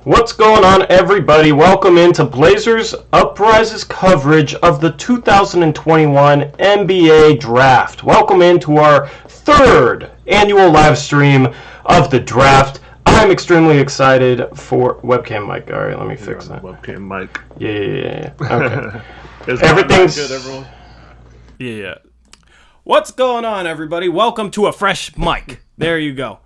What's going on, everybody? Welcome into Blazers Uprise's coverage of the 2021 NBA Draft. Welcome into our third annual live stream of the draft. I'm extremely excited for webcam mic. All right, let me fix that. Webcam mic. Yeah. Okay. Everything's good, everyone. Yeah. What's going on, everybody? Welcome to a fresh mic. There you go.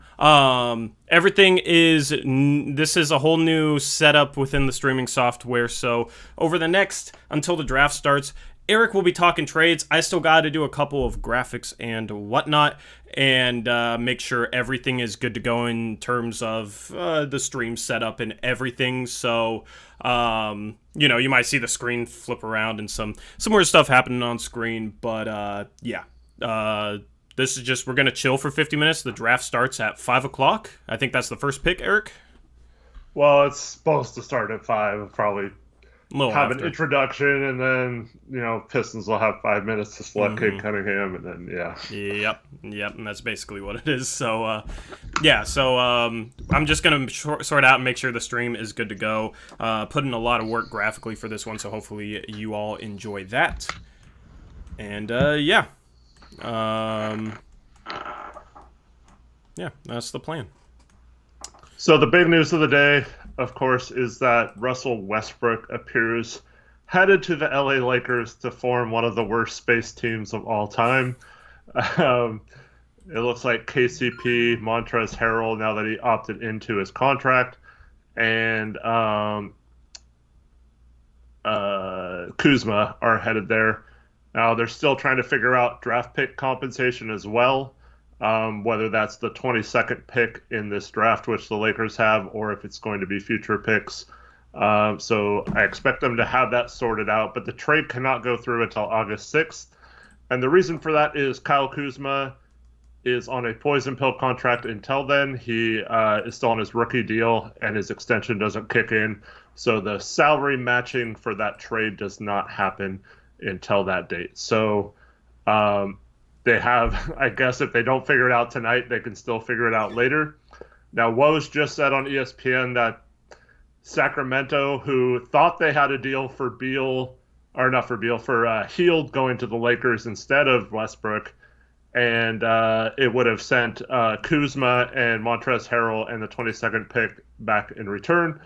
Everything is, this is a whole new setup within the streaming software, so over the next, until the draft starts, Eric will be talking trades. I still got to do a couple of graphics and whatnot, and make sure everything is good to go in terms of the stream setup and everything, so, you might see the screen flip around and some weird stuff happening on screen, but, yeah. This is just, we're going to chill for 50 minutes. The draft starts at 5 o'clock. I think that's the first pick, Eric? Well, it's supposed to start at 5. Probably have an introduction, and then, Pistons will have 5 minutes to select Cade Cunningham, and then, yeah. Yep, and that's basically what it is. So, I'm just going to sort out and make sure the stream is good to go. Put in a lot of work graphically for this one, so hopefully you all enjoy that. And, yeah, that's the plan. So the big news of the day, of course, is that Russell Westbrook appears headed to the LA Lakers to form one of the worst space teams of all time. It looks like KCP, Montrezl Harrell, now that he opted into his contract, and Kuzma are headed there. Now, they're still trying to figure out draft pick compensation as well, whether that's the 22nd pick in this draft, which the Lakers have, or if it's going to be future picks. So I expect them to have that sorted out, but the trade cannot go through until August 6th. And the reason for that is Kyle Kuzma is on a poison pill contract until then. He is still on his rookie deal, and his extension doesn't kick in. So the salary matching for that trade does not happen until that date. So they have, I guess, if they don't figure it out tonight, they can still figure it out later. Now, Woj just said on ESPN that Sacramento, who thought they had a deal for Hield going to the Lakers instead of Westbrook, and it would have sent Kuzma and Montrezl Harrell and the 22nd pick back in return.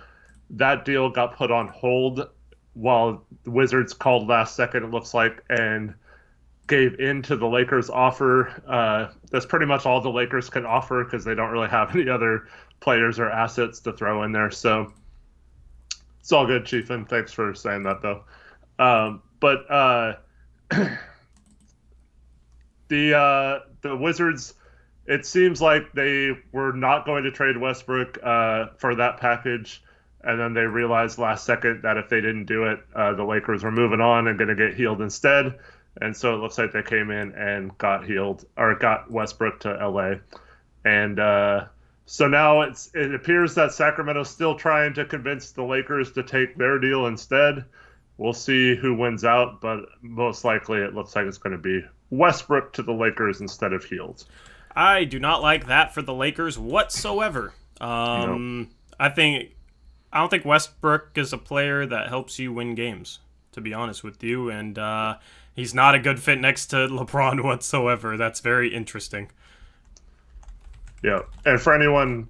That deal got put on hold while the Wizards called last second, it looks like, and gave in to the Lakers' offer. That's pretty much all the Lakers can offer because they don't really have any other players or assets to throw in there. So it's all good, Chief, and thanks for saying that, though. But the Wizards, it seems like they were not going to trade Westbrook for that package. And then they realized last second that if they didn't do it, the Lakers were moving on and going to get Hield instead. And so it looks like they came in and got Westbrook to LA. And so now it appears that Sacramento's still trying to convince the Lakers to take their deal instead. We'll see who wins out, but most likely it looks like it's going to be Westbrook to the Lakers instead of Hield. I do not like that for the Lakers whatsoever. Nope. I don't think Westbrook is a player that helps you win games, to be honest with you, and he's not a good fit next to LeBron whatsoever. That's very interesting. Yeah, and for anyone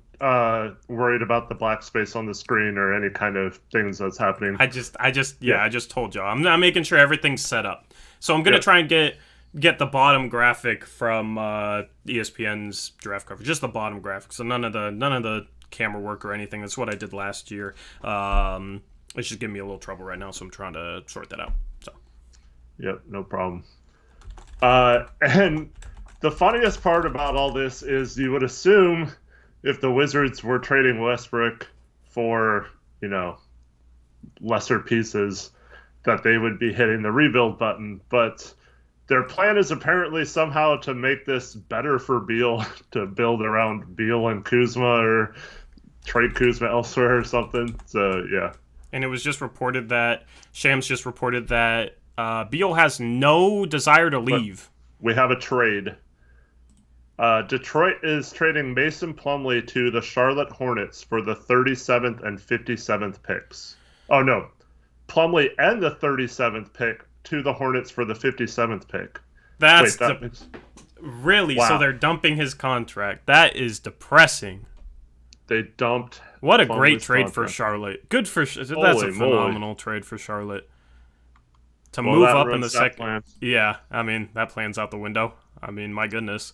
worried about the black space on the screen or any kind of things that's happening, I just told y'all. I'm making sure everything's set up. So I'm gonna try and get the bottom graphic from ESPN's draft coverage, just the bottom graphic. So none of the camera work or anything. That's what I did last year. It's just giving me a little trouble right now, so I'm trying to sort that out. So, yep, no problem. And the funniest part about all this is you would assume if the Wizards were trading Westbrook for, lesser pieces, that they would be hitting the rebuild button, but their plan is apparently somehow to make this better for Beal, to build around Beal and Kuzma, or trade Kuzma elsewhere or something. So, yeah. And it was just reported that, Shams just reported that Beal has no desire to leave. But we have a trade. Detroit is trading Mason Plumlee to the Charlotte Hornets for the 37th and 57th picks. Oh, no. Plumlee and the 37th pick to the Hornets for the 57th pick. Really? Wow. So they're dumping his contract. That is depressing. They dumped. What a Plumlee's great trade contract. for Charlotte. Good for. That's a Holy phenomenal trade for Charlotte. To Well, move that up in ruins the that second. plan. Yeah, I mean that plan's out the window. I mean, my goodness.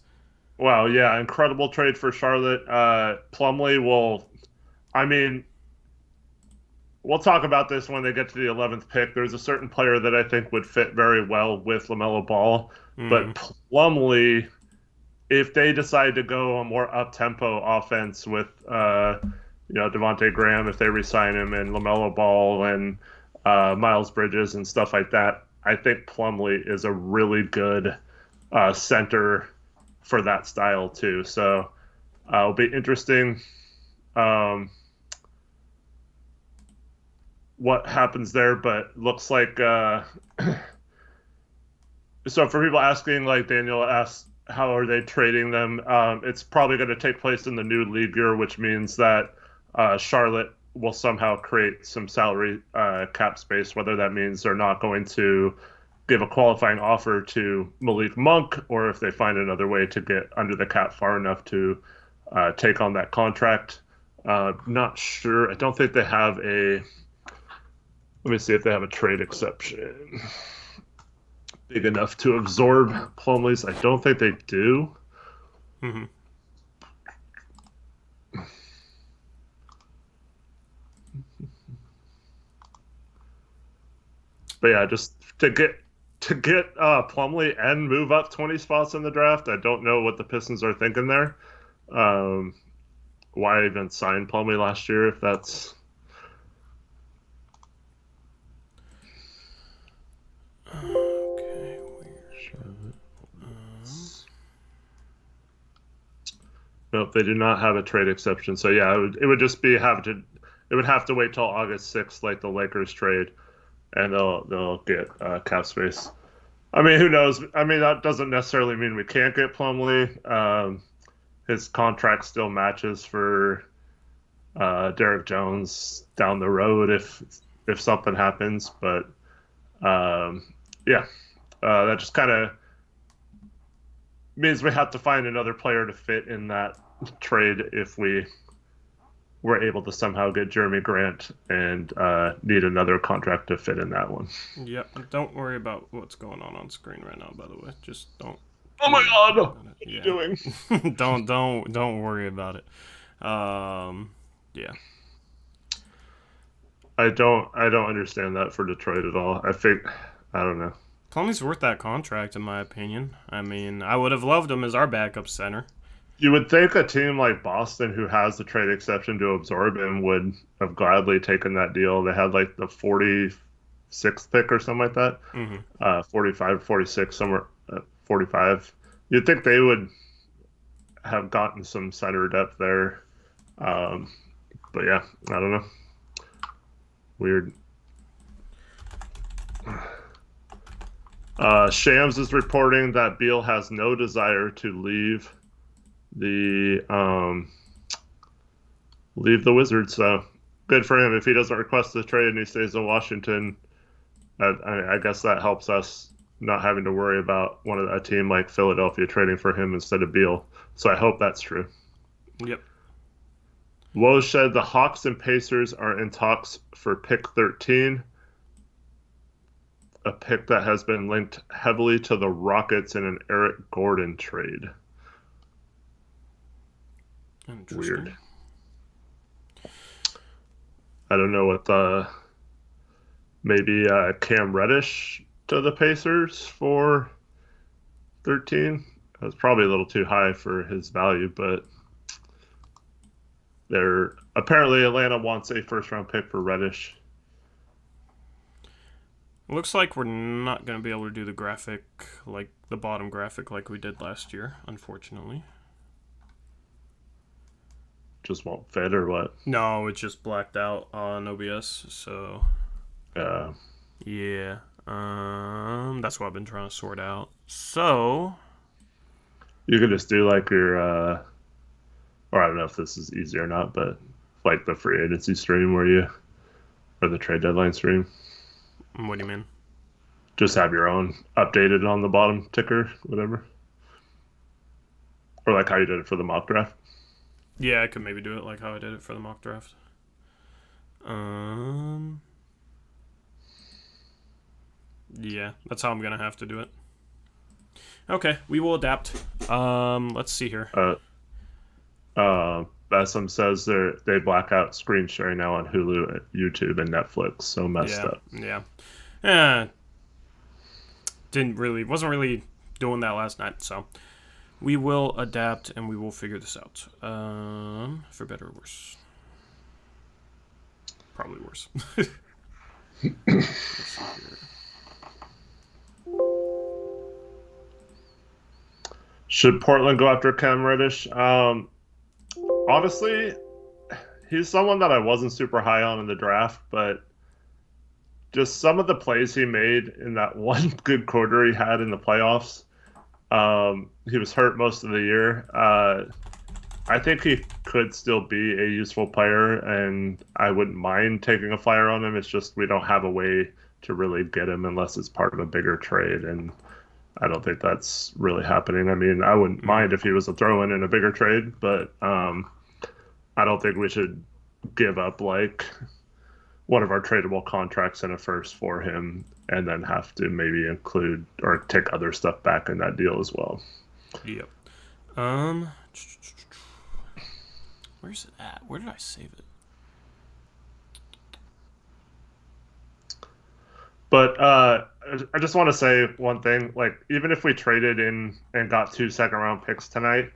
Wow, yeah, incredible trade for Charlotte. Plumlee will. I mean, we'll talk about this when they get to the 11th pick. There's a certain player that I think would fit very well with LaMelo Ball, but Plumlee, if they decide to go a more up-tempo offense with, Devontae Graham, if they re-sign him, and LaMelo Ball and Miles Bridges and stuff like that, I think Plumlee is a really good center for that style too. So it'll be interesting what happens there, but looks like so for people asking, like Daniel asked, how are they trading them? It's probably going to take place in the new league year, which means that Charlotte will somehow create some salary cap space, whether that means they're not going to give a qualifying offer to Malik Monk, or if they find another way to get under the cap far enough to take on that contract. Not sure. I don't think they have a... Let me see if they have a trade exception big enough to absorb Plumlee's. I don't think they do. Mm-hmm. But yeah, just to get Plumlee and move up 20 spots in the draft, I don't know what the Pistons are thinking there. Why even sign Plumlee last year if that's... Okay, weird. Nope, they do not have a trade exception. So yeah, it would just be it would have to wait till August 6th, like the Lakers trade, and they'll get cap space. I mean, who knows? I mean, that doesn't necessarily mean we can't get Plumlee. His contract still matches for Derek Jones down the road if something happens. But that just kind of means we have to find another player to fit in that trade if we were able to somehow get Jeremy Grant and need another contract to fit in that one. Yep. Don't worry about what's going on screen right now. By the way, just don't. Oh my God! What are you doing? don't worry about it. Yeah. I don't understand that for Detroit at all. I don't know. Plumlee's worth that contract, in my opinion. I mean, I would have loved him as our backup center. You would think a team like Boston, who has the trade exception to absorb him, would have gladly taken that deal. They had like the 46th pick or something like that. Mm-hmm. 45, 46, somewhere 45. You'd think they would have gotten some center depth there. But yeah, I don't know. Weird. Shams is reporting that Beal has no desire to leave the Wizards. So good for him. If he doesn't request the trade and he stays in Washington, I guess that helps us not having to worry about a team like Philadelphia trading for him instead of Beal. So I hope that's true. Yep. Woj said the Hawks and Pacers are in talks for pick 13, a pick that has been linked heavily to the Rockets in an Eric Gordon trade. Weird. I don't know what maybe Cam Reddish to the Pacers for 13. That was probably a little too high for his value, but apparently Atlanta wants a first-round pick for Reddish. Looks like we're not going to be able to do the graphic, like the bottom graphic like we did last year, unfortunately. Just won't fit or what? No, it's just blacked out on OBS, so... Yeah. That's what I've been trying to sort out. So... You could just do like your, or I don't know if this is easy or not, but like the free agency stream or the trade deadline stream. What do you mean? Just have your own updated on the bottom ticker, whatever. Or like how you did it for the mock draft. Yeah, I could maybe do it like how I did it for the mock draft. Yeah, that's how I'm gonna have to do it. Okay, we will adapt. Let's see here. Bassam says they black out screen sharing now on Hulu, YouTube, and Netflix. So messed up. Yeah. Wasn't really doing that last night. So we will adapt and we will figure this out. For better or worse. Probably worse. Let's see here. Should Portland go after Cam Riddish? Honestly, he's someone that I wasn't super high on in the draft, but just some of the plays he made in that one good quarter he had in the playoffs. He was hurt most of the year. I think he could still be a useful player, and I wouldn't mind taking a flyer on him. It's just we don't have a way to really get him unless it's part of a bigger trade, and I don't think that's really happening. I mean, I wouldn't mind if he was a throw-in in a bigger trade, but I don't think we should give up like one of our tradable contracts and a first for him and then have to maybe include or take other stuff back in that deal as well. Yep. Where's it at? Where did I save it? But I just want to say one thing. Like, even if we traded in and got 2 second-round picks tonight,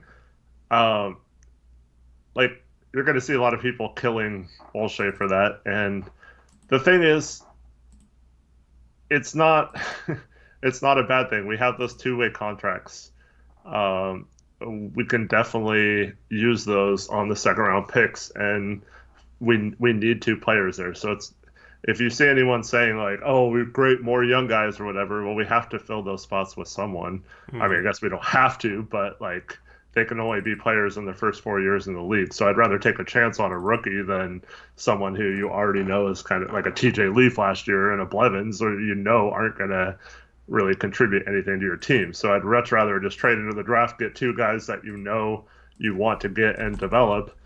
like, you're going to see a lot of people killing Olshey for that. And the thing is, it's not it's not a bad thing. We have those two-way contracts. We can definitely use those on the second-round picks, and we need 2 players there. So it's if you see anyone saying like, "Oh, we're great, more young guys" or whatever, well, we have to fill those spots with someone. I mean, I guess we don't have to, but like they can only be players in their first 4 years in the league. So I'd rather take a chance on a rookie than someone who you already know is kind of like a TJ Leaf last year and a Blevins, or aren't going to really contribute anything to your team. So I'd much rather just trade into the draft, get 2 guys that you want to get and develop,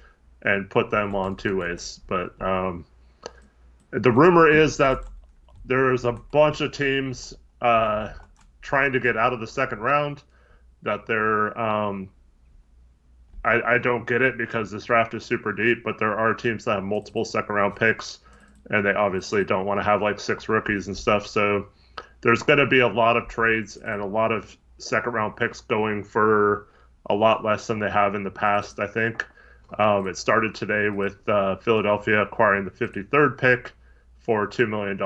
and put them on 2 ways. But the rumor is that there's a bunch of teams trying to get out of the second round, that they're I don't get it because this draft is super deep, but there are teams that have multiple second-round picks, and they obviously don't want to have like 6 rookies and stuff. So there's going to be a lot of trades and a lot of second-round picks going for a lot less than they have in the past, I think. It started today with Philadelphia acquiring the 53rd pick for $2 million.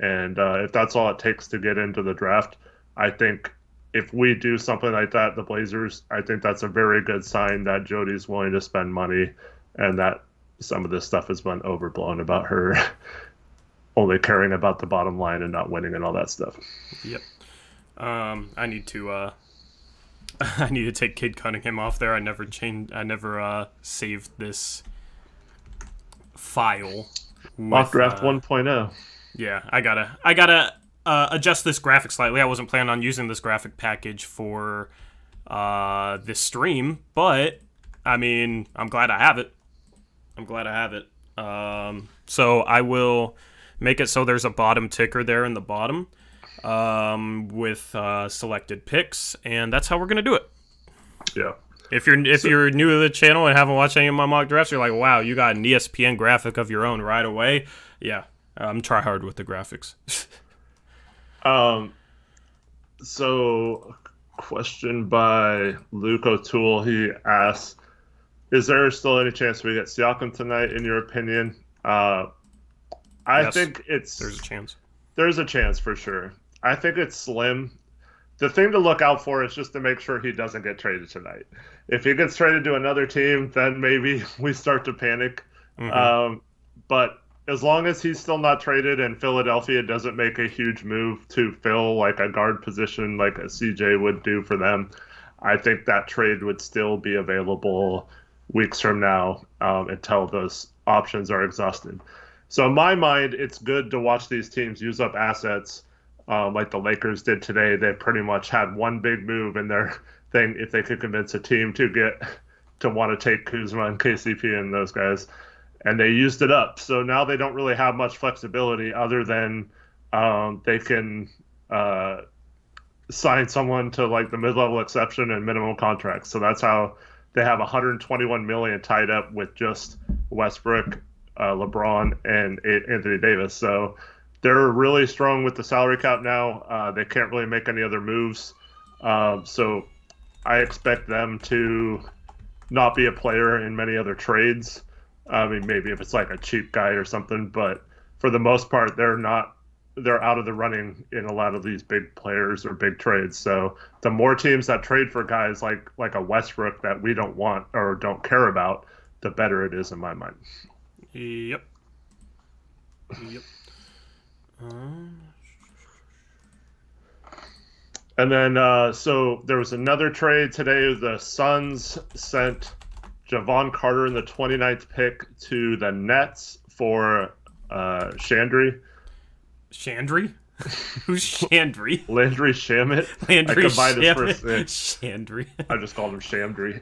And if that's all it takes to get into the draft, I think if we do something like that, the Blazers, I think that's a very good sign that Jody's willing to spend money and that some of this stuff has been overblown about her only caring about the bottom line and not winning and all that stuff. Yep. I need to I need to take Cade Cunningham off there. I never saved this file. Mock draft 1.0. Yeah, I gotta adjust this graphic slightly. I wasn't planning on using this graphic package for this stream, but I mean, I'm glad I have it. So I will make it so there's a bottom ticker there in the bottom with selected picks, and that's how we're gonna do it. Yeah. If you're new to the channel and haven't watched any of my mock drafts, you're like, wow, you got an ESPN graphic of your own right away. Yeah, I'm try hard with the graphics. So question by Luke O'Toole. He asks, is there still any chance we get Siakam tonight, in your opinion? I think there's a chance. There's a chance for sure. I think it's slim. The thing to look out for is just to make sure he doesn't get traded tonight. If he gets traded to another team, then maybe we start to panic. Mm-hmm. But as long as he's still not traded and Philadelphia doesn't make a huge move to fill like a guard position like a CJ would do for them, I think that trade would still be available weeks from now until those options are exhausted. So in my mind, it's good to watch these teams use up assets like the Lakers did today. They pretty much had one big move in their thing if they could convince a team to want to take Kuzma and KCP and those guys, and they used it up. So now they don't really have much flexibility other than they can sign someone to like the mid-level exception and minimum contracts. So that's how they have 121 million tied up with just Westbrook, LeBron, and Anthony Davis. So they're really strong with the salary cap now. They can't really make any other moves. So I expect them to not be a player in many other trades. I mean, maybe if it's like a cheap guy or something, but for the most part, they're out of the running in a lot of these big players or big trades. So the more teams that trade for guys like a Westbrook that we don't want or don't care about, the better it is in my mind. Yep. And then, so there was another trade today. The Suns sent Jevon Carter in the 29th pick to the Nets for Chandry. Chandry? Who's Chandry? Landry Shamet. Landry I combined his Shamet. first name. Chandry. I just called him Shamdry.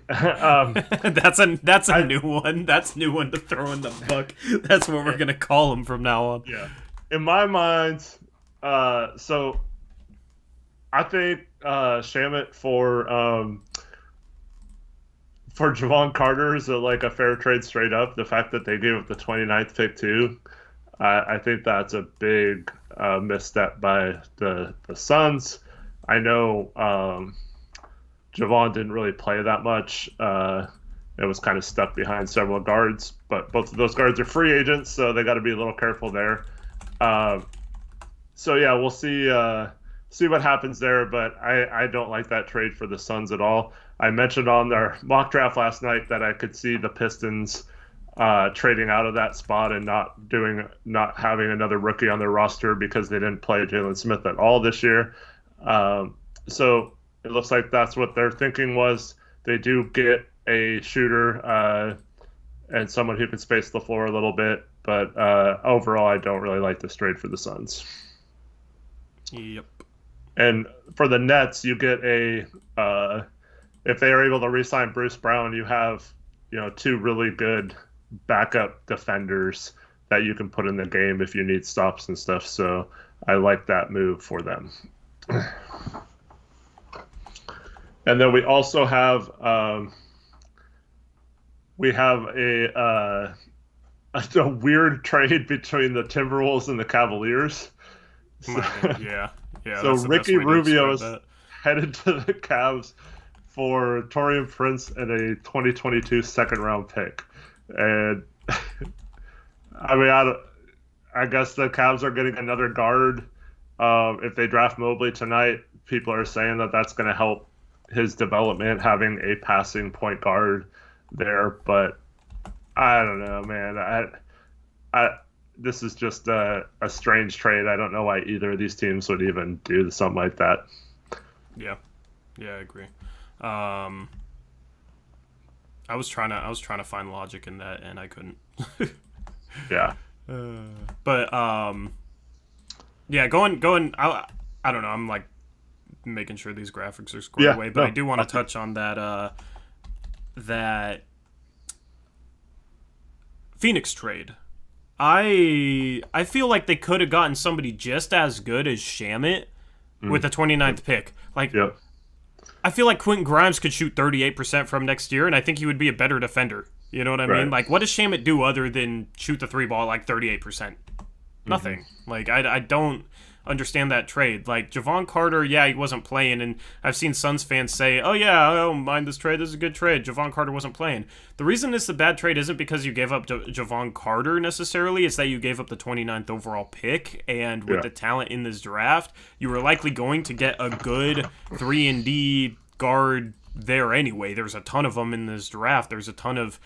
That's a new one. That's a new one to throw in the book. That's what we're gonna call him from now on. Yeah. In my mind, so I think Shamet for Jevon Carter is like a fair trade straight up. The fact that they gave up the 29th pick too, I think that's a big misstep by the Suns. I know Jevon didn't really play that much. It was kind of stuck behind several guards, but both of those guards are free agents, so they got to be a little careful there. So yeah, we'll see what happens there, but I don't like that trade for the Suns at all. I mentioned on their mock draft last night that I could see the Pistons trading out of that spot and not having another rookie on their roster because they didn't play Jalen Smith at all this year. So it looks like that's what their thinking was. They do get a shooter and someone who can space the floor a little bit, but overall I don't really like this trade for the Suns. Yep. And for the Nets, you get if they are able to re-sign Bruce Brown, you have two really good backup defenders that you can put in the game if you need stops and stuff. So I like that move for them. And then we also have a weird trade between the Timberwolves and the Cavaliers. Yeah. So Ricky Rubio is headed to the Cavs for Taurean Prince and a 2022 second-round pick. And, I mean, I guess the Cavs are getting another guard. If they draft Mobley tonight, people are saying that that's going to help his development, having a passing point guard there. But I don't know, man. This is just a strange trade. I don't know why either of these teams would even do something like that. Yeah, I agree. I was trying to find logic in that, and I couldn't. Yeah. But yeah, going. I don't know. I'm like making sure these graphics are squared away, but I do want to touch on that that Phoenix trade. I feel like they could have gotten somebody just as good as Shamet with the 29th pick. Like, I feel like Quentin Grimes could shoot 38% from next year, and I think he would be a better defender. You know what I mean? Like, what does Shamet do other than shoot the three ball like 38%? Nothing. Like, I don't understand that trade. Like, Jevon Carter, yeah, he wasn't playing, and I've seen Suns fans say, oh yeah, I don't mind this trade, this is a good trade. Jevon Carter wasn't playing. The reason it's a bad trade isn't because you gave up Jevon Carter necessarily, it's that you gave up the 29th overall pick, and with the talent in this draft, you were likely going to get a good 3-and-D guard there anyway. There's a ton of them in this draft. There's a ton of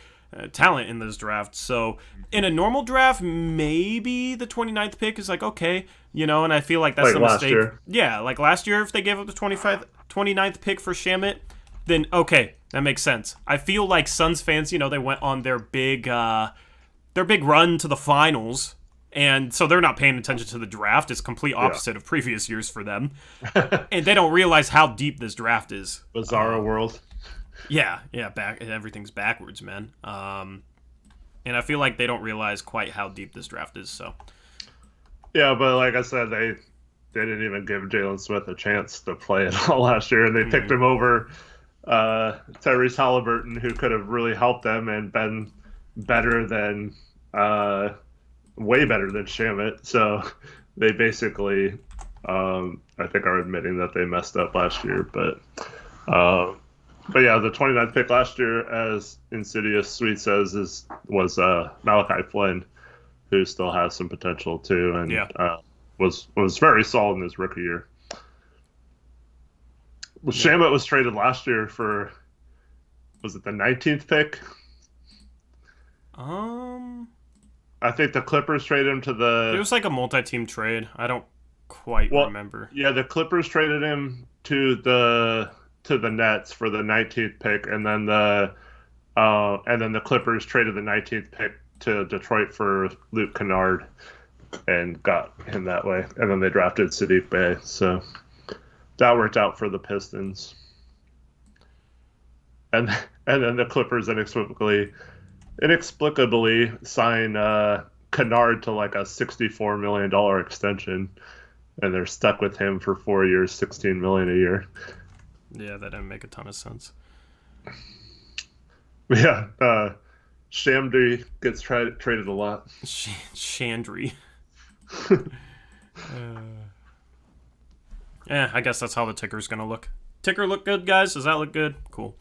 talent in this draft. So in a normal draft, maybe the 29th pick is like, okay, and I feel like that's the mistake. Year. Yeah, like last year, if they gave up the 29th pick for Shamet, then okay, that makes sense. I feel like Suns fans, they went on their big run to the finals, and so they're not paying attention to the draft. It's complete opposite of previous years for them, and they don't realize how deep this draft is. Bizarro world. Yeah, everything's backwards, man. And I feel like they don't realize quite how deep this draft is. So. Yeah, but like I said, they didn't even give Jalen Smith a chance to play at all last year, and they picked him over Tyrese Halliburton, who could have really helped them and been better than, way better than Shamet. So they basically, I think, are admitting that they messed up last year. But yeah, the 29th pick last year, as Insidious Sweet says, was Malachi Flynn, who still has some potential too, and was very solid in his rookie year. Well, Shamet was traded last year for, was it the 19th pick? I think the Clippers traded him to It was like a multi-team trade. I don't quite remember. Yeah, the Clippers traded him to the Nets for the 19th pick, and then the Clippers traded the 19th pick to Detroit for Luke Kennard and got him that way. And then they drafted Sadiq Bey. So that worked out for the Pistons. And then the Clippers inexplicably sign Kennard to like a $64 million extension. And they're stuck with him for 4 years, $16 million a year. Yeah, that didn't make a ton of sense. Yeah, Shamdry gets traded a lot. Chandry. I guess that's how the ticker's gonna look. Ticker look good, guys? Does that look good? Cool.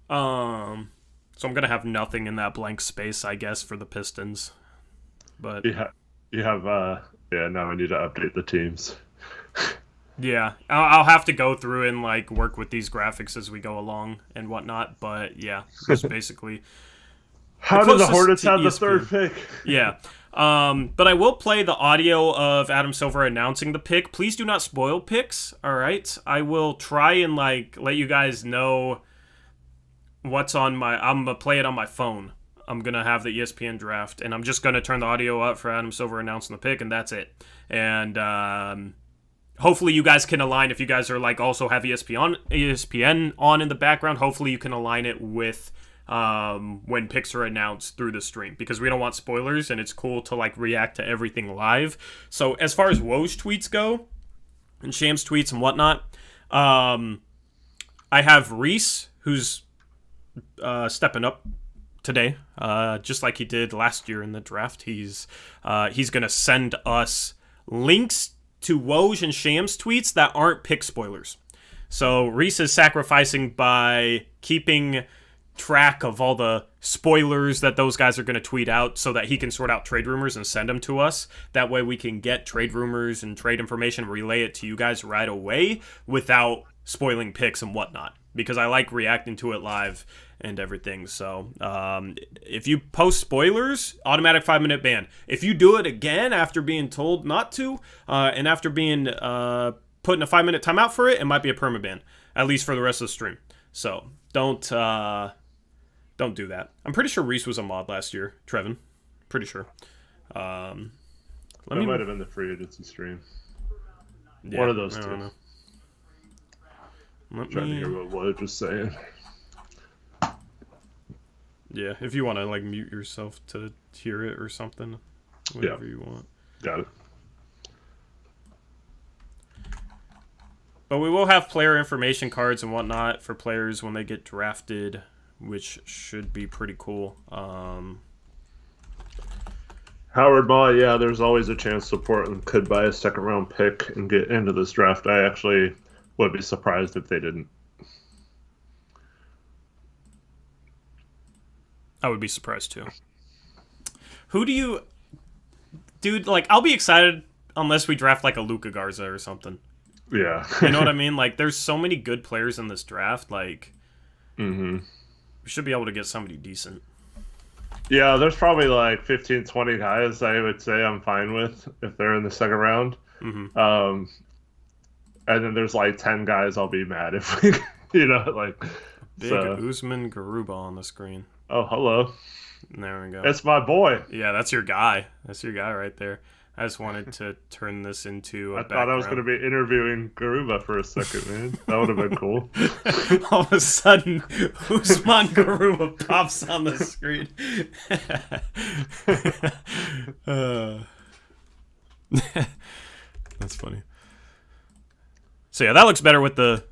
So I'm gonna have nothing in that blank space, I guess, for the Pistons. But now we need to update the teams. Yeah, I'll have to go through and like work with these graphics as we go along and whatnot. But yeah, it's basically. How did the Hornets have the third pick? Yeah, but I will play the audio of Adam Silver announcing the pick. Please do not spoil picks. All right, I will try and like let you guys know what's on my. I'm gonna play it on my phone. I'm gonna have the ESPN draft, and I'm just gonna turn the audio up for Adam Silver announcing the pick, and that's it. And hopefully you guys can align if you guys are like also have ESPN on in the background. Hopefully you can align it with when picks are announced through the stream, because we don't want spoilers and it's cool to like react to everything live. So as far as Woj tweets go and Shams tweets and whatnot, I have Reese, who's stepping up today, just like he did last year in the draft. He's gonna send us links to Woj and Shams tweets that aren't pick spoilers. So Reese is sacrificing by keeping track of all the spoilers that those guys are going to tweet out so that he can sort out trade rumors and send them to us. That way we can get trade rumors and trade information, relay it to you guys right away without spoiling picks and whatnot, because I like reacting to it live and everything. So if you post spoilers, automatic 5-minute ban. If you do it again after being told not to, and after being put in a 5-minute timeout for it, it might be a permaban, at least for the rest of the stream. So don't do that. I'm pretty sure Reese was a mod last year, Trevin. Pretty sure. That might have been the free agency stream. Yeah, one of those two. I don't know. I'm trying to hear what Woj was saying. Yeah, if you want to like mute yourself to hear it or something, whatever you want. Got it. But we will have player information cards and whatnot for players when they get drafted, which should be pretty cool. Howard Ma, yeah, there's always a chance Portland could buy a second-round pick and get into this draft. I actually would be surprised if they didn't. I would be surprised too. Who do you... Dude, like, I'll be excited unless we draft like a Luka Garza or something. Yeah. You know what I mean? Like, there's so many good players in this draft. Like, we should be able to get somebody decent. Yeah, there's probably like 15, 20 guys I would say I'm fine with if they're in the second round. And then there's like 10 guys I'll be mad if we like Big Usman Garuba on the screen. Oh, hello. There we go. It's my boy. Yeah, that's your guy. That's your guy right there. I just wanted to turn this into a background. Thought I was going to be interviewing Garuba for a second, man. That would have been cool. All of a sudden, Usman Garuba pops on the screen. That's funny. So yeah, that looks better with the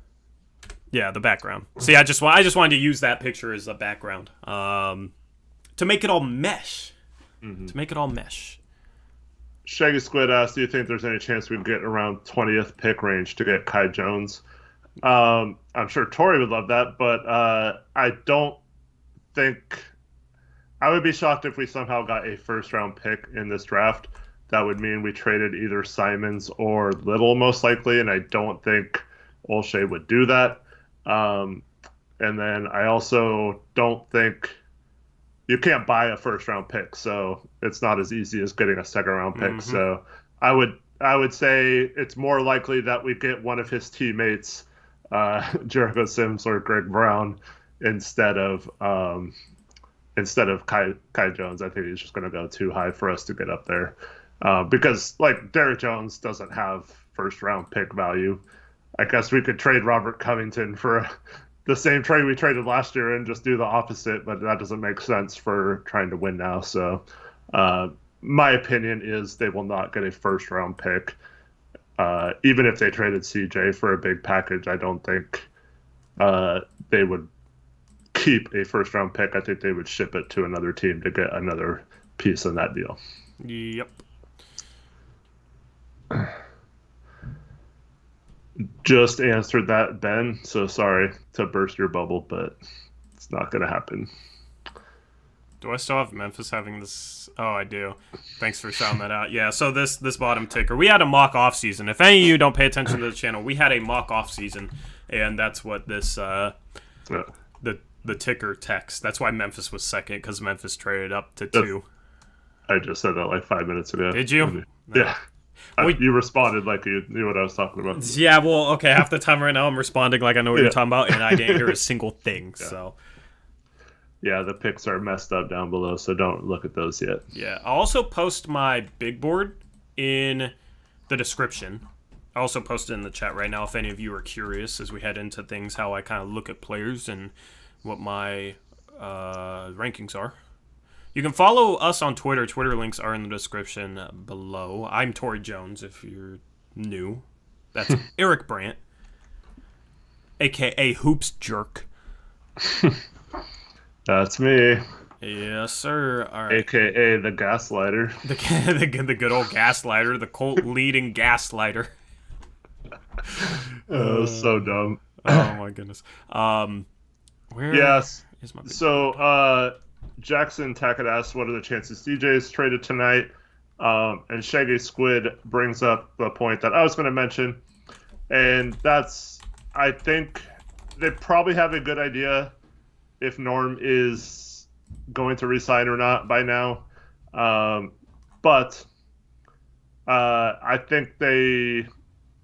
background. See, I just wanted to use that picture as a background to make it all mesh. Mm-hmm. To make it all mesh. Shaggy Squid asked, do you think there's any chance we can get around 20th pick range to get Kai Jones? I'm sure Tori would love that, but I don't think... I would be shocked if we somehow got a first-round pick in this draft. That would mean we traded either Simons or Little, most likely, and I don't think Olshey would do that. And then I also don't think... You can't buy a first-round pick, so it's not as easy as getting a second-round pick. Mm-hmm. So I would say it's more likely that we get one of his teammates, Jericho Sims or Greg Brown, instead of Kai Jones. I think he's just going to go too high for us to get up there, because like Derrick Jones doesn't have first-round pick value. I guess we could trade Robert Covington for the same trade we traded last year and just do the opposite, but that doesn't make sense for trying to win now. So my opinion is they will not get a first round pick. Even if they traded CJ for a big package, I don't think they would keep a first round pick. I think they would ship it to another team to get another piece in that deal. Yep. Just answered that, Ben. So sorry to burst your bubble, but it's not going to happen. Do I still have Memphis having this? Oh, I do. Thanks for shouting that out. Yeah, so this bottom ticker, we had a mock off season. If any of you don't pay attention to the channel, we had a mock off season, and that's what this the ticker text. That's why Memphis was second, because Memphis traded up to 2. I just said that like 5 minutes ago. Did you? Yeah. You responded like you knew what I was talking about. Yeah, well, okay, half the time right now I'm responding like I know what you're talking about, and I didn't hear a single thing. Yeah. So, yeah, the picks are messed up down below, so don't look at those yet. Yeah, I'll also post my big board in the description. I also posted in the chat right now if any of you are curious as we head into things, how I kind of look at players and what my rankings are. You can follow us on Twitter. Twitter links are in the description below. I'm Tori Jones, if you're new. That's Eric Brandt, a.k.a. Hoops Jerk. That's me. Yes, sir. All right. A.k.a. the Gaslighter. The good old Gaslighter, the cult leading Gaslighter. So dumb. Oh, my goodness. Where yes. is my big board? Jackson Tackett asks, what are the chances DJ is traded tonight? And Shaggy Squid brings up the point that I was going to mention. And that's, I think they probably have a good idea if Norm is going to resign or not by now. But I think they,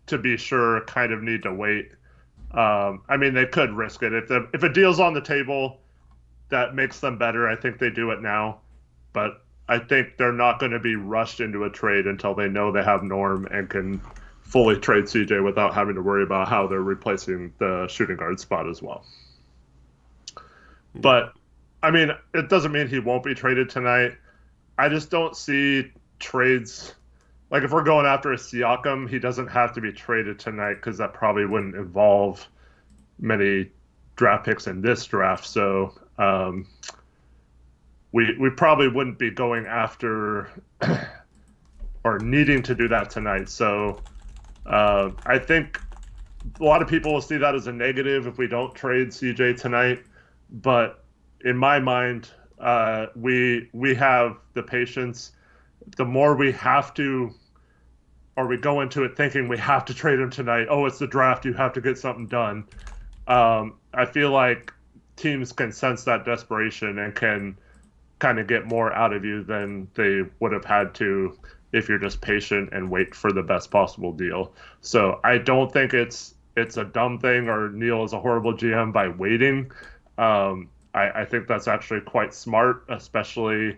to be sure, kind of need to wait. I mean, they could risk it. If a deal's on the table that makes them better, I think they do it now. But I think they're not going to be rushed into a trade until they know they have Norm and can fully trade CJ without having to worry about how they're replacing the shooting guard spot as well. But, I mean, it doesn't mean he won't be traded tonight. I just don't see trades. Like, if we're going after a Siakam, he doesn't have to be traded tonight because that probably wouldn't involve many draft picks in this draft. So we probably wouldn't be going after or needing to do that tonight. So I think a lot of people will see that as a negative if we don't trade CJ tonight. But in my mind, we have the patience. The more we have to, or we go into it thinking we have to trade him tonight, oh, it's the draft, you have to get something done. I feel like teams can sense that desperation and can kind of get more out of you than they would have had to if you're just patient and wait for the best possible deal. So I don't think it's it's a dumb thing or Neil is a horrible GM by waiting. I think that's actually quite smart, especially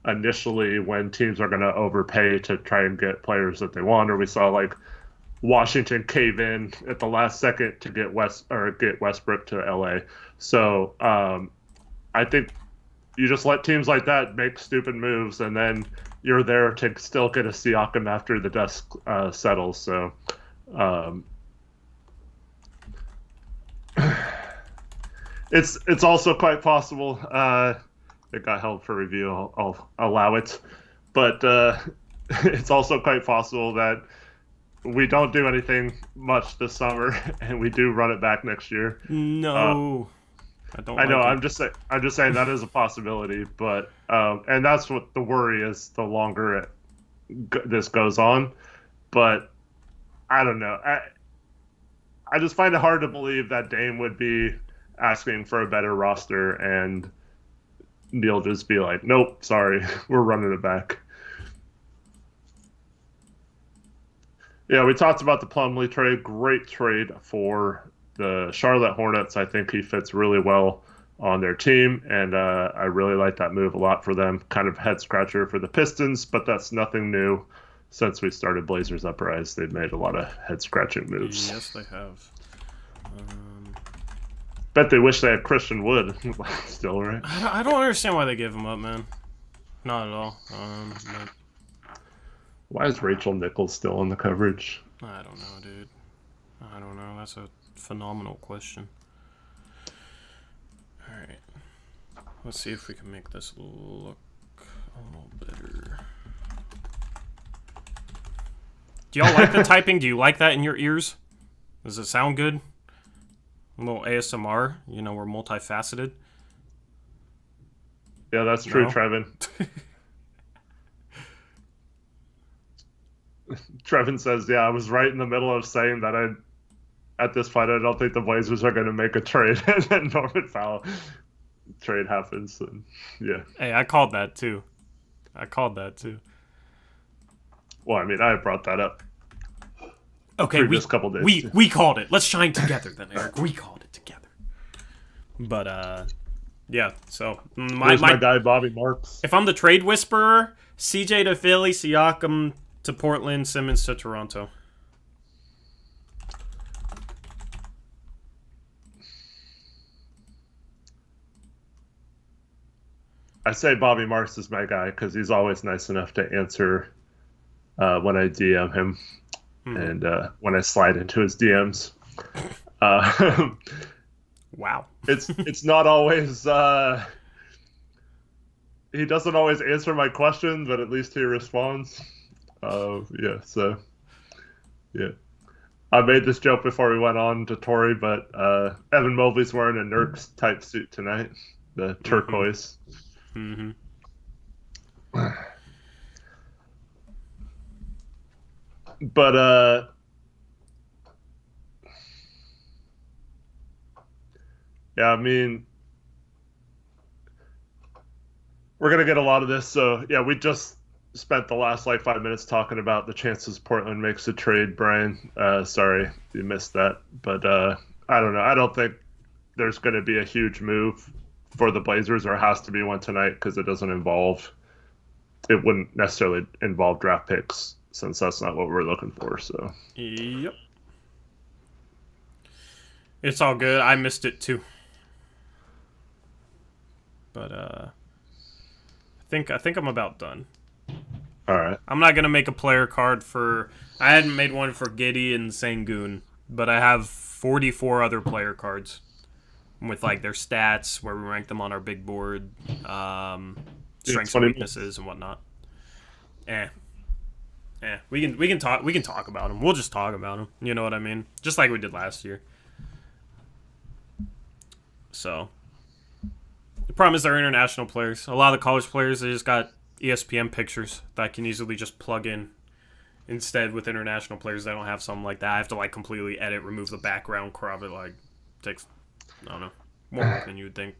initially when teams are going to overpay to try and get players that they want. Or we saw like Washington cave in at the last second to get Westbrook to LA. So I think you just let teams like that make stupid moves, and then you're there to still get a Siakam after the dust settles. So it's also quite possible. It got held for review. I'll allow it, but it's also quite possible that we don't do anything much this summer, and we do run it back next year. No, I don't. I know. Like I'm just saying that is a possibility, but and that's what the worry is. The longer this goes on, but I don't know. I just find it hard to believe that Dame would be asking for a better roster and Neil just be like, nope, sorry, we're running it back. Yeah, we talked about the Plumlee trade. Great trade for the Charlotte Hornets. I think he fits really well on their team, and I really like that move a lot for them. Kind of head scratcher for the Pistons, but that's nothing new. Since we started Blazers Uprise, they've made a lot of head scratching moves. Yes, they have. Bet they wish they had Christian Wood still, right? I don't understand why they give him up, man. Not at all. But Why is Rachel Nichols still in the coverage? I don't know, dude. I don't know. That's a phenomenal question. Alright. Let's see if we can make this look a little better. Do y'all like the typing? Do you like that in your ears? Does it sound good? A little ASMR. You know, we're multifaceted. Yeah, that's true, No? Trevin. Trevin says, yeah, I was right in the middle of saying that at this point, I don't think the Blazers are going to make a trade. And then Norman Powell trade happens. And yeah. Hey, I called that too. Well, I mean, I brought that up. Okay, Couple days. we called it. Let's shine together then, Eric. We called it together. But yeah. So my guy Bobby Marks. if I'm the trade whisperer, CJ to Philly, Siakam to Portland, Simmons to Toronto. I say Bobby Marks is my guy because he's always nice enough to answer when I DM him and when I slide into his DMs. Wow. It's not always. He doesn't always answer my questions, but at least he responds. Yeah. So yeah. I made this joke before we went on to Tory, but Evan Mobley's wearing a Nurks type suit tonight, the turquoise. Mm-hmm. But yeah, I mean, we're gonna get a lot of this. So yeah, we just spent the last 5 minutes talking about the chances Portland makes a trade. Brian, sorry you missed that, but I don't know. I don't think there's going to be a huge move for the Blazers, or has to be one tonight because it wouldn't necessarily involve draft picks, since that's not what we're looking for. So Yep. It's all good. I missed it too. But I think I'm about done. all right. I'm not gonna make a player card for. I hadn't made one for Giddey and Sengun, but I have 44 other player cards with their stats, where we rank them on our big board, strengths and weaknesses and whatnot. We can talk about them. We'll just talk about them. You know what I mean? Just like we did last year. So the problem is they're international players. A lot of the college players, they just got ESPN pictures that I can easily just plug in. Instead, with international players, they don't have something like that. I have to completely edit, remove the background, crop it. Takes, I don't know, more work than you would think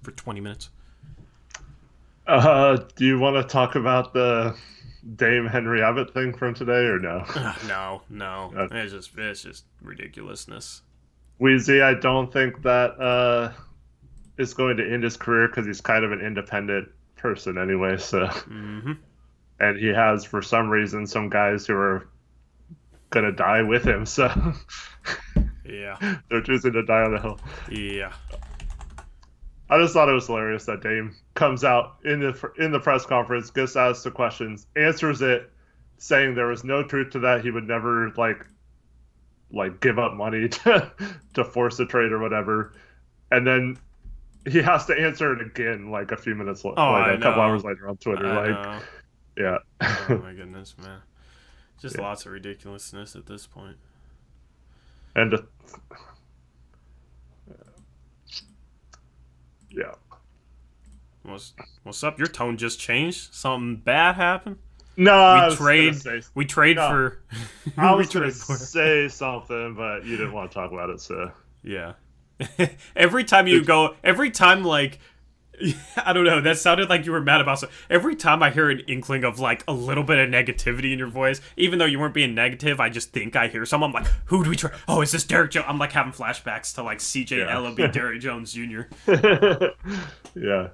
for 20 minutes. Do you want to talk about the Dame Henry Abbott thing from today, or no? No. It's just ridiculousness. Weezy, I don't think that is going to end his career because he's kind of an independent person anyway. So, and he has, for some reason, some guys who are gonna die with him. So, yeah, they're choosing to die on the hill. Yeah. I just thought it was hilarious that Dame comes out in the press conference, gets asked the questions, answers it, saying there was no truth to that. He would never like give up money to force a trade or whatever, and then he has to answer it again like a few minutes later, a couple hours later on Twitter. Yeah. Oh my goodness, man! Just lots of ridiculousness at this point. And yeah. What's up? Your tone just changed. Something bad happened? No, we trade for. I was going to say something, but you didn't want to talk about it, so yeah. every time like, I don't know, that sounded like you were mad about something. Every time I hear an inkling of like a little bit of negativity in your voice, even though you weren't being negative, I just think I hear someone. I'm like, who do we trade? Oh, is this Derrick Jones? I'm like having flashbacks to like CJ Ellaby, Derrick Jones Jr. Yeah.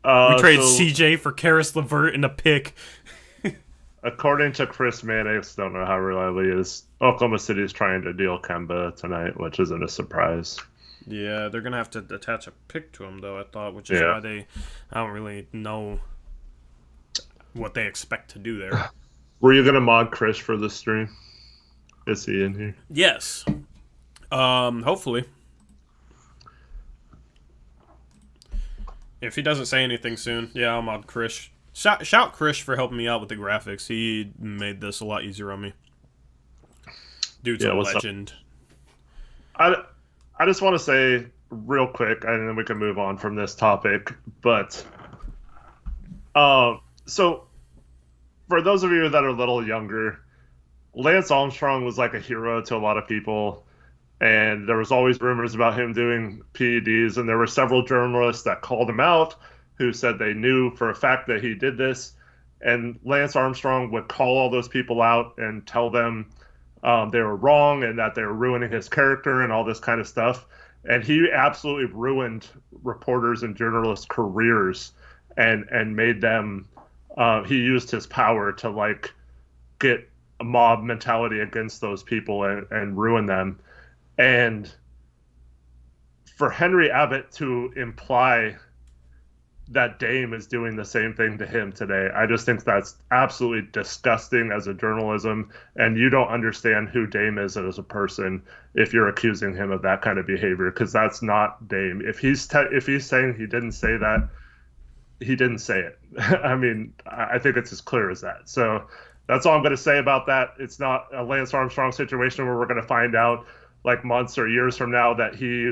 We traded CJ for Karis LeVert in a pick. According to Chris Mannix, don't know how reliable he is, Oklahoma City is trying to deal Kemba tonight, which isn't a surprise. Yeah, they're going to have to attach a pick to him, though, I thought, which is why I don't really know what they expect to do there. Were you going to mod Chris for the stream? Is he in here? Yes. Hopefully. If he doesn't say anything soon, I'll mod Chris. Shout Chris for helping me out with the graphics. He made this a lot easier on me. Dude's a legend. I just want to say real quick, and then we can move on from this topic. But so for those of you that are a little younger, Lance Armstrong was like a hero to a lot of people, and there was always rumors about him doing PEDs, and there were several journalists that called him out who said they knew for a fact that he did this, and Lance Armstrong would call all those people out and tell them they were wrong and that they were ruining his character and all this kind of stuff. And he absolutely ruined reporters and journalists' careers and made them, he used his power to like get a mob mentality against those people and ruin them. And for Henry Abbott to imply that Dame is doing the same thing to him today, I just think that's absolutely disgusting as a journalism, and you don't understand who Dame is as a person if you're accusing him of that kind of behavior, because that's not Dame. If he's saying he didn't say that, he didn't say it. I mean, I think it's as clear as that. So that's all I'm going to say about that. It's not a Lance Armstrong situation where we're going to find out like months or years from now that he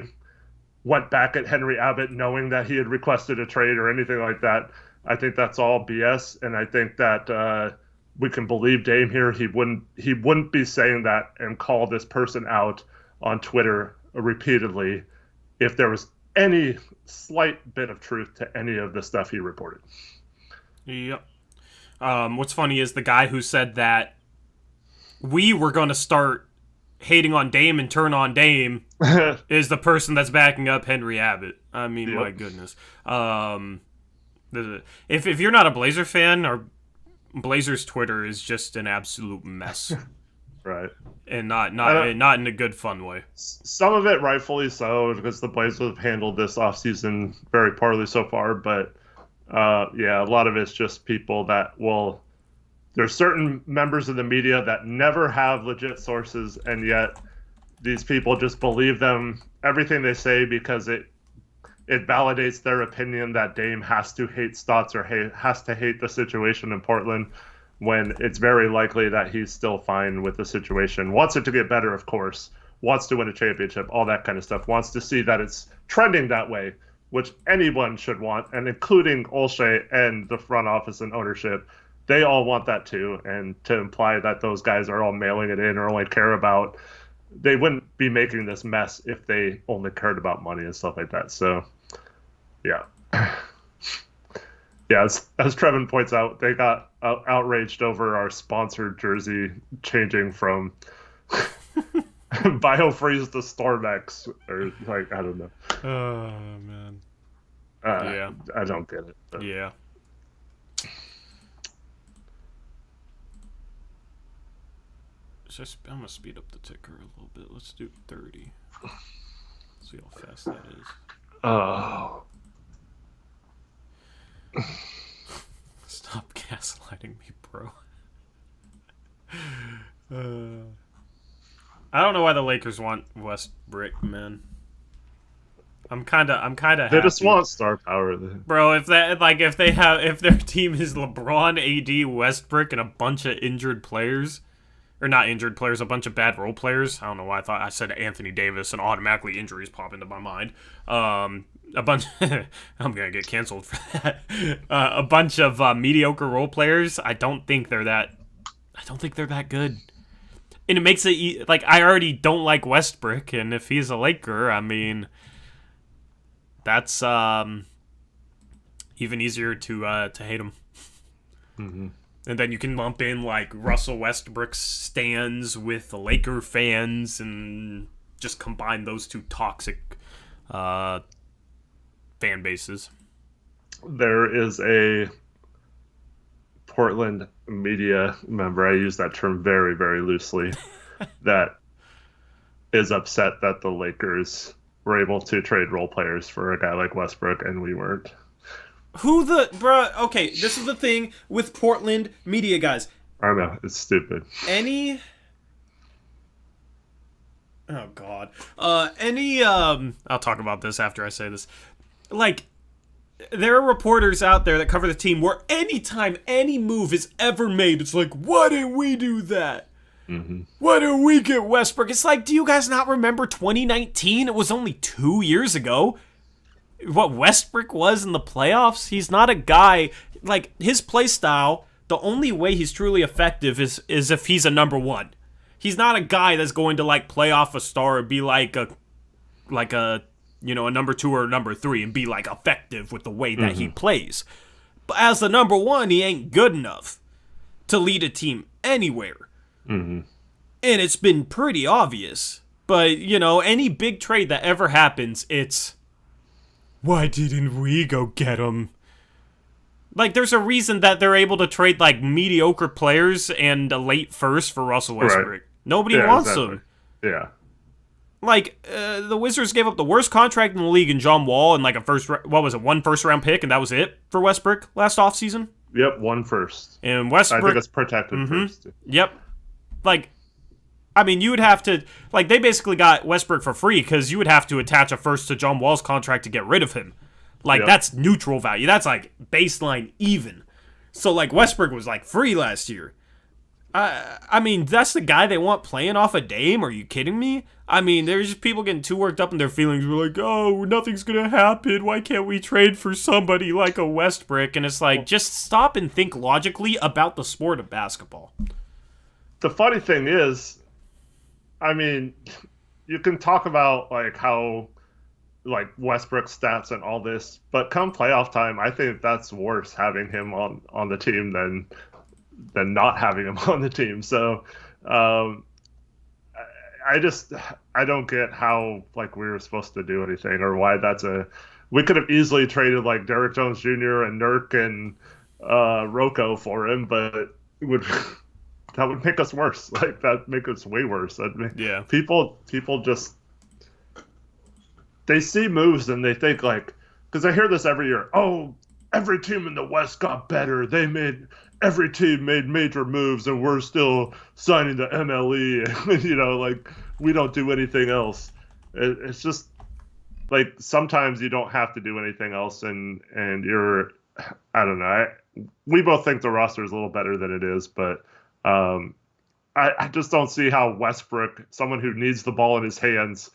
went back at Henry Abbott knowing that he had requested a trade or anything like that. I think that's all BS, and I think that we can believe Dame here. He wouldn't be saying that and call this person out on Twitter repeatedly if there was any slight bit of truth to any of the stuff he reported. Yep. What's funny is the guy who said that we were going to start hating on Dame and turn on Dame is the person that's backing up Henry Abbott. I mean, my goodness. If you're not a Blazer fan, or Blazers Twitter is just an absolute mess. Right. And not in a good fun way. Some of it rightfully so, because the Blazers have handled this offseason very poorly so far, but a lot of it's just people that there's certain members of the media that never have legit sources, and yet these people just believe them, everything they say, because it validates their opinion that Dame has to hate Stotts or has to hate the situation in Portland, when it's very likely that he's still fine with the situation. Wants it to get better, of course. Wants to win a championship, all that kind of stuff. Wants to see that it's trending that way, which anyone should want, and including Olshey and the front office and ownership. They all want that too, and to imply that those guys are all mailing it in or only care about, they wouldn't be making this mess if they only cared about money and stuff like that. So, yeah. Yeah, as Trevin points out, they got outraged over our sponsored jersey changing from BioFreeze to Stormex, or like, I don't know. Oh, man. Yeah. I don't get it. But. Yeah. I'm going to speed up the ticker a little bit. Let's do 30. See how fast that is. Oh. Stop gaslighting me, bro. I don't know why the Lakers want Westbrook, man. I'm kind of happy. They just want star power, bro. If their team is LeBron, AD, Westbrook, and a bunch of injured players, or not injured players, a bunch of bad role players. I don't know why I said Anthony Davis, and automatically injuries pop into my mind. A bunch. I'm gonna get canceled for that. A bunch of mediocre role players. I don't think they're that good. And it makes it like I already don't like Westbrook, and if he's a Laker, I mean, that's even easier to hate him. Mm-hmm. And then you can lump in like Russell Westbrook stands with the Laker fans, and just combine those two toxic fan bases. There is a Portland media member, I use that term very, very loosely, that is upset that the Lakers were able to trade role players for a guy like Westbrook and we weren't. Okay, this is the thing with Portland media guys. I know, it's stupid. Oh, God. I'll talk about this after I say this. Like, there are reporters out there that cover the team where anytime any move is ever made, it's like, why didn't we do that? Mm-hmm. Why didn't we get Westbrook? It's like, do you guys not remember 2019? It was only 2 years ago. What Westbrook was in the playoffs? He's not a guy, like, his play style, the only way he's truly effective is if he's a number one. He's not a guy that's going to, like, play off a star or be like a number two or a number three and be, like, effective with the way that he plays. But as the number one, he ain't good enough to lead a team anywhere. Mm-hmm. And it's been pretty obvious. But, any big trade that ever happens, it's, why didn't we go get him? Like, there's a reason that they're able to trade, like, mediocre players and a late first for Russell Westbrook. Right. Nobody wants him. Yeah. Like, the Wizards gave up the worst contract in the league in John Wall and, like, one first-round pick, and that was it for Westbrook last offseason? Yep, one first. And Westbrook... I think it's protected first. Yep. Like, I mean, you would have to... Like, they basically got Westbrook for free because you would have to attach a first to John Wall's contract to get rid of him. Like, That's neutral value. That's, like, baseline even. So, like, Westbrook was, like, free last year. I mean, that's the guy they want playing off a Dame? Are you kidding me? I mean, there's just people getting too worked up in their feelings. We're like, oh, nothing's going to happen. Why can't we trade for somebody like a Westbrook? And it's like, just stop and think logically about the sport of basketball. The funny thing is, I mean, you can talk about, like, how, like, Westbrook stats and all this, but come playoff time, I think that's worse having him on the team than not having him on the team. So I don't get how, like, we were supposed to do anything or why we could have easily traded, like, Derrick Jones Jr. and Nurk and Rocco for him, but that would make us worse. Like, that make us way worse. Yeah. People just, they see moves and they think, like, because I hear this every year. Oh, every team in the West got better. Every team made major moves, and we're still signing the MLE. Like, we don't do anything else. It's just, like, sometimes you don't have to do anything else, and you're, I don't know. We both think the roster is a little better than it is, but I just don't see how Westbrook, someone who needs the ball in his hands,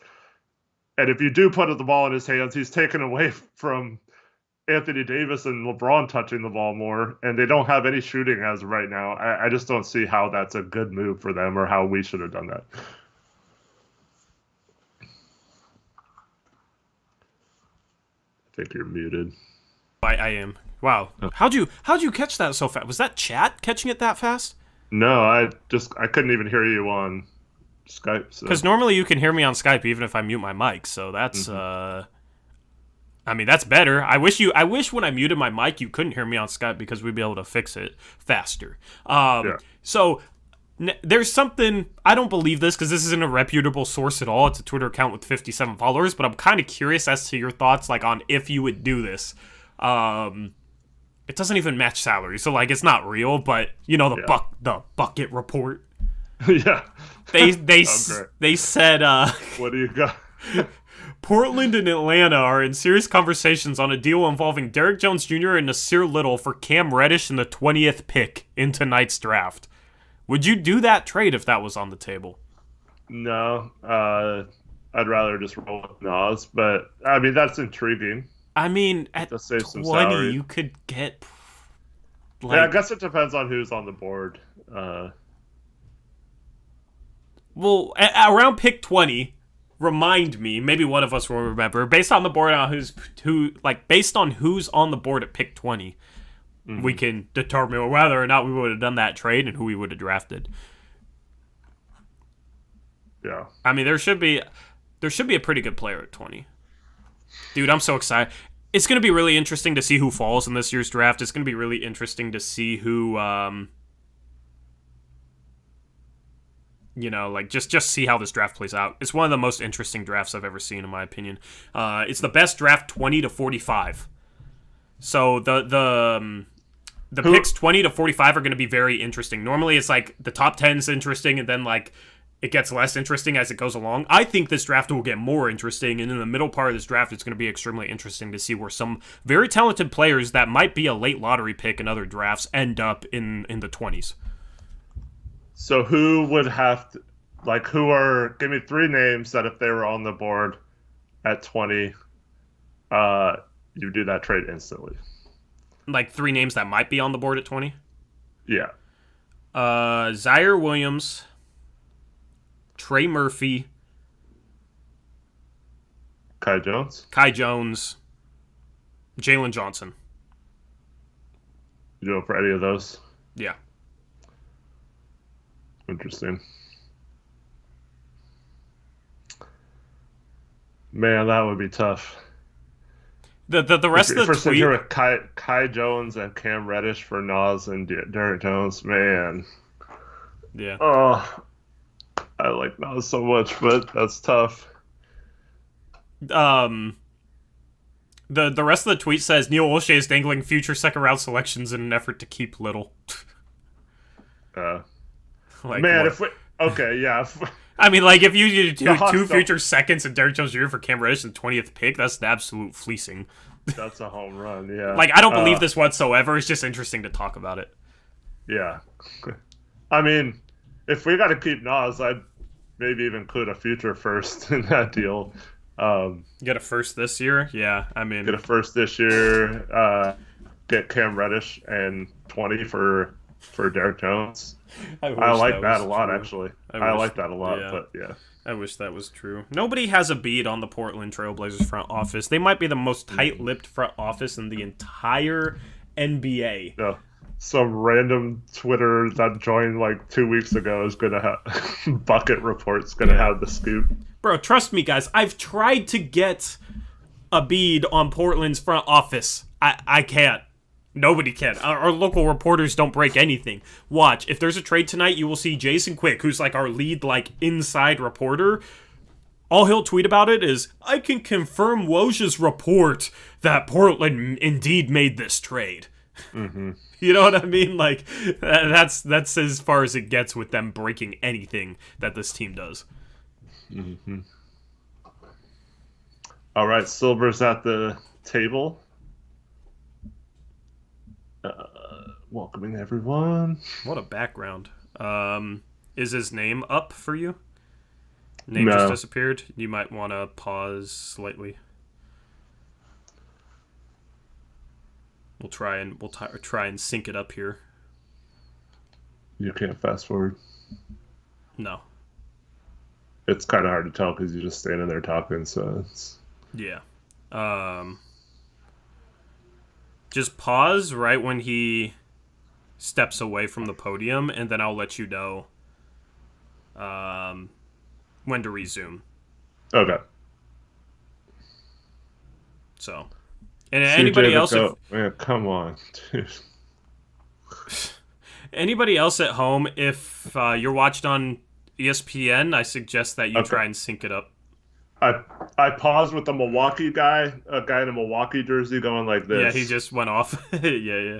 and if you do put the ball in his hands, he's taken away from Anthony Davis and LeBron touching the ball more, and they don't have any shooting as of right now. I just don't see how that's a good move for them or how we should have done that. I think you're muted. I am. Wow. How'd you catch that so fast? Was that chat catching it that fast? No, I couldn't even hear you on Skype. Because normally you can hear me on Skype even if I mute my mic. So that's I mean, that's better. I wish when I muted my mic you couldn't hear me on Skype because we'd be able to fix it faster. So there's something, I don't believe this because this isn't a reputable source at all. It's a Twitter account with 57 followers, but I'm kind of curious as to your thoughts like on if you would do this. It doesn't even match salary, so like it's not real, but you know the bucket report. Yeah. They said what do you got? Portland and Atlanta are in serious conversations on a deal involving Derrick Jones Jr. and Nasir Little for Cam Reddish in the 20th pick in tonight's draft. Would you do that trade if that was on the table? No. I'd rather just roll with Nas, but I mean that's intriguing. I mean, at to save some 20, salary. you could get... yeah, I guess it depends on who's on the board. Well, around pick 20... Remind me, maybe one of us will remember. Based on the board on based on who's on the board at pick 20, we can determine whether or not we would have done that trade and who we would have drafted. Yeah. I mean, there should be a pretty good player at 20. Dude, I'm so excited. It's going to be really interesting to see who falls in this year's draft. It's going to be really interesting to see who just see how this draft plays out. It's one of the most interesting drafts I've ever seen, in my opinion. It's the best draft 20 to 45. So the picks 20 to 45 are going to be very interesting. Normally it's like the top 10 is interesting and then like it gets less interesting as it goes along. I think this draft will get more interesting, and in the middle part of this draft it's going to be extremely interesting to see where some very talented players that might be a late lottery pick in other drafts end up in the 20s. So who would have to, give me three names that if they were on the board at 20, you do that trade instantly. Like three names that might be on the board at 20? Yeah. Zaire Williams, Trey Murphy, Kai Jones, Jaylen Johnson. You do it for any of those? Yeah. Interesting. Man, that would be tough. The rest of the tweet here with Kai Jones and Cam Reddish for Nas and Derrick Jones, man. Yeah. Oh, I like Nas so much, but that's tough. The rest of the tweet says Neil Olshey is dangling future second round selections in an effort to keep Little. Like man, what? I mean, like, if you do two future seconds and Derrick Jones Jr. for Cam Reddish and 20th pick, that's the absolute fleecing. That's a home run, yeah. Like, I don't believe this whatsoever. It's just interesting to talk about it. Yeah. I mean, if we got to keep Nas, I'd maybe even include a future first in that deal. Get a first this year? Yeah, I mean... Get a first this year, get Cam Reddish and 20 for Derrick Jones. I like that a lot, actually. I like that a lot, but yeah. I wish that was true. Nobody has a beat on the Portland Trailblazers front office. They might be the most tight-lipped front office in the entire NBA. Yeah. Some random Twitter that joined like 2 weeks ago is going to have... Bucket Report's going to have the scoop. Bro, trust me, guys. I've tried to get a bead on Portland's front office. I can't. Nobody can. Our local reporters don't break anything. Watch. If there's a trade tonight, you will see Jason Quick, who's like our lead inside reporter. All he'll tweet about it is, I can confirm Woj's report that Portland indeed made this trade. Mm-hmm. You know what I mean? Like, that's as far as it gets with them breaking anything that this team does. Mm-hmm. All right, Silver's at the table. Welcoming everyone. What a background. Is his name up for you? Name just disappeared? You might want to pause slightly. We'll try and sync it up here. You can't fast forward. No. It's kind of hard to tell because you're just standing there talking, so it's... Yeah. Just pause right when he steps away from the podium, and then I'll let you know when to resume. Okay. So, and anybody else? Man, come on, dude. Anybody else at home? If you're watched on ESPN, I suggest that you try and sync it up. I paused with the Milwaukee guy, a guy in a Milwaukee jersey, going like this. Yeah, he just went off. yeah,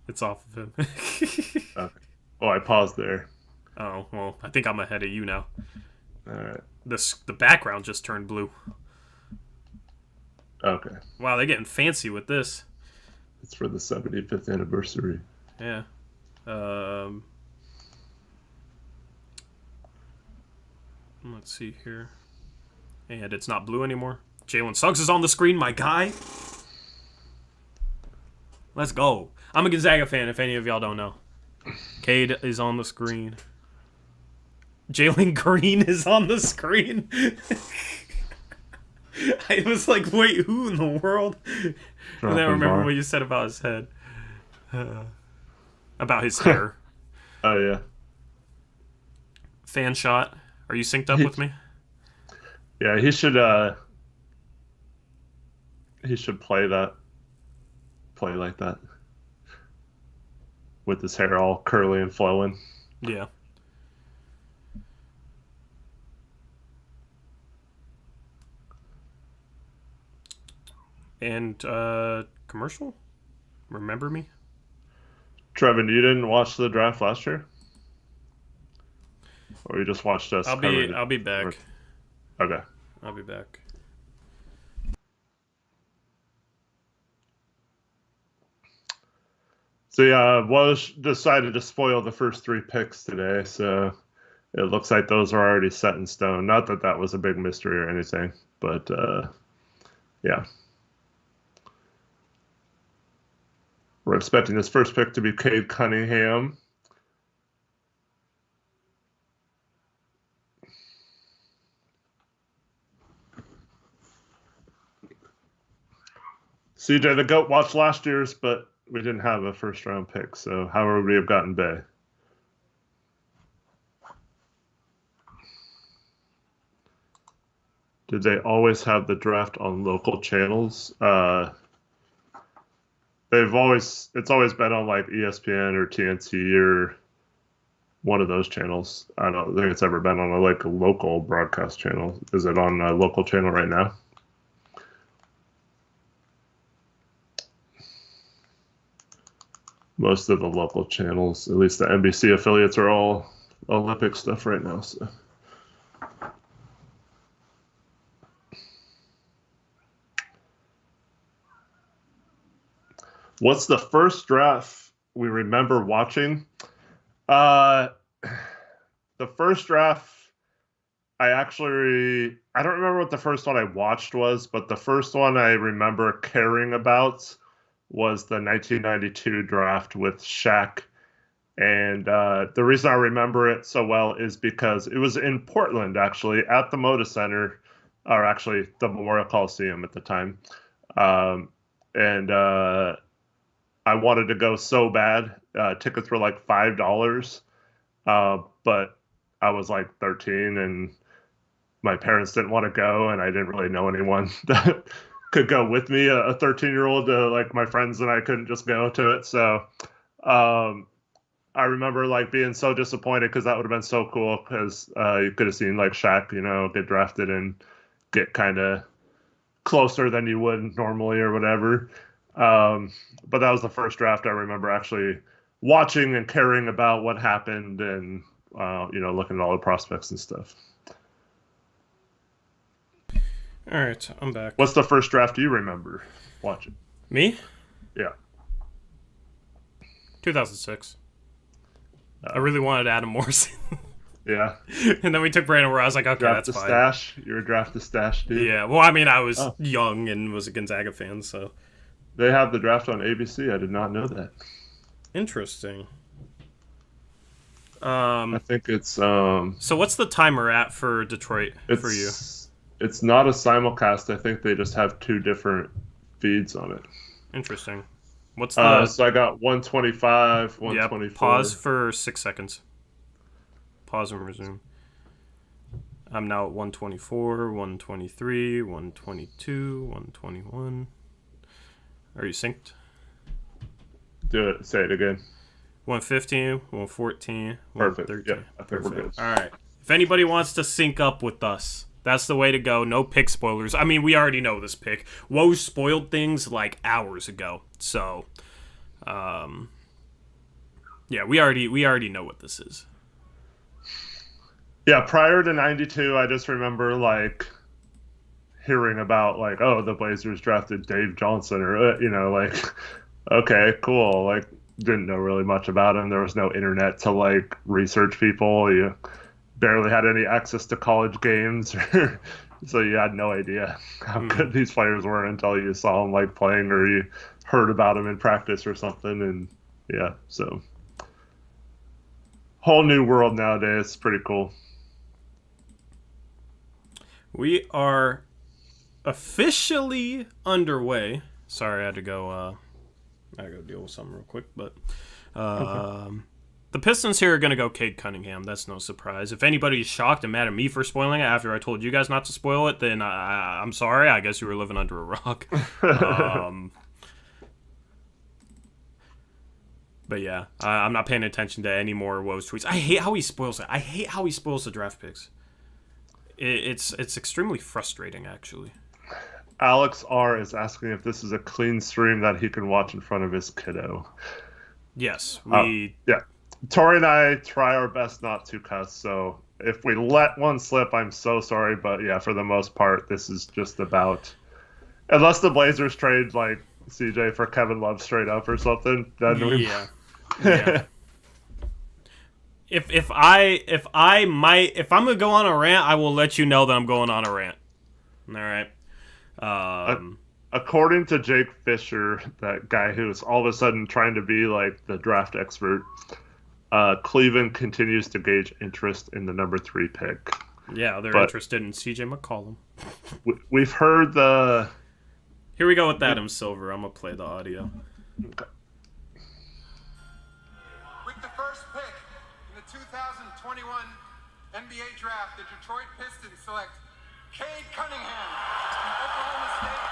it's off of him. Okay. Oh, I paused there. Oh well, I think I'm ahead of you now. All right. The background just turned blue. Okay. Wow, they're getting fancy with this. It's for the 75th anniversary. Yeah. Let's see here. And it's not blue anymore. Jalen Suggs is on the screen, my guy. Let's go. I'm a Gonzaga fan, if any of y'all don't know. Cade is on the screen. Jalen Green is on the screen. I was like, wait, who in the world? And then I remember what you said about his head. About his hair. Oh, yeah. Fan shot. Are you synced up with me? Yeah, he should play like that. With his hair all curly and flowing. Yeah. And commercial? Remember me? Trevin, you didn't watch the draft last year? Or you just watched us? I'll be back. Okay. I'll be back. So yeah, Woj decided to spoil the first 3 picks today, so it looks like those are already set in stone. Not that that was a big mystery or anything, but yeah. We're expecting this first pick to be Cade Cunningham. CJ the GOAT watched last year's, but we didn't have a first-round pick, so how would we have gotten Bay? Did they always have the draft on local channels? It's always been on like ESPN or TNT or one of those channels. I don't think it's ever been on a local broadcast channel. Is it on a local channel right now? Most of the local channels, at least the NBC affiliates, are all Olympic stuff right now. So. What's the first draft we remember watching? The first draft, I don't remember what the first one I watched was, but the first one I remember caring about was the 1992 draft with Shaq. And the reason I remember it so well is because it was in Portland, actually, at the Moda Center, or actually the Memorial Coliseum at the time. And I wanted to go so bad. Tickets were like $5, but I was like 13 and my parents didn't want to go, and I didn't really know anyone that could go with me. A 13-year-old, like my friends and I couldn't just go to it. So I remember like being so disappointed because that would have been so cool because you could have seen like Shaq, get drafted and get kind of closer than you would normally or whatever. But that was the first draft I remember actually watching and caring about what happened and, looking at all the prospects and stuff. All right, I'm back. What's the first draft you remember watching? Me? Yeah. 2006. I really wanted Adam Morrison. Yeah. And then we took Brandon where I was like, okay, draft that's fine. Stash? You're a draft the stash dude? Yeah, well, I mean, I was young and was a Gonzaga fan, so. They have the draft on ABC. I did not know that. Interesting. I think it's... So what's the timer at for Detroit for you? It's not a simulcast. I think they just have 2 different feeds on it. Interesting. What's the... So I got 125, 124. Yep, pause for 6 seconds. Pause and resume. I'm now at 124, 123, 122, 121. Are you synced? Do it. Say it again. 115, 114, Perfect. 113. Yeah, I think we're good. All right. If anybody wants to sync up with us, that's the way to go. No pick spoilers. I mean, we already know this pick. Woj spoiled things like hours ago. So, yeah, we already know what this is. Yeah, prior to 92, I just remember, like, hearing about, like, oh, the Blazers drafted Dave Johnson, or, like, okay, cool. Like, didn't know really much about him. There was no internet to, like, research people. You barely had any access to college games, so you had no idea how good these players were until you saw them, like, playing, or you heard about them in practice or something, and, yeah, so. Whole new world nowadays. It's pretty cool. We are officially underway. Sorry, I had to go deal with something real quick, but the Pistons here are going to go Cade Cunningham. That's no surprise. If anybody's shocked and mad at me for spoiling it after I told you guys not to spoil it, then I'm sorry. I guess you were living under a rock. But yeah, I'm not paying attention to any more Woj tweets. I hate how he spoils it. I hate how he spoils the draft picks. It's extremely frustrating, actually. Alex R. is asking if this is a clean stream that he can watch in front of his kiddo. Yes, yeah. Tori and I try our best not to cuss, so if we let one slip, I'm so sorry, but yeah, for the most part, this is just about... Unless the Blazers trade, like, CJ for Kevin Love straight up or something, then yeah. If I'm gonna go on a rant, I will let you know that I'm going on a rant. All right. According to Jake Fisher, that guy who's all of a sudden trying to be like the draft expert, Cleveland continues to gauge interest in the number 3 pick. Yeah, they're interested in CJ McCollum. We've heard the... Here we go with Adam Silver. I'm gonna play the audio. Okay. With the first pick in the 2021 NBA draft, the Detroit Pistons select Cade Cunningham from Oklahoma State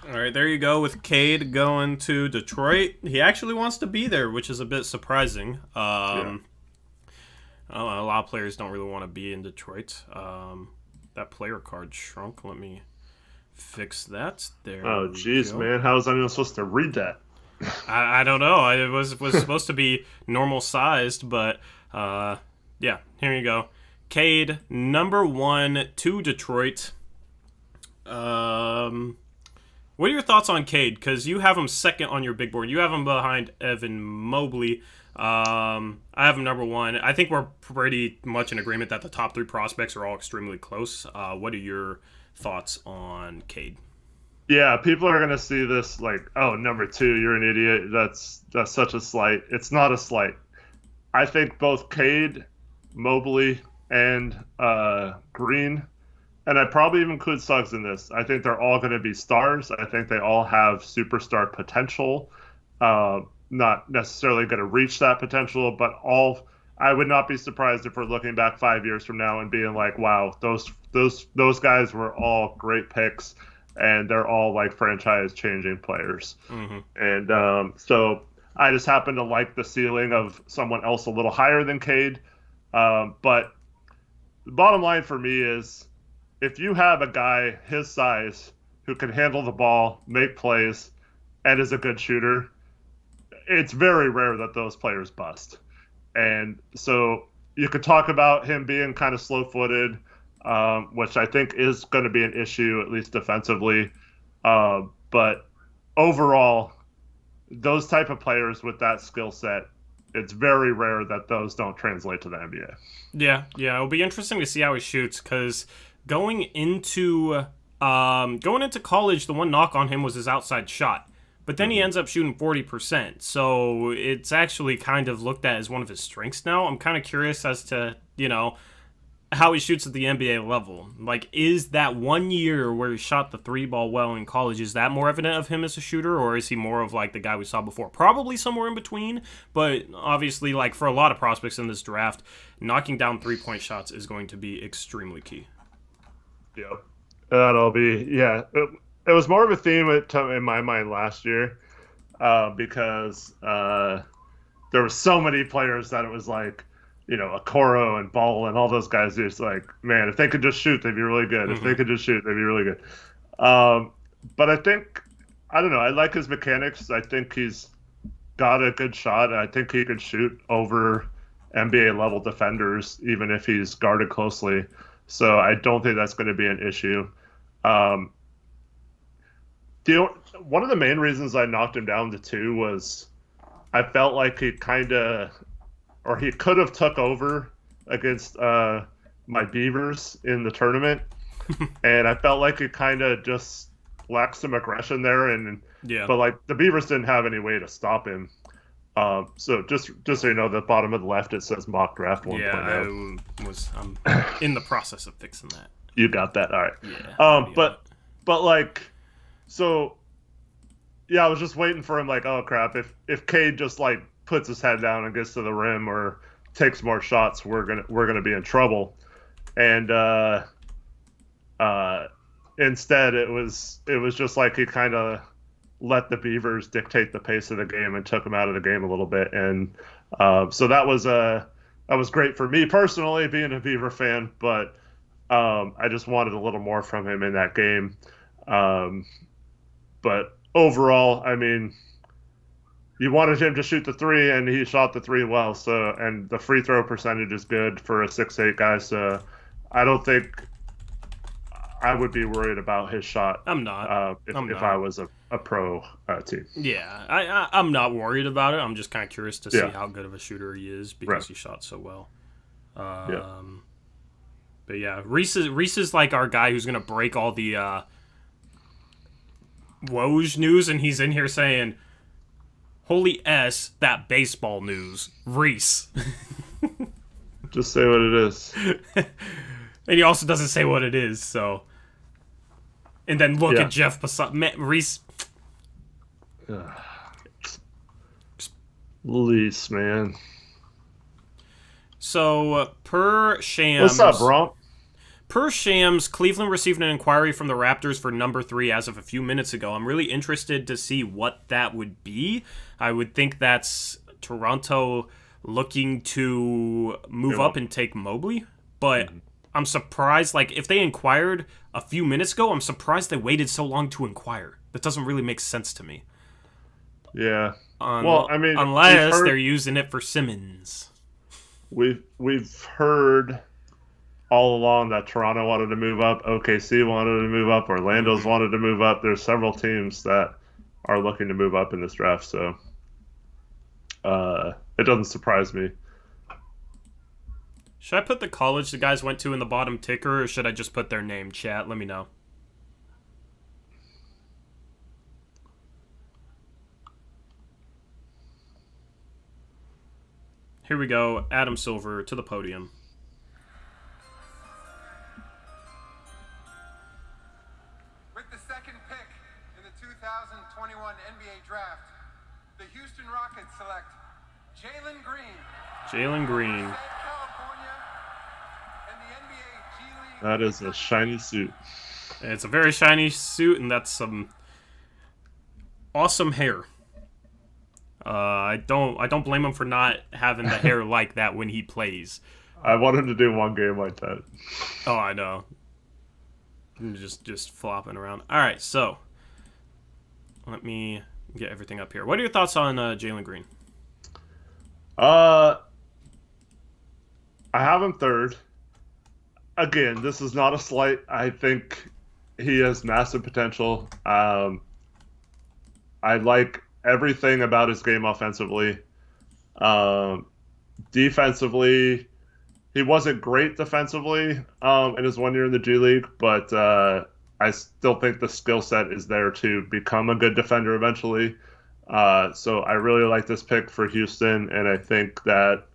University. All right, there you go with Cade going to Detroit. He actually wants to be there, which is a bit surprising. A lot of players don't really want to be in Detroit. That player card shrunk. Let me fix that. There. Oh, jeez, man. How was anyone supposed to read that? I don't know. It was supposed to be normal sized, but yeah, here you go. Cade, number 1 to Detroit. What are your thoughts on Cade? Because you have him second on your big board. You have him behind Evan Mobley. I have him number 1. I think we're pretty much in agreement that the top 3 prospects are all extremely close. What are your thoughts on Cade? Yeah, people are going to see this like, oh, number 2, you're an idiot. That's such a slight. It's not a slight. I think both Cade, Mobley, and Green, and I probably even include Suggs in this. I think they're all going to be stars. I think they all have superstar potential. Not necessarily going to reach that potential, but I would not be surprised if we're looking back 5 years from now and being like, wow, those guys were all great picks, and they're all like franchise-changing players. Mm-hmm. And so I just happen to like the ceiling of someone else a little higher than Cade. But the bottom line for me is, if you have a guy his size who can handle the ball, make plays, and is a good shooter, it's very rare that those players bust. And so you could talk about him being kind of slow-footed, which I think is going to be an issue, at least defensively. But overall, those type of players with that skill set, it's very rare that those don't translate to the NBA. Yeah, it'll be interesting to see how he shoots, because going into college, the one knock on him was his outside shot. But then he ends up shooting 40%. So it's actually kind of looked at as one of his strengths now. I'm kind of curious as to, how he shoots at the NBA level. Like, is that 1 year where he shot the 3-ball well in college, is that more evident of him as a shooter, or is he more of like the guy we saw before? Probably somewhere in between, but obviously, like, for a lot of prospects in this draft, knocking down 3-point shots is going to be extremely key. Yeah, that'll be, yeah. It was more of a theme in my mind last year because there were so many players that it was like, you know, Okoro and Ball and all those guys. Just like, man, if they could just shoot, they'd be really good. If they could just shoot, they'd be really good. But I think, I don't know, I like his mechanics. I think he's got a good shot. I think he could shoot over NBA level defenders, even if he's guarded closely. So I don't think that's going to be an issue. One of the main reasons I knocked him down to 2 was I felt like he could have took over against my Beavers in the tournament, and I felt like he kind of just lacked some aggression there. But like the Beavers didn't have any way to stop him. So just so you know, the bottom of the left it says mock draft 1.0. Yeah, I'm in the process of fixing that. You got that, all right. Yeah. But like, so yeah, I was just waiting for him. Like, oh crap, if Cade just like puts his head down and gets to the rim or takes more shots, we're gonna be in trouble. And instead, it was just like he kind of let the Beavers dictate the pace of the game and took him out of the game a little bit. And so that was great for me personally, being a Beaver fan. But I just wanted a little more from him in that game. But overall, I mean, you wanted him to shoot the 3, and he shot the 3 well. So, and the free throw percentage is good for a 6'8" guy. So, I don't think I would be worried about his shot. I'm not. If I was a pro team. Yeah, I'm not worried about it. I'm just kind of curious to see how good of a shooter he is because he shot so well. But yeah, Reese is like our guy who's gonna break all the Woj news, and he's in here saying, "Holy S, that baseball news, Reese." Just say what it is. And he also doesn't say what it is, so. And then look at Jeff Reese. Lease, man. So, per Shams. What's up, bro? Per Shams, Cleveland received an inquiry from the Raptors for number 3 as of a few minutes ago. I'm really interested to see what that would be. I would think that's Toronto looking to move up and take Mobley, but I'm surprised, like, if they inquired a few minutes ago, I'm surprised they waited so long to inquire. That doesn't really make sense to me. Yeah. Well, I mean, unless they're using it for Simmons. We've heard all along that Toronto wanted to move up, OKC wanted to move up, Orlando's wanted to move up. There's several teams that are looking to move up in this draft, so it doesn't surprise me. Should I put the college the guys went to in the bottom ticker, or should I just put their name? Chat, let me know. Here we go. Adam Silver to the podium. With the second pick in the 2021 NBA Draft, the Houston Rockets select Jalen Green. Jalen Green. That is a shiny suit. It's a very shiny suit, and that's some awesome hair. I don't blame him for not having the hair like that when he plays. I want him to do one game like that. Oh, I know. Just flopping around. All right, so let me get everything up here. What are your thoughts on Jalen Green? I have him third. Again, this is not a slight. I think he has massive potential. I like everything about his game offensively. Defensively, he wasn't great defensively in his 1 year in the G League, but I still think the skill set is there to become a good defender eventually. So I really like this pick for Houston, and I think that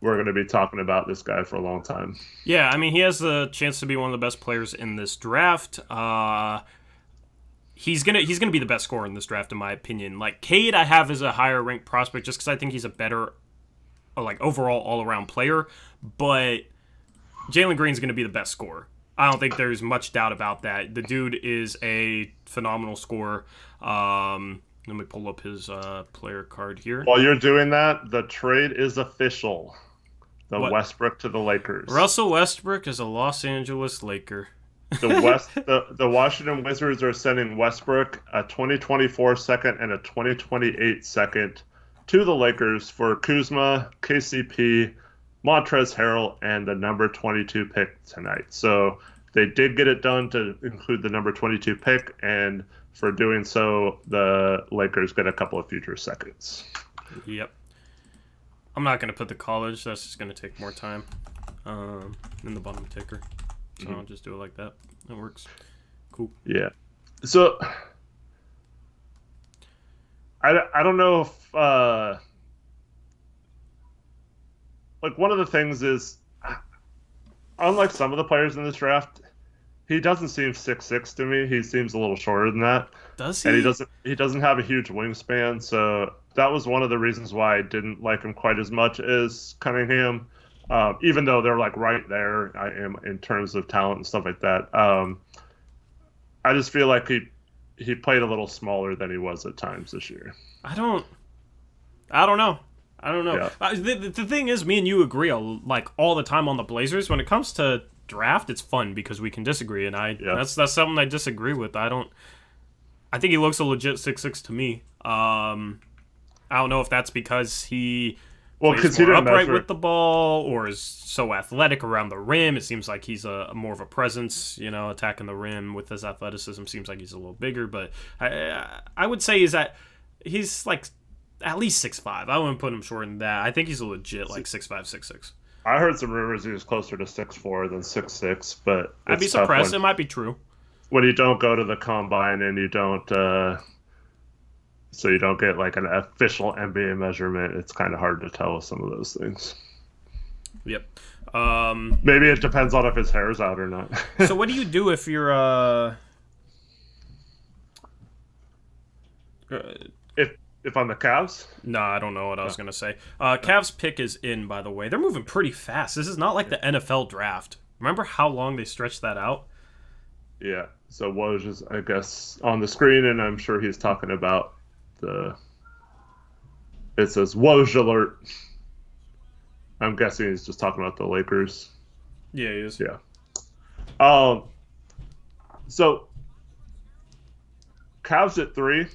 we're going to be talking about this guy for a long time. Yeah, I mean, he has the chance to be one of the best players in this draft. He's gonna be the best scorer in this draft, in my opinion. Like, Cade, I have as a higher ranked prospect just because I think he's a better, like, overall all-around player. But Jalen Green's gonna be the best scorer. I don't think there's much doubt about that. The dude is a phenomenal scorer. Let me pull up his player card here. While you're doing that, the trade is official. What? Westbrook to the Lakers. Russell Westbrook is a Los Angeles Laker. The Washington Wizards are sending Westbrook a 2024 second and a 2028 second to the Lakers for Kuzma, KCP, Montrezl Harrell, and the number 22 pick tonight. So they did get it done to include the number 22 pick, and for doing so, the Lakers get a couple of future seconds. Yep. I'm not going to put the college. That's just going to take more time than the bottom ticker. So I'll just do it like that. That works. Cool. Yeah. So I don't know if like, one of the things is, unlike some of the players in this draft, he doesn't seem 6'6" to me. He seems a little shorter than that. Does he? And he doesn't have a huge wingspan, so that was one of the reasons why I didn't like him quite as much as Cunningham. Even though they're, like, right there, I am in terms of talent and stuff like that. I just feel like he played a little smaller than he was at times this year. I don't know. Yeah. The thing is, me and you agree like all the time on the Blazers. When it comes to draft, it's fun because we can disagree, and that's something I disagree with. I think he looks a legit 6'6" to me. I don't know if that's because he plays more upright with the ball or is so athletic around the rim. It seems like he's a more of a presence, attacking the rim with his athleticism. Seems like he's a little bigger, but I would say is that he's like at least 6'5". I wouldn't put him shorter than that. I think he's a legit like 6'5", 6'6". I heard some rumors he was closer to 6'4" than 6'6", but I'd be surprised. It might be true. When you don't go to the combine and you don't, so you don't get like an official NBA measurement, it's kind of hard to tell with some of those things. Yep. Maybe it depends on if his hair's out or not. So what do you do if you're If on the Cavs? No, I don't know what I was going to say. Cavs pick is in, by the way. They're moving pretty fast. This is not like the NFL draft. Remember how long they stretched that out? Yeah. So Woj is, I guess, on the screen, and I'm sure he's talking about it says Woj alert. I'm guessing he's just talking about the Lakers. Yeah, he is. Yeah. So Cavs at 3.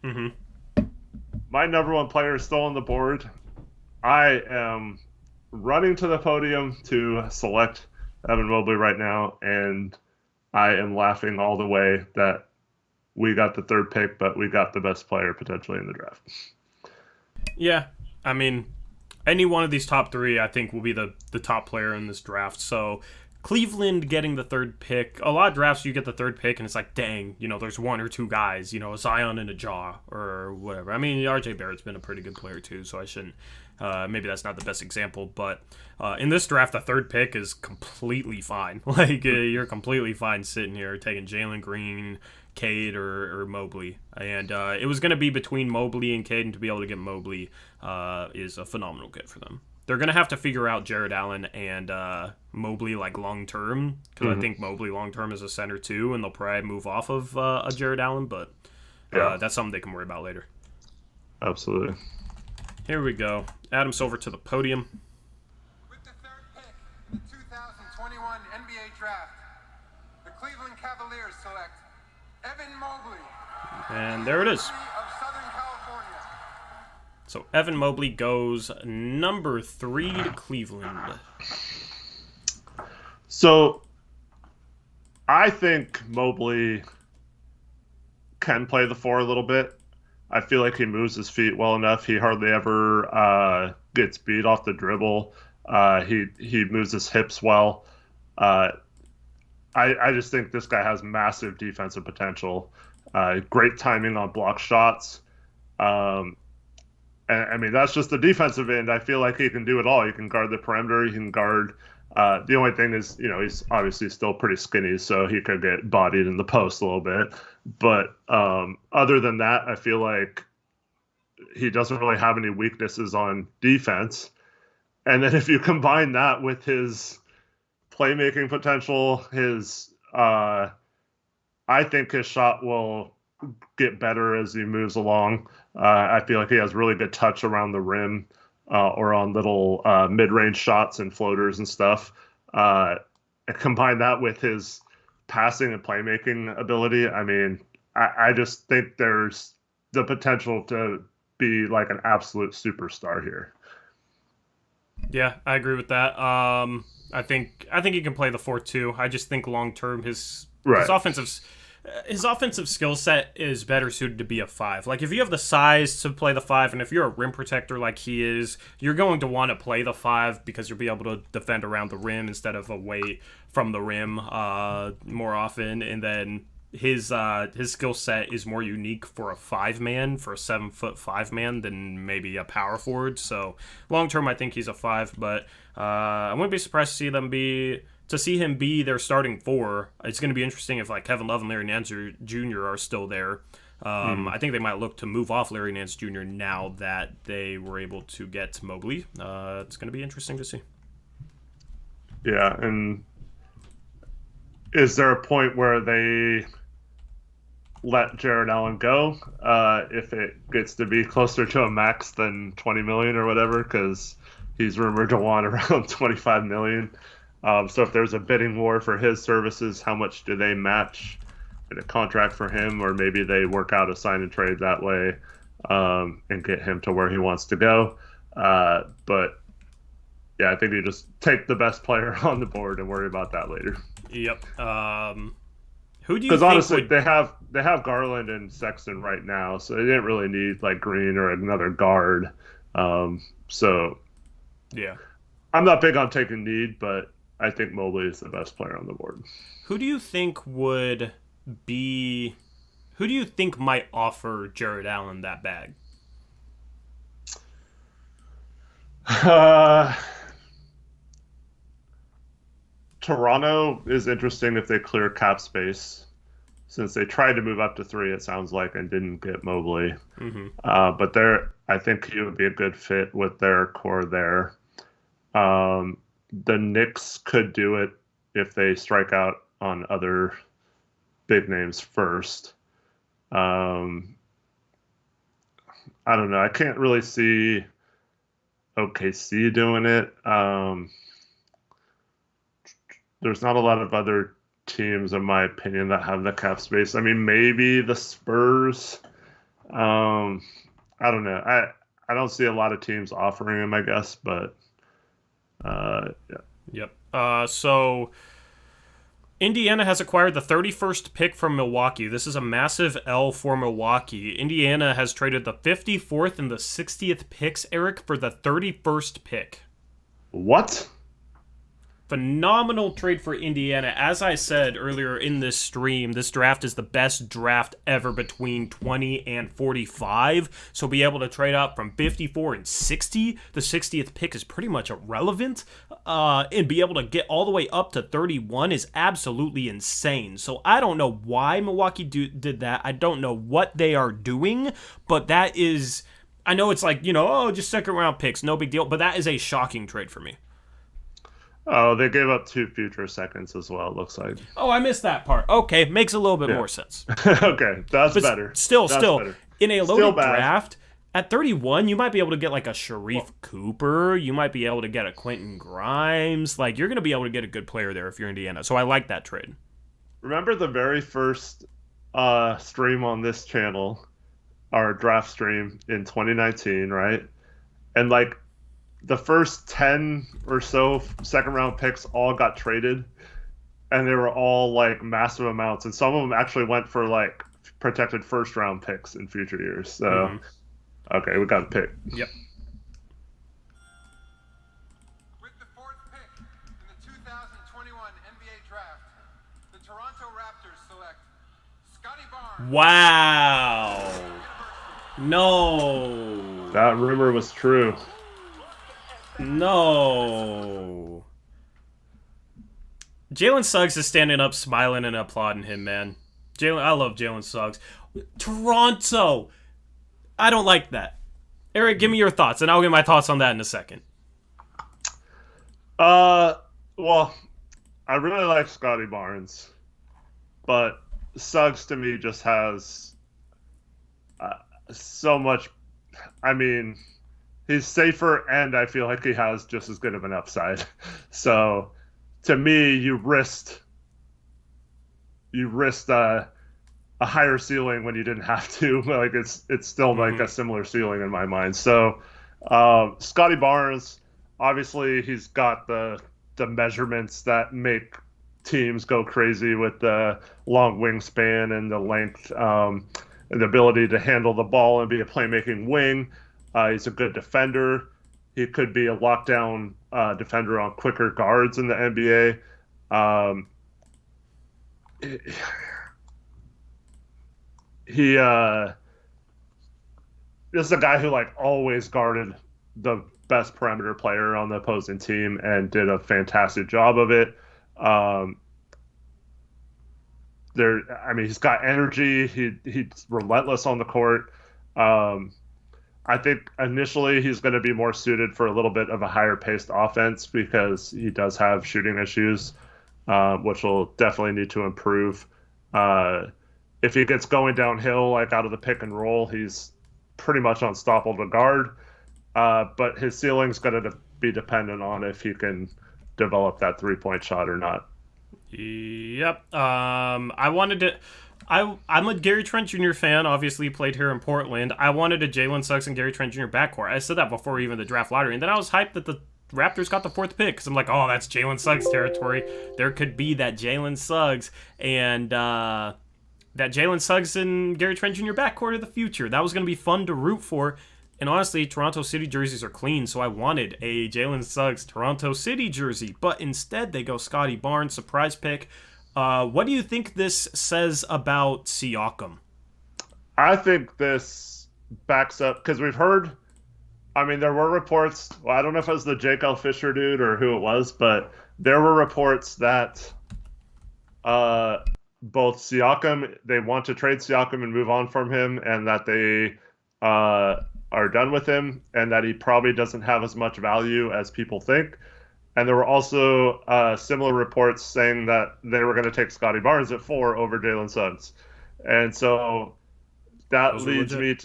Mm-hmm. My number one player is still on the board. I am running to the podium to select Evan Mobley right now, and I am laughing all the way that we got the 3rd pick, but we got the best player potentially in the draft. Yeah, I mean, any one of these top 3, I think, will be the top player in this draft. So Cleveland getting the 3rd pick. A lot of drafts you get the 3rd pick and it's like, dang, there's 1 or 2 guys, Zion and a Jaw or whatever. I mean, RJ Barrett's been a pretty good player too, so I shouldn't. Maybe that's not the best example, but in this draft, the 3rd pick is completely fine. Like, you're completely fine sitting here taking Jalen Green, Cade, or Mobley. And it was going to be between Mobley and Cade, and to be able to get Mobley is a phenomenal get for them. They're going to have to figure out Jared Allen and Mobley, like, long-term, because I think Mobley long-term is a center, too, and they'll probably move off of a Jared Allen, but that's something they can worry about later. Absolutely. Here we go. Adam Silver to the podium. With the 3rd pick in the 2021 NBA Draft, the Cleveland Cavaliers select Evan Mobley. And there it is. Of Southern California. So Evan Mobley goes number 3 to Cleveland. So I think Mobley can play the 4 a little bit. I feel like he moves his feet well enough. He hardly ever gets beat off the dribble. He moves his hips well. I just think this guy has massive defensive potential. Great timing on block shots. I mean, that's just the defensive end. I feel like he can do it all. He can guard the perimeter. He can guard. The only thing is, he's obviously still pretty skinny, so he could get bodied in the post a little bit. But other than that, I feel like he doesn't really have any weaknesses on defense. And then if you combine that with his playmaking potential, I think his shot will get better as he moves along. I feel like he has really good touch around the rim or on little mid-range shots and floaters and stuff. Combine that with his passing and playmaking ability. I mean, I just think there's the potential to be like an absolute superstar here. Yeah, I agree with that. I think he can play the 4-2. I just think long term his offensive skill set is better suited to be a 5. Like, if you have the size to play the 5, and if you're a rim protector like he is, you're going to want to play the 5 because you'll be able to defend around the rim instead of away from the rim more often. And then his skill set is more unique for a 5-man, for a 7-foot 5-man than maybe a power forward. So long term, I think he's a 5, but I wouldn't be surprised to see him be their starting 4. It's going to be interesting if like Kevin Love and Larry Nance Jr. are still there. I think they might look to move off Larry Nance Jr. now that they were able to get Mobley. It's going to be interesting to see. Yeah, and is there a point where they let Jared Allen go if it gets to be closer to a max than $20 million or whatever? Because he's rumored to want around $25 million. So if there's a bidding war for his services, how much do they match in a contract for him? Or maybe they work out a sign and trade that way and get him to where he wants to go. But yeah, I think you just take the best player on the board and worry about that later. Yep. Who do you think? Because honestly, they have Garland and Sexton right now, so they didn't really need like Green or another guard. So yeah, I'm not big on taking need, but I think Mobley is the best player on the board. Who do you think might offer Jared Allen that bag? Toronto is interesting if they clear cap space, since they tried to move up to 3, it sounds like, and didn't get Mobley. Mm-hmm. But I think he would be a good fit with their core there. The Knicks could do it if they strike out on other big names first. I don't know. I can't really see OKC doing it. There's not a lot of other teams, in my opinion, that have the cap space. I mean, maybe the Spurs. I don't know. I don't see a lot of teams offering him, I guess, but yeah. Yep. So Indiana has acquired the 31st pick from Milwaukee. This is a massive L for Milwaukee. Indiana has traded the 54th and the 60th picks, Eric, for the 31st pick. What? Phenomenal trade for Indiana. As I said earlier in this stream, this draft is the best draft ever between 20 and 45. So be able to trade up from 54 and 60. The 60th pick is pretty much irrelevant. And be able to get all the way up to 31 is absolutely insane. So I don't know why Milwaukee did that. I don't know what they are doing, but that is... I know it's like, just second round picks, no big deal. But that is a shocking trade for me. Oh, they gave up 2 future seconds as well, it looks like. Oh, I missed that part. Okay, makes a little bit more sense. Okay, that's but better. Still, better. In a loaded draft, at 31, you might be able to get like a Sharif Cooper. You might be able to get a Quentin Grimes. Like, you're going to be able to get a good player there if you're Indiana. So I like that trade. Remember the very first stream on this channel, our draft stream in 2019, right? And like, the first 10 or so second round picks all got traded, and they were all like massive amounts, and some of them actually went for like protected first round picks in future years. So okay, we got a pick. Yep. With the 4th pick in the 2021 NBA draft, the Toronto Raptors select Scotty Barnes. Wow. No. That rumor was true. No. Jalen Suggs is standing up, smiling and applauding him, man. I love Jalen Suggs. Toronto. I don't like that. Eric, give me your thoughts, and I'll get my thoughts on that in a second. Well, I really like Scotty Barnes, but Suggs to me just has so much. I mean, he's safer, and I feel like he has just as good of an upside. So, to me, you risked a higher ceiling when you didn't have to. Like it's still like a similar ceiling in my mind. So, Scotty Barnes, obviously, he's got the measurements that make teams go crazy with the long wingspan and the length and the ability to handle the ball and be a playmaking wing. He's a good defender. He could be a lockdown defender on quicker guards in the NBA. He this is a guy who like always guarded the best perimeter player on the opposing team and did a fantastic job of it. He's got energy. He's relentless on the court. I think initially he's going to be more suited for a little bit of a higher paced offense because he does have shooting issues, which will definitely need to improve. If he gets going downhill, like out of the pick and roll, he's pretty much unstoppable to guard. But his ceiling's going to be dependent on if he can develop that 3-point shot or not. Yep. I'm a Gary Trent Jr. fan. Obviously, he played here in Portland. I wanted a Jalen Suggs and Gary Trent Jr. backcourt. I said that before even the draft lottery. And then I was hyped that the Raptors got the 4th pick because I'm like, oh, that's Jalen Suggs territory. There could be that Jalen Suggs and that Jalen Suggs and Gary Trent Jr. backcourt of the future. That was going to be fun to root for. And honestly, Toronto City jerseys are clean, so I wanted a Jalen Suggs Toronto City jersey. But instead, they go Scotty Barnes, surprise pick. What do you think this says about Siakam? I think this backs up, because we've heard, there were reports, well, I don't know if it was the Jake L. Fisher dude or who it was, but there were reports that both Siakam, they want to trade Siakam and move on from him, and that they are done with him, and that he probably doesn't have as much value as people think. And there were also similar reports saying that they were going to take Scotty Barnes at 4 over Jalen Suggs. And so that leads me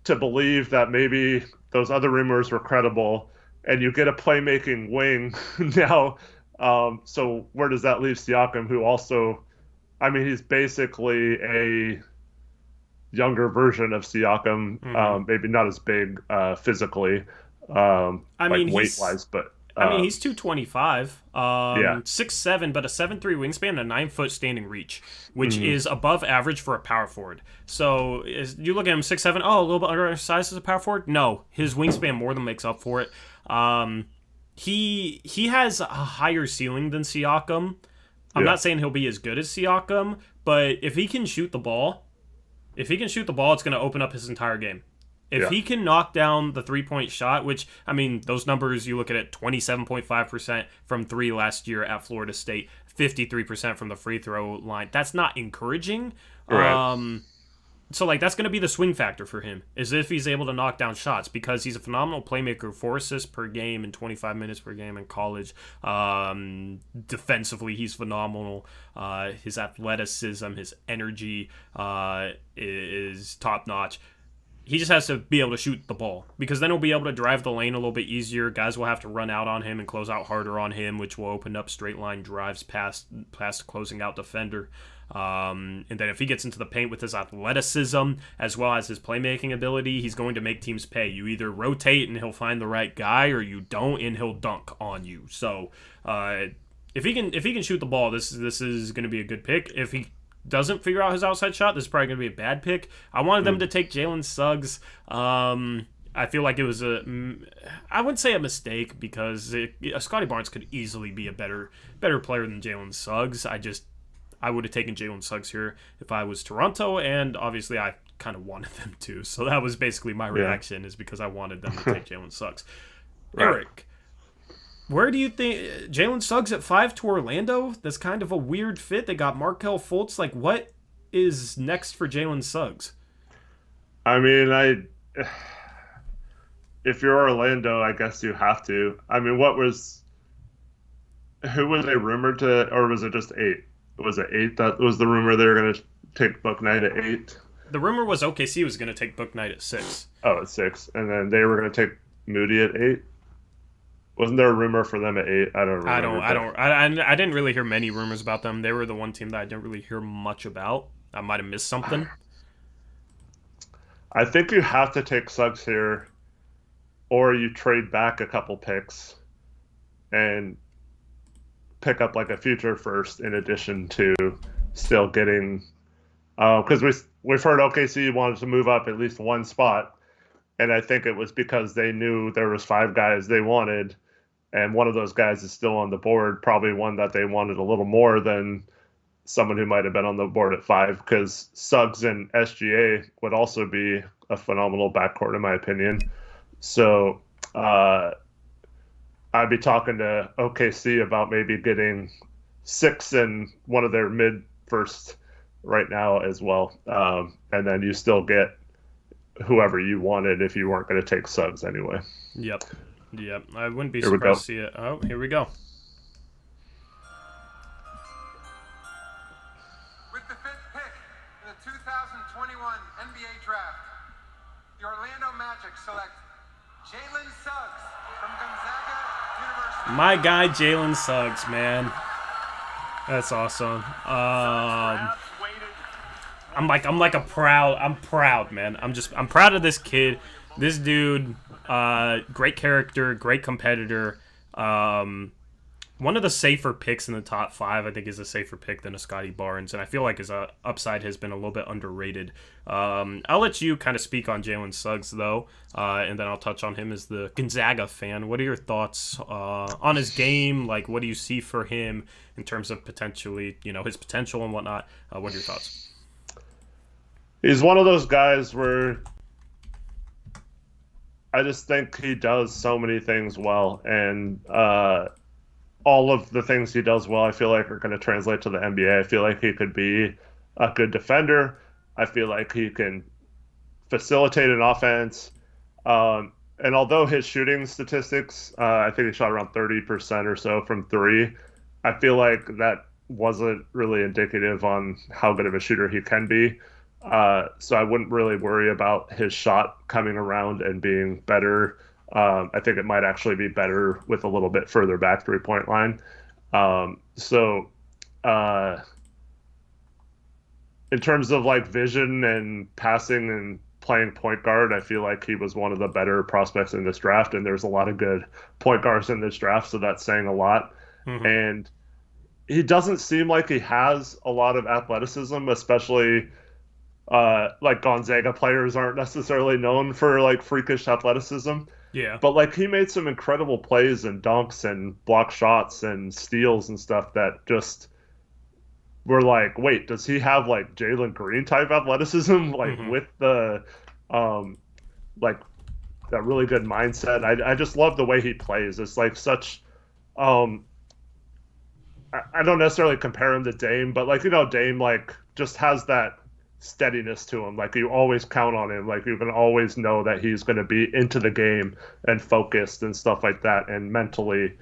to believe that maybe those other rumors were credible, and you get a playmaking wing now. So where does that leave Siakam, who also, he's basically a younger version of Siakam, maybe not as big physically, weight-wise, but... he's 225, 6'7", but a 7'3" wingspan and a 9-foot standing reach, which is above average for a power forward. So you look at him, 6'7", a little bit undersized as a power forward? No, his wingspan more than makes up for it. He has a higher ceiling than Siakam. I'm not saying he'll be as good as Siakam, but if he can shoot the ball, it's going to open up his entire game. If he can knock down the 3-point shot, which, those numbers, you look at it, 27.5% from 3 last year at Florida State, 53% from the free throw line. That's not encouraging. Right. So, that's going to be the swing factor for him, is if he's able to knock down shots, because he's a phenomenal playmaker, 4 assists per game and 25 minutes per game in college. Defensively, he's phenomenal. His athleticism, his energy is top-notch. He just has to be able to shoot the ball, because then he'll be able to drive the lane a little bit easier. Guys will have to run out on him and close out harder on him, which will open up straight line drives past closing out defender. And then if he gets into the paint with his athleticism as well as his playmaking ability, he's going to make teams pay. You either rotate and he'll find the right guy, or you don't and he'll dunk on you. So if he can shoot the ball, this is going to be a good pick. If he doesn't figure out his outside shot, this is probably going to be a bad pick. I wanted them to take Jalen Suggs. I feel like it was I wouldn't say a mistake, because Scotty Barnes could easily be a better player than Jalen Suggs. I would have taken Jalen Suggs here if I was Toronto, and obviously I kind of wanted them to. So that was basically my reaction, is because I wanted them to take Jalen Suggs. Right. Eric, where do you think Jalen Suggs at 5 to Orlando? That's kind of a weird fit. They got Markelle Fultz. Like, what is next for Jalen Suggs? I mean, if you're Orlando, I guess you have to. I mean, who was they rumored to, or was it just 8? Was it 8 that was the rumor they were going to take Bouknight at 8? The rumor was OKC was going to take Bouknight at 6. Oh, at 6. And then they were going to take Moody at 8? Wasn't there a rumor for them at 8? I don't remember. I didn't really hear many rumors about them. They were the one team that I didn't really hear much about. I might have missed something. I think you have to take Suggs here, or you trade back a couple picks and pick up like a future first in addition to still getting because we've heard OKC wanted to move up at least one spot, and I think it was because they knew there was 5 guys they wanted, and one of those guys is still on the board, probably one that they wanted a little more than someone who might have been on the board at 5, because Suggs and SGA would also be a phenomenal backcourt in my opinion. So I'd be talking to OKC about maybe getting 6 and one of their mid-first right now as well. And then you still get whoever you wanted if you weren't going to take Suggs anyway. Yep. I wouldn't be surprised to see it. Oh, here we go. With the 5th pick in the 2021 NBA Draft, the Orlando Magic select Jalen Suggs from Gonzaga University. My guy Jalen Suggs, man. That's awesome. I'm proud, man. I'm proud of this kid. This dude, great character, great competitor. One of the safer picks in the top 5, I think, is a safer pick than a Scotty Barnes, and I feel like his upside has been a little bit underrated. I'll let you kind of speak on Jalen Suggs, though, and then I'll touch on him as the Gonzaga fan. What are your thoughts on his game? Like, what do you see for him in terms of potentially, his potential and whatnot? What are your thoughts? He's one of those guys where I just think he does so many things well, and all of the things he does well, I feel like are going to translate to the NBA. I feel like he could be a good defender. I feel like he can facilitate an offense. And although his shooting statistics, I think he shot around 30% or so from 3, I feel like that wasn't really indicative on how good of a shooter he can be. So I wouldn't really worry about his shot coming around and being better. I think it might actually be better with a little bit further back 3-point line. In terms of like vision and passing and playing point guard, I feel like he was one of the better prospects in this draft, and there's a lot of good point guards in this draft, so that's saying a lot. Mm-hmm. And he doesn't seem like he has a lot of athleticism, especially like Gonzaga players aren't necessarily known for like freakish athleticism. Yeah. But like he made some incredible plays and dunks and block shots and steals and stuff that just were like, wait, does he have like Jalen Green type athleticism? Like with the like that really good mindset. I just love the way he plays. It's like such I don't necessarily compare him to Dame, but like, Dame like just has that steadiness to him. Like you always count on him. Like you can always know that he's going to be into the game and focused and stuff like that. And mentally,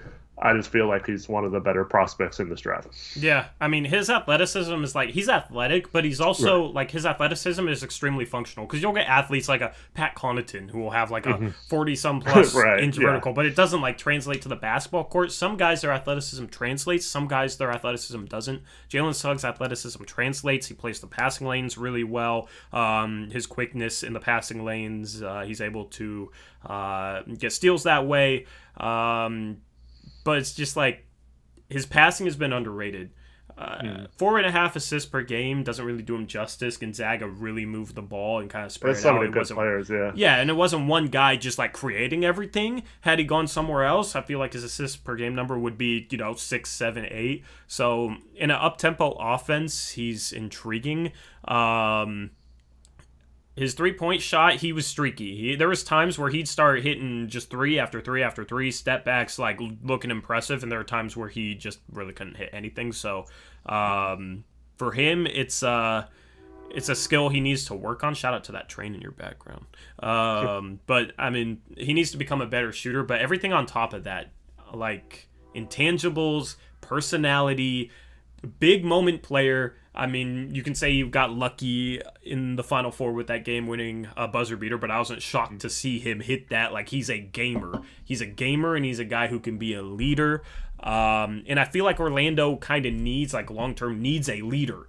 I just feel like he's one of the better prospects in this draft. Yeah, I mean, his athleticism is like, he's athletic, but he's also, like, his athleticism is extremely functional. Because you'll get athletes like a Pat Connaughton who will have, like, a 40-some-plus inch vertical, but it doesn't, like, translate to the basketball court. Some guys, their athleticism translates. Some guys, their athleticism doesn't. Jalen Suggs' athleticism translates. He plays the passing lanes really well. His quickness in the passing lanes, he's able to get steals that way. But it's just like his passing has been underrated. 4.5 assists per game doesn't really do him justice. Gonzaga really moved the ball and kind of spread There's it so out. many good players, yeah. Yeah, and it wasn't one guy just like creating everything. Had he gone somewhere else, I feel like his assists per game number would be 6, 7, 8. So in an up-tempo offense, he's intriguing. His three-point shot, he was streaky. There was times where he'd start hitting just 3 after 3 after 3, step backs, like looking impressive, and there were times where he just really couldn't hit anything. So for him, it's a skill he needs to work on. Shout out to that train in your background. But I mean, he needs to become a better shooter. But everything on top of that, like intangibles, personality, big moment player. I mean, you can say you got lucky in the Final Four with that game-winning buzzer beater, but I wasn't shocked to see him hit that. Like, he's a gamer. He's a gamer, and he's a guy who can be a leader. And I feel like Orlando kind of needs, like, long-term, needs a leader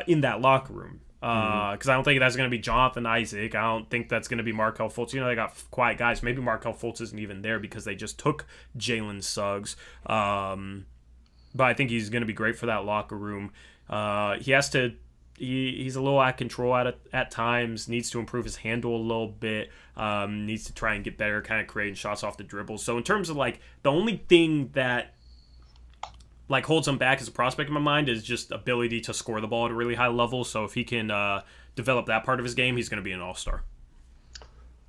in that locker room. Because I don't think that's going to be Jonathan Isaac. I don't think that's going to be Markelle Fultz. They got quiet guys. Maybe Markelle Fultz isn't even there because they just took Jalen Suggs. But I think he's going to be great for that locker room. He has to. He's a little out of control at times. Needs to improve his handle a little bit. Needs to try and get better, kind of creating shots off the dribble. So in terms of like the only thing that like holds him back as a prospect in my mind is just ability to score the ball at a really high level. So if he can develop that part of his game, he's going to be an all-star.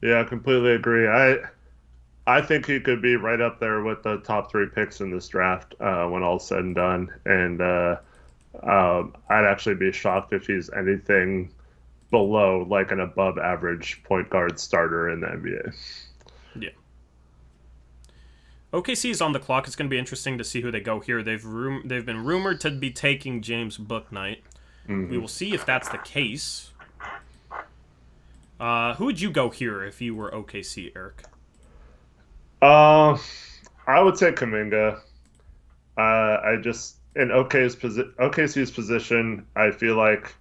Yeah, I completely agree. I think he could be right up there with the top 3 picks in this draft when all's said and done. And I'd actually be shocked if he's anything below like an above average point guard starter in the NBA. Yeah. OKC is on the clock. It's going to be interesting to see who they go here. They've been rumored to be taking James Bouknight. We will see if that's the case. Who would you go here if you were OKC, Eric? I would say Kaminga. I just in OKC's position, I feel like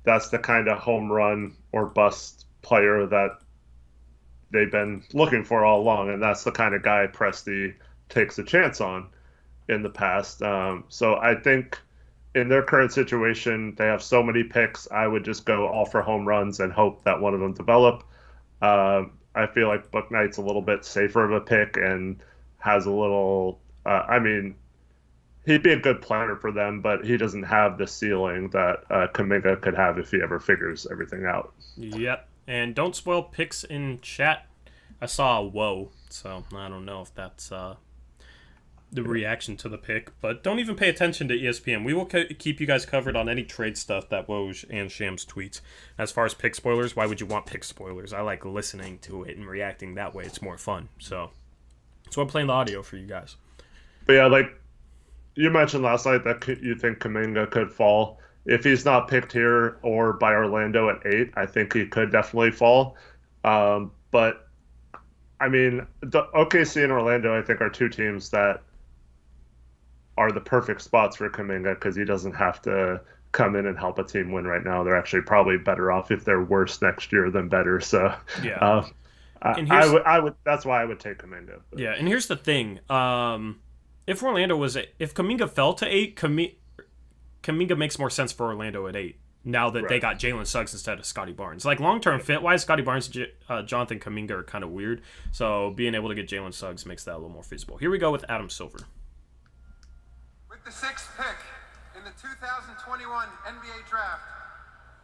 that's the kind of home run or bust player that they've been looking for all along, and that's the kind of guy Presti takes a chance on in the past. So I think in their current situation, they have so many picks. I would just go all for home runs and hope that one of them develop. I feel like Bouknight's a little bit safer of a pick and has a little. He'd be a good player for them, but he doesn't have the ceiling that Kaminga could have if he ever figures everything out. Yep. And don't spoil picks in chat. I saw a whoa, so I don't know if that's the reaction to the pick. But don't even pay attention to ESPN. We will keep you guys covered on any trade stuff that Woj and Shams tweets. As far as pick spoilers, why would you want pick spoilers? I like listening to it and reacting that way. It's more fun. So that's why I'm playing the audio for you guys. But yeah, like you mentioned last night that you think Kaminga could fall. If he's not picked here or by Orlando at 8, I think he could definitely fall. But, I mean, the OKC and Orlando, I think, are 2 teams that are the perfect spots for Kaminga because he doesn't have to come in and help a team win right now. They're actually probably better off if they're worse next year than better. So, yeah. I would. That's why I would take Kaminga. But. Yeah, and here's the thing. If Kaminga fell to 8, Kaminga makes more sense for Orlando at 8 now that they got Jalen Suggs instead of Scotty Barnes. Like long-term fit-wise, Scotty Barnes and Jonathan Kaminga are kind of weird. So being able to get Jalen Suggs makes that a little more feasible. Here we go with Adam Silver. With the 6th pick in the 2021 NBA Draft,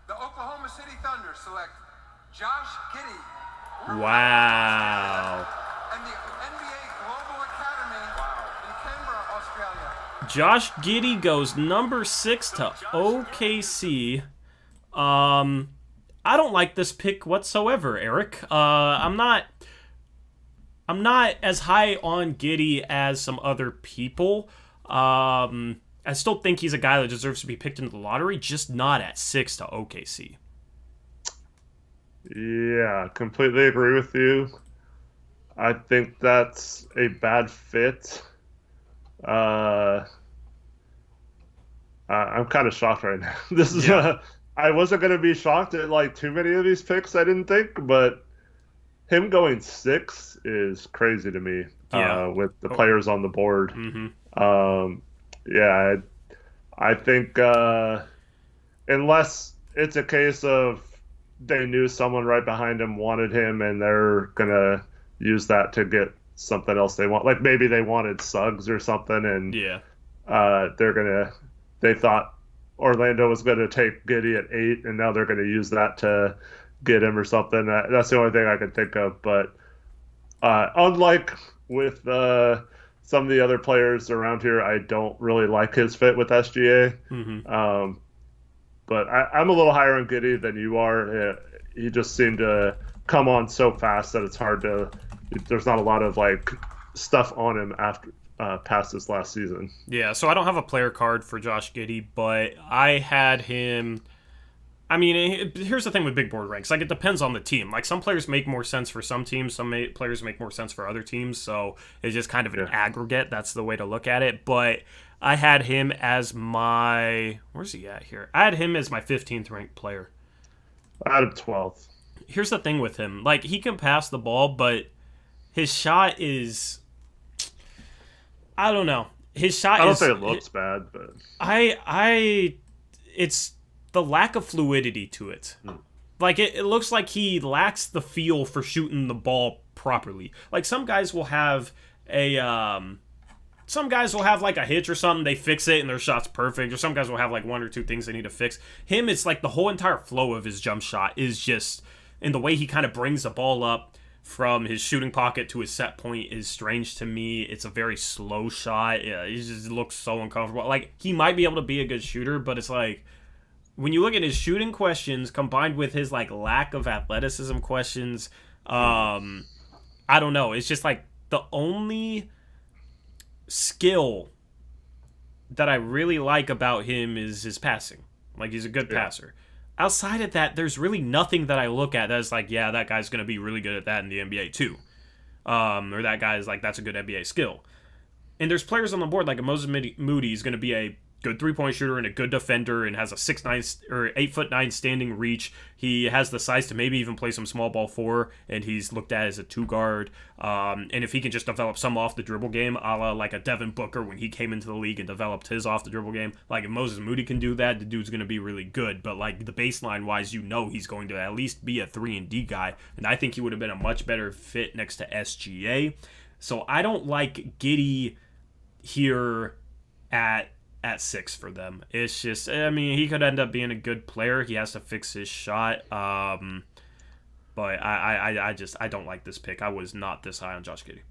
the Oklahoma City Thunder select Josh Giddey. Wow. And the NBA Global Academy in Canberra, Australia. Josh Giddey goes number 6 to OKC. I don't like this pick whatsoever, Eric. I'm not as high on Giddey as some other people. I still think he's a guy that deserves to be picked into the lottery, just not at 6 to OKC. Yeah, completely agree with you. I think that's a bad fit. I'm kind of shocked right now. This is I wasn't going to be shocked at like too many of these picks, I didn't think, but him going 6 is crazy to me with the players on the board. Mm-hmm. I think unless it's a case of they knew someone right behind him wanted him and they're going to use that to get something else they want. Like maybe they wanted Suggs or something and they thought Orlando was going to take Giddey at 8 and now they're going to use that to get him or something. That's the only thing I can think of. But unlike with some of the other players around here, I don't really like his fit with SGA. Mm-hmm. But I'm a little higher on Giddey than you are. He just seemed to come on so fast that it's hard to. There's not a lot of like stuff on him after past this last season. Yeah, so I don't have a player card for Josh Giddey, but I had him. I mean, here's the thing with big board ranks. Like, it depends on the team. Like, some players make more sense for some teams. Some players make more sense for other teams. So it's just kind of an aggregate. That's the way to look at it. But I had him as my... Where's he at here? I had him as my 15th ranked player. Out of 12th. Here's the thing with him. Like, he can pass the ball, but his shot is... I don't know. His shot is... I don't say it looks bad, but... It's... the lack of fluidity to it. Like, it looks like he lacks the feel for shooting the ball properly. Like, some guys will have like a hitch or something, they fix it and their shot's perfect, or some guys will have like one or two things they need to fix. Him, it's like the whole entire flow of his jump shot is just, and the way he kind of brings the ball up from his shooting pocket to his set point is strange to me. It's a very slow shot. Yeah, he just looks so uncomfortable. Like, he might be able to be a good shooter, but it's like, when you look at his shooting questions combined with his like lack of athleticism questions, I don't know. It's just like the only skill that I really like about him is his passing. Like, he's a good passer. Outside of that, there's really nothing that I look at that's like, yeah, that guy's going to be really good at that in the NBA too. Or that guy's like, that's a good NBA skill. And there's players on the board like a Moses Moody is going to be a good three-point shooter and a good defender and has a 6'9" or 8'9" standing reach. He has the size to maybe even play some small ball 4, and he's looked at as a 2 guard. And if he can just develop some off the dribble game, a la like a Devin Booker when he came into the league and developed his off the dribble game, like if Moses Moody can do that, the dude's going to be really good. But like the baseline wise, he's going to at least be a 3-and-D guy, and I think he would have been a much better fit next to SGA. So I don't like Giddey here at 6 for them. It's just, I mean, he could end up being a good player. He has to fix his shot. But I don't like this pick. I was not this high on Josh Giddey.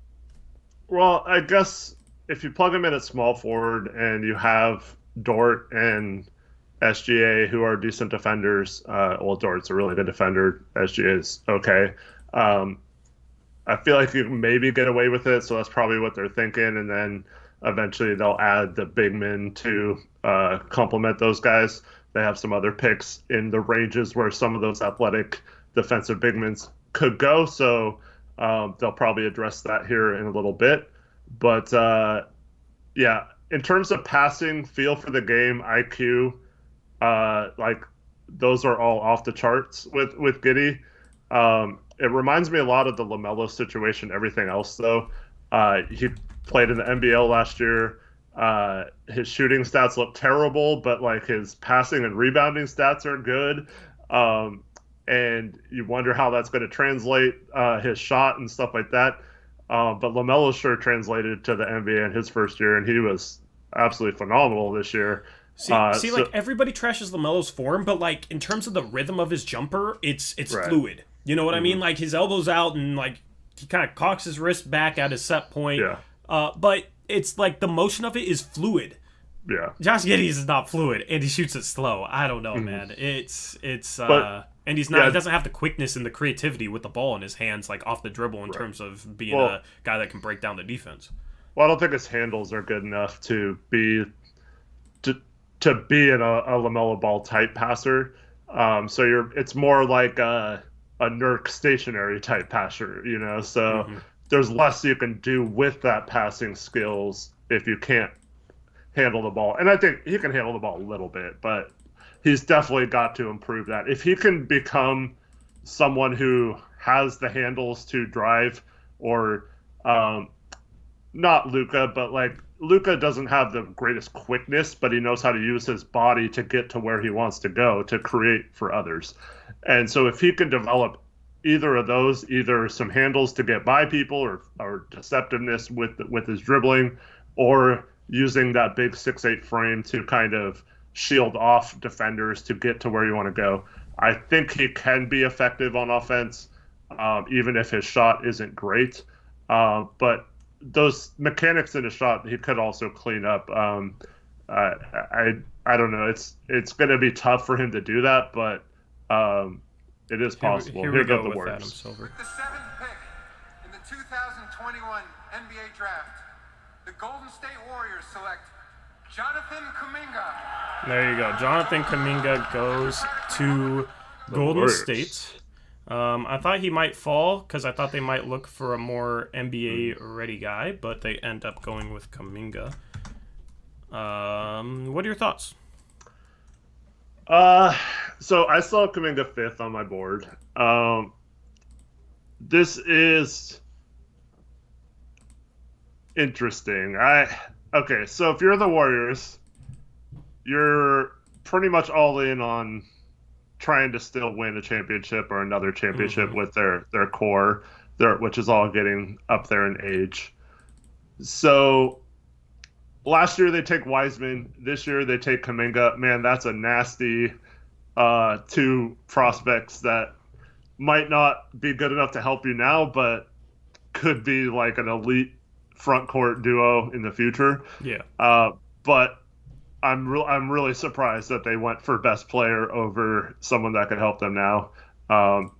Well, I guess if you plug him in at small forward and you have Dort and SGA who are decent defenders, well, Dort's a really good defender. SGA is okay. I feel like you can maybe get away with it, so that's probably what they're thinking, and then eventually they'll add the big men to complement those guys. They have some other picks in the ranges where some of those athletic defensive big men could go, so they'll probably address that here in a little bit. But, yeah, in terms of passing, feel for the game, IQ, like those are all off the charts with Giddey. It reminds me a lot of the LaMelo situation, everything else, though. He played in the NBL last year. His shooting stats look terrible, but like his passing and rebounding stats are good. And you wonder how that's going to translate his shot and stuff like that. But LaMelo sure translated to the NBA in his first year, and he was absolutely phenomenal this year. Like everybody trashes LaMelo's form, but like in terms of the rhythm of his jumper, it's right. Fluid. You know what I mean? Like his elbows out and like he kind of cocks his wrist back at his set point. Yeah. But it's like the motion of it is fluid. Yeah. Josh Giddey is not fluid, and he shoots it slow. I don't know, man. It's and he's not. He doesn't have the quickness and the creativity with the ball in his hands, like off the dribble, in terms of being a guy that can break down the defense. Well, I don't think his handles are good enough to be in a LaMelo Ball type passer. So it's more like a Nurk stationary type passer, you know. So there's less you can do with that passing skills if you can't handle the ball. And I think he can handle the ball a little bit, but he's definitely got to improve that. If he can become someone who has the handles to drive or not Luka, but like Luka doesn't have the greatest quickness, but he knows how to use his body to get to where he wants to go to create for others. And so if he can develop either of those, either some handles to get by people or deceptiveness with his dribbling, or using that big 6'8" frame to kind of shield off defenders to get to where you want to go, I think he can be effective on offense, even if his shot isn't great. But those mechanics in his shot, he could also clean up. I don't know. It's going to be tough for him to do that, but it is possible. Here we go the with Warriors. Adam Silver. With the 7th pick in the 2021 NBA Draft, the Golden State Warriors select Jonathan Kaminga. There you go. Jonathan Kaminga goes to Golden Warriors. State. I thought he might fall because I thought they might look for a more NBA-ready guy, but they end up going with Kaminga. What are your thoughts? So I saw Kaminga 5th on my board. This is interesting. Okay, so if you're the Warriors, you're pretty much all in on trying to still win a championship or another championship with their core, which is all getting up there in age. So last year they take Wiseman. This year they take Kaminga. Man, that's a nasty two prospects that might not be good enough to help you now, but could be like an elite front court duo in the future. Yeah. But I'm really surprised that they went for best player over someone that could help them now.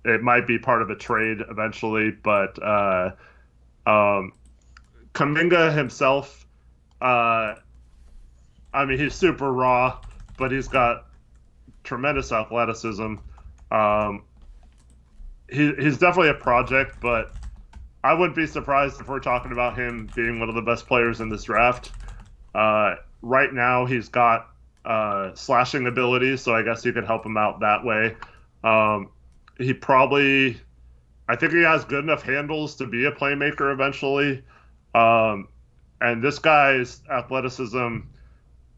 It might be part of a trade eventually, but Kaminga himself, I mean, he's super raw, but he's got tremendous athleticism. He's definitely a project, but I wouldn't be surprised if we're talking about him being one of the best players in this draft. Right now, he's got slashing abilities, so I guess you could help him out that way. I think he has good enough handles to be a playmaker eventually. And this guy's athleticism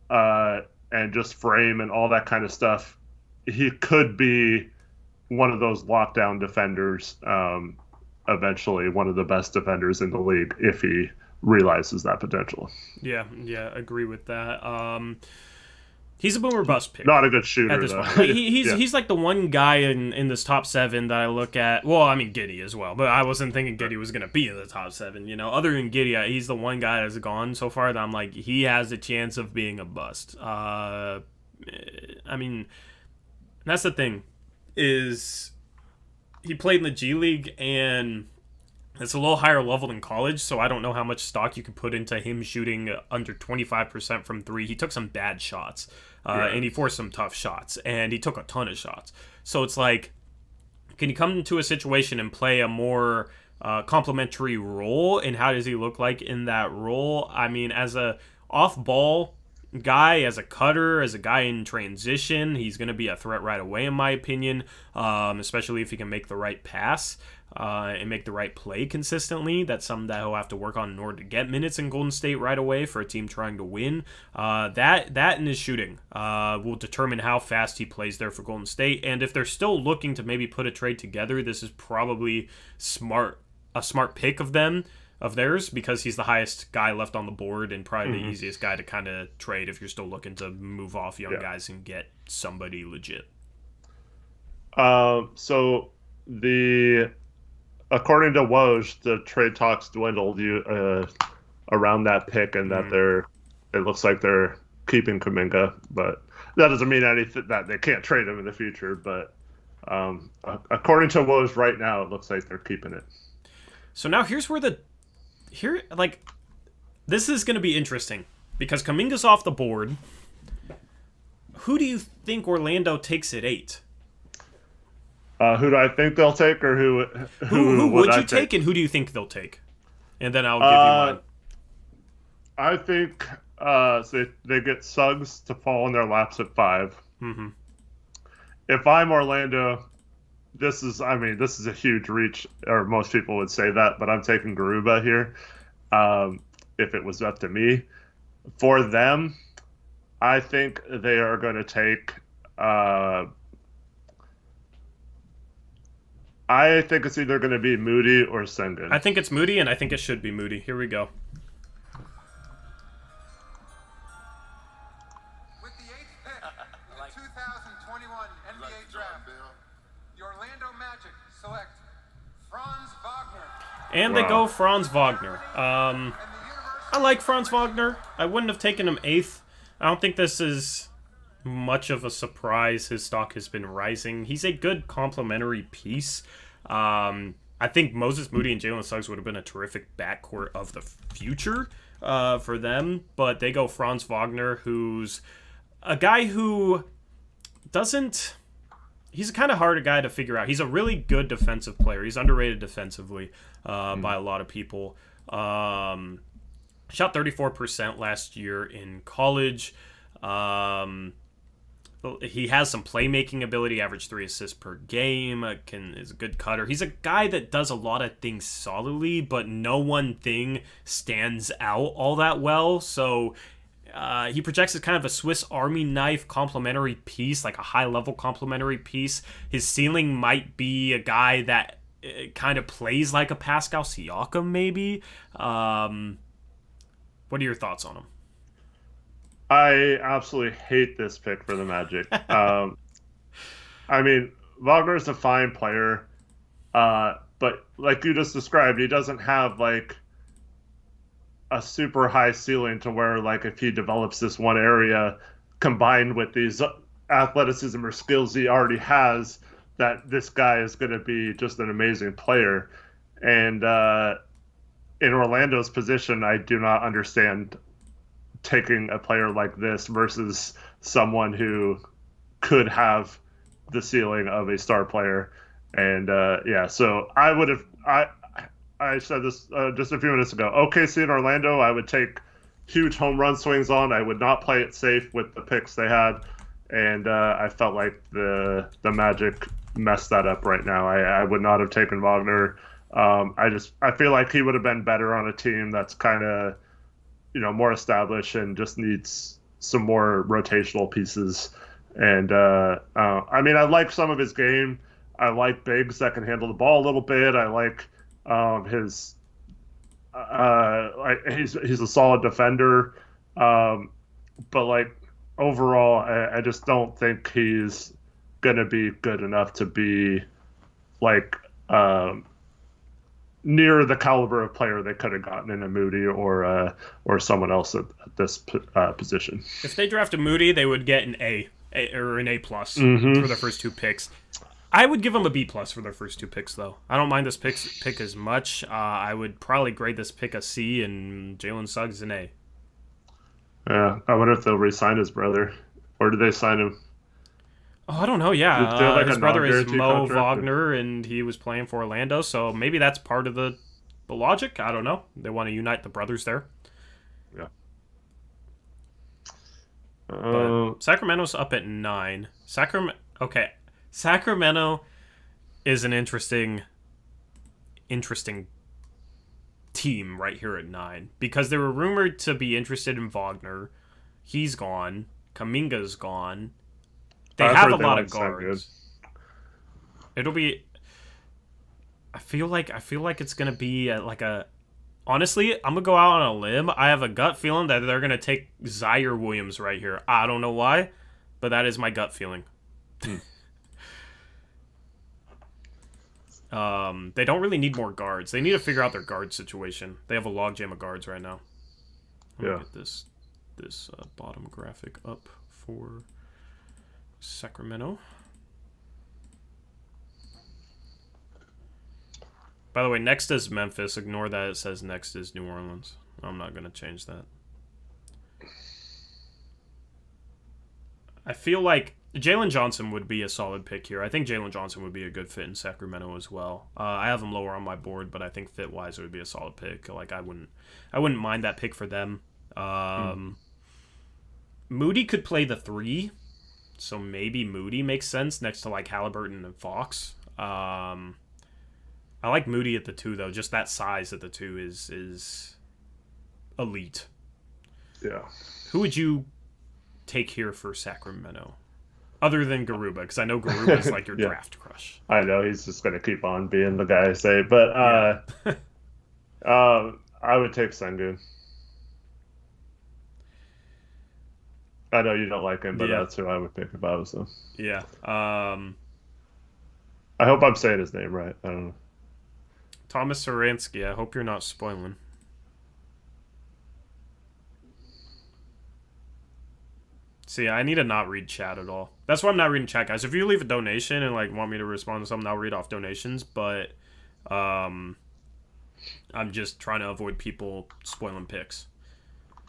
and just frame and all that kind of stuff, he could be one of those lockdown defenders, eventually one of the best defenders in the league if he realizes that potential. Yeah, agree with that. He's a boomer bust pick. Not a good shooter, at this though. point. He's like the one guy in this top 7 that I look at. Well, I mean Giddey as well, but I wasn't thinking Giddey was going to be in the top 7. You know, other than Giddey, he's the one guy that's gone so far that I'm like, he has a chance of being a bust. I mean, that's the thing, is he played in the G League and it's a little higher level than college, so I don't know how much stock you could put into him shooting under 25% from 3. He took some bad shots, and he forced some tough shots, and he took a ton of shots. So it's like, can you come into a situation and play a more complementary role, and how does he look like in that role? I mean, as a off-ball guy, as a cutter, as a guy in transition, he's going to be a threat right away, in my opinion, especially if he can make the right pass. And make the right play consistently. That's something that he'll have to work on in order to get minutes in Golden State right away for a team trying to win. That and his shooting will determine how fast he plays there for Golden State. And if they're still looking to maybe put a trade together, this is probably a smart pick of theirs, because he's the highest guy left on the board and probably the easiest guy to kind of trade if you're still looking to move off young guys and get somebody legit. According to Woj, the trade talks dwindled around that pick, and that it looks like they're keeping Kaminga, but that doesn't mean anything that they can't trade him in the future. But according to Woj right now, it looks like they're keeping it. So now this is going to be interesting because Kaminga's off the board. Who do you think Orlando takes at 8? Who do I think they'll take, or who would you take, and who do you think they'll take? And then I'll give you mine. I think they get Suggs to fall in their laps at 5. Mm-hmm. If I'm Orlando, this is a huge reach, or most people would say that, but I'm taking Garuba here. if it was up to me. For them, I think they are going to take. I think it's either going to be Moody or Sengun. I think it's Moody, and I think it should be Moody. Here we go. With the 8th pick in the 2021 NBA Draft, the Orlando Magic select Franz Wagner. And they go Franz Wagner. I like Franz Wagner. I wouldn't have taken him 8th. I don't think this is much of a surprise. His stock has been rising. He's a good complementary piece. I think Moses Moody and Jalen Suggs would have been a terrific backcourt of the future for them, but they go Franz Wagner, who's a guy who doesn't... He's a kind of hard guy to figure out. He's a really good defensive player. He's underrated defensively by a lot of people. Shot 34% last year in college. He has some playmaking ability, average 3 assists per game, is a good cutter. He's a guy that does a lot of things solidly, but no one thing stands out all that well. So he projects as kind of a Swiss Army knife complementary piece, like a high-level complementary piece. His ceiling might be a guy that kind of plays like a Pascal Siakam, maybe. What are your thoughts on him? I absolutely hate this pick for the Magic. I mean, Wagner's a fine player, but like you just described, he doesn't have like a super high ceiling to where like if he develops this one area combined with these athleticism or skills he already has, that this guy is going to be just an amazing player. And in Orlando's position, I do not understand taking a player like this versus someone who could have the ceiling of a star player. And so I would have, I said this just a few minutes ago, OKC and Orlando, I would take huge home run swings on. I would not play it safe with the picks they had. And I felt like the Magic messed that up right now. I would not have taken Wagner. I feel like he would have been better on a team that's kind of, more established and just needs some more rotational pieces. And I mean, I like some of his game. I like bigs that can handle the ball a little bit. I like his he's a solid defender. But like overall, I just don't think he's gonna be good enough to be like near the caliber of player they could have gotten in a Moody or someone else at this position. If they draft a Moody, they would get an A or an A+ for their first 2 picks. I would give them a B+ for their first 2 picks, though. I don't mind this pick as much. I would probably grade this pick a C and Jalen Suggs an A. Yeah, I wonder if they'll re-sign his brother, or do they sign him? Oh, I don't know. Yeah, like his a brother is Mo contract, Wagner, and he was playing for Orlando, so maybe that's part of the logic. I don't know. They want to unite the brothers there. Yeah. But Sacramento's up at 9. Sacramento is an interesting team right here at 9 because they were rumored to be interested in Wagner. He's gone. Kaminga's gone. They have a lot of guards. It'll be. I feel like it's gonna be like a. Honestly, I'm gonna go out on a limb. I have a gut feeling that they're gonna take Zaire Williams right here. I don't know why, but that is my gut feeling. They don't really need more guards. They need to figure out their guard situation. They have a logjam of guards right now. Let me get this bottom graphic up for Sacramento. By the way, next is Memphis. Ignore that it says next is New Orleans. I'm not going to change that. I feel like Jaylen Johnson would be a solid pick here. I think Jaylen Johnson would be a good fit in Sacramento as well. I have him lower on my board, but I think fit-wise it would be a solid pick. Like I wouldn't mind that pick for them. Moody could play the 3, so maybe Moody makes sense next to like Halliburton and Fox. I like Moody at the 2 though. Just that size at the 2 is elite. Yeah. Who would you take here for Sacramento? Other than Garuba, because I know Garuba's like your Yeah. draft crush. I know he's just going to keep on being the guy I say, but I would take Sengun. I know you don't like him, but that's who I would pick if I was him. Yeah. I hope I'm saying his name right. I don't know. Thomas Saransky, I hope you're not spoiling. See, I need to not read chat at all. That's why I'm not reading chat, guys. If you leave a donation and like want me to respond to something, I'll read off donations. But I'm just trying to avoid people spoiling picks.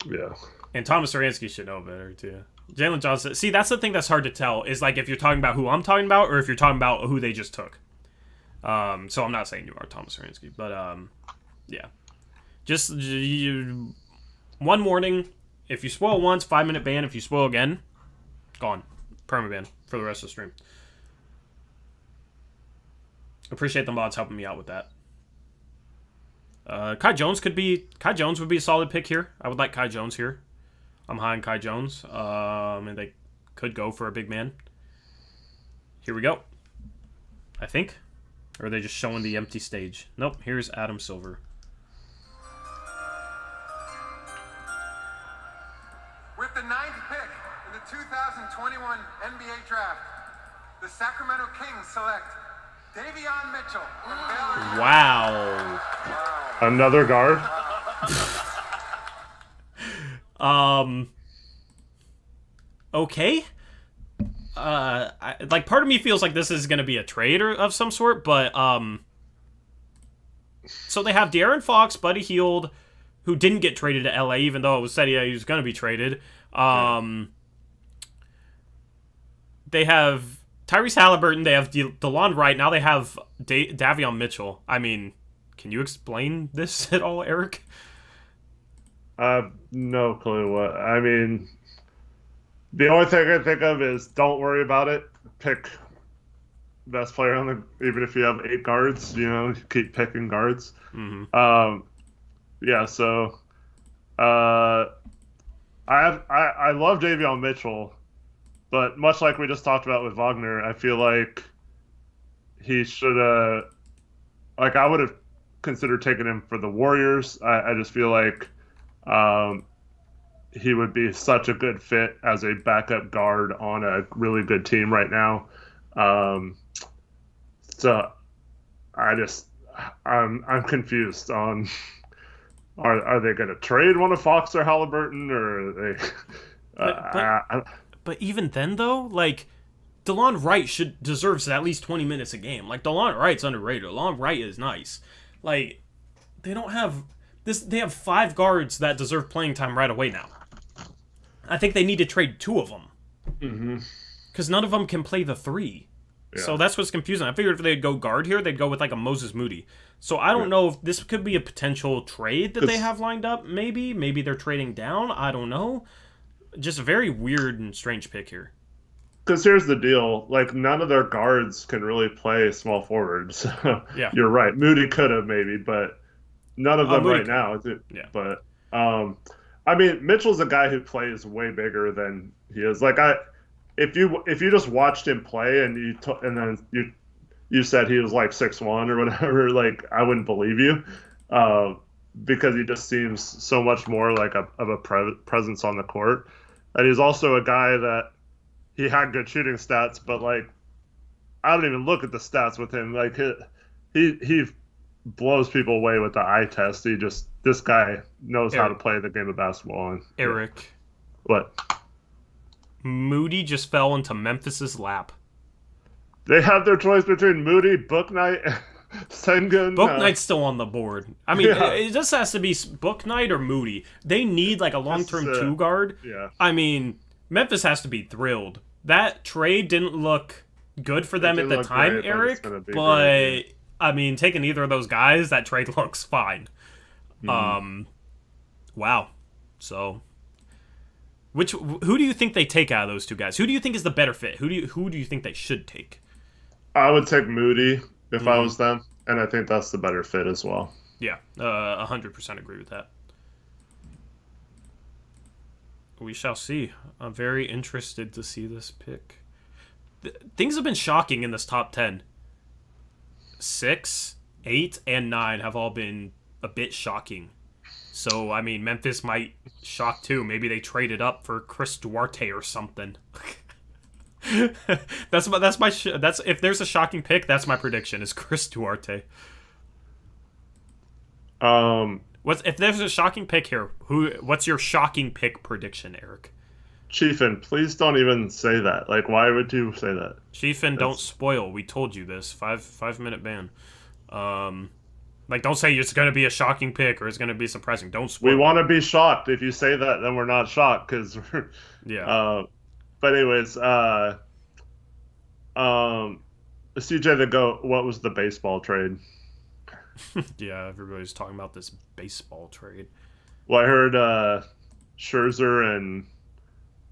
Yeah. And Thomas Saransky should know better too. Jaylen Johnson. See, that's the thing that's hard to tell. Is like if you're talking about who I'm talking about, or if you're talking about who they just took. So I'm not saying you are Thomas Saransky, but yeah. Just one warning. If you spoil once, 5-minute ban. If you spoil again, gone. Permaban for the rest of the stream. Appreciate the mods helping me out with that. Kai Jones would be a solid pick here. I would like Kai Jones here. I'm high on Kai Jones. And they could go for a big man. Here we go. I think. Or are they just showing the empty stage? Nope, here's Adam Silver. With the 9th pick in the 2021 NBA Draft, the Sacramento Kings select Davion Mitchell from Baylor. Wow. Another guard? Okay. Part of me feels like this is going to be a trade of some sort, but so they have De'Aaron Fox, Buddy Hield, who didn't get traded to LA, even though it was said he was going to be traded. They have Tyrese Halliburton. They have DeLon Wright. Now they have Davion Mitchell. I mean, can you explain this at all, Eric? I have no clue what. I mean, the only thing I can think of is don't worry about it. Pick best player on the. Even if you have 8 guards, keep picking guards. Mm-hmm. Yeah. So, I love Davion Mitchell, but much like we just talked about with Wagner, I feel like he should have. Like I would have considered taking him for the Warriors. I just feel like. He would be such a good fit as a backup guard on a really good team right now. So I'm confused on are they going to trade one of Fox or Halliburton, or are they? But even then, though, like DeLon Wright deserves at least 20 minutes a game. Like DeLon Wright's underrated. DeLon Wright is nice. Like they don't have. They have 5 guards that deserve playing time right away now. I think they need to trade 2 of them. Because none of them can play the 3. Yeah. So that's what's confusing. I figured if they'd go guard here, they'd go with like a Moses Moody. So I don't know if this could be a potential trade that they have lined up. Maybe they're trading down. I don't know. Just a very weird and strange pick here. Because here's the deal. Like, none of their guards can really play small forwards. Yeah. You're right. Moody could have maybe, but... None of them right now. Yeah. But, I mean, Mitchell's a guy who plays way bigger than he is. Like, if you just watched him play and then you said he was like 6'1" or whatever, like, I wouldn't believe you, because he just seems so much more like of a presence on the court. And he's also a guy that he had good shooting stats, but like, I don't even look at the stats with him. Like, he blows people away with the eye test. This guy knows how to play the game of basketball. And, Eric. What? Moody just fell into Memphis's lap. They have their choice between Moody, Bouknight, Sengun. Bouknight's still on the board. I mean, it just has to be Bouknight or Moody. They need like a long-term 2 guard. Yeah. I mean, Memphis has to be thrilled. That trade didn't look good for them at the time, great, Eric, but great. I mean, taking either of those guys, that trade looks fine. Wow. So, who do you think they take out of those 2 guys? Who do you think is the better fit? Who do you think they should take? I would take Moody if I was them, and I think that's the better fit as well. Yeah, 100% agree with that. We shall see. I'm very interested to see this pick. Things have been shocking in this top 10. 6, 8, and 9 have all been a bit shocking. So, I mean, Memphis might shock too. Maybe they traded up for Chris Duarte or something. That's if there's a shocking pick, that's my prediction is Chris Duarte. If there's a shocking pick here, what's your shocking pick prediction, Eric? Chiefin, please don't even say that. Like, why would you say that? Chiefin, don't spoil. We told you this. 5-minute ban. Like, don't say it's going to be a shocking pick or it's going to be surprising. Don't spoil. We want to be shocked. If you say that, then we're not shocked because yeah. But anyways, CJ the GOAT, what was the baseball trade? Yeah, everybody's talking about this baseball trade. Well, I heard Scherzer and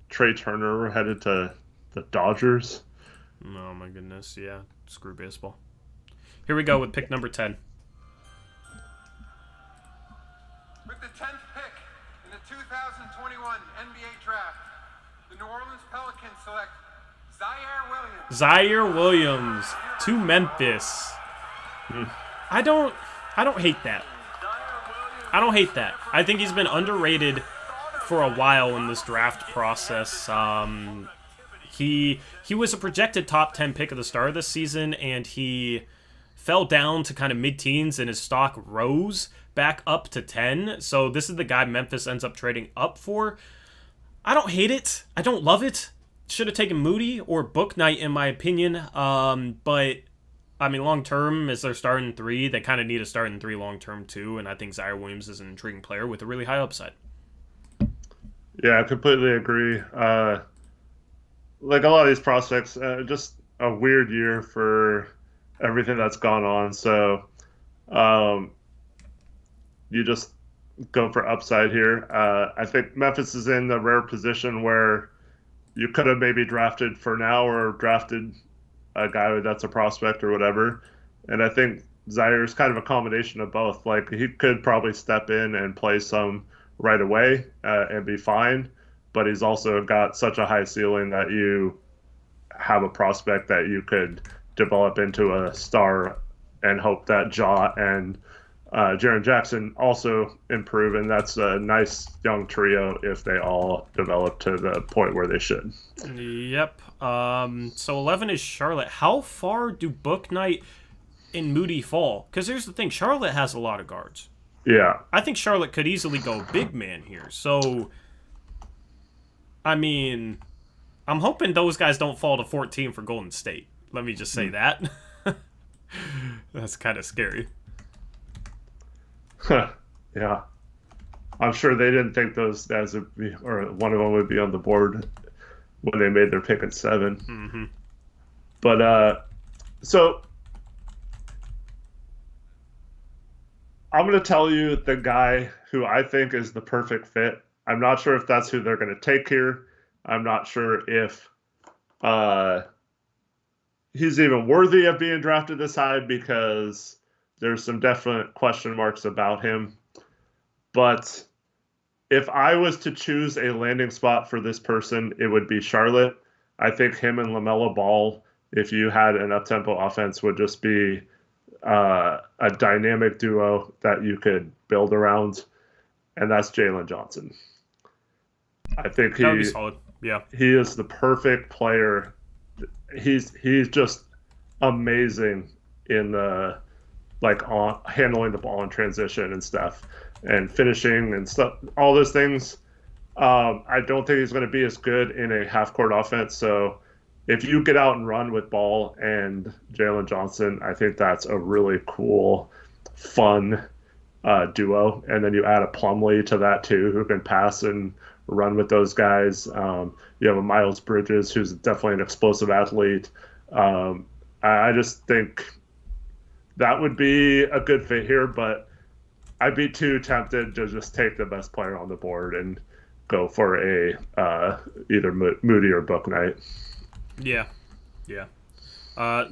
Trey Turner were headed to the Dodgers. Oh my goodness, yeah. Screw baseball. Here we go with pick number 10. With the 10th pick in the 2021 NBA Draft, the New Orleans Pelicans select Zaire Williams to Memphis. I don't hate that. I don't hate that. I think he's been underrated for a while in this draft process. He was a projected top 10 pick at the start of this season, and he fell down to kind of mid-teens, and his stock rose back up to 10. So this is the guy Memphis ends up trading up for. I don't hate it. I don't love it. Should have taken Moody or Book Knight, in my opinion. But I mean, long term, as they're starting 3, they kind of need a starting 3 long term too. And I think Zaire Williams is an intriguing player with a really high upside. Yeah, I completely agree. Like a lot of these prospects, just a weird year for everything that's gone on. So you just go for upside here. I think Memphis is in the rare position where you could have maybe drafted for now or drafted a guy that's a prospect or whatever. And I think Zaire is kind of a combination of both. Like, he could probably step in and play some right away and be fine, but he's also got such a high ceiling that you have a prospect that you could develop into a star and hope that Ja and Jaren Jackson also improve, and that's a nice young trio if they all develop to the point where they should. Yep. So 11 is Charlotte. How far do Book Knight and Moody fall? Because here's the thing, Charlotte has a lot of guards. Yeah. I think Charlotte could easily go big man here. So, I mean, I'm hoping those guys don't fall to 14 for Golden State. Let me just say that. That's kind of scary. Yeah. I'm sure they didn't think those guys would be, or one of them would be on the board when they made their pick at 7. Mm-hmm. But, so I'm going to tell you the guy who I think is the perfect fit. I'm not sure if that's who they're going to take here. I'm not sure if he's even worthy of being drafted this high because there's some definite question marks about him. But if I was to choose a landing spot for this person, it would be Charlotte. I think him and LaMelo Ball, if you had an up-tempo offense, would just be a dynamic duo that you could build around, and that's Jaylen Johnson. I think that would be solid. Yeah, he is the perfect player. He's just amazing in the on handling the ball in transition and stuff, and finishing and stuff. All those things. I don't think he's going to be as good in a half-court offense. So if you get out and run with Ball and Jaylen Johnson, I think that's a really cool, fun duo. And then you add a Plumlee to that too, who can pass and run with those guys. You have a Miles Bridges, who's definitely an explosive athlete. I just think that would be a good fit here, but I'd be too tempted to just take the best player on the board and go for a either Moody or Book Knight. Yeah.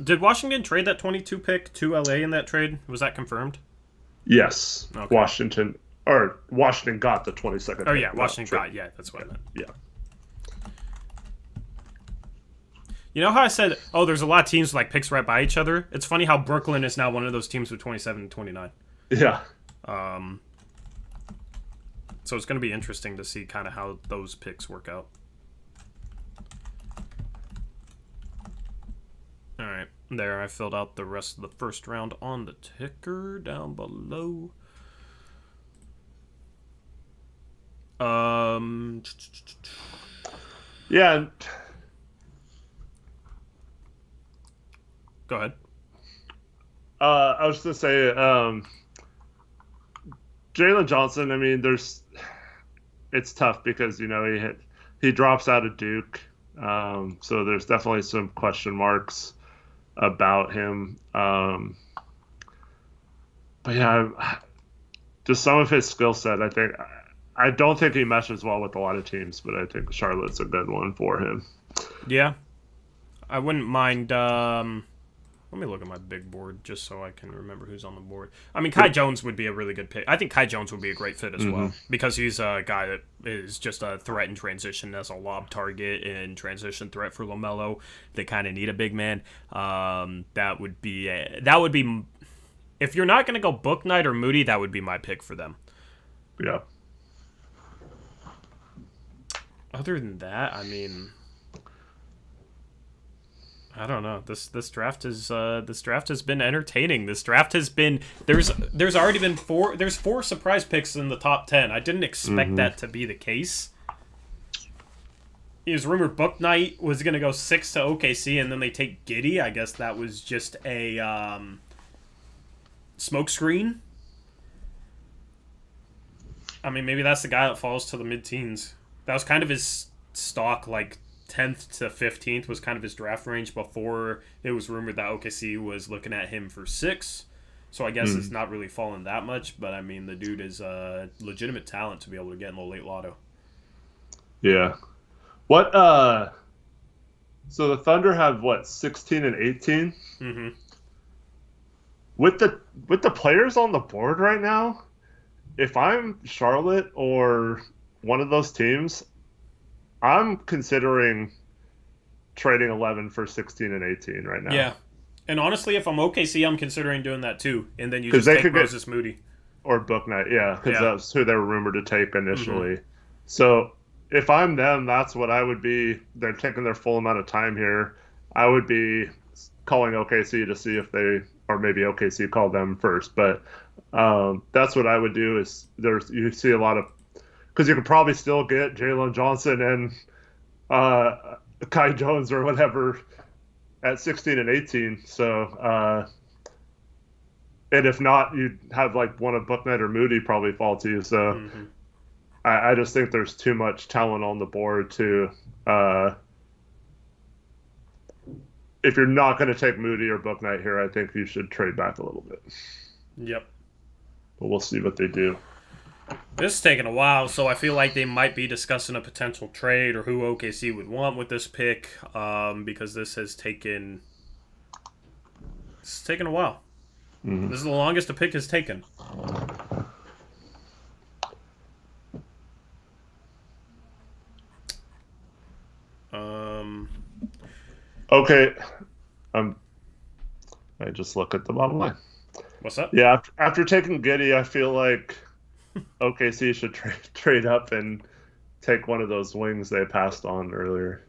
Did Washington trade that 22 pick to LA in that trade? Was that confirmed? Yes. Okay. Washington Or Washington got the 22nd. Oh, yeah, Washington got, that's what I meant. Yeah. You know how I said, there's a lot of teams with, like, picks right by each other? It's funny how Brooklyn is now one of those teams with 27 and 29. Yeah. So it's going to be interesting to see kind of how those picks work out. All right, there, I filled out the rest of the first round on the ticker down below. Yeah. Go ahead. I was just going to say, Jaylen Johnson, I mean, it's tough because, you know, he drops out of Duke. So there's definitely some question marks about him. But yeah, just some of his skill set, I don't think he meshes well with a lot of teams, but I think Charlotte's a good one for him. Yeah. I wouldn't mind, let me look at my big board just so I can remember who's on the board. I mean, Kai Jones would be a really good pick. I think Kai Jones would be a great fit as well because he's a guy that is just a threat in transition as a lob target and transition threat for LaMelo. They kind of need a big man. That would be if you're not going to go Book Knight or Moody, that would be my pick for them. Yeah. Other than that, I mean, I don't know. This draft has been entertaining. This draft has been there's already been four surprise picks in the top 10. I didn't expect that to be the case. It was rumored Book Knight was going to go 6 to OKC, and then they take Giddey. I guess that was just a smokescreen. I mean, maybe that's the guy that falls to the mid-teens. That was kind of his stock, like 10th to 15th was kind of his draft range before it was rumored that OKC was looking at him for 6. So I guess it's not really fallen that much, but I mean, the dude is a legitimate talent to be able to get in the late lotto. Yeah. What, so the Thunder have, 16 and 18? Mm-hmm. With the players on the board right now, if I'm Charlotte or one of those teams, I'm considering trading 11 for 16 and 18 right now. Yeah. And honestly, if I'm OKC, I'm considering doing that too. And then you just take Moses Moody. Or Book Knight, yeah, because that's who they were rumored to take initially. So if I'm them, that's what I would be. They're taking their full amount of time here. I would be calling OKC to see if they, or maybe OKC called them first. But that's what I would do is you see a lot of, because you could probably still get Jaylen Johnson and Kai Jones or whatever at 16 and 18. So, and if not, you'd have like one of Book Knight or Moody probably fall to you. So I just think there's too much talent on the board to, if you're not going to take Moody or Book Knight here, I think you should trade back a little bit. Yep. But we'll see what they do. This is taking a while, so I feel like they might be discussing a potential trade or who OKC would want with this pick, because this has taken a while. This is the longest a pick has taken. Okay. I just look at the bottom line. What's up? Yeah, after taking Giddey, I feel like OKC should trade up and take one of those wings they passed on earlier.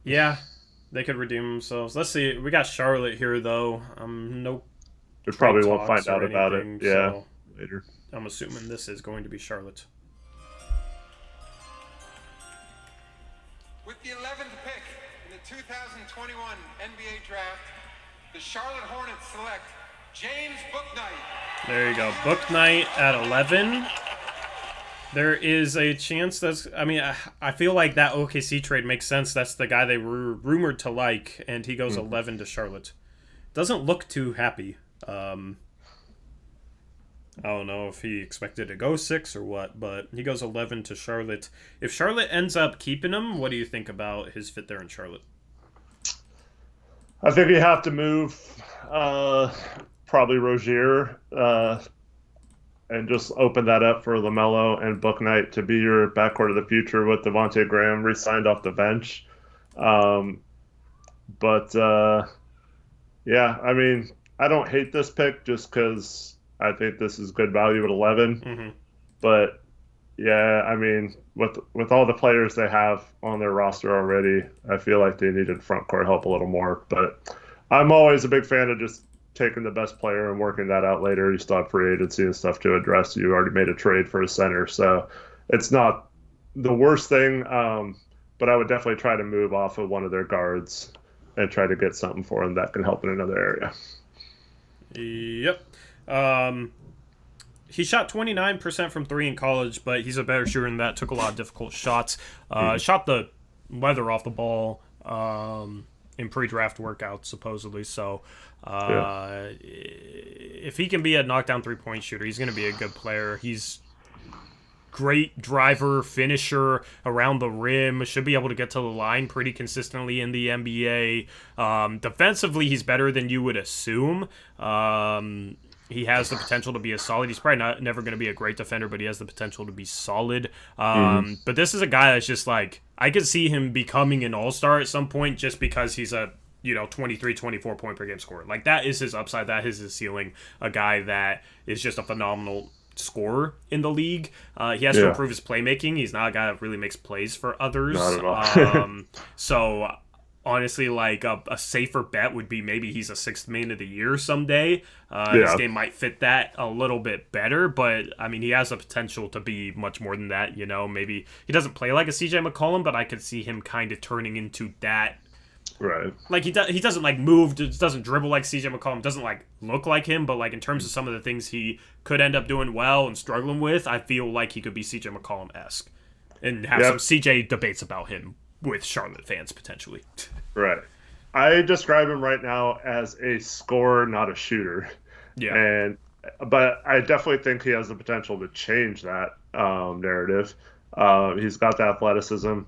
Yeah, they could redeem themselves. Let's see. We got Charlotte here, though. No. We probably won't find out about it. Yeah, so later. I'm assuming this is going to be Charlotte. With the 11th pick in the 2021 NBA Draft, the Charlotte Hornets select James Bouknight. There you go. Bouknight at 11. There is a chance that's... I mean, I feel like that OKC trade makes sense. That's the guy they were rumored to like, and he goes 11 to Charlotte. Doesn't look too happy. I don't know if he expected to go 6 or what, but he goes 11 to Charlotte. If Charlotte ends up keeping him, what do you think about his fit there in Charlotte? I think you have to move probably Rozier and just open that up for LaMelo and Bouknight to be your backcourt of the future with Devontae Graham re-signed off the bench. Yeah, I mean, I don't hate this pick just because I think this is good value at 11. Mm-hmm. But yeah, I mean, with all the players they have on their roster already, I feel like they needed front court help a little more. But I'm always a big fan of just taking the best player and working that out later. You still have free agency and stuff to address. You already made a trade for a center, so it's not the worst thing. But I would definitely try to move off of one of their guards and try to get something for him that can help in another area. Yep. He shot 29% from 3 in college, but he's a better shooter than that. Took a lot of difficult shots. Shot the leather off the ball in pre-draft workouts, supposedly. So if he can be a knockdown three-point shooter, he's going to be a good player. He's great driver, finisher around the rim, should be able to get to the line pretty consistently in the NBA. Defensively, he's better than you would assume. He has the potential to be a solid. He's probably never going to be a great defender, but he has the potential to be solid. But this is a guy that's just like, I could see him becoming an all-star at some point just because he's a 23, 24 point per game scorer. Like, that is his upside. That is his ceiling. A guy that is just a phenomenal scorer in the league. He has to improve his playmaking. He's not a guy that really makes plays for others. Not at all. So honestly, like a safer bet would be maybe he's a 6th man of the year someday. His game might fit that a little bit better, but I mean, he has the potential to be much more than that. Maybe he doesn't play like a CJ McCollum, but I could see him kind of turning into that. Right. Like, he doesn't like move, doesn't dribble like CJ McCollum, doesn't like look like him, but like in terms of some of the things he could end up doing well and struggling with, I feel like he could be CJ McCollum-esque and have some CJ debates about him with Charlotte fans potentially. Right. I describe him right now as a scorer, not a shooter. Yeah. But I definitely think he has the potential to change that narrative. He's got the athleticism.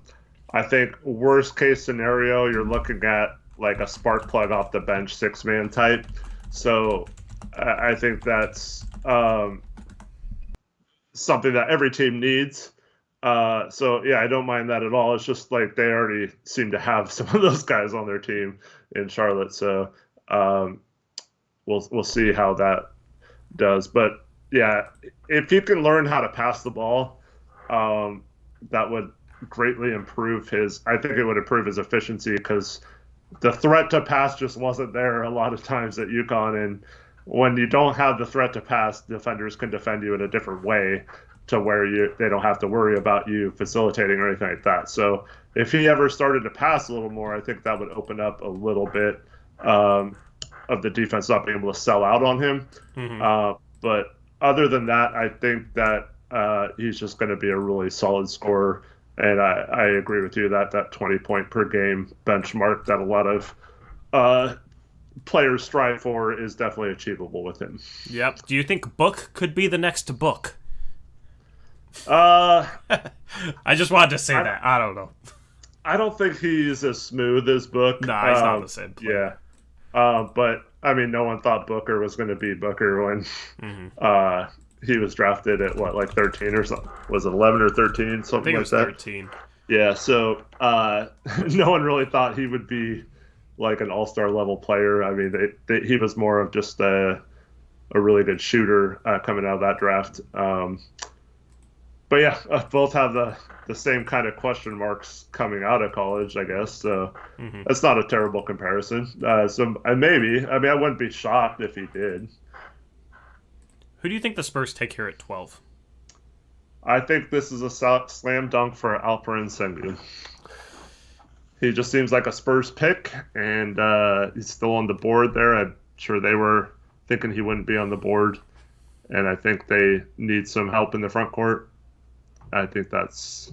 I think worst case scenario, you're looking at like a spark plug off the bench 6-man type. So I think that's something that every team needs. So yeah, I don't mind that at all. It's just like they already seem to have some of those guys on their team in Charlotte. So we'll see how that does. But yeah, if he can learn how to pass the ball, that would greatly improve I think it would improve his efficiency, because the threat to pass just wasn't there a lot of times at UConn. And when you don't have the threat to pass, defenders can defend you in a different way to where they don't have to worry about you facilitating or anything like that. So if he ever started to pass a little more, I think that would open up a little bit of the defense not being able to sell out on him. But other than that, I think that he's just going to be a really solid scorer. And I agree with you that 20-point per game benchmark that a lot of players strive for is definitely achievable with him. Yep. Do you think Book could be the next Book? I just wanted to say that. I don't know. I don't think he's as smooth as Book. No, he's not the same player. Yeah. But, I mean, no one thought Booker was going to be Booker when he was drafted at, like 13 or something? Was it 11 or 13? Something like that? I think it was 13. Yeah, so no one really thought he would be like an all-star level player. I mean, he was more of just a really good shooter coming out of that draft. But yeah, both have the same kind of question marks coming out of college, I guess. So that's not a terrible comparison. I wouldn't be shocked if he did. Who do you think the Spurs take here at 12? I think this is a slam dunk for Alperen Sengun. He just seems like a Spurs pick, and he's still on the board there. I'm sure they were thinking he wouldn't be on the board, and I think they need some help in the front court. I think that's...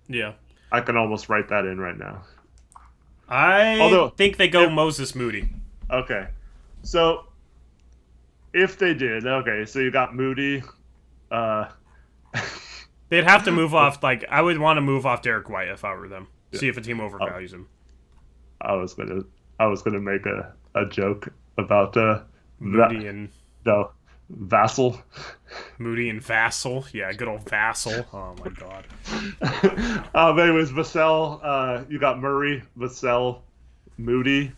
Yeah. I can almost write that in right now. I think they go Moses Moody. Okay. So, if they did, so you got Moody. They'd have to move off, I would want to move off Derek White if I were them. Yeah. See if a team overvalues him. I was gonna make a joke about Moody and... No. Vassal. Moody and Vassal. Yeah, good old Vassal. Oh my god. Anyways, Vassell, you got Murray, Vassell, Moody,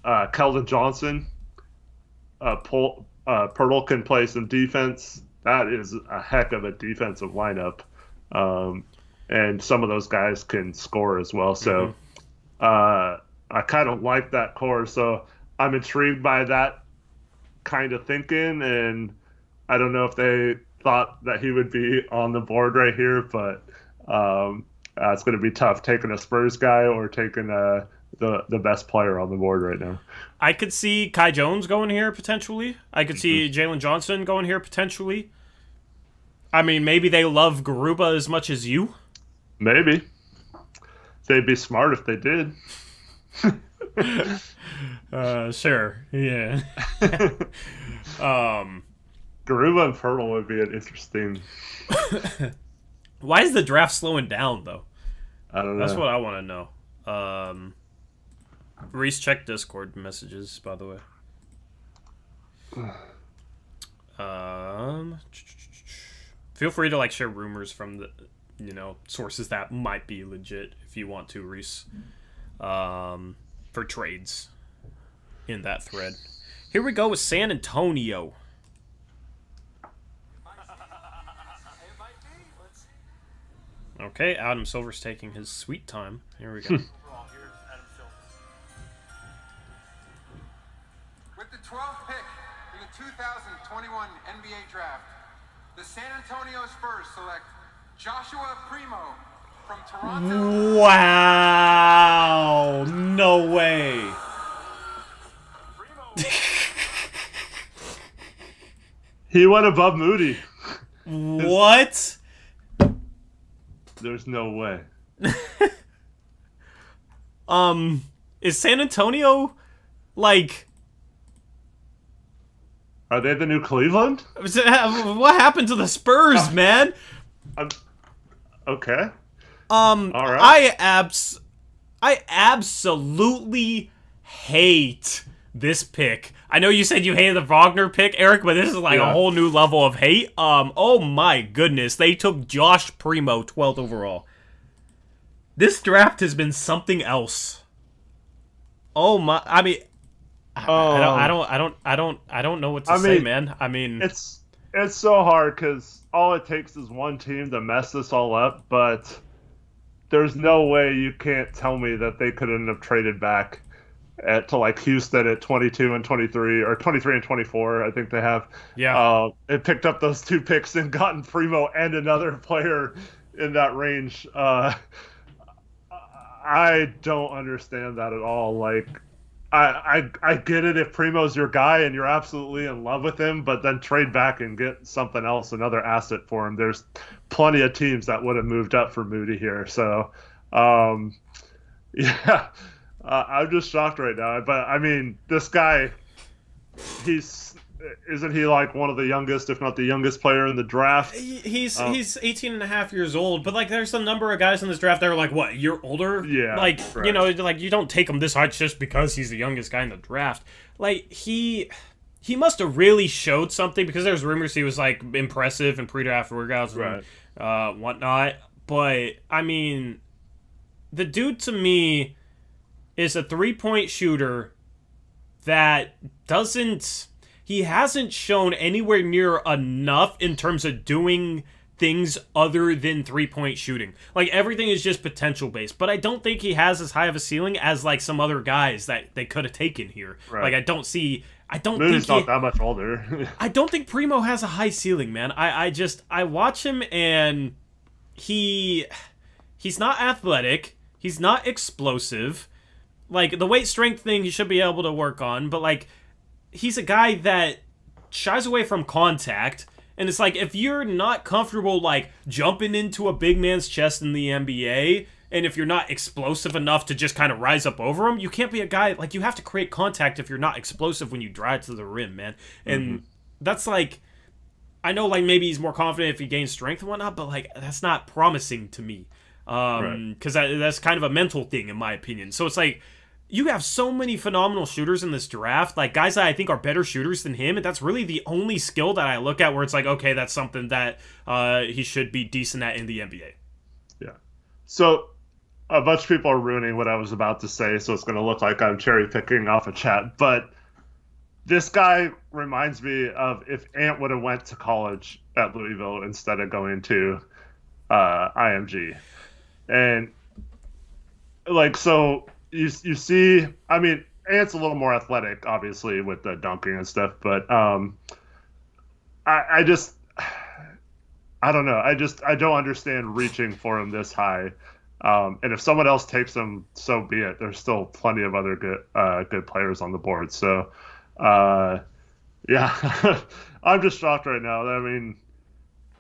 Keldon Johnson. Pirtle can play some defense. That is a heck of a defensive lineup. And some of those guys can score as well. So I kind of like that core. So I'm intrigued by that kind of thinking, and I don't know if they thought that he would be on the board right here, but it's going to be tough taking a Spurs guy or taking the best player on the board right now. I could see Kai Jones going here potentially. I could see Jaylen Johnson going here potentially. I mean, maybe they love Garuba as much as you. Maybe. They'd be smart if they did. Sure. Yeah. Garuba and Pirtle would be an interesting. Why is the draft slowing down though? I don't know. That's what I want to know. Reese, check Discord messages, by the way. Feel free to share rumors from the sources that might be legit if you want to, Reese. For trades in that thread. Here we go with San Antonio. Okay, Adam Silver's taking his sweet time. Here we go. With the 12th pick in the 2021 NBA Draft, the San Antonio Spurs select Joshua Primo from Toronto. Wow! No way. He went above Moody. What? There's no way. Is San Antonio Are they the new Cleveland? what happened to the Spurs, man? Okay. All right. I absolutely hate this pick. I know you said you hated the Wagner pick, Eric, but this is a whole new level of hate. Oh my goodness, they took Josh Primo 12th overall. This draft has been something else. Oh my, I mean, I don't know what to say, man. I mean, it's so hard because all it takes is one team to mess this all up, but there's no way you can't tell me that they couldn't have traded back to Houston at 22 and 23 or 23 and 24. I think they have. Yeah. And picked up those two picks and gotten Primo and another player in that range. I don't understand that at all. I get it if Primo's your guy and you're absolutely in love with him, but then trade back and get something else, another asset for him. There's plenty of teams that would have moved up for Moody here. So, yeah, I'm just shocked right now. But, I mean, this guy, isn't he one of the youngest, if not the youngest player in the draft? He's 18 and a half years old, but there's a number of guys in this draft that are what, a year older? Yeah. Right. You don't take him this high just because he's the youngest guy in the draft. He must have really showed something, because there's rumors he was impressive in pre-draft workouts and whatnot. But I mean, the dude to me is a 3-point shooter that he hasn't shown anywhere near enough in terms of doing things other than 3-point shooting. Everything is just potential based, but I don't think he has as high of a ceiling as some other guys that they could have taken here. Right. Moody's not that much older. I don't think Primo has a high ceiling, man. I watch him and he's not athletic. He's not explosive. The weight strength thing he should be able to work on, but he's a guy that shies away from contact, and it's if you're not comfortable jumping into a big man's chest in the NBA, and if you're not explosive enough to just kind of rise up over him, you can't be a guy you have to create contact if you're not explosive when you drive to the rim, man. And that's I know maybe he's more confident if he gains strength and whatnot, but that's not promising to me, because that's kind of a mental thing in my opinion. So it's you have so many phenomenal shooters in this draft, like guys that I think are better shooters than him, and that's really the only skill that I look at where it's like, okay, that's something that he should be decent at in the NBA. Yeah. So a bunch of people are ruining what I was about to say, so it's going to look like I'm cherry picking off a chat. But this guy reminds me of if Ant would have went to college at Louisville instead of going to IMG. And like, so you see, I mean, Ant's a little more athletic, obviously, with the dunking and stuff, but I don't know. I don't understand reaching for him this high. And if someone else takes him, so be it. There's still plenty of other good players on the board. So, yeah, I'm just shocked right now. I mean,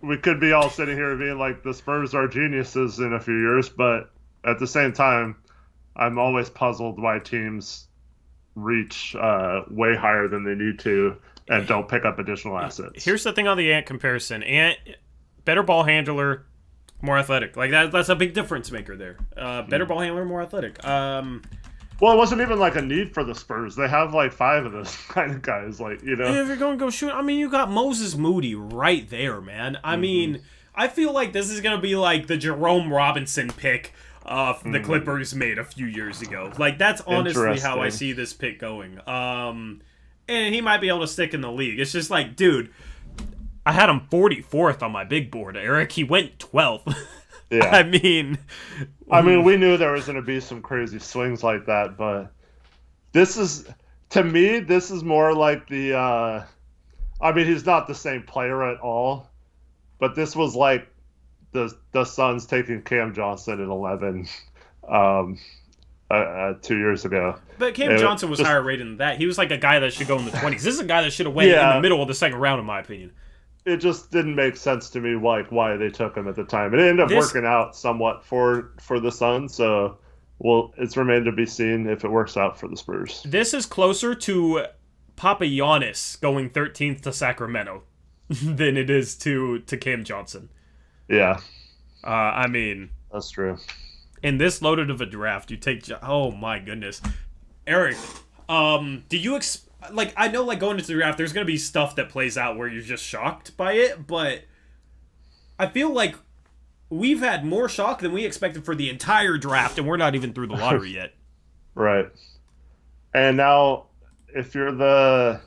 we could be all sitting here being like the Spurs are geniuses in a few years, but at the same time, I'm always puzzled why teams reach way higher than they need to and don't pick up additional assets. Here's the thing on the Ant comparison. Ant, better ball handler, more athletic. Like that's a big difference maker there. Better ball handler, more athletic. Well, it wasn't even like a need for the Spurs. They have like 5 of those kind of guys. Like, you know, if you're going to go shoot, I mean, you got Moses Moody right there, man. I mean, I feel like this is going to be like the Jerome Robinson pick the Clippers made a few years ago. Like, that's honestly how I see this pick going. And he might be able to stick in the league. It's just like, dude, I had him 44th on my big board, Eric. He went 12th. Yeah. I mean, we knew there was going to be some crazy swings like that, but this is, to me, this is more like the, I mean, he's not the same player at all, but this was like the Suns taking Cam Johnson at 11 2 years ago. But Cam Johnson was higher rated than that. He was like a guy that should go in the 20s. This is a guy that should have went in the middle of the second round, in my opinion. It just didn't make sense to me, like why they took him at the time. It ended up working out somewhat for the Suns, so it's remained to be seen if it works out for the Spurs. This is closer to Papa Giannis going 13th to Sacramento than it is to Cam Johnson. Yeah. I mean, that's true. In this loaded of a draft, you take... Oh, my goodness. Eric, do you... Like, I know, like, going into the draft, there's going to be stuff that plays out where you're just shocked by it, but I feel like we've had more shock than we expected for the entire draft, and we're not even through the lottery yet. Right. And now, if you're the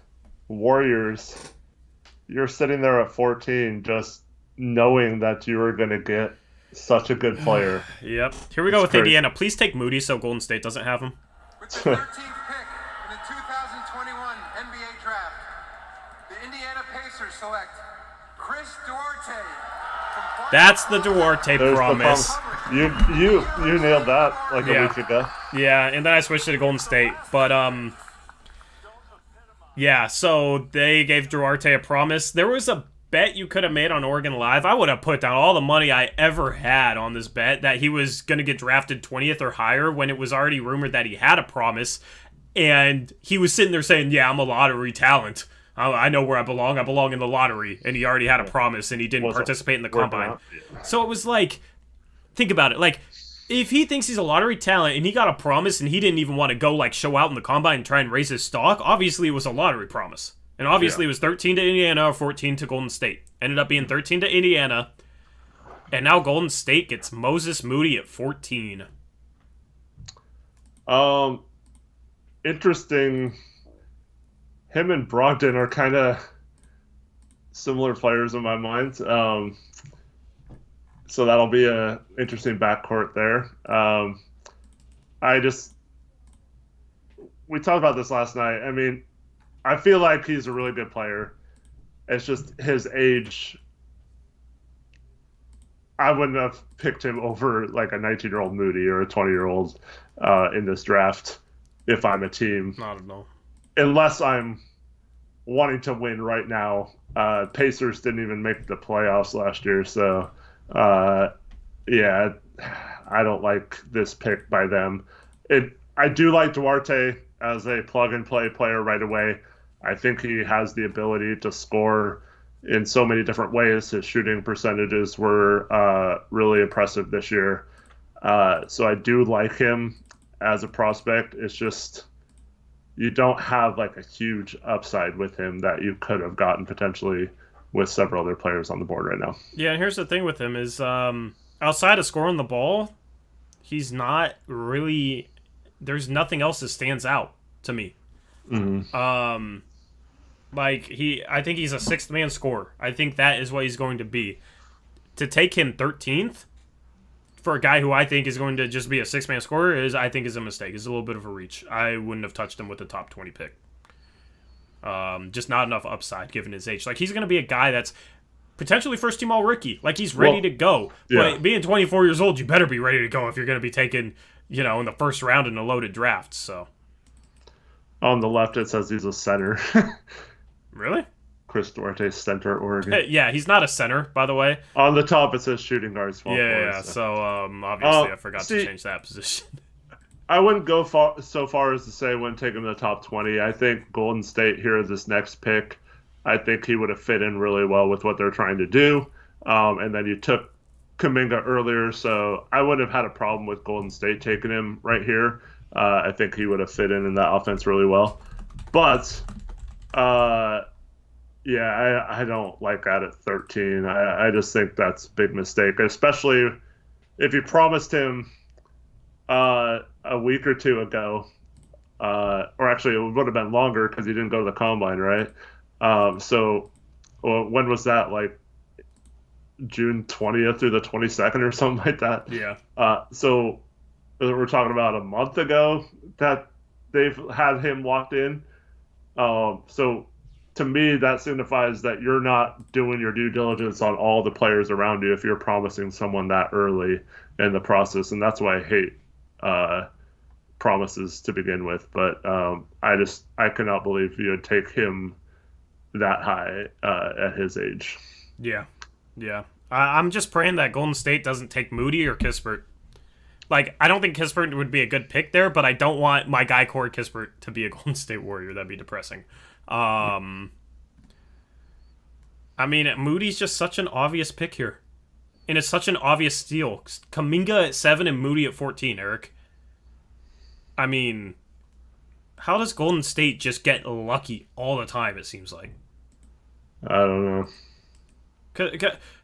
Warriors, you're sitting there at 14 just knowing that you were going to get such a good player. Yep. Here we go with crazy. Indiana. Please take Moody so Golden State doesn't have him. With the 13th pick in the 2021 NBA Draft, the Indiana Pacers select Chris Duarte. That's the Duarte promise. You nailed that like a week ago. Yeah, and then I switched to Golden State. But, yeah, so they gave Duarte a promise. There was a bet you could have made on Oregon Live. I would have put down all the money I ever had on this bet that he was going to get drafted 20th or higher when it was already rumored that he had a promise. And he was sitting there saying, yeah, I'm a lottery talent. I know where I belong. I belong in the lottery. And he already had a promise, and he didn't participate in the combine. So it was like, think about it. Like, if he thinks he's a lottery talent and he got a promise and he didn't even want to go, like, show out in the combine and try and raise his stock, obviously it was a lottery promise. And obviously it was 13 to Indiana or 14 to Golden State. Ended up being 13 to Indiana. And now Golden State gets Moses Moody at 14. Interesting. Him and Brogdon are kind of similar players in my mind. So that'll be a interesting backcourt there. We talked about this last night. I mean, I feel like he's a really good player. It's just his age. I wouldn't have picked him over like a 19-year-old Moody or a 20-year-old in this draft if I'm a team. I don't know. Unless I'm wanting to win right now. Pacers didn't even make the playoffs last year, so yeah, I don't like this pick by them. I do like Duarte as a plug-and-play player right away. I think he has the ability to score in so many different ways. His shooting percentages were really impressive this year. So I do like him as a prospect. It's just you don't have like a huge upside with him that you could have gotten potentially with several other players on the board right now. Yeah, and here's the thing with him is outside of scoring the ball, he's not really. There's nothing else that stands out to me. Mm-hmm. I think he's a sixth man scorer. I think that is what he's going to be. To take him 13th for a guy who I think is going to just be a six man scorer is a mistake. It's a little bit of a reach. I wouldn't have touched him with the top 20 pick. Just not enough upside given his age. Like, he's going to be a guy that's potentially first team all rookie. Like, he's ready to go. Yeah. But being 24 years old, you better be ready to go if you're going to be taken, in the first round in a loaded draft. So On the left, it says he's a center. Really? Chris Duarte, center, Oregon. Yeah, he's not a center, by the way. On the top, it says shooting guard, small forward. So obviously I forgot to change that position. I wouldn't go so far as to say wouldn't take him to the top 20. I think Golden State here, this next pick, I think he would have fit in really well with what they're trying to do. And then you took Kaminga earlier, so I wouldn't have had a problem with Golden State taking him right here. I think he would have fit in that offense really well. But, I don't like that at 13. I just think that's a big mistake, especially if you promised him a week or two ago, or actually it would have been longer because he didn't go to the combine, right? When was that? Like June 20th through the 22nd or something like that? Yeah. So we're talking about a month ago that they've had him locked in. So to me, that signifies that you're not doing your due diligence on all the players around you if you're promising someone that early in the process. And that's why I hate promises to begin with. But I cannot believe you would take him that high at his age. Yeah. I'm just praying that Golden State doesn't take Moody or Kispert. Like, I don't think Kispert would be a good pick there, but I don't want my guy Corey Kispert to be a Golden State Warrior. That'd be depressing. I mean, Moody's just such an obvious pick here. And it's such an obvious steal. Kaminga at 7 and Moody at 14, Eric. I mean, how does Golden State just get lucky all the time, it seems like? I don't know.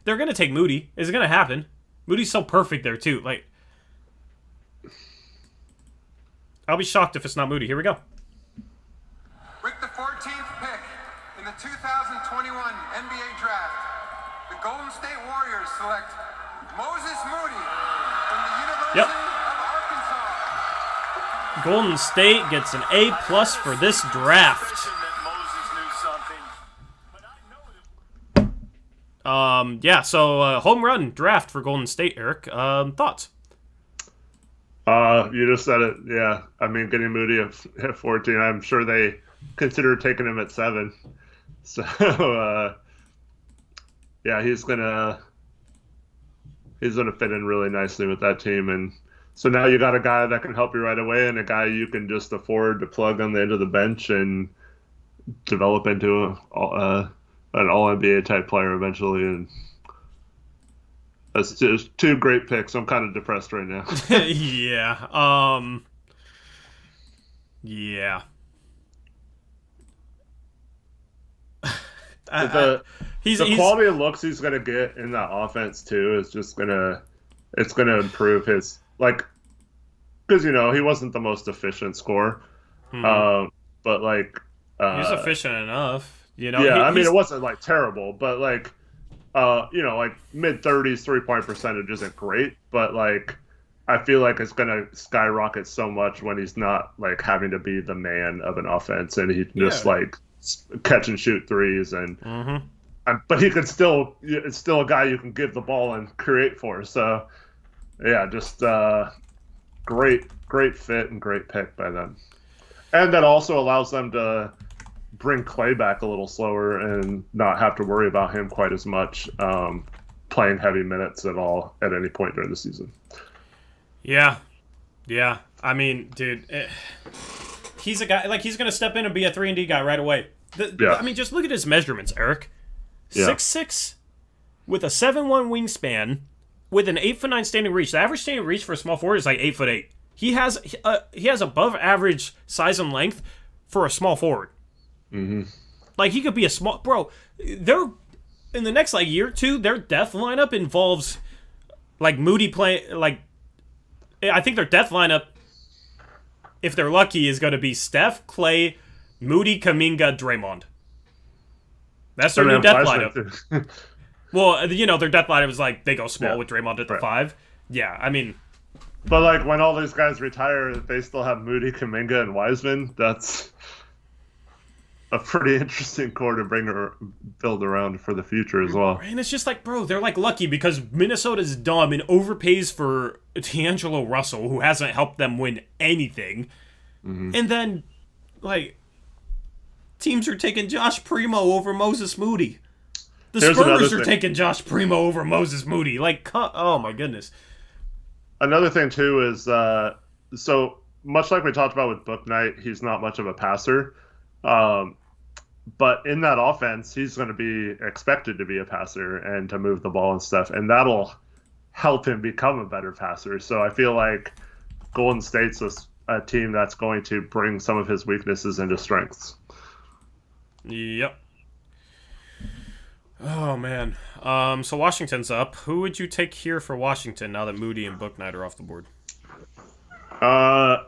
They're going to take Moody. It's going to happen. Moody's so perfect there, too. Like, I'll be shocked if it's not Moody. Here we go. With the 14th pick in the 2021 NBA Draft, the Golden State Warriors select Moses Moody from the University of Arkansas. Golden State gets an A+ for this draft. So home run draft for Golden State, Eric. Thoughts? You just said it. Yeah, I mean, getting Moody at 14, I'm sure they considered taking him at 7. So, he's gonna fit in really nicely with that team, and so now you got a guy that can help you right away, and a guy you can just afford to plug on the end of the bench and develop into an All NBA type player eventually, and. That's just 2 great picks. I'm kind of depressed right now. Yeah. The quality of looks he's gonna get in that offense too is just gonna improve his because he wasn't the most efficient scorer, but he's efficient enough. I mean, it wasn't terrible, but mid-30s 3-point percentage isn't great, but I feel like it's gonna skyrocket so much when he's not having to be the man of an offense, and he just catch and shoot threes, and but he could still, it's still a guy you can give the ball and create for. So just great fit and great pick by them, and that also allows them to bring Clay back a little slower and not have to worry about him quite as much playing heavy minutes at all at any point during the season. Yeah. I mean, dude, he's a guy he's going to step in and be a 3-and-D guy right away. I mean, just look at his measurements, Eric. 6'6", with a 7'1" wingspan, with an 8'9" standing reach. The average standing reach for a small forward is 8'8". He has above average size and length for a small forward. Mm-hmm. Like, he could be a small... Bro, they're... In the next, like, year or two, their death lineup involves, like, Moody playing... Like, I think their death lineup, if they're lucky, is going to be Steph, Clay, Moody, Kaminga, Draymond. That's their new death lineup. Well, you know, their death lineup is like, they go small with Draymond at the 5. Yeah, I mean... But, like, when all these guys retire, they still have Moody, Kaminga, and Wiseman. That's a pretty interesting core to build around for the future as well. And it's just like, bro, they're, like, lucky because Minnesota's dumb and overpays for D'Angelo Russell, who hasn't helped them win anything. Mm-hmm. And then, like, teams are taking Josh Primo over Moses Moody. The Spurs are taking Josh Primo over Moses Moody. Like, oh my goodness. Another thing, too, is so much like we talked about with Book Knight, he's not much of a passer. But in that offense, he's going to be expected to be a passer and to move the ball and stuff. And that'll help him become a better passer. So I feel like Golden State's a team that's going to bring some of his weaknesses into strengths. Yep. Oh, man. So Washington's up. Who would you take here for Washington now that Moody and Book Knight are off the board? I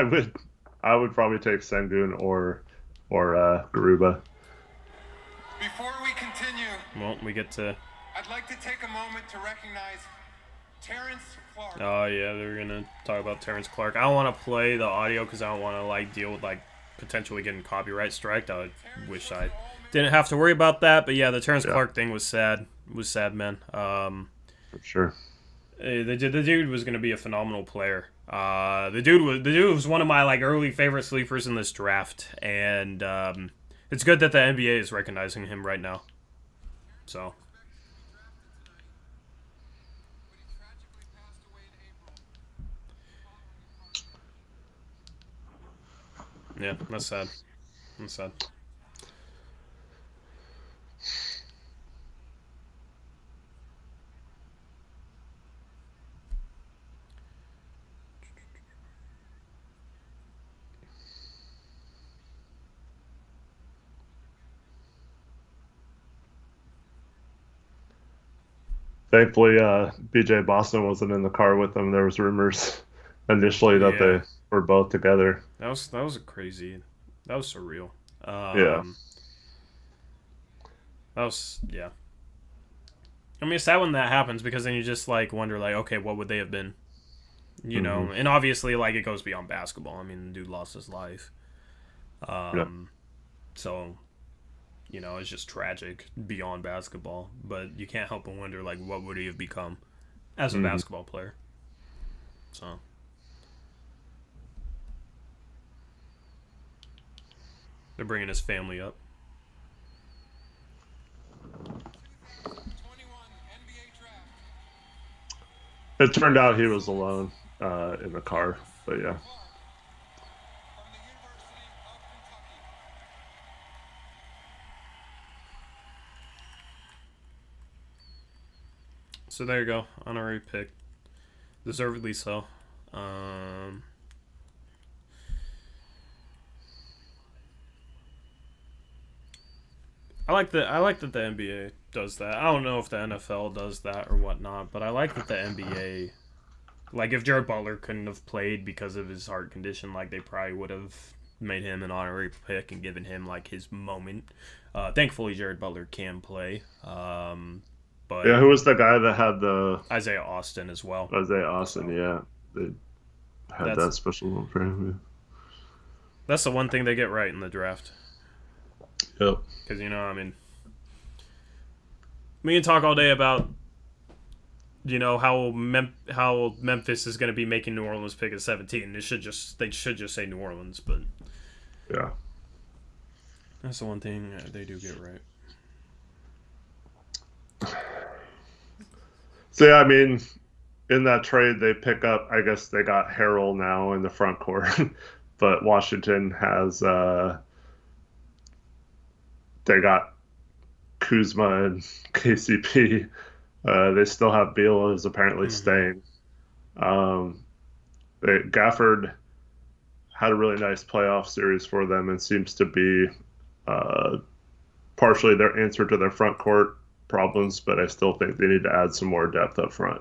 would probably take Sengun or Garuba. Before we continue, well, we get to... I'd like to take a moment to recognize Terrence Clark. Oh, yeah, they're going to talk about Terrence Clark. I don't want to play the audio because I don't want to, like, deal with, like, potentially getting copyright striked. I wish I didn't have to worry about that, but yeah, the Terrence Clark thing was sad. It was sad, man. For sure. The dude was going to be a phenomenal player. The dude was one of my, like, early favorite sleepers in this draft, and it's good that the NBA is recognizing him right now. So. Yeah, that's sad. That's sad. Thankfully, BJ Boston wasn't in the car with them. There was rumors initially that they were both together. That was crazy. That was surreal. Yeah. That was I mean, it's sad when that happens because then you just like wonder like, okay, what would they have been? You know, and obviously like it goes beyond basketball. I mean, the dude lost his life. So, you know, it's just tragic beyond basketball. But you can't help but wonder like, what would he have become as a basketball player? So. They're bringing his family up. It turned out he was alone in the car, but yeah. So there you go. Honorary pick. Deservedly so. I like that the NBA does that. I don't know if the NFL does that or whatnot, but I like that the NBA, like if Jared Butler couldn't have played because of his heart condition, like they probably would have made him an honorary pick and given him like his moment. Thankfully, Jared Butler can play. But yeah, who was the guy that had the Isaiah Austin as well? Isaiah Austin, yeah, they had that special one for him. Yeah. That's the one thing they get right in the draft. Yep. Because, you know, I mean, we can talk all day about, you know, how Memphis is going to be making New Orleans pick at 17. They should just say New Orleans, but yeah, that's the one thing they do get right. So yeah, I mean, in that trade they pick up. I guess they got Harrell now in the front court, but Washington has. They got Kuzma and KCP. They still have Beal, who's apparently staying. Gafford had a really nice playoff series for them and seems to be partially their answer to their front court problems, but I still think they need to add some more depth up front.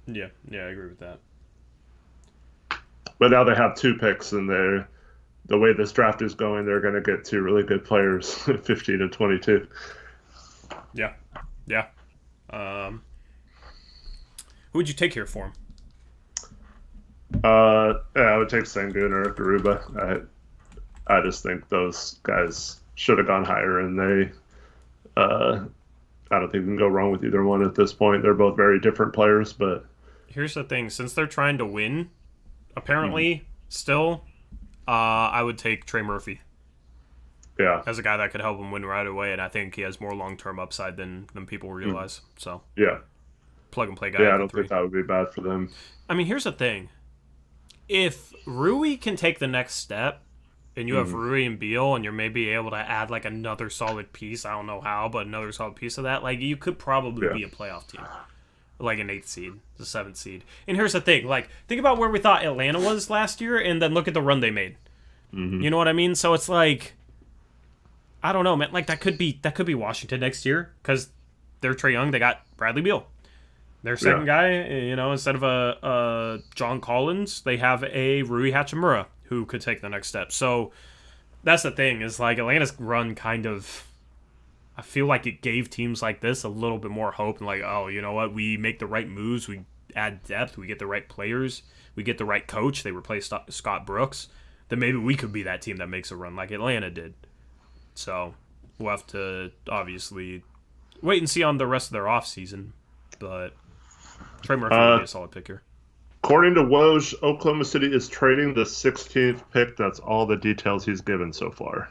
Yeah, I agree with that. But now they have 2 picks, and the way this draft is going, they're going to get 2 really good players, 15 and 22. Yeah. Who would you take here for him? I would take Sengun or Garuba. I just think those guys should have gone higher, and they I don't think we can go wrong with either one at this point. They're both very different players, but here's the thing: since they're trying to win, apparently, still, I would take Trey Murphy. Yeah, as a guy that could help him win right away, and I think he has more long-term upside than people realize. So yeah, plug-and-play guy. Yeah, I don't think that would be bad for them. I mean, here's the thing: if Rui can take the next step, and you have Rui and Beal, and you're maybe able to add like another solid piece, I don't know how, but another solid piece of that, like you could probably be a playoff team, like an 8th seed, the 7th seed. And here's the thing: like think about where we thought Atlanta was last year, and then look at the run they made. You know what I mean? So it's like, I don't know, man. Like that could be Washington next year because they're Trae Young. They got Bradley Beal. Their second guy, instead of a John Collins, they have a Rui Hachimura who could take the next step. So that's the thing, is like Atlanta's run kind of, I feel like it gave teams like this a little bit more hope and like, oh, you know what, we make the right moves, we add depth, we get the right players, we get the right coach, they replace Scott Brooks, then maybe we could be that team that makes a run like Atlanta did. So we'll have to obviously wait and see on the rest of their offseason, but Trey Murphy would be a solid pick here. According to Woj, Oklahoma City is trading the 16th pick. That's all the details he's given so far.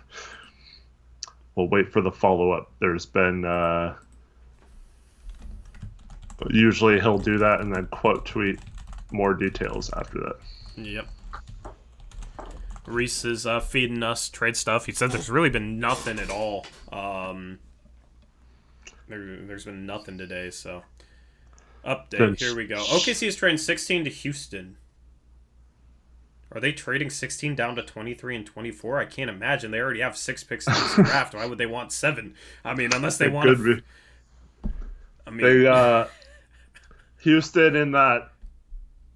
We'll wait for the follow-up. There's been... usually he'll do that and then quote tweet more details after that. Yep. Reese is feeding us trade stuff. He said there's really been nothing at all. There's been nothing today, so... Update, here we go. OKC is trading 16 to Houston. Are they trading 16 down to 23 and 24? I can't imagine. They already have 6 picks in this draft. Why would they want 7? I mean, unless they want to... I mean... Houston, in that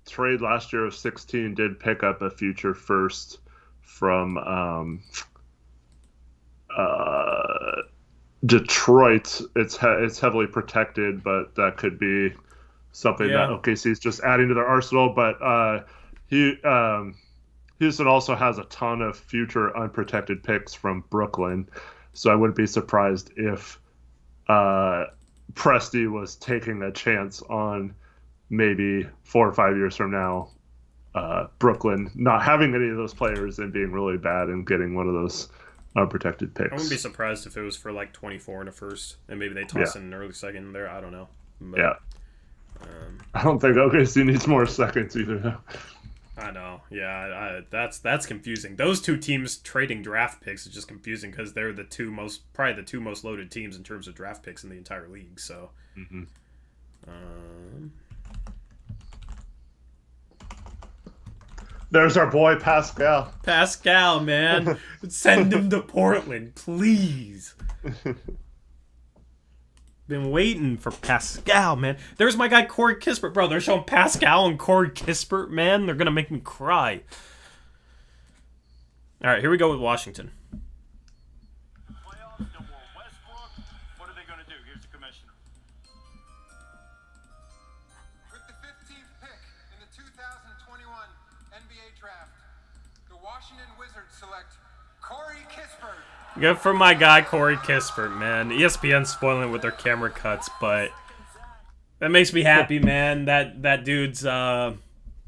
trade last year of 16, did pick up a future first from Detroit. It's heavily protected, but that could be something that OKC is just adding to their arsenal. But Houston also has a ton of future unprotected picks from Brooklyn, so I wouldn't be surprised if Presti was taking a chance on maybe 4 or 5 years from now, Brooklyn not having any of those players and being really bad and getting one of those unprotected picks. I wouldn't be surprised if it was for like 24 and a first, and maybe they toss in an early second there. I don't know. But, I don't think OKC needs more seconds either. I know. Yeah, that's confusing. Those two teams trading draft picks is just confusing because they're probably the two most loaded teams in terms of draft picks in the entire league. So. There's our boy Pascal. Pascal, man. Send him to Portland, please. Been waiting for Pascal, man. There's my guy Corey Kispert, bro. They're showing Pascal and Corey Kispert, man. They're going to make me cry. All right, here we go with Washington. Playoffs, no more Westbrook. What are they going to do? Here's the commissioner. With the 15th pick in the 2021 NBA Draft, the Washington Wizards select Corey Kispert. Good for my guy Corey Kispert, man. ESPN's spoiling it with their camera cuts, but that makes me happy, man. That dude's the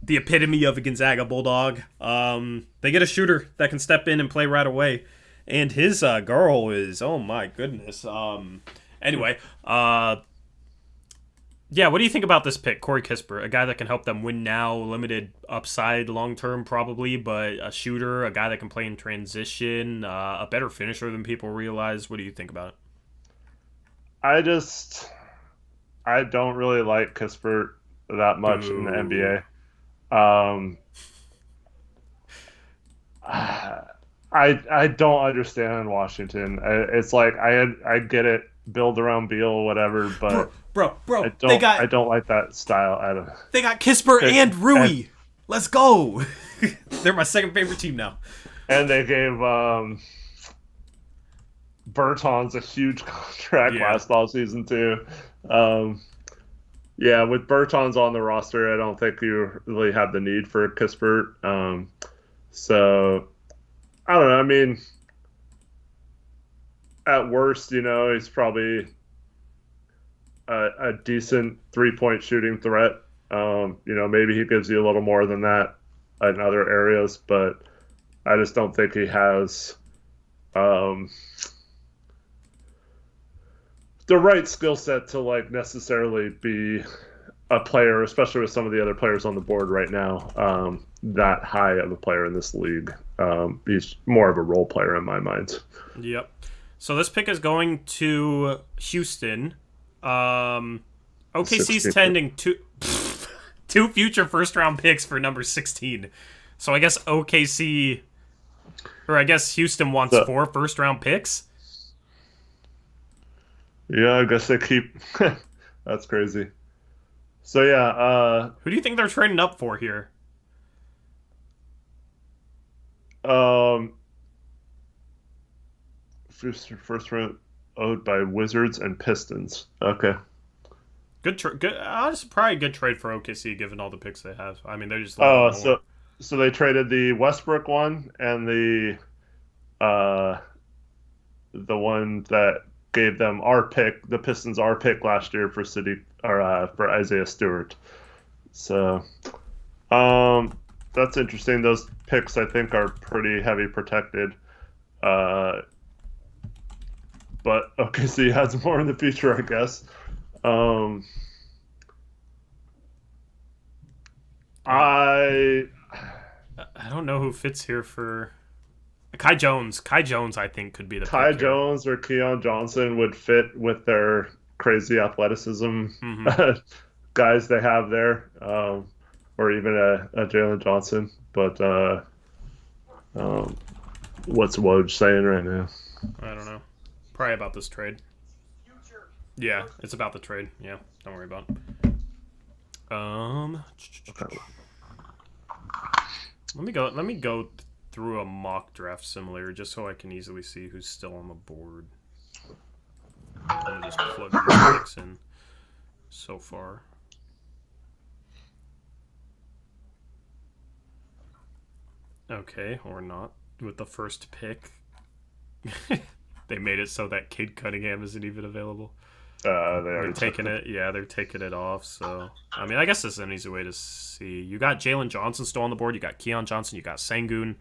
epitome of a Gonzaga Bulldog. They get a shooter that can step in and play right away, and his girl is, oh my goodness. Anyway, yeah, what do you think about this pick, Corey Kispert? A guy that can help them win now, limited upside long-term probably, but a shooter, a guy that can play in transition, a better finisher than people realize. What do you think about it? I don't really like Kispert that much in the NBA. Um, I don't understand Washington. It's like I get it, build around Beal, whatever, but Bro, I they don't like that style. got Kisper and Rui. And, Let's go. They're my second favorite team now. and they gave Bertans a huge contract last offseason too. Yeah, with Bertans on the roster, I don't think you really have the need for Kispert. So I don't know. I mean, at worst, he's probably a decent 3-point shooting threat. Maybe he gives you a little more than that in other areas, but I just don't think he has the right skill set to necessarily be a player, especially with some of the other players on the board right now. That high of a player in this league. He's more of a role player in my mind. Yep. So this pick is going to Houston. OKC's tending two future first-round picks for number 16. So I guess OKC, or I guess Houston wants 4 first-round picks. Yeah, I guess they keep. That's crazy. So yeah, who do you think they're trading up for here? First round owed by Wizards and Pistons. Okay. Good. It's probably a good trade for OKC given all the picks they have. I mean, they're just. So they traded the Westbrook one and the one that gave them our pick, the Pistons our pick last year for for Isaiah Stewart. So, that's interesting. Those picks I think are pretty heavy protected. But OKC has more in the future, I guess. I don't know who fits here for Kai Jones. Kai Jones, I think, could be the Kai pick Jones or Keon Johnson would fit with their crazy athleticism guys they have there, or even a Jaylen Johnson. But what's Woj saying right now? I don't know. Probably about this trade. Yeah, it's about the trade. Yeah, don't worry about it. Okay. Let me go through a mock draft simulator just so I can easily see who's still on the board. Let me just plug these picks in so far. Okay, or not. With the first pick, they made it so that Cade Cunningham isn't even available. They're taking it. Yeah, they're taking it off. So, I mean, I guess this is an easy way to see. You got Jaylen Johnson still on the board. You got Keon Johnson. You got Sengun.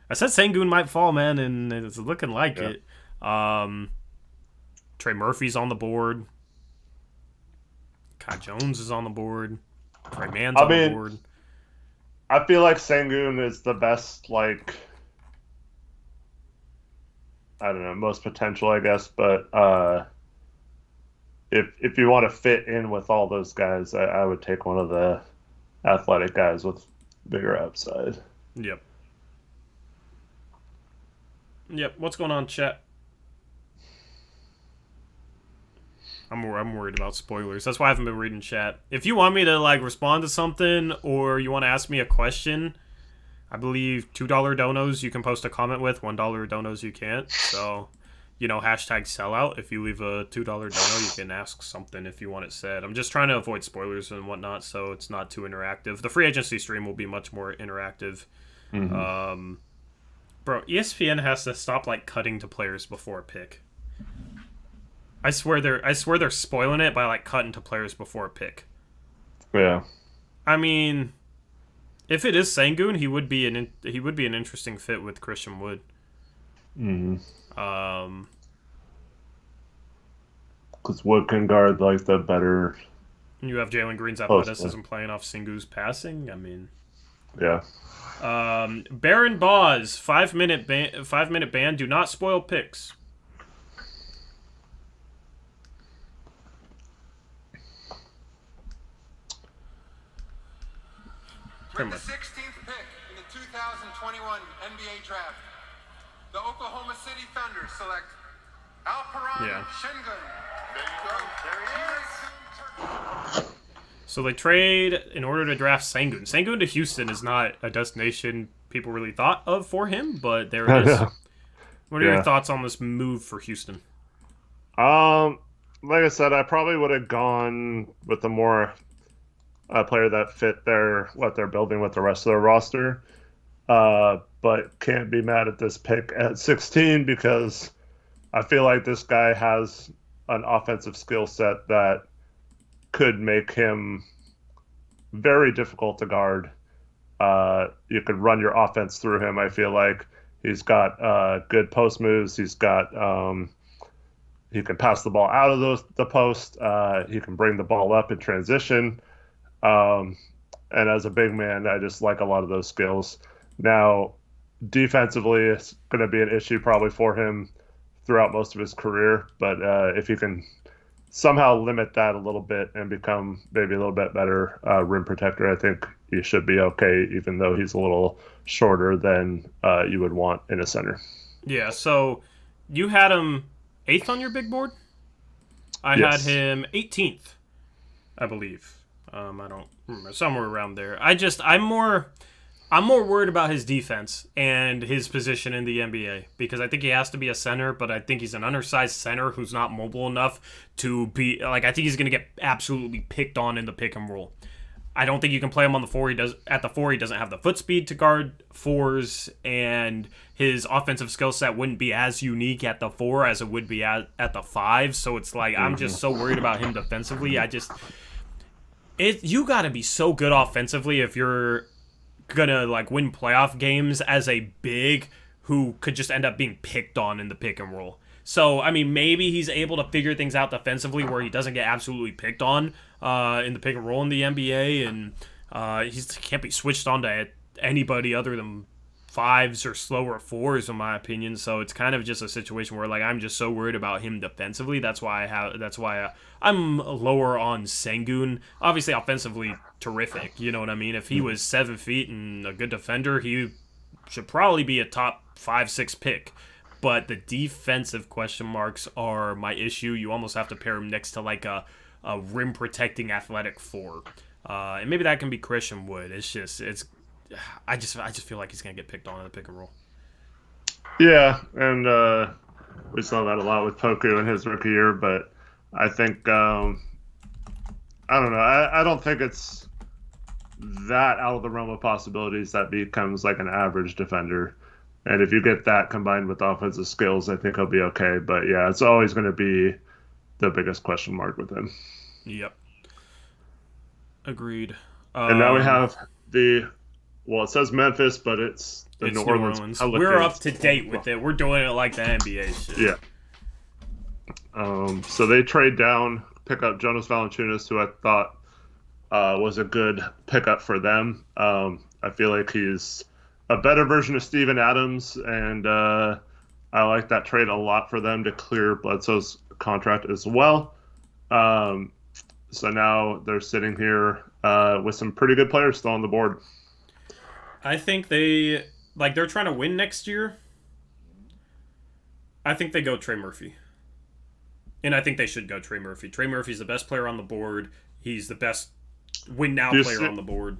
I said Sengun might fall, man, and it's looking like it. Trey Murphy's on the board. Kai Jones is on the board. Trey Mann's on the board. I feel like Sengun is the best, I don't know, most potential, I guess. But if you want to fit in with all those guys, I would take one of the athletic guys with bigger upside. Yep. What's going on, chat? I'm worried about spoilers. That's why I haven't been reading chat. If you want me to respond to something or you want to ask me a question, I believe $2 donos you can post a comment with, $1 donos you can't. So, hashtag sellout. If you leave a $2 dono, you can ask something if you want it said. I'm just trying to avoid spoilers and whatnot, so it's not too interactive. The free agency stream will be much more interactive. Mm-hmm. Bro, ESPN has to stop cutting to players before a pick. I swear they're spoiling it by cutting to players before a pick. Yeah. I mean, if it is Sengun, he would be an interesting fit with Christian Wood. Mm-hmm. Because Wood can guard the better. You have Jalen Green's athleticism playing off Sengun's passing. I mean, yeah. Baron Boz, 5-minute ban. Do not spoil picks. Pretty the much. 16th pick in the 2021 NBA Draft, the Oklahoma City Thunder select Alperen Yeah. Şengün. There you go. There he is. So they trade in order to draft Sengun. Sengun to Houston is not a destination people really thought of for him, but there it is. What are your thoughts on this move for Houston? Like I said, I probably would have gone with a more player that fit what they're building with the rest of their roster. But can't be mad at this pick at 16 because I feel like this guy has an offensive skill set that could make him very difficult to guard. You could run your offense through him. I feel like he's got good post moves. He's got he can pass the ball out of the post. He can bring the ball up in transition. And as a big man, I just like a lot of those skills. Now, defensively, it's going to be an issue probably for him throughout most of his career. But if he can somehow limit that a little bit and become maybe a little bit better rim protector, I think he should be okay, even though he's a little shorter than you would want in a center. Yeah, so you had him 8th on your big board? I Yes. had him 18th, I believe. I don't remember, somewhere around there. I'm more worried about his defense and his position in the NBA because I think he has to be a center, but I think he's an undersized center who's not mobile enough to be I think he's going to get absolutely picked on in the pick and roll. I don't think you can play him on the 4. He doesn't have the foot speed to guard 4s, and his offensive skill set wouldn't be as unique at the 4 as it would be at the 5. So it's like I'm just so worried about him defensively. You got to be so good offensively if you're gonna win playoff games as a big who could just end up being picked on in the pick and roll. So, I mean, maybe he's able to figure things out defensively where he doesn't get absolutely picked on in the pick and roll in the NBA, and he can't be switched on to anybody other than 5s or slower 4s, in my opinion. So it's kind of just a situation where I'm just so worried about him defensively. That's why I'm lower on Sengun. Obviously, offensively, terrific. You know what I mean? If he was 7 feet and a good defender, he should probably be a top 5-6 pick. But the defensive question marks are my issue. You almost have to pair him next to a rim protecting athletic 4, and maybe that can be Christian Wood. I just feel like he's gonna get picked on in the pick and roll. Yeah, and we saw that a lot with Poku in his rookie year. But I think I don't know. I don't think it's that out of the realm of possibilities that becomes like an average defender. And if you get that combined with offensive skills, I think he'll be okay. But yeah, it's always going to be the biggest question mark with him. Yep. Agreed. And now we have it says Memphis, but it's New Orleans. Pelicans. We're up to date with it. We're doing it like the NBA shit. Yeah. So they trade down, pick up Jonas Valanciunas, who I thought was a good pickup for them. I feel like he's a better version of Steven Adams, and I like that trade a lot for them to clear Bledsoe's contract as well. So now they're sitting here with some pretty good players still on the board. I think they're trying to win next year. I think they go Trey Murphy. And I think they should go Trey Murphy. Trey Murphy's the best player on the board. He's the best win-now player on the board.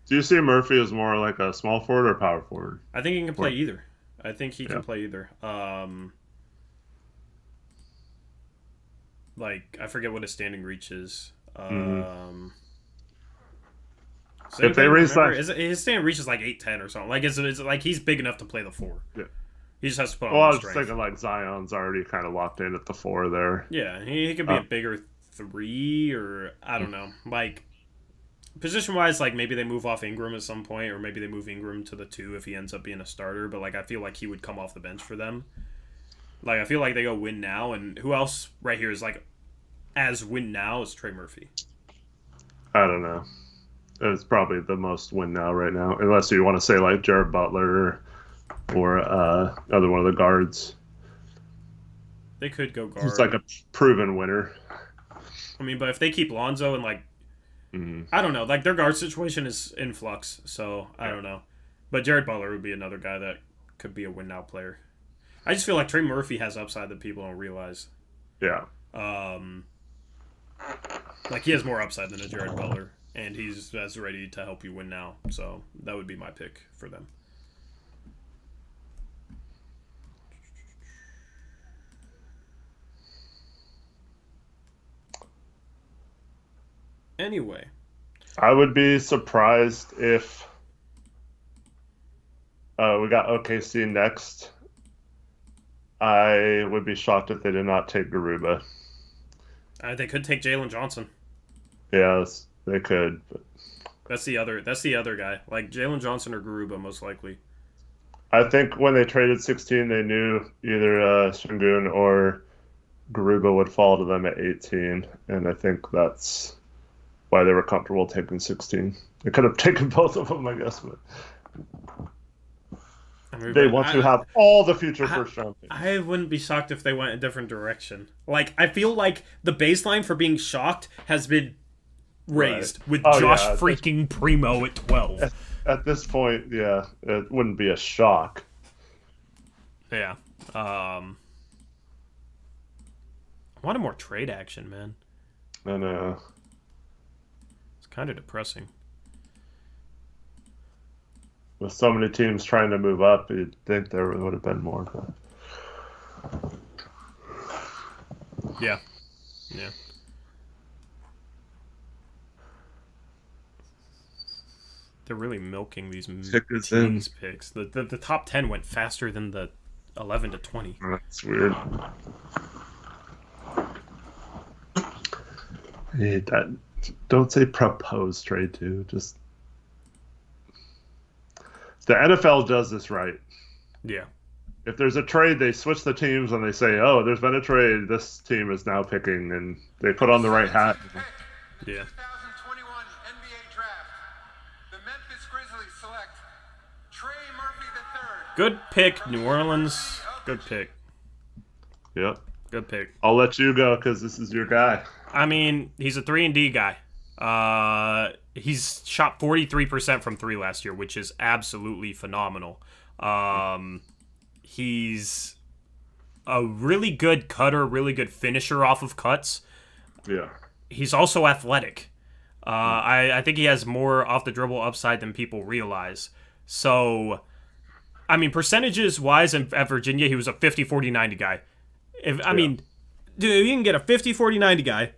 Do you see Murphy as more like a small forward or power forward? I think he can play either. I think he can play either. I forget what his standing reach is. So if they raise that, his standing reach is 8'10" or something. It's like he's big enough to play the 4. Yeah. He just has to put on I was strength. thinking Zion's already kind of locked in at the 4 there. Yeah, he could be a bigger 3, or I don't know. Position-wise, maybe they move off Ingram at some point, or maybe they move Ingram to the 2 if he ends up being a starter. But I feel like he would come off the bench for them. I feel like they go win now, and who else right here is as win now as Trey Murphy? I don't know. It's probably the most win now right now, unless you want to say Jared Butler or other one of the guards. They could go guard. It's a proven winner. I mean, but if they keep Lonzo and I don't know. Like, their guard situation is in flux, so I don't know. But Jared Butler would be another guy that could be a win now player. I just feel like Trey Murphy has upside that people don't realize. Yeah. Like, he has more upside than a Jared Butler, and he's as ready to help you win now. So that would be my pick for them. Anyway, I would be surprised if we got OKC next. I would be shocked if they did not take Garuba. they could take Jaylen Johnson. Yes, they could. But That's the other guy. Like, Jaylen Johnson or Garuba, most likely. I think when they traded 16, they knew either Şengün or Garuba would fall to them at 18, and I think that's why they were comfortable taking 16. They could have taken both of them, I guess, but they want to have all the future first round picks. I wouldn't be shocked if they went a different direction. Like, I feel like the baseline for being shocked has been raised with Josh freaking Primo at 12. At this point, yeah, it wouldn't be a shock. Yeah. I wanted more trade action, man. I know. It's kind of depressing. With so many teams trying to move up, you'd think there would have been more. But Yeah. Yeah. They're really milking these teams picks. The top 10 went faster than the 11 to 20. That's weird. Hey, don't say proposed trade too. Just the NFL does this right. Yeah. If there's a trade, they switch the teams and they say, "Oh, there's been a trade. This team is now picking," and they put on the right hat. Yeah. 2021 NBA Draft. The Memphis Grizzlies select Trey Murphy III. Good pick, New Orleans. Good pick. Yep. Good pick. I'll let you go because this is your guy. I mean, he's a 3-and-D guy. He's shot 43% from 3 last year, which is absolutely phenomenal. He's a really good cutter, really good finisher off of cuts. Yeah. He's also athletic. I think he has more off the dribble upside than people realize. So, I mean, percentages-wise at Virginia, he was a 50-40-90 guy. I mean, dude, you can get a 50-40-90 guy.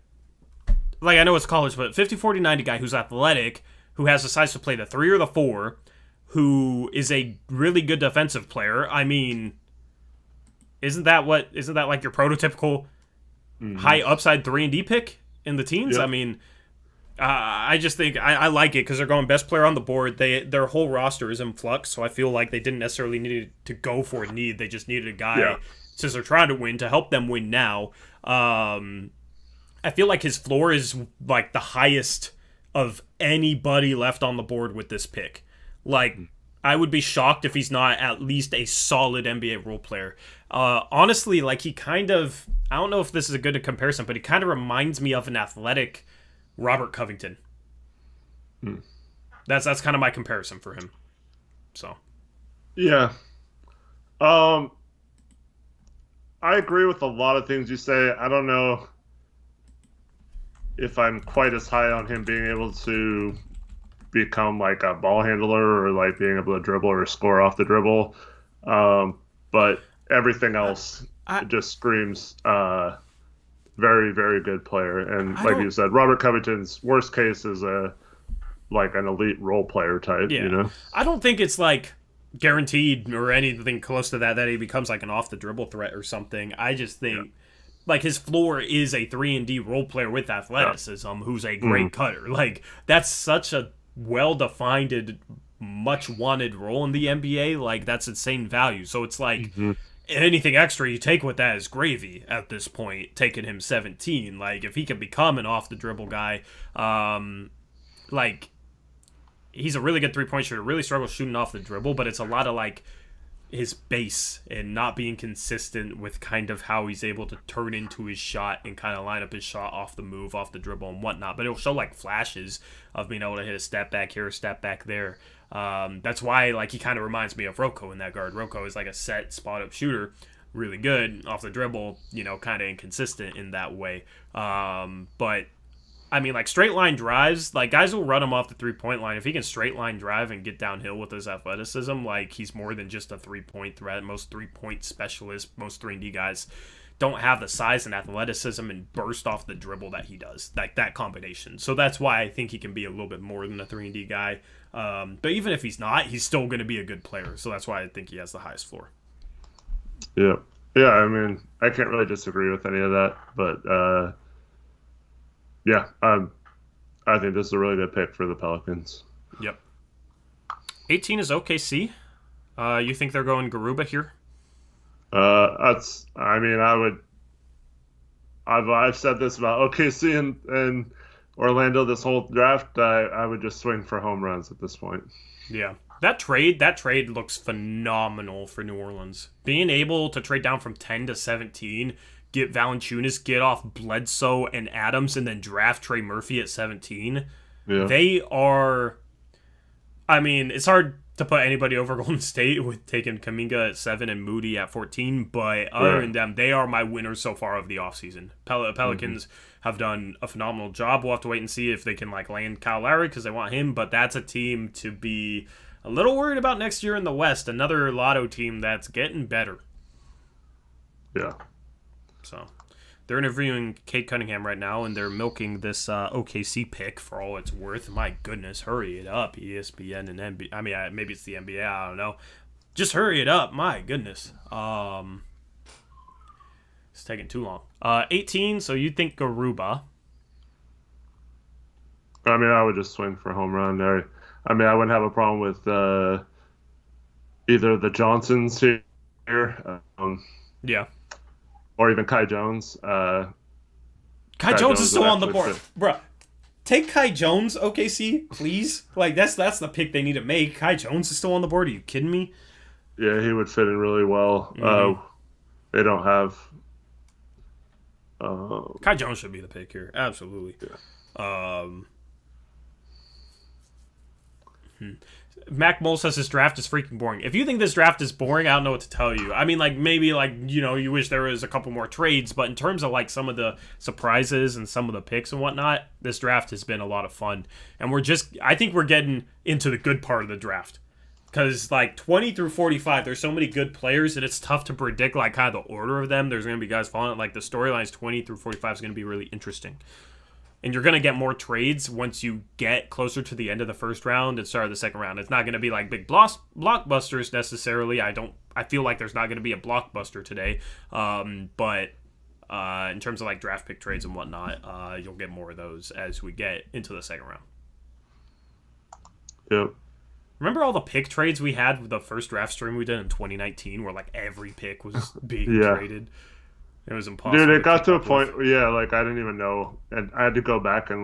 Like, I know it's college, but 50-40-90 guy who's athletic, who has the size to play the 3 or the 4, who is a really good defensive player. I mean, isn't that like your prototypical high upside 3-and-D pick in the teens? Yeah. I mean, I just think I like it because they're going best player on the board. Their whole roster is in flux, so I feel like they didn't necessarily need to go for a need. They just needed a guy since they're trying to win to help them win now. I feel like his floor is like the highest of anybody left on the board with this pick. Like, I would be shocked if he's not at least a solid NBA role player. Honestly, like, he kind of, I don't know if this is a good comparison, but he kind of reminds me of an athletic Robert Covington. That's kind of my comparison for him. So. Yeah. I agree with a lot of things you say. I don't know if I'm quite as high on him being able to become like a ball handler or like being able to dribble or score off the dribble. But everything else just screams very, very good player. And like you said, Robert Covington's worst case is like an elite role player type, you know? I don't think it's like guaranteed or anything close to that he becomes like an off the dribble threat or something. I just think like his floor is a 3-and-D role player with athleticism who's a great cutter. Like, that's such a well-defined, much-wanted role in the NBA. Like, that's insane value. So it's like anything extra you take with that is gravy at this point, taking him 17. Like, if he can become an off-the-dribble guy, like, he's a really good three-point shooter, really struggles shooting off the dribble, but it's a lot of, like, his base and not being consistent with kind of how he's able to turn into his shot and kind of line up his shot off the move, off the dribble and whatnot. But it'll show like flashes of being able to hit a step back here, a step back there. That's why like he kind of reminds me of Rocco in that guard. Rocco is like a set spot up shooter, really good off the dribble, kind of inconsistent in that way. But I mean, like, straight line drives, like, guys will run him off the three-point line. If he can straight line drive and get downhill with his athleticism, like, he's more than just a three-point threat. Most three-point specialists, most 3-and-D guys don't have the size and athleticism and burst off the dribble that he does, like that combination. So that's why I think he can be a little bit more than a 3-and-D guy. But even if he's not, he's still going to be a good player. So that's why I think he has the highest floor. Yeah. Yeah, I mean, I can't really disagree with any of that, but yeah, I think this is a really good pick for the Pelicans. Yep. 18 is OKC. You think they're going Garuba here? I've said this about OKC and Orlando this whole draft. I would just swing for home runs at this point. Yeah. That trade looks phenomenal for New Orleans. Being able to trade down from 10 to 17, get Valanciunas, get off Bledsoe and Adams, and then draft Trey Murphy at 17. Yeah. They are... I mean, it's hard to put anybody over Golden State with taking Kaminga at 7 and Moody at 14, but other than them, they are my winners so far of the offseason. Pelicans have done a phenomenal job. We'll have to wait and see if they can land Kyle Lowry because they want him, but that's a team to be a little worried about next year in the West. Another lotto team that's getting better. Yeah. So they're interviewing Cade Cunningham right now, and they're milking this OKC pick for all it's worth. My goodness, hurry it up, ESPN and NBA. I mean, maybe it's the NBA. I don't know. Just hurry it up. My goodness. It's taking too long. 18, so you think Garuba. I mean, I would just swing for a home run there. I mean, I wouldn't have a problem with either the Johnsons here. Yeah. Or even Kai Jones. Kai Jones is still on the board. Bruh, take Kai Jones, OKC, please. That's the pick they need to make. Kai Jones is still on the board. Are you kidding me? Yeah, he would fit in really well. They don't have... Kai Jones should be the pick here. Absolutely. Yeah. Mac Mole says this draft is freaking boring. If you think this draft is boring, I don't know what to tell you. I mean, maybe you wish there was a couple more trades, but in terms of some of the surprises and some of the picks and whatnot, this draft has been a lot of fun. And I think we're getting into the good part of the draft. Because 20 through 45, there's so many good players that it's tough to predict kind of the order of them. There's going to be guys falling. The storylines 20 through 45 is going to be really interesting. And you're going to get more trades once you get closer to the end of the first round and start of the second round. It's not going to be big blockbusters necessarily. I feel like there's not going to be a blockbuster today. But in terms of draft pick trades and whatnot, you'll get more of those as we get into the second round. Yep. Remember all the pick trades we had with the first draft stream we did in 2019 where every pick was being traded? It was impossible. Dude, it got to a point where, I didn't even know. And I had to go back and,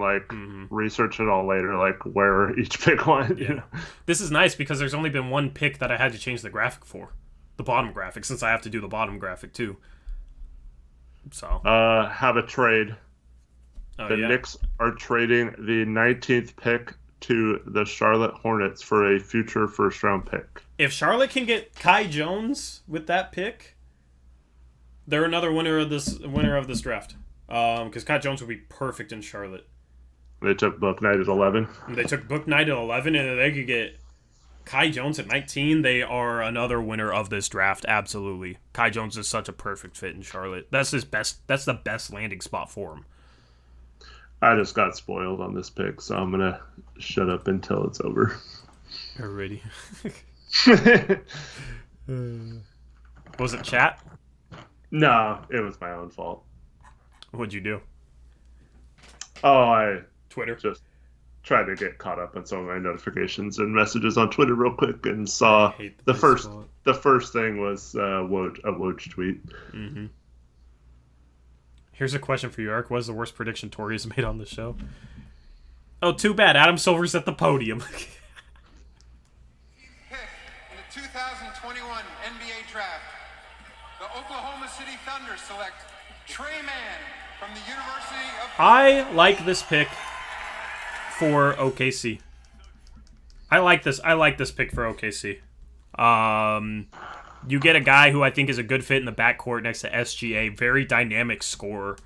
research it all later, where each pick went. Yeah. This is nice because there's only been one pick that I had to change the graphic for. The bottom graphic, since I have to do the bottom graphic, too. So. Have a trade. The Knicks are trading the 19th pick to the Charlotte Hornets for a future first-round pick. If Charlotte can get Kai Jones with that pick... They're another winner of this draft. Because Kai Jones would be perfect in Charlotte. They took Book Knight at 11. They took Book Knight at 11, and if they could get Kai Jones at 19, they are another winner of this draft, absolutely. Kai Jones is such a perfect fit in Charlotte. That's the best landing spot for him. I just got spoiled on this pick, so I'm going to shut up until it's over. Alrighty. Was it chat? No, it was my own fault. What'd you do? I Twitter just tried to get caught up on some of my notifications and messages on Twitter real quick and saw the first thing was a Woj tweet. Mm-hmm. Here's a question for you, Eric. What is the worst prediction Tori has made on the show? Oh, too bad. Adam Silver's at the podium. Pick in the 2021 NBA Draft, the Oklahoma City Thunder select Trey Mann from the University of... I like this pick for OKC. I like this pick for OKC. You get a guy who I think is a good fit in the backcourt next to SGA, very dynamic scorer,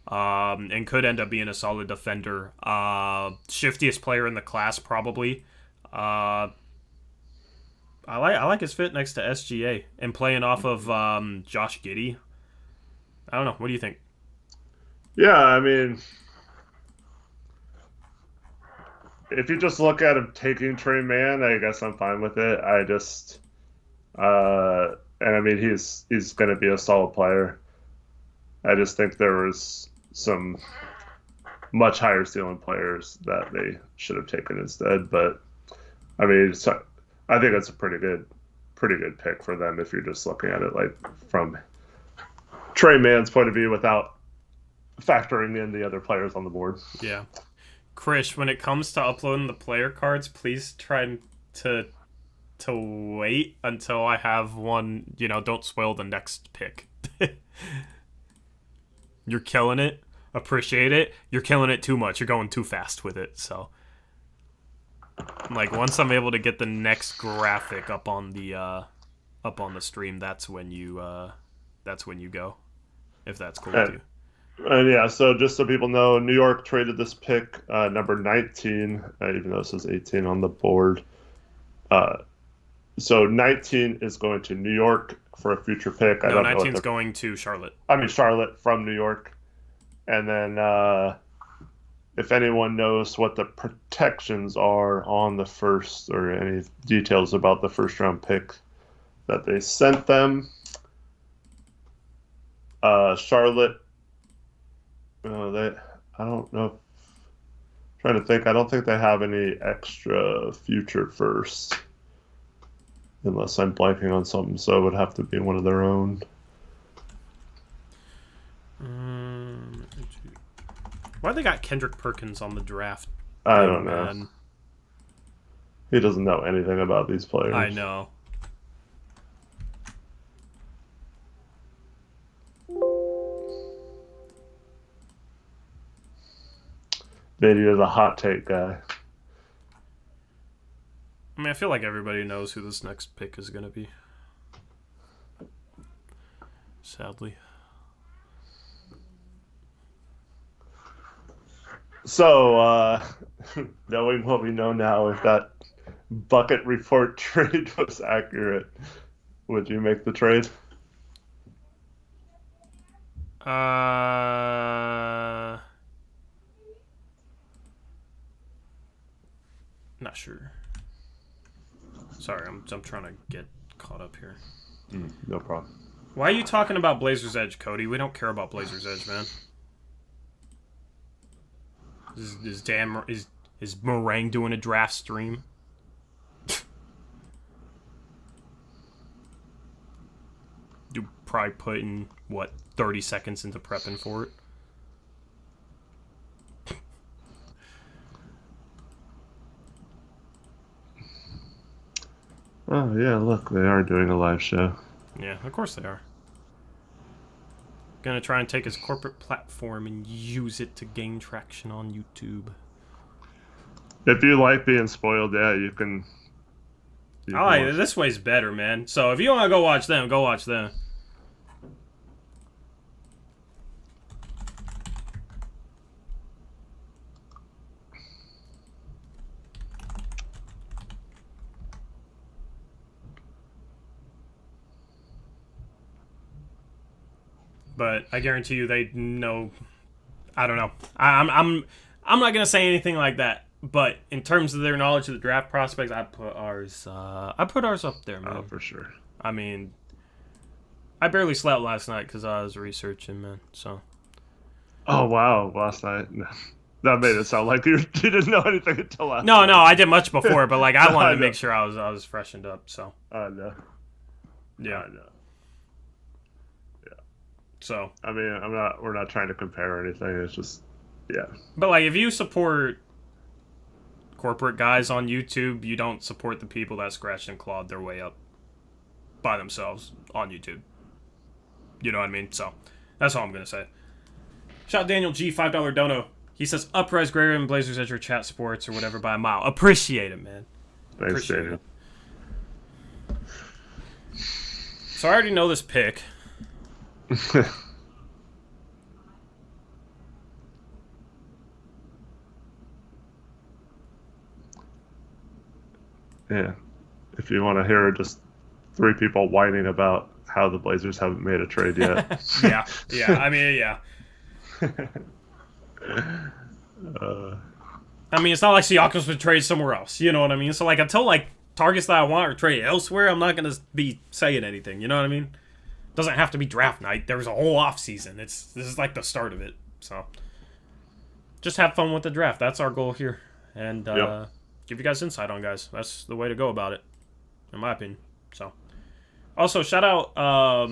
and could end up being a solid defender. Shiftiest player in the class, probably. I like his fit next to SGA and playing off of Josh Giddey. I don't know. What do you think? Yeah, I mean, if you just look at him taking Trey Mann, I guess I'm fine with it. I just, and I mean, he's going to be a solid player. I just think there was some much higher ceiling players that they should have taken instead. But I mean, I think it's a pretty good pick for them if you're just looking at it like from Trey Mann's point of view without factoring in the other players on the board. Yeah. Krish, when it comes to uploading the player cards, please try to wait until I have one, don't spoil the next pick. You're killing it. Appreciate it. You're killing it too much. You're going too fast with it. So, like, once I'm able to get the next graphic up on the stream, that's when you go. If that's cool with you. And yeah, so just so people know, New York traded this pick, number 19, even though it says 18 on the board. So 19 is going to New York for a future pick. No, 19 is going to Charlotte. I mean, Charlotte from New York. And then if anyone knows what the protections are on the first or any details about the first round pick that they sent them, Charlotte, I don't know. Trying to think. I don't think they have any extra future first, unless I'm blanking on something. So it would have to be one of their own. Why they got Kendrick Perkins on the draft? I don't know. He doesn't know anything about these players. I know. Maybe is a hot take guy. I mean, I feel like everybody knows who this next pick is going to be. Sadly. So, knowing what we know now, if that bucket report trade was accurate, would you make the trade? Not sure. Sorry, I'm trying to get caught up here. No problem. Why are you talking about Blazers Edge, Cody? We don't care about Blazers Edge, man. Is Meringue doing a draft stream? You probably putting 30 seconds into prepping for it. Oh yeah, look, they are doing a live show. Yeah, of course they are. Gonna try and take his corporate platform and use it to gain traction on YouTube. If you like being spoiled, yeah, you can. This way's better, man. So if you want to go watch them, go watch them. But I guarantee you, they know. I don't know. I'm not gonna say anything like that. But in terms of their knowledge of the draft prospects, I put ours up there, man. Oh, for sure. I mean, I barely slept last night because I was researching, man. So. Oh wow! Last night, that made it sound like you didn't know anything until last. No, night. no, I did much before, but like I wanted to make sure I was freshened up. So. No. Yeah. I know. So. I mean, we're not trying to compare or anything. It's just, yeah. But like, if you support corporate guys on YouTube, you don't support the people that scratched and clawed their way up. by themselves on YouTube. You know what I mean? So that's all I'm going to say. Shout out Daniel G, $5 dono. He says, Uprise greater than Blazers at your chat sports or whatever by a mile. Appreciate it, man. Thanks, Daniel. So I already know this pick. Yeah. If you want to hear just three people whining about how the Blazers haven't made a trade yet. Yeah. I mean, yeah. I mean, it's not like Siakam's been traded somewhere else. You know what I mean? So, like, until, like, targets that I want are traded elsewhere, I'm not going to be saying anything. You know what I mean? Doesn't have to be draft night. There's a whole off season. This is like the start of it. So, just have fun with the draft. That's our goal here. And give you guys insight on guys. That's the way to go about it, in my opinion. So, also, shout out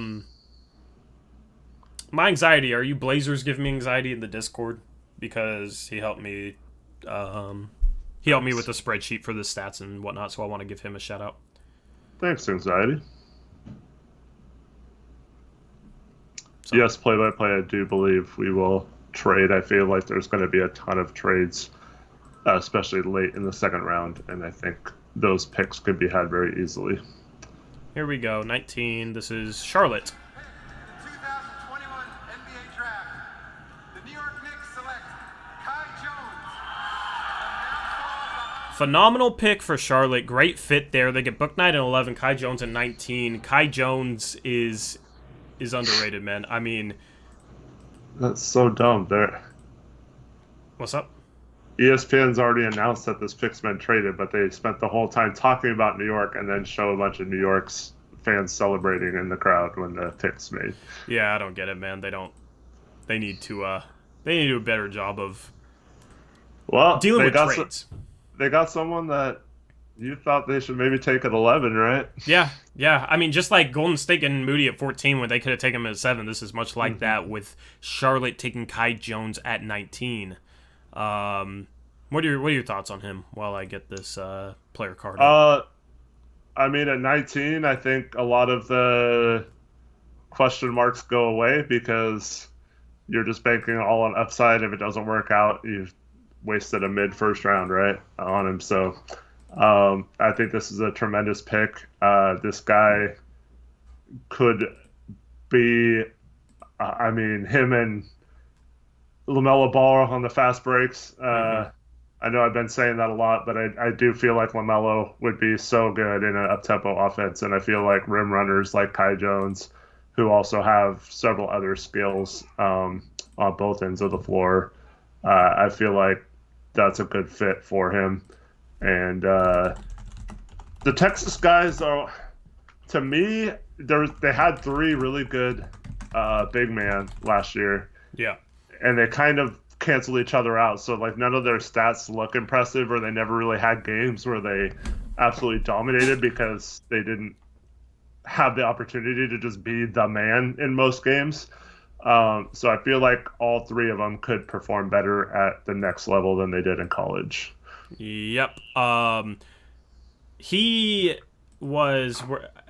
my anxiety. Are you Blazers giving me anxiety in the Discord? Because he helped me. He helped me with the spreadsheet for the stats and whatnot. So I want to give him a shout out. Thanks, Anxiety. So. Yes, play-by-play, I do believe we will trade. I feel like there's going to be a ton of trades, especially late in the second round, and I think those picks could be had very easily. Here we go, 19. This is Charlotte. 2021 NBA Draft. The New York Knicks select Kai Jones. Phenomenal pick for Charlotte. Great fit there. They get Bouknight at 11, Kai Jones at 19. Kai Jones is underrated, man. I mean, that's so dumb. What's up? ESPN's already announced that this pick's been traded, but they spent the whole time talking about New York and then show a bunch of New York's fans celebrating in the crowd when the pick's made. Yeah, I don't get it, man. They need to do a better job of dealing with trades. They got someone that you thought they should maybe take at 11, right? Yeah. I mean, just like Golden State and Moody at 14 when they could have taken him at 7, this is much like that with Charlotte taking Kai Jones at 19. What are your thoughts on him while I get this player card? I mean, at 19, I think a lot of the question marks go away because you're just banking all on upside. If it doesn't work out, you've wasted a mid-first round, right, on him. So I think this is a tremendous pick. This guy could be, I mean, him and LaMelo Ball on the fast breaks. I know I've been saying that a lot, but I do feel like LaMelo would be so good in an up-tempo offense, and I feel like rim runners like Kai Jones, who also have several other skills on both ends of the floor, I feel like that's a good fit for him. And the Texas guys are, to me, they had 3 really good big man last year. Yeah. And they kind of canceled each other out. So, like, none of their stats look impressive, or they never really had games where they absolutely dominated because they didn't have the opportunity to just be the man in most games. So I feel like all 3 of them could perform better at the next level than they did in college. Yep. He was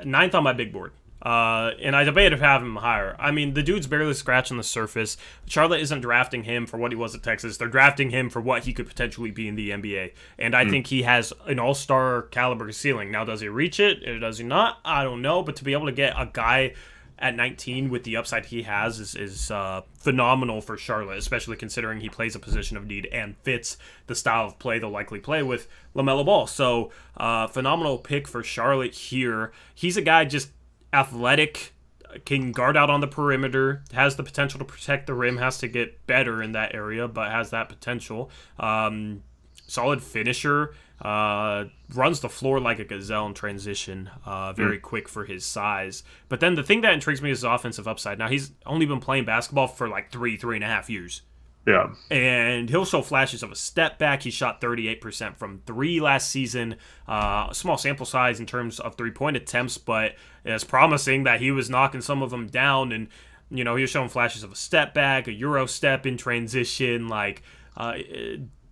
9th on my big board. And I debated having him higher. I mean, the dude's barely scratching the surface. Charlotte isn't drafting him for what he was at Texas. They're drafting him for what he could potentially be in the NBA. And I think he has an all-star caliber ceiling. Now, does he reach it or does he not? I don't know. But to be able to get a guy at 19 with the upside he has is phenomenal for Charlotte, especially considering he plays a position of need and fits the style of play they'll likely play with LaMelo Ball. So, phenomenal pick for Charlotte here. He's a guy just athletic, can guard out on the perimeter, has the potential to protect the rim, has to get better in that area, but has that potential. Solid finisher, runs the floor like a gazelle in transition, very quick for his size. But then the thing that intrigues me is his offensive upside. Now, he's only been playing basketball for like 3.5 years. Yeah. And he'll show flashes of a step back. He shot 38% from 3 last season. Small sample size in terms of 3-point attempts, but it's promising that he was knocking some of them down. And, you know, he was showing flashes of a step back, a Euro step in transition. Like,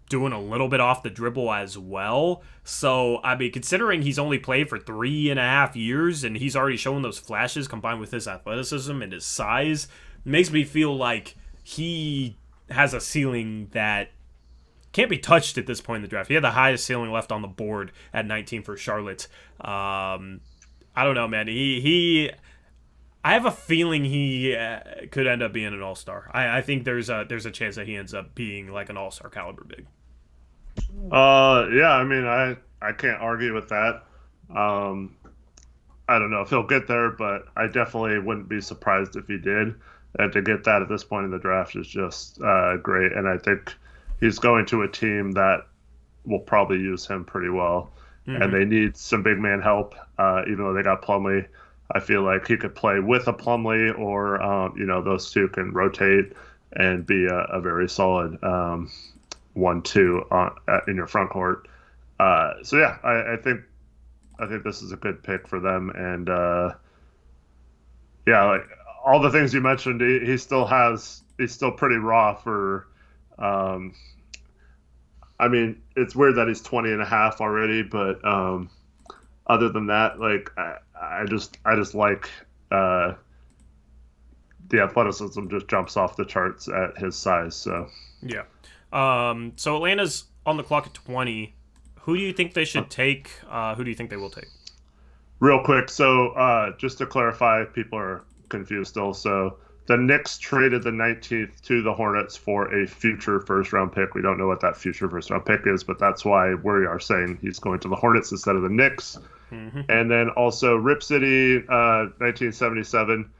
doing a little bit off the dribble as well. So, I mean, considering he's only played for 3.5 years and he's already shown those flashes combined with his athleticism and his size, makes me feel like he has a ceiling that can't be touched at this point in the draft. He had the highest ceiling left on the board at 19 for Charlotte. I don't know, man. I have a feeling he could end up being an all-star. I think there's a chance that he ends up being like an all-star caliber big. Yeah, I mean, I can't argue with that. I don't know if he'll get there, but I definitely wouldn't be surprised if he did. And to get that at this point in the draft is just great. And I think he's going to a team that will probably use him pretty well. Mm-hmm. And they need some big man help, even though they got Plumlee. I feel like he could play with a Plumlee, or those two can rotate and be a very solid 1-2 in your front court. So yeah, I think this is a good pick for them, and yeah, like all the things you mentioned, he's still pretty raw for. I mean, it's weird that he's 20 and a half already, but other than that, like I just like the athleticism just jumps off the charts at his size. So yeah. So Atlanta's on the clock at 20. Who do you think they should take? Who do you think they will take? Real quick, so just to clarify, people are confused still. So the Knicks traded the 19th to the Hornets for a future first-round pick. We don't know what that future first-round pick is, but that's why we are saying he's going to the Hornets instead of the Knicks. Mm-hmm. And then also Rip City, 1977.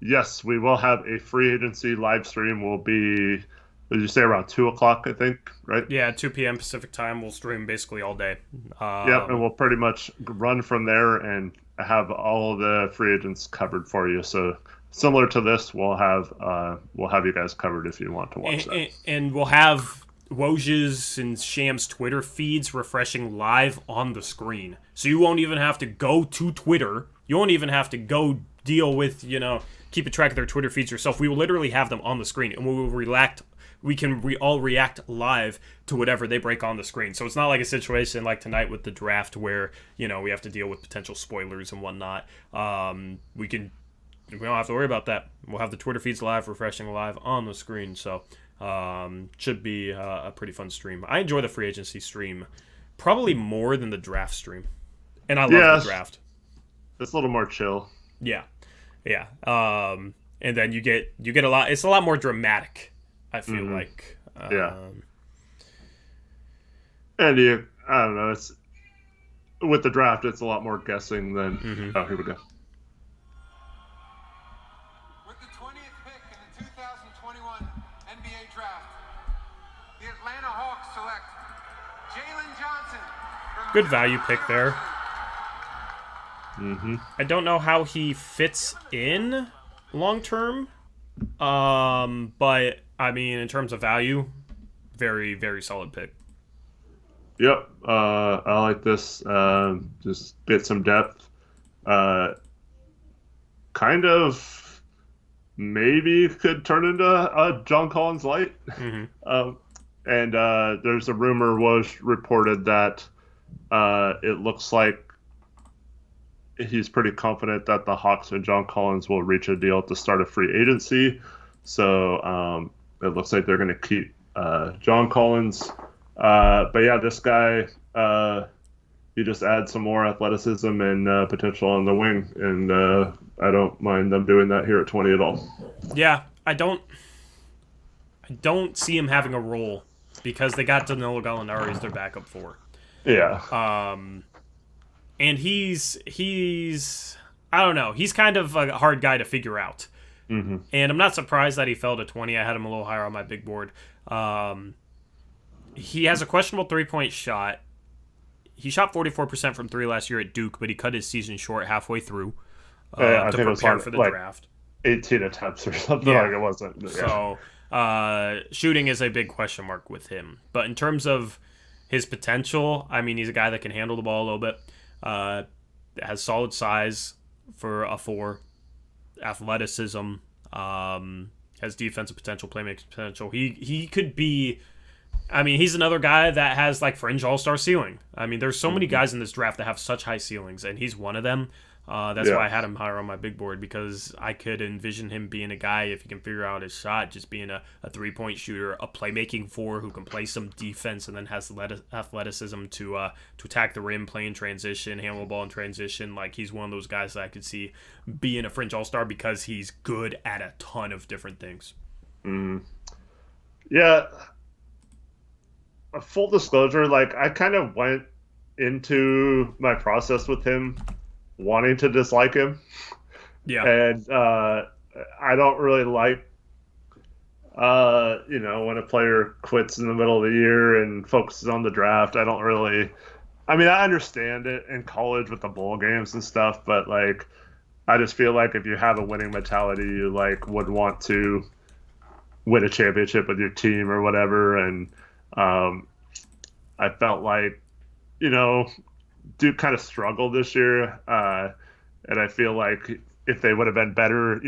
Yes, we will have a free agency live stream. Will be, did you say around 2 o'clock, I think, right? Yeah, 2 p.m. Pacific time. We'll stream basically all day. Yeah, and we'll pretty much run from there and have all the free agents covered for you. So similar to this, we'll have you guys covered if you want to watch that. And we'll have Woj's and Sham's Twitter feeds refreshing live on the screen. So you won't even have to go to Twitter. You won't even have to go deal with, keeping track of their Twitter feeds yourself. We will literally have them on the screen, and we can all react live to whatever they break on the screen. So it's not like a situation like tonight with the draft where, we have to deal with potential spoilers and whatnot. We don't have to worry about that. We'll have the Twitter feeds live, refreshing live on the screen. So should be a pretty fun stream. I enjoy the free agency stream probably more than the draft stream. And I love the draft. It's a little more chill. Yeah. And then you get a lot. It's a lot more dramatic, I feel like. Yeah. And I don't know. It's with the draft. It's a lot more guessing than. Mm-hmm. Oh, here we go. With the 20th pick in the 2021 NBA Draft, the Atlanta Hawks select Jaylen Johnson. Good value pick there. Mm-hmm. I don't know how he fits in long term, but I mean, in terms of value, very, very solid pick. Yep, I like this. Just get some depth. Kind of maybe could turn into a John Collins light. Mm-hmm. And there's a rumor was reported that it looks like he's pretty confident that the Hawks and John Collins will reach a deal at the start of free agency. So it looks like they're going to keep John Collins. But yeah, this guy, you just add some more athleticism and potential on the wing. And I don't mind them doing that here at 20 at all. Yeah, I don't see him having a role because they got Danilo Gallinari as their backup for. Yeah. And he's I don't know. He's kind of a hard guy to figure out. Mm-hmm. And I'm not surprised that he fell to 20. I had him a little higher on my big board. He has a questionable three-point shot. He shot 44% from three last year at Duke, but he cut his season short halfway through to prepare for the draft. 18 attempts or something like it wasn't. Yeah. So shooting is a big question mark with him. But in terms of his potential, I mean, he's a guy that can handle the ball a little bit. Has solid size for a 4, athleticism, has defensive potential, playmaking potential. He could be I mean, he's another guy that has like fringe all-star ceiling. I mean, there's so many guys in this draft that have such high ceilings, and he's one of them. That's why I had him higher on my big board, because I could envision him being a guy, if he can figure out his shot, just being a three-point shooter, a playmaking four who can play some defense and then has athleticism to attack the rim, play in transition, handle the ball in transition. Like, he's one of those guys that I could see being a fringe all-star because he's good at a ton of different things. Yeah. A full disclosure, like, I kind of went into my process with him wanting to dislike him. Yeah. And I don't really like, when a player quits in the middle of the year and focuses on the draft. I don't really, I mean, I understand it in college with the bowl games and stuff, but like, I just feel like if you have a winning mentality, you like would want to win a championship with your team or whatever. And I felt like, Duke kind of struggled this year, and I feel like if they would have been better,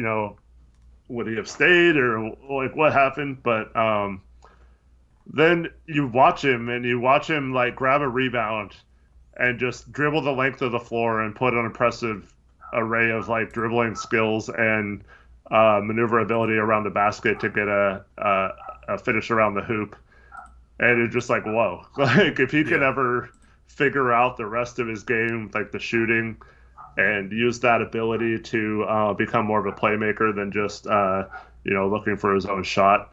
would he have stayed or like what happened? But then you watch him like grab a rebound and just dribble the length of the floor and put an impressive array of like dribbling skills and maneuverability around the basket to get a finish around the hoop. And it's just like, whoa, like if he can ever figure out the rest of his game, like the shooting, and use that ability to become more of a playmaker than just looking for his own shot,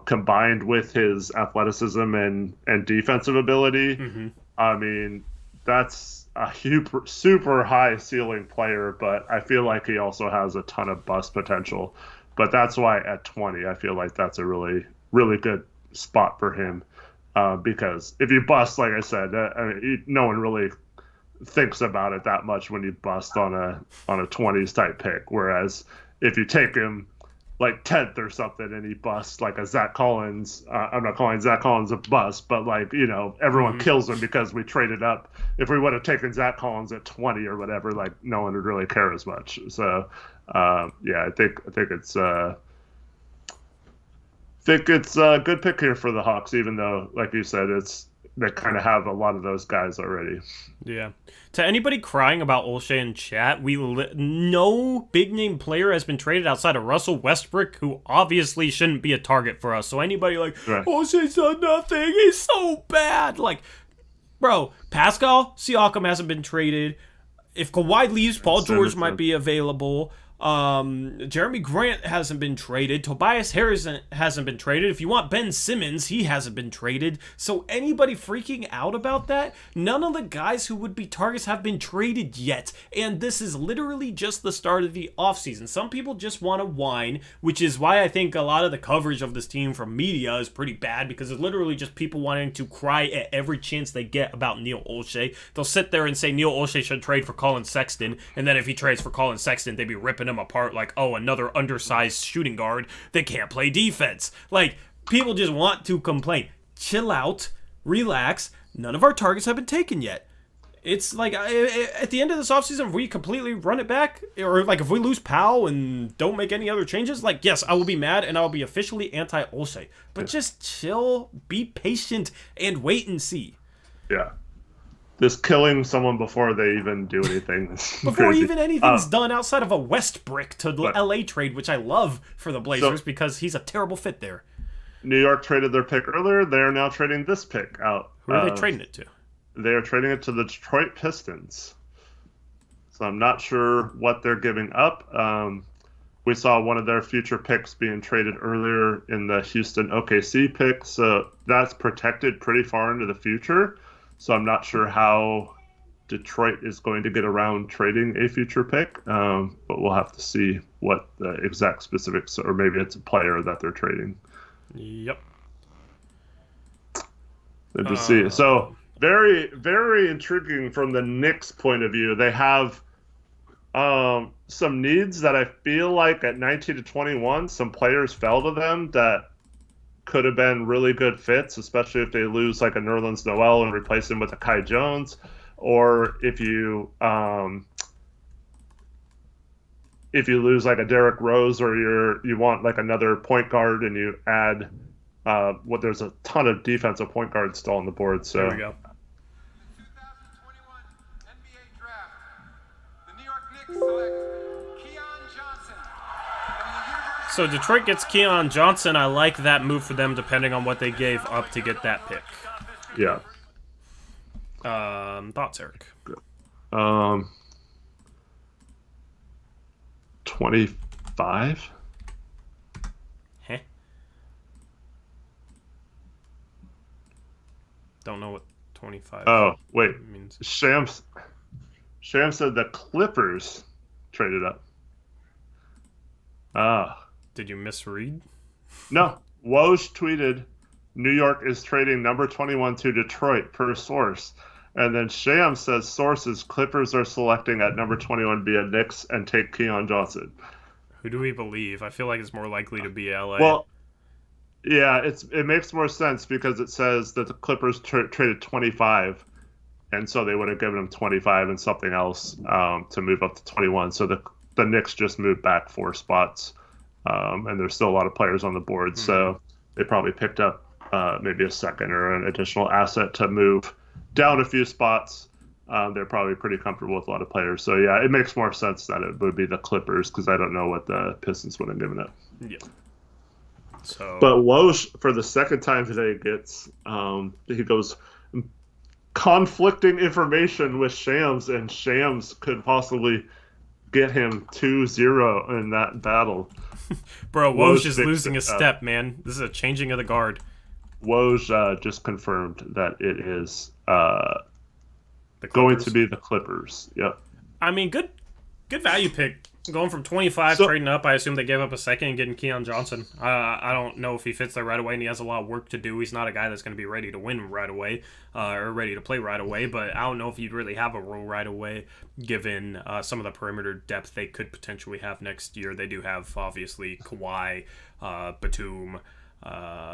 combined with his athleticism and defensive ability. I mean, that's a super high ceiling player, but I feel like he also has a ton of bust potential. But that's why at 20, I feel like that's a really, really good spot for him. Because if you bust, like I said, no one really thinks about it that much when you bust on a 20s type pick. Whereas if you take him like 10th or something and he busts like a Zach Collins, I'm not calling Zach Collins a bust, but like, everyone kills him because we traded up. If we would have taken Zach Collins at 20 or whatever, like no one would really care as much. So I think it's a good pick here for the Hawks, even though, like you said, they kind of have a lot of those guys already. Yeah. To anybody crying about Olshey in chat, no big name player has been traded outside of Russell Westbrook, who obviously shouldn't be a target for us. So anybody like, Olshey's done nothing, he's so bad. Like, bro, Pascal Siakam hasn't been traded. If Kawhi leaves, Paul George might be available. Jeremy Grant hasn't been traded. Tobias Harris hasn't been traded. If you want Ben Simmons, he hasn't been traded. So anybody freaking out about that? None of the guys who would be targets have been traded yet. And this is literally just the start of the offseason. Some people just want to whine, which is why I think a lot of the coverage of this team from media is pretty bad, because it's literally just people wanting to cry at every chance they get about Neil Olshey. They'll sit there and say Neil Olshey should trade for Colin Sexton, and then if he trades for Colin Sexton, they'd be ripping him apart like, oh, another undersized shooting guard that can't play defense. Like, people just want to complain. Chill out, relax. None of our targets have been taken yet. It's like, at the end of this offseason, if we completely run it back, or like if we lose Powell and don't make any other changes, like, yes, I will be mad and I'll be officially anti-Olshey. But just chill, be patient, and wait and see. Yeah. Just killing someone before they even do anything. Before crazy. even anything's done outside of a Westbrook to the LA trade, which I love for the Blazers because he's a terrible fit there. New York traded their pick earlier. They're now trading this pick out. Who are they trading it to? They are trading it to the Detroit Pistons. So I'm not sure what they're giving up. We saw one of their future picks being traded earlier in the Houston OKC pick. So that's protected pretty far into the future. So I'm not sure how Detroit is going to get around trading a future pick, but we'll have to see what the exact specifics, or maybe it's a player that they're trading. Yep. Good to see. So very, very intriguing from the Knicks' point of view. They have some needs that I feel like at 19 to 21, some players fell to them that could have been really good fits, especially if they lose like a Nerlens Noel and replace him with a Kai Jones, or if you lose like a Derrick Rose, or you want like another point guard and you add there's a ton of defensive point guards still on the board. So There we go. The 2021 NBA Draft, the New York Knicks select Keon Johnson from the University. So Detroit gets Keon Johnson. I like that move for them, depending on what they gave up to get that pick. yeah. Thoughts, Eric? 25. Heh. Don't know what 25 Oh wait, means. Sham said the Clippers traded up. Did you misread? No. Woj tweeted, New York is trading number 21 to Detroit per source. And then Sham says sources, Clippers are selecting at number 21 via Knicks and take Keon Johnson. Who do we believe? I feel like it's more likely to be LA. Well, yeah, it makes more sense because it says that the Clippers traded 25, and so they would have given him 25 and something else to move up to 21. So the Knicks just moved back 4 spots, and there's still a lot of players on the board. So they probably picked up maybe a second or an additional asset to move down a few spots. They're probably pretty comfortable with a lot of players. So, yeah, it makes more sense that it would be the Clippers because I don't know what the Pistons would have given it. yeah. So, But Woj, for the second time today, gets he goes conflicting information with Shams, and Shams could possibly get him 2-0 in that battle. bro, Woj Woj is fixed losing a it up. step, man. This is a changing of the guard. Woj just confirmed that it is The going Clippers. to be the Clippers. Yep. I mean, good value pick. Going from 25, So- trading up. I assume they gave up a second and getting Keon Johnson. I don't know if he fits there right away, and he has a lot of work to do. He's not a guy that's going to be ready to win right away or ready to play right away, but I don't know if he'd really have a role right away given some of the perimeter depth they could potentially have next year. They do have, obviously, Kawhi, Batum,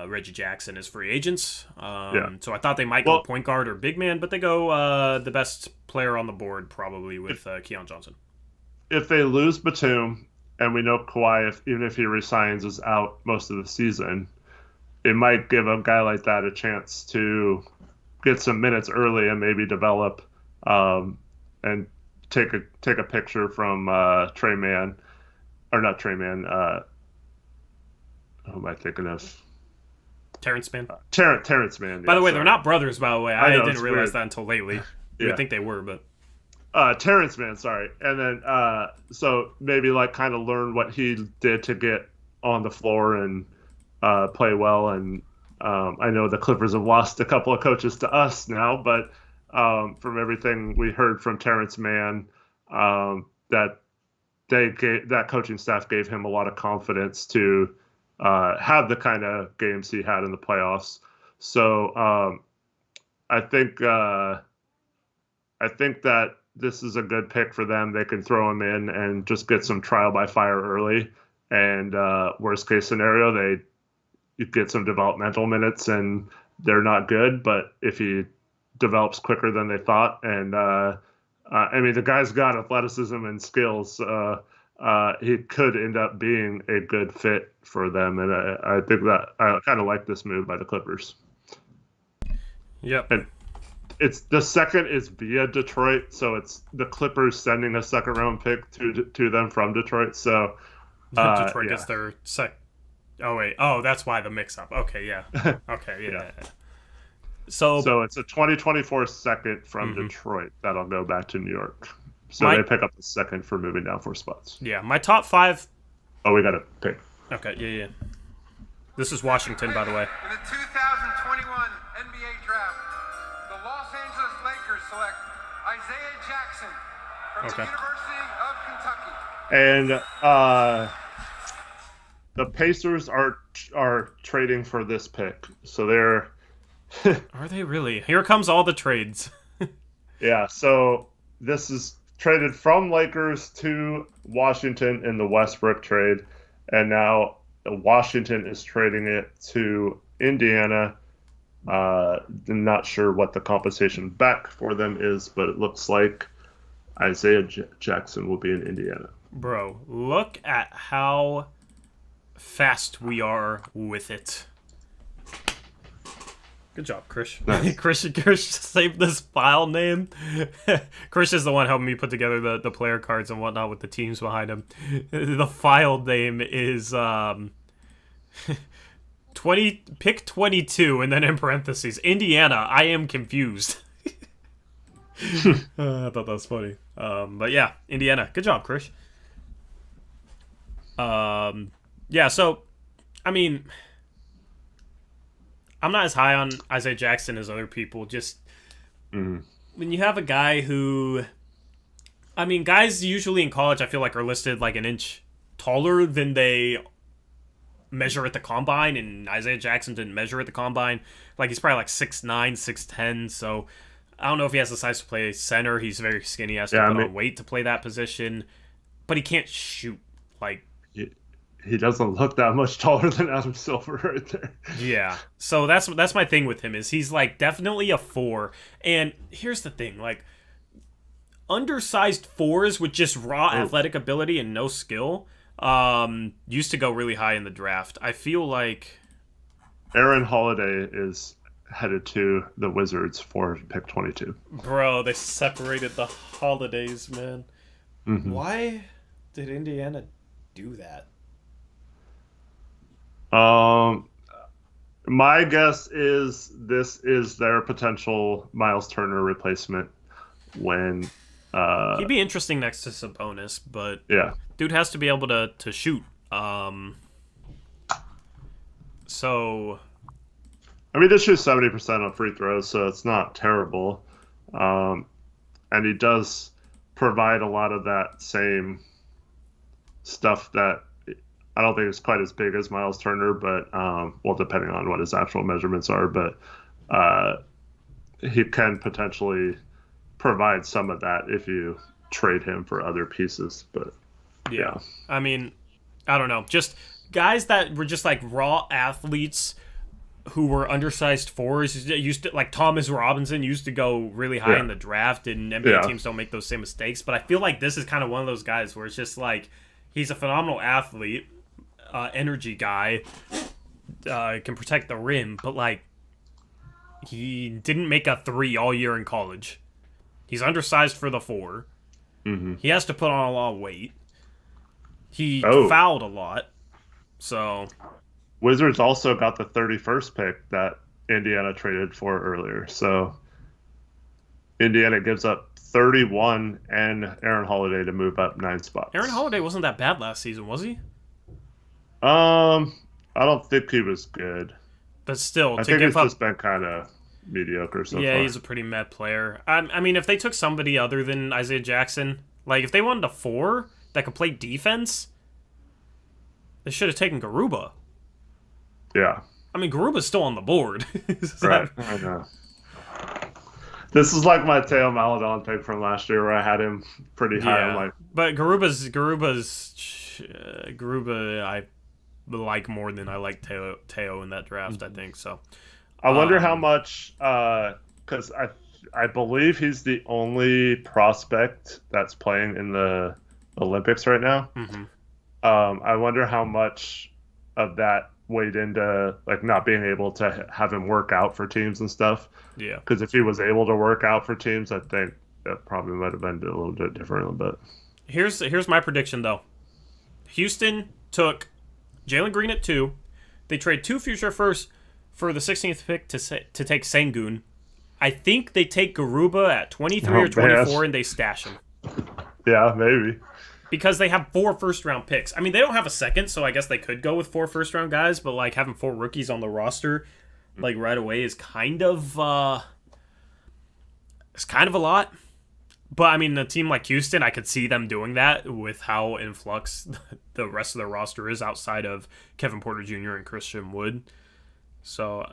Reggie Jackson as free agents. So I thought they might go point guard or big man, but they go the best player on the board probably with Keon Johnson. If they lose Batum, and we know Kawhi, even if he resigns, is out most of the season, it might give a guy like that a chance to get some minutes early and maybe develop and take a picture from Trey Mann, or not Trey Mann. Who am I thinking of? Terrence Mann. Terrence Mann. By the way, sorry. they're not brothers, by the way. I know, didn't it's realize weird. that until lately. You Yeah. would think they were, but... Terrence Mann, sorry. And then, so maybe like kind of learn what he did to get on the floor and play well. And I know the Clippers have lost a couple of coaches to us now, but from everything we heard from Terrence Mann, that that coaching staff gave him a lot of confidence to have the kind of games he had in the playoffs. So I think that this is a good pick for them. They can throw him in and just get some trial by fire early. And worst case scenario, you get some developmental minutes and they're not good. But if he develops quicker than they thought, and I mean, the guy's got athleticism and skills, he could end up being a good fit for them. And I think that I kind of like this move by the Clippers. Yep. And it's the second is via Detroit, so it's the Clippers sending a second round pick to them from Detroit. So Detroit gets their Oh, wait. Oh, that's why the mix-up. Okay, yeah. Okay, yeah. So it's a 2024 second from Detroit that'll go back to New York. So My- they pick up the second for moving down 4 spots. yeah, my top 5... Oh, we got to pick. Okay, yeah. This is Washington, by the way. In the 2021 NBA Draft, the Los Angeles Lakers select Isaiah Jackson from the University of Kentucky. And the Pacers are trading for this pick. So they're Are they really? Here comes all the trades. yeah, so this is traded from Lakers to Washington in the Westbrook trade, and now Washington is trading it to Indiana. I'm not sure what the compensation back for them is, but it looks like Isaiah Jackson will be in Indiana. Bro, look at how fast we are with it. Good job, Chris. Nice. Chris saved this file name. Chris is the one helping me put together the player cards and whatnot with the teams behind him. The file name is pick 22, and then in parentheses, Indiana. I am confused. I thought that was funny. But yeah, Indiana. Good job, Chris. Yeah. So, I mean, I'm not as high on Isaiah Jackson as other people. Just when you have a guy who, I mean, guys usually in college, I feel like are listed like an inch taller than they measure at the combine, and Isaiah Jackson didn't measure at the combine. Like, he's probably like 6'9", 6'10", so I don't know if he has the size to play center. He's very skinny, has to put on weight to play that position, but he can't shoot. Like, he doesn't look that much taller than Adam Silver right there. Yeah. So that's my thing with him, is he's like definitely a 4. And here's the thing, like, undersized 4s with just raw athletic ability and no skill used to go really high in the draft. I feel like Aaron Holiday is headed to the Wizards for pick 22. Bro, they separated the holidays, man. Mm-hmm. Why did Indiana do that? My guess is this is their potential Miles Turner replacement when he'd be interesting next to Sabonis, but yeah, dude has to be able to shoot. So I mean, this shoots 70% on free throws, so it's not terrible. And he does provide a lot of that same stuff that I don't think is quite as big as Miles Turner, but well, depending on what his actual measurements are, but he can potentially provide some of that if you trade him for other pieces. But yeah. I mean, I don't know, just guys that were just like raw athletes who were undersized 4s used to, like Thomas Robinson used to go really high in the draft, and NBA teams don't make those same mistakes. But I feel like this is kind of one of those guys where it's just like, he's a phenomenal athlete, energy guy, can protect the rim, but like, he didn't make a 3 all year in college. He's undersized for the 4. Mm-hmm. He has to put on a lot of weight. He fouled a lot. So Wizards also got the 31st pick that Indiana traded for earlier. So Indiana gives up 31 and Aaron Holiday to move up 9 spots. Aaron Holiday wasn't that bad last season, was he? I don't think he was good. But still, I think it's just been kind of mediocre so far. Yeah, he's a pretty meh player. I mean, if they took somebody other than Isaiah Jackson, like if they wanted a 4 that could play defense, they should have taken Garuba. Yeah. I mean, Garuba's still on the board. Right, I know. This is like my Teo Maladon pick from last year where I had him pretty high. Yeah. I'm like, but Garuba I like more than I like Teo in that draft, I think. So I wonder how much, because I believe he's the only prospect that's playing in the Olympics right now. Mm-hmm. I wonder how much of that weighed into like not being able to have him work out for teams and stuff. Yeah. Because if he was able to work out for teams, I think that probably might have been a little bit different. But here's my prediction though. Houston took Jalen Green at 2. They trade 2 future firsts for the 16th pick to take Sengun. I think they take Garuba at 23 or 24 and they stash him. Yeah, maybe. Because they have 4 first-round picks. I mean, they don't have a second, so I guess they could go with 4 first-round guys, but, like, having 4 rookies on the roster, like, right away is kind of, it's kind of a lot. But, I mean, a team like Houston, I could see them doing that with how in flux the rest of their roster is outside of Kevin Porter Jr. and Christian Wood. So,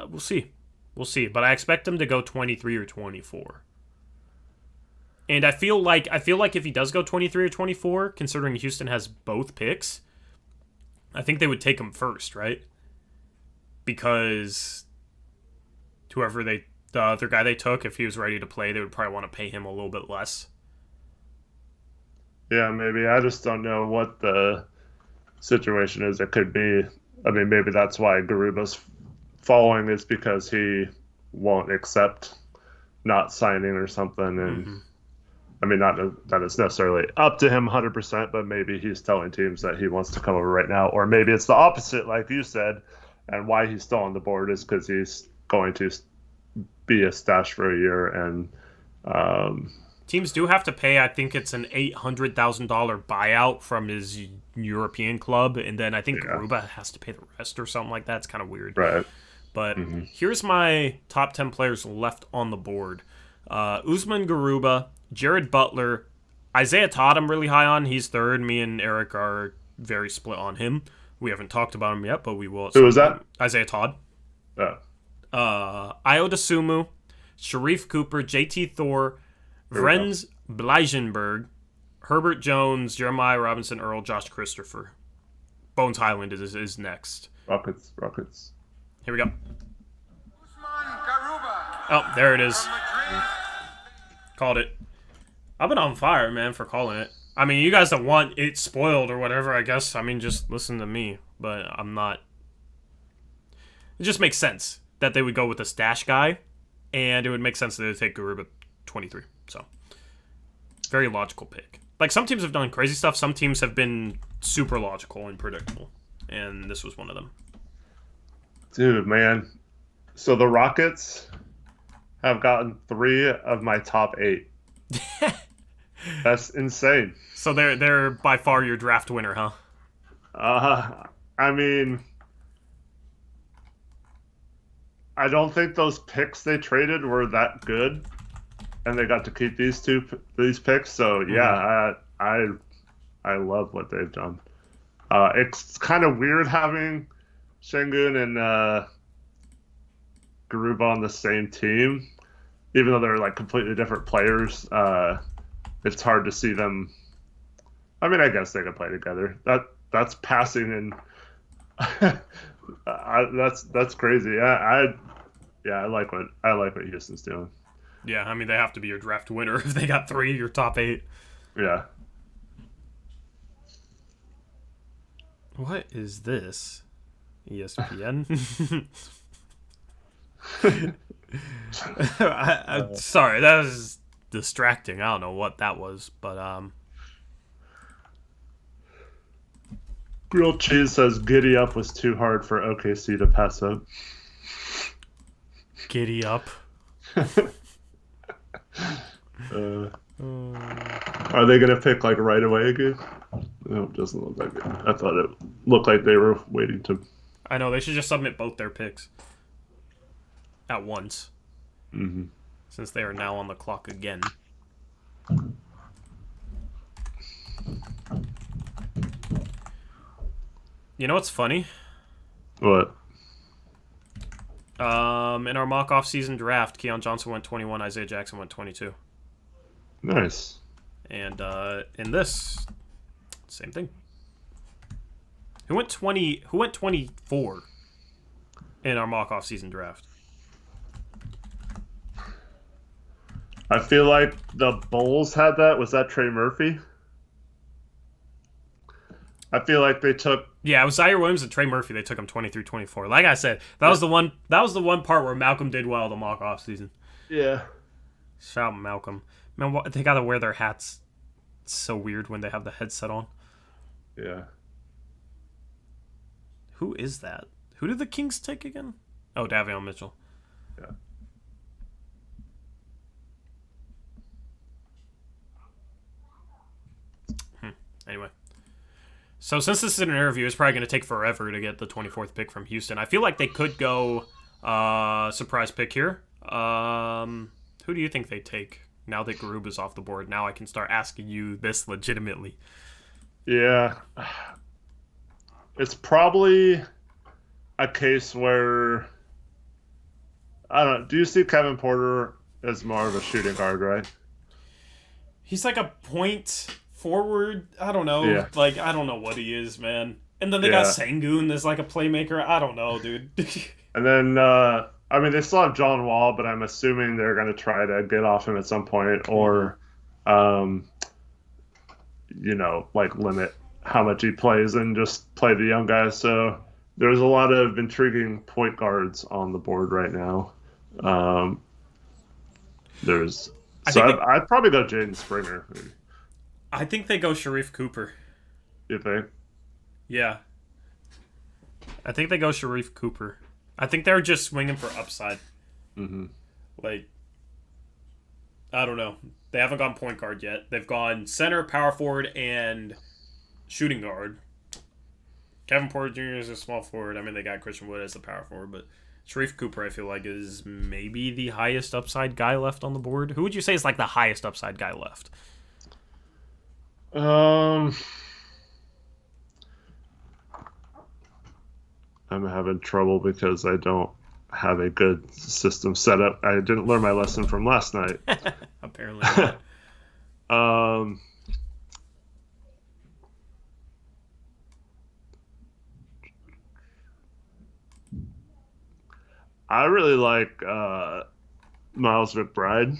we'll see. We'll see. But I expect them to go 23 or 24. And I feel like if he does go 23 or 24, considering Houston has both picks, I think they would take him first, right? Because the other guy they took, if he was ready to play, they would probably want to pay him a little bit less. Yeah, maybe. I just don't know what the situation is. It could be. I mean, maybe that's why Garuba's following is because he won't accept not signing or something. And I mean, not that it's necessarily up to him 100%, but maybe he's telling teams that he wants to come over right now. Or maybe it's the opposite, like you said, and why he's still on the board is because he's going to be a stash for a year. And teams do have to pay, I think it's an $800,000 buyout from his European club, and then I think Garuba has to pay the rest or something like that. It's kind of weird. Right. But here's my top 10 players left on the board. Usman Garuba, Jared Butler, Isaiah Todd I'm really high on. He's third. Me and Eric are very split on him. We haven't talked about him yet, but we will. Who was that? Isaiah Todd. Oh. Io DeSumo, Sharif Cooper, JT Thor, Vrenz Bleijenberg, Herbert Jones, Jeremiah Robinson Earl, Josh Christopher. Bones Highland is next. Rockets. Here we go. Usman Garuba Oh, there it is. from Madrid. Called it. I've been on fire, man, for calling it. I mean, you guys don't want it spoiled or whatever, I guess. I mean, just listen to me. But I'm not. It just makes sense that they would go with a stash guy, and it would make sense that they would take Garuba 23. So, very logical pick. Like, some teams have done crazy stuff. Some teams have been super logical and predictable. And this was one of them. Dude, man. So the Rockets have gotten 3 of my top 8. That's insane. So they're by far your draft winner, huh? I mean, I don't think those picks they traded were that good, and they got to keep these picks. So yeah, I love what they've done. It's kind of weird having Şengün and Garuba on the same team, even though they're like completely different players. It's hard to see them. I mean, I guess they could play together. That's passing, and that's crazy. I like what Houston's doing. Yeah, I mean, they have to be your draft winner if they got 3 of your top 8. Yeah. What is this? ESPN? Sorry, that was distracting. I don't know what that was, but Grilled Cheese says Giddy Up was too hard for OKC to pass up. Giddy Up. Are they going to pick like right away again? No, it doesn't look like it. I thought it looked like they were waiting to. I know, they should just submit both their picks at once. Since they are now on the clock again. You know what's funny? What? In our mock off-season draft, Keon Johnson went 21, Isaiah Jackson went 22. Nice. And in this, same thing. Who went 24 in our mock off-season draft? I feel like the Bulls had that. Was that Trey Murphy? I feel like they took. Yeah, it was Zaire Williams and Trey Murphy. They took him 23-24. Like I said, that was the one. That was the one part where Malcolm did well the mock off season. Yeah. Shout out Malcolm. Man, they gotta wear their hats. It's so weird when they have the headset on. Yeah. Who is that? Who did the Kings take again? Oh, Davion Mitchell. Yeah. Anyway. So since this is an interview, it's probably going to take forever to get the 24th pick from Houston. I feel like they could go surprise pick here. Who do you think they take now that Garuba's off the board? Now I can start asking you this legitimately. Yeah. It's probably a case where, I don't know, do you see Kevin Porter as more of a shooting guard, right? He's like a point forward. I don't know. Yeah. Like, I don't know what he is, man. And then they got Sengun as like a playmaker. I don't know, dude. And then, I mean, they still have John Wall, but I'm assuming they're going to try to get off him at some point or, you know, like limit how much he plays and just play the young guys. So There's a lot of intriguing point guards on the board right now. I'd probably go Jaden Springer. I think they go Sharif Cooper. You think? Yeah. I think they go Sharif Cooper. I think they're just swinging for upside. Mm-hmm. Like, I don't know. They haven't gone point guard yet. They've gone center, power forward, and shooting guard. Kevin Porter Jr. is a small forward. I mean, they got Christian Wood as the power forward, but Sharif Cooper, I feel like, is maybe the highest upside guy left on the board. Who would you say is like the highest upside guy left? I'm having trouble because I don't have a good system set up. I didn't learn my lesson from last night. Apparently not. I really like Miles McBride.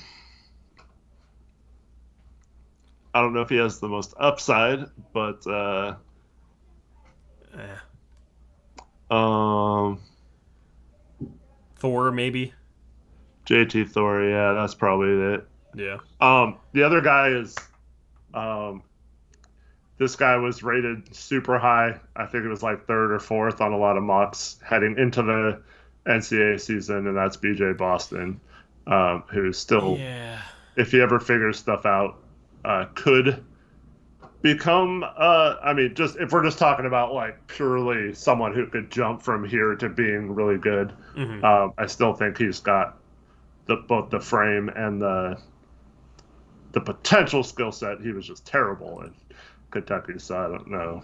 I don't know if he has the most upside, but Thor, maybe. JT Thor, yeah, that's probably it. Yeah. The other guy is this guy was rated super high. I think it was like third or fourth on a lot of mocks heading into the NCAA season, and that's BJ Boston, who's still, if he ever figures stuff out, could become, I mean, just if we're just talking about like purely someone who could jump from here to being really good, I still think he's got both the frame and the potential skill set. He was just terrible in Kentucky, so I don't know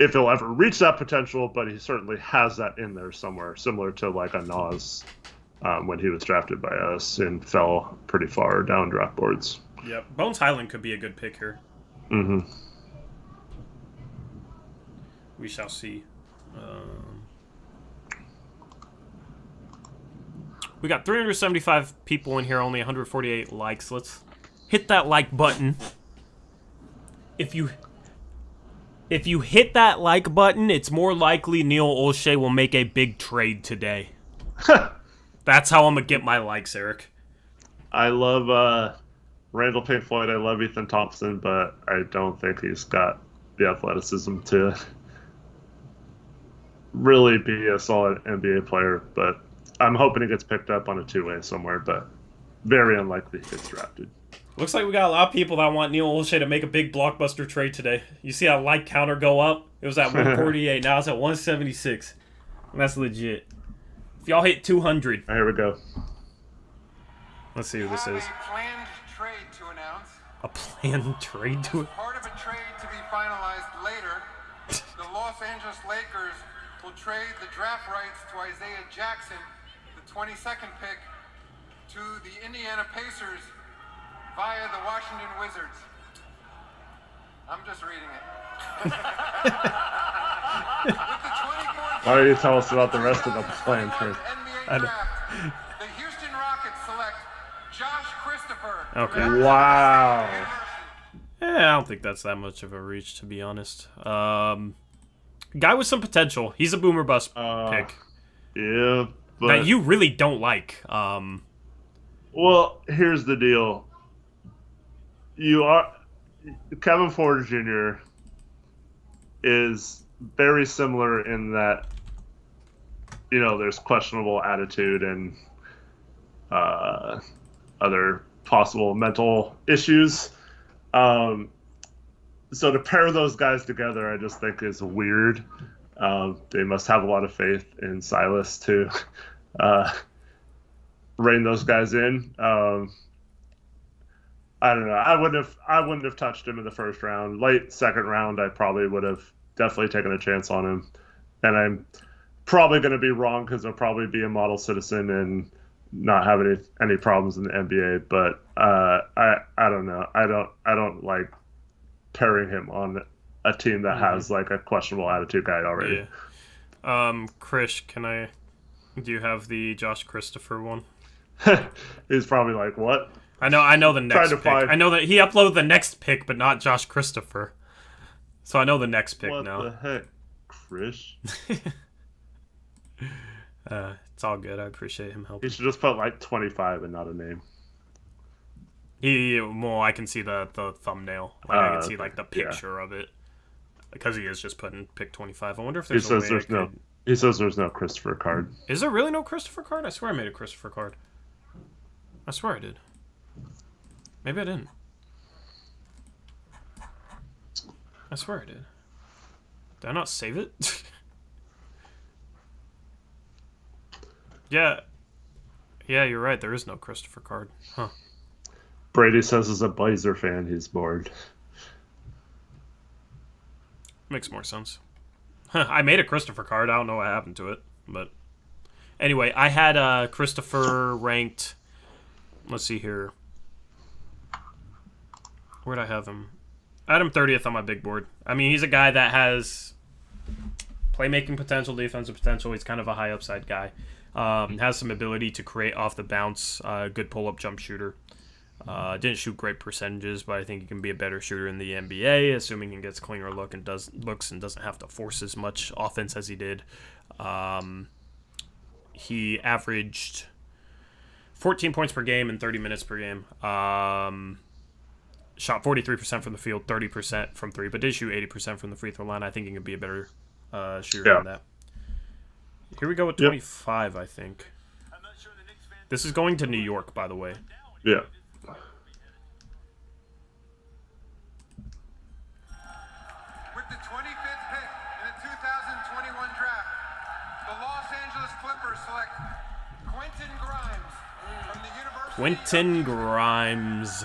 if he'll ever reach that potential, but he certainly has that in there somewhere, similar to like a Nas when he was drafted by us and fell pretty far down draft boards. Yep. Bones Highland could be a good pick here. Mm-hmm. We shall see. We got 375 people in here, only 148 likes. Let's hit that like button. If you hit that like button, it's more likely Neil Olshey will make a big trade today. That's how I'm going to get my likes, Eric. I love Randall Pink Floyd. I love Ethan Thompson, but I don't think he's got the athleticism to really be a solid NBA player. But I'm hoping he gets picked up on a two-way somewhere, but very unlikely he gets drafted. Looks like we got a lot of people that want Neil Olshey to make a big blockbuster trade today. You see that like counter go up? It was at 148. Now it's at 176. And that's legit. If y'all hit 200. Here we go. Let's see who this is. A planned trade to announce. A planned trade to it? Part of a trade to be finalized later, the Los Angeles Lakers will trade the draft rights to Isaiah Jackson, the 22nd pick, to the Indiana Pacers via the Washington Wizards. I'm just reading it. With the 24th Why don't you tell us about the rest of the plan trade? NBA draft, the Houston Rockets select Josh Christopher. Okay. Wow. Yeah, I don't think that's that much of a reach, to be honest. Guy with some potential. He's a boomer bust pick. Yeah, but That you really don't like. well, here's the deal. Kevin Porter Jr. is very similar in that, you know, there's questionable attitude and other possible mental issues. So to pair those guys together, I just think is weird. They must have a lot of faith in Silas to rein those guys in. I don't know. I wouldn't have touched him in the first round. Late second round, I probably would have definitely taken a chance on him. And I'm probably going to be wrong because he'll probably be a model citizen and not have any problems in the NBA. But I don't know. I don't like pairing him on a team that has like a questionable attitude guy already. Yeah. Krish, do you have the Josh Christopher one? He's probably like, what? I know the next pick. I know that he uploaded the next pick, but not Josh Christopher. So I know the next pick What now. the heck? Chris. It's all good. I appreciate him He helping. should just put like 25 and not a name. Well, I can see the thumbnail. Like I can see okay. like the Yeah. picture of it because he is just putting pick 25. I wonder if He there's a says way there's I could... He says there's no Christopher card. Is there really no Christopher card? I swear I made a Christopher card. I swear I did. Maybe I didn't. I swear I did. Did I not save it? Yeah. Yeah, you're right. There is no Christopher card. Huh. Brady says as a Blazer fan, he's bored. Makes more sense. I made a Christopher card. I don't know what happened to it. But anyway, I had Christopher ranked... Let's see here. Where'd I have him? I had him 30th on my big board. I mean, he's a guy that has playmaking potential, defensive potential. He's kind of a high upside guy. Has some ability to create off the bounce. Good pull-up jump shooter. Didn't shoot great percentages, but I think he can be a better shooter in the NBA, assuming he gets cleaner looks and doesn't have to force as much offense as he did. He averaged 14 points per game and 30 minutes per game. Shot 43% from the field, 30% from three, but did shoot 80% from the free throw line. I think he can be a better shooter than that. Here we go with 25, I think. This is going to New York, by the way. Yeah. With the 25th pick in the 2021 draft, the Los Angeles Clippers select Quentin Grimes from the University Quentin Grimes.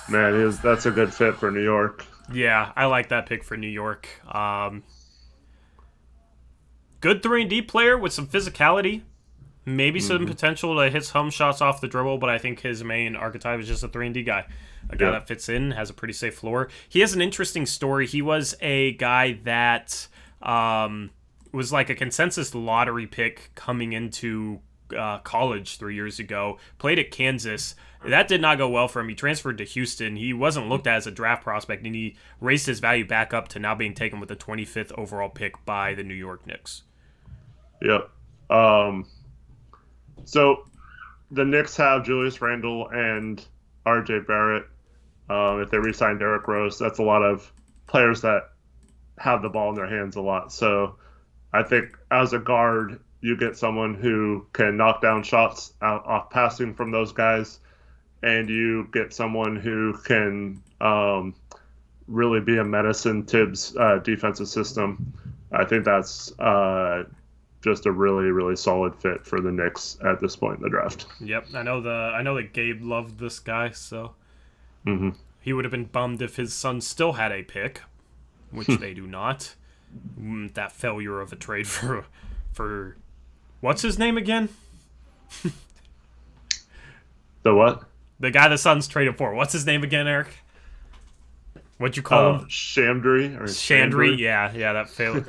Man, that's a good fit for New York. Yeah, I like that pick for New York. Good 3-and-D player with some physicality. Maybe some potential to hit some shots off the dribble, but I think his main archetype is just a 3-and-D guy. A guy that fits in, has a pretty safe floor. He has an interesting story. He was a guy that was like a consensus lottery pick coming into college 3 years ago. Played at Kansas. That did not go well for him. He transferred to Houston. He wasn't looked at as a draft prospect, and he raised his value back up to now being taken with the 25th overall pick by the New York Knicks. Yep. So the Knicks have Julius Randle and R.J. Barrett. If they re-sign Derrick Rose, that's a lot of players that have the ball in their hands a lot. So I think as a guard, you get someone who can knock down shots off passing from those guys, and you get someone who can really be a menace in Tibbs' defensive system. I think that's just a really, really solid fit for the Knicks at this point in the draft. Yep, I know that Gabe loved this guy, so he would have been bummed if his son still had a pick, which they do not. That failure of a trade for what's his name again? The what? The guy the Suns traded for. What's his name again, Eric? What'd you call him? Chandry or Chandry? Yeah, that failed.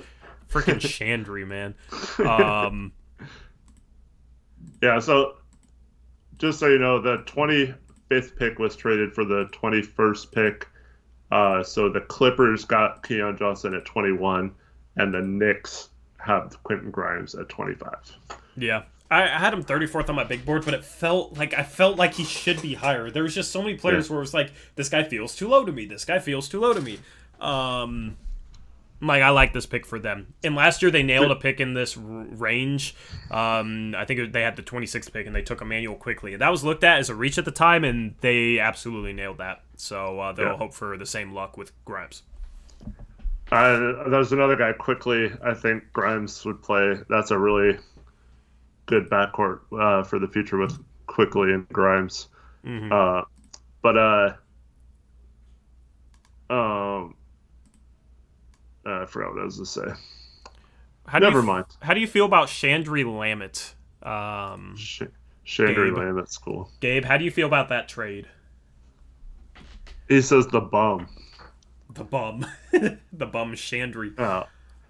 Freaking Chandry, man. Yeah, so just so you know, the 25th pick was traded for the 21st pick. So the Clippers got Keon Johnson at 21, and the Knicks have Quentin Grimes at 25. Yeah. I had him 34th on my big board, but I felt like he should be higher. There was just so many players where it was like, this guy feels too low to me. This guy feels too low to me. I like this pick for them. And last year they nailed a pick in this range. I think they had the 26th pick and they took Emmanuel quickly. That was looked at as a reach at the time, and they absolutely nailed that. So they'll hope for the same luck with Grimes. There's another guy quickly. I think Grimes would play. That's a really good backcourt for the future with Quickly and Grimes. I forgot what I was going to say. Never mind. How do you feel about Chandry Lamet? Chandry Lamet's cool. Gabe, how do you feel about that trade? He says the bum. The bum. The bum Chandry.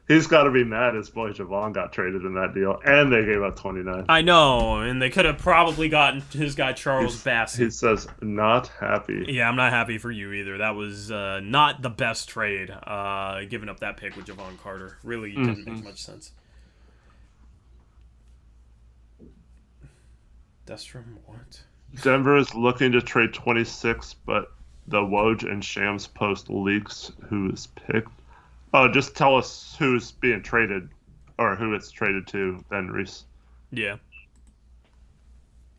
He's got to be mad his boy Javon got traded in that deal, and they gave up 29. I know, and they could have probably gotten his guy Charles Bassey. He says, not happy. Yeah, I'm not happy for you either. That was not the best trade, giving up that pick with Javon Carter. Really didn't make much sense. Destrom, what? Denver is looking to trade 26, but the Woj and Shams post leaks who is picked. Oh, just tell us who's being traded, or who it's traded to, then, Reese. Yeah.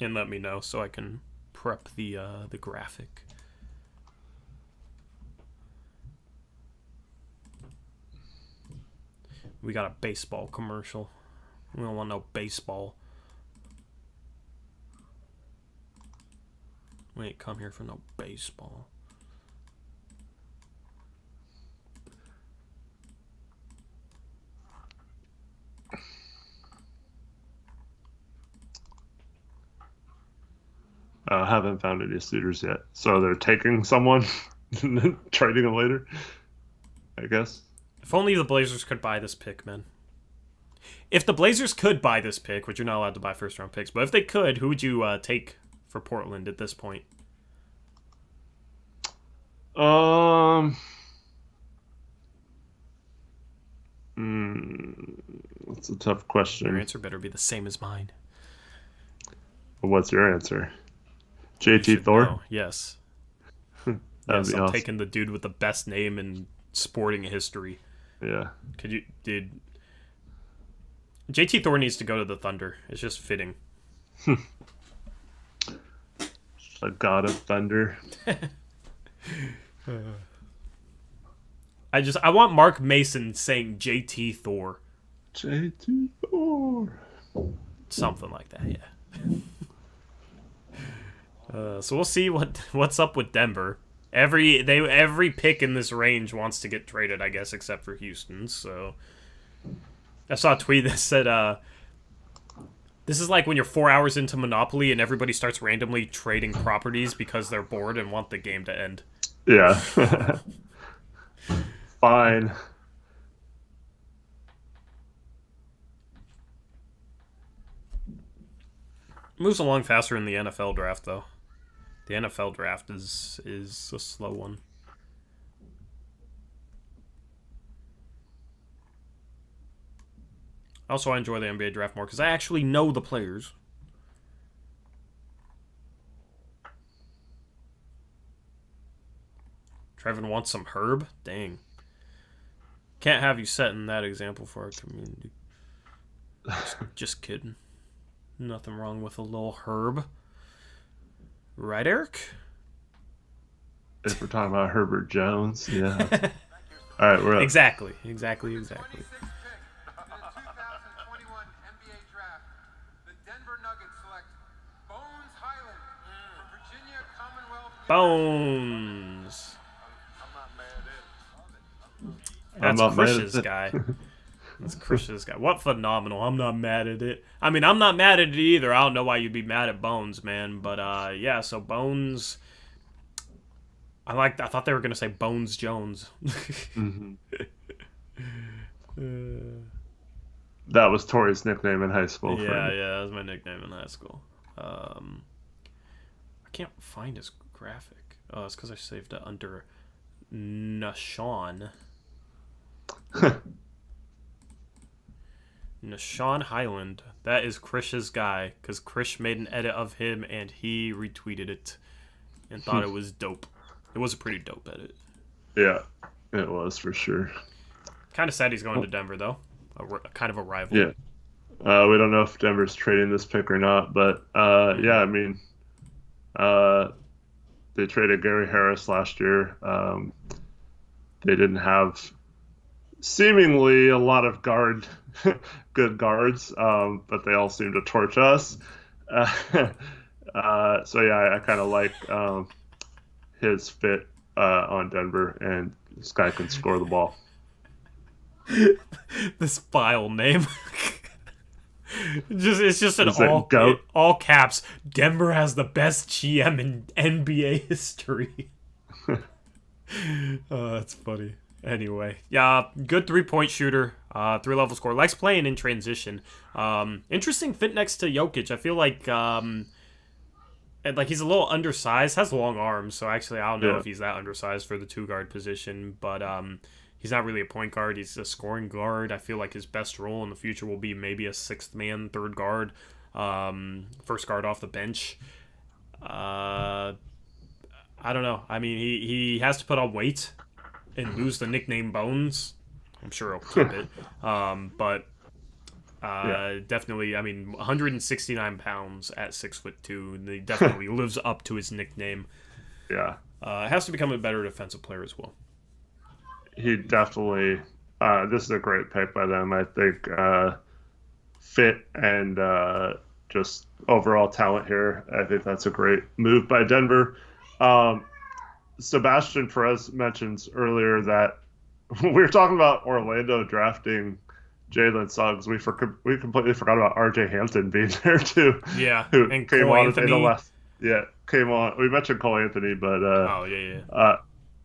And let me know so I can prep the graphic. We got a baseball commercial. We don't want no baseball. We ain't come here for no baseball. Haven't found any suitors yet. So they're taking someone and then trading them later, I guess. If only the Blazers could buy this pick, man. If the Blazers could buy this pick, which you're not allowed to buy first-round picks, but if they could, who would you take for Portland at this point? That's a tough question. Your answer better be the same as mine. What's your answer? JT Thor? Know. Yes. That'd Yes, be I'm awesome. taking the dude with the best name in sporting history. Yeah. Could you, dude? JT Thor needs to go to the Thunder. It's just fitting. A god of thunder. I want Mark Mason saying JT Thor. JT Thor. Something like that, yeah. So we'll see what's up with Denver. Every pick in this range wants to get traded, I guess, except for Houston. So I saw a tweet that said, "This is like when you're 4 hours into Monopoly and everybody starts randomly trading properties because they're bored and want the game to end." Yeah. Fine. Moves along faster in the NFL draft, though. The NFL draft is a slow one. Also, I enjoy the NBA draft more because I actually know the players. Trevin wants some herb? Dang. Can't have you setting that example for our community. Just kidding. Nothing wrong with a little herb. Right, Eric? If we're talking about Herbert Jones, yeah. All right, we're up. Exactly. 26th pick in the 2021 NBA draft, the Denver Nuggets select Bones Highland from Virginia Commonwealth. Bones. I'm That's not mad at Krish's it. guy. That's Krish's guy. What phenomenal. I'm not mad at it. I mean, I'm not mad at it either. I don't know why you'd be mad at Bones, man. But, yeah, so Bones... I thought they were going to say Bones Jones. That was Tori's nickname in high school. Yeah, that was my nickname in high school. I can't find his graphic. Oh, it's because I saved it under Nashawn. Nashawn Highland. That is Krish's guy, because Krish made an edit of him and he retweeted it and thought it was dope. It was a pretty dope edit. Yeah, it was for sure. Kind of sad he's going to Denver, though. Kind of a rival. Yeah. We don't know if Denver's trading this pick or not, but yeah, I mean, they traded Gary Harris last year. They didn't have seemingly a lot of good guards, but they all seem to torch us. So yeah, I kind of like his fit on Denver, and this guy can score the ball. This file name. It's just an Is that goat? all caps. Denver has the best GM in NBA history. Oh, that's funny. Anyway, yeah, good 3-point shooter, 3-level score. Likes playing in transition. Interesting fit next to Jokic. I feel like he's a little undersized, has long arms, so actually I don't know if he's that undersized for the 2-guard position, but he's not really a point guard. He's a scoring guard. I feel like his best role in the future will be maybe a 6th man, 3rd guard, first guard off the bench. I don't know. I mean, he has to put on weight and lose the nickname Bones. I'm sure he'll keep it. But definitely, I mean, 169 pounds at 6'2", and he definitely lives up to his nickname. Yeah. Has to become a better defensive player as well. He definitely, this is a great pick by them. I think fit and just overall talent here. I think that's a great move by Denver. Sebastian Perez mentions earlier that we were talking about Orlando drafting Jalen Suggs. We completely forgot about RJ Hampton being there too. Yeah, who and came Cole on Anthony. In the last. Yeah, came on. We mentioned Cole Anthony, but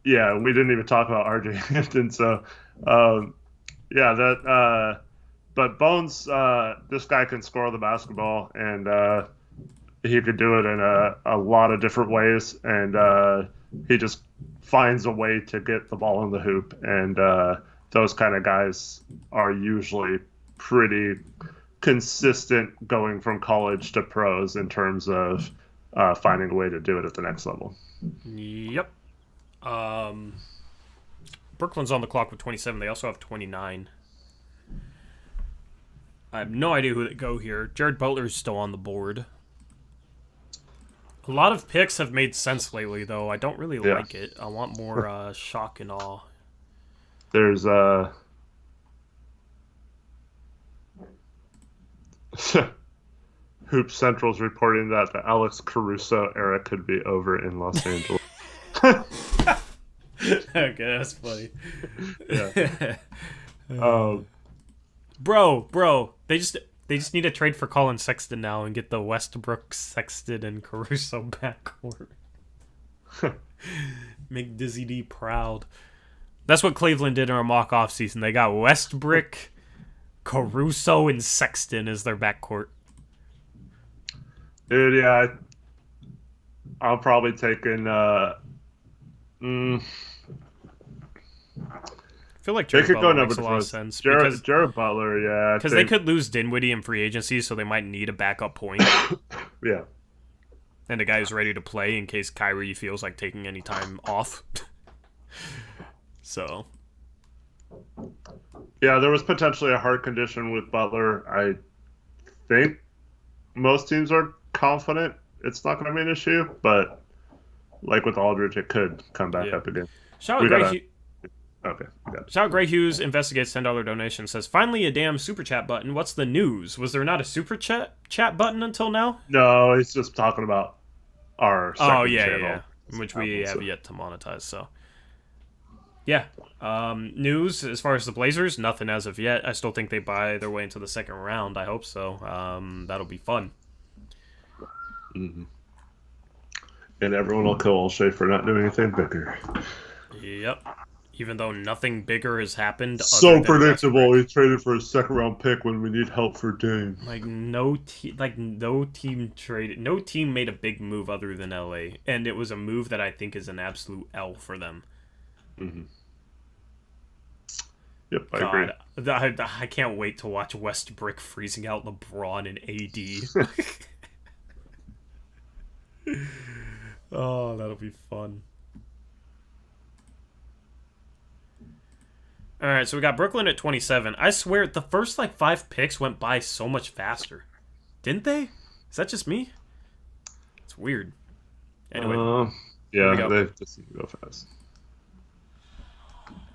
yeah, we didn't even talk about RJ Hampton. So, but Bones, this guy can score the basketball, and he could do it in a lot of different ways, and he just finds a way to get the ball in the hoop, and those kind of guys are usually pretty consistent going from college to pros in terms of finding a way to do it at the next level. Yep. Brooklyn's on the clock with 27. They also have 29. I have no idea who they go here. Jared Butler's still on the board. A lot of picks have made sense lately, though. I don't really like it. I want more shock and awe. There's Hoop Central's reporting that the Alex Caruso era could be over in Los Angeles. Okay, that's funny. Yeah. Bro, they just need to trade for Colin Sexton now and get the Westbrook, Sexton, and Caruso backcourt. Make Dizzy D proud. That's what Cleveland did in our mock offseason. They got Westbrook, Caruso, and Sexton as their backcourt. Dude, yeah, I'm probably taking. I feel like they Jared could Butler go makes a lot of sense. Jared Butler, yeah, because they could lose Dinwiddie in free agency, so they might need a backup point. Yeah, and a guy who's ready to play in case Kyrie feels like taking any time off. So, yeah, there was potentially a heart condition with Butler. I think most teams are confident it's not going to be an issue, but like with Aldridge, it could come back up again. Shout out Gray Hughes investigates $10 donation, says, finally a damn super chat button. What's the news? Was there not a super chat button until now? No, he's just talking about our second channel. Which we have yet to monetize, so. Yeah. News, as far as the Blazers, nothing as of yet. I still think they buy their way into the second round. I hope so. That'll be fun. Mm-hmm. And everyone will kill O'Shea for not doing anything bigger. Yep. Even though nothing bigger has happened. So predictable. He traded for a second round pick when we need help for Dame. No team made a big move other than LA, and it was a move that I think is an absolute L for them. Mm-hmm. Yep, I agree. I can't wait to watch Westbrook freezing out LeBron and AD. Oh, that'll be fun. All right, so we got Brooklyn at 27. I swear, the first 5 picks went by so much faster. Didn't they? Is that just me? It's weird. Anyway. Yeah, they just seem to go fast.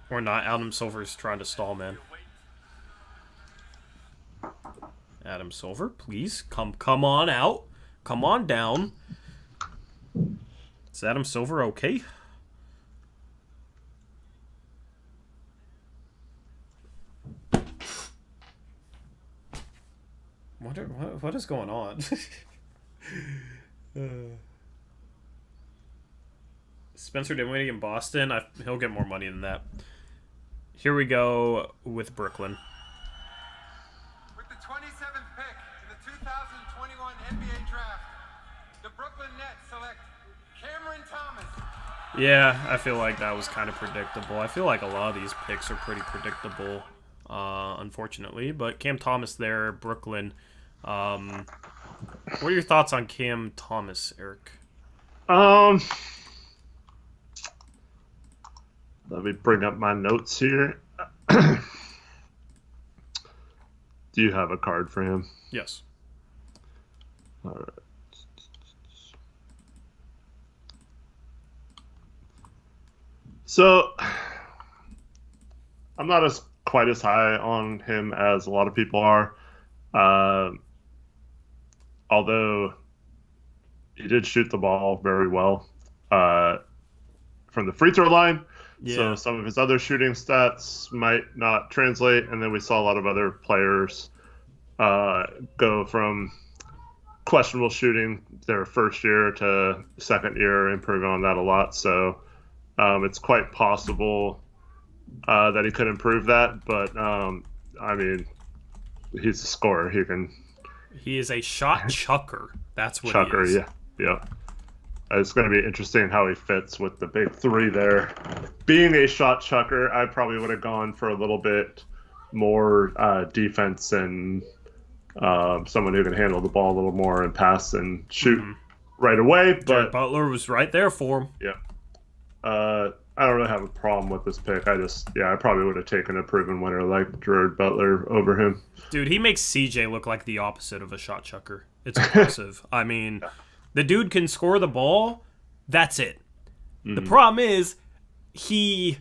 Or not. Adam Silver's trying to stall, man. Adam Silver, please. Come on out. Come on down. Is Adam Silver okay? What is going on? Spencer Dinwiddie in Boston. He'll get more money than that. Here we go with Brooklyn. With the 27th pick in the 2021 NBA Draft, the Brooklyn Nets select Cameron Thomas. Yeah, I feel like that was kind of predictable. I feel like a lot of these picks are pretty predictable, unfortunately. But Cam Thomas there, Brooklyn. What are your thoughts on Cam Thomas, Eric? Let me bring up my notes here. Do you have a card for him? Yes. All right. So, I'm not quite as high on him as a lot of people are. Although he did shoot the ball very well from the free throw line. Yeah. So some of his other shooting stats might not translate. And then we saw a lot of other players go from questionable shooting their first year to second year, improving on that a lot. So it's quite possible that he could improve that. But, I mean, he's a scorer. He is a shot chucker. That's what chucker, he is. yeah. It's going to be interesting how he fits with the big three there. Being a shot chucker, I probably would have gone for a little bit more defense and someone who can handle the ball a little more and pass and shoot right away. But Jared Butler was right there for him. Yeah. I don't really have a problem with this pick. I probably would have taken a proven winner like Jared Butler over him. Dude, he makes CJ look like the opposite of a shot chucker. It's impressive. I mean, the dude can score the ball. That's it. The problem is he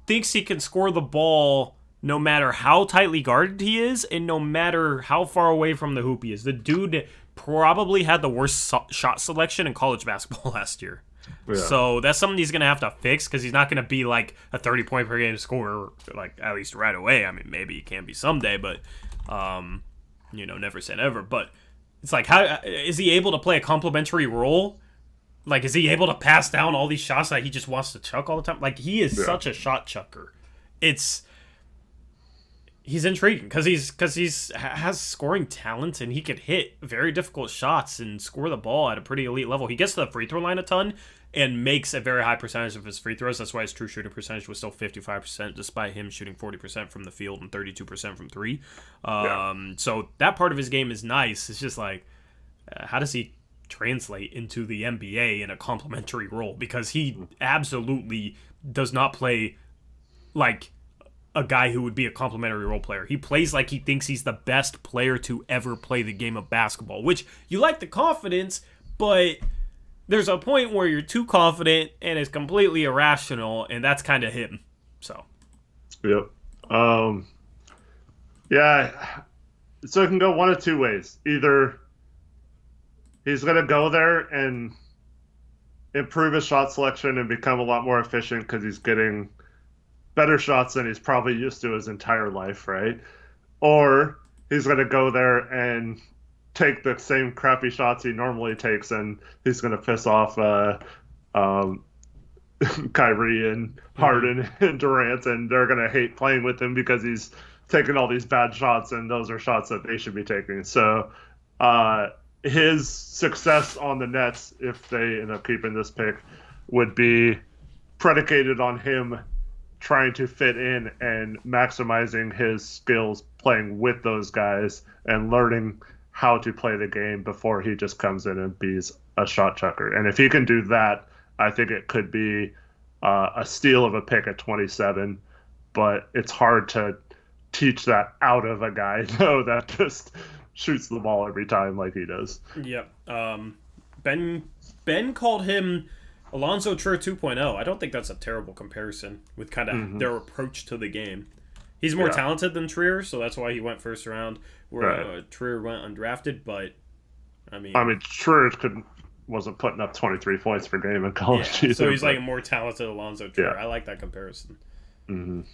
thinks he can score the ball no matter how tightly guarded he is and no matter how far away from the hoop he is. The dude probably had the worst shot selection in college basketball last year. Yeah. So that's something he's going to have to fix because he's not going to be like a 30-point per game scorer, like at least right away. I mean, maybe he can be someday, but, never say never. But it's like, how is he able to play a complementary role? Like, is he able to pass down all these shots that he just wants to chuck all the time? Like, he is such a shot chucker. He's intriguing because he's has scoring talent and he could hit very difficult shots and score the ball at a pretty elite level. He gets to the free throw line a ton and makes a very high percentage of his free throws. That's why his true shooting percentage was still 55%, despite him shooting 40% from the field and 32% from three. So that part of his game is nice. It's just like, how does he translate into the NBA in a complementary role? Because he absolutely does not play like a guy who would be a complimentary role player. He plays like he thinks he's the best player to ever play the game of basketball, which you like the confidence, but there's a point where you're too confident and it's completely irrational, and that's kind of him. So. Yep. So it can go one of two ways. Either he's going to go there and improve his shot selection and become a lot more efficient because he's getting better shots than he's probably used to his entire life, right? Or he's going to go there and take the same crappy shots he normally takes, and he's going to piss off Kyrie and Harden and Durant, and they're going to hate playing with him because he's taking all these bad shots, and those are shots that they should be taking. So his success on the Nets, if they end up keeping this pick, would be predicated on him trying to fit in and maximizing his skills playing with those guys and learning how to play the game before he just comes in and be a shot chucker. And if he can do that, I think it could be a steal of a pick at 27, but it's hard to teach that out of a guy, though, that just shoots the ball every time like he does. Yep. Ben called him Alonzo Trier 2.0. I don't think that's a terrible comparison with kind of their approach to the game. He's more talented than Trier, so that's why he went first round, where Trier went undrafted. But I mean, Trier wasn't putting up 23 points per game in college either. So he's like a more talented Alonzo Trier. I like that comparison.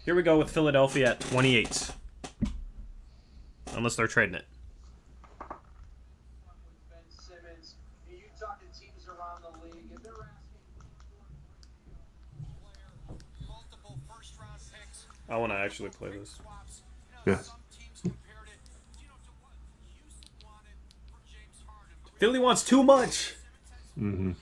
Here we go with Philadelphia at 28, unless they're trading it. I want to actually play this. Yeah. Philly wants too much. Mm-hmm.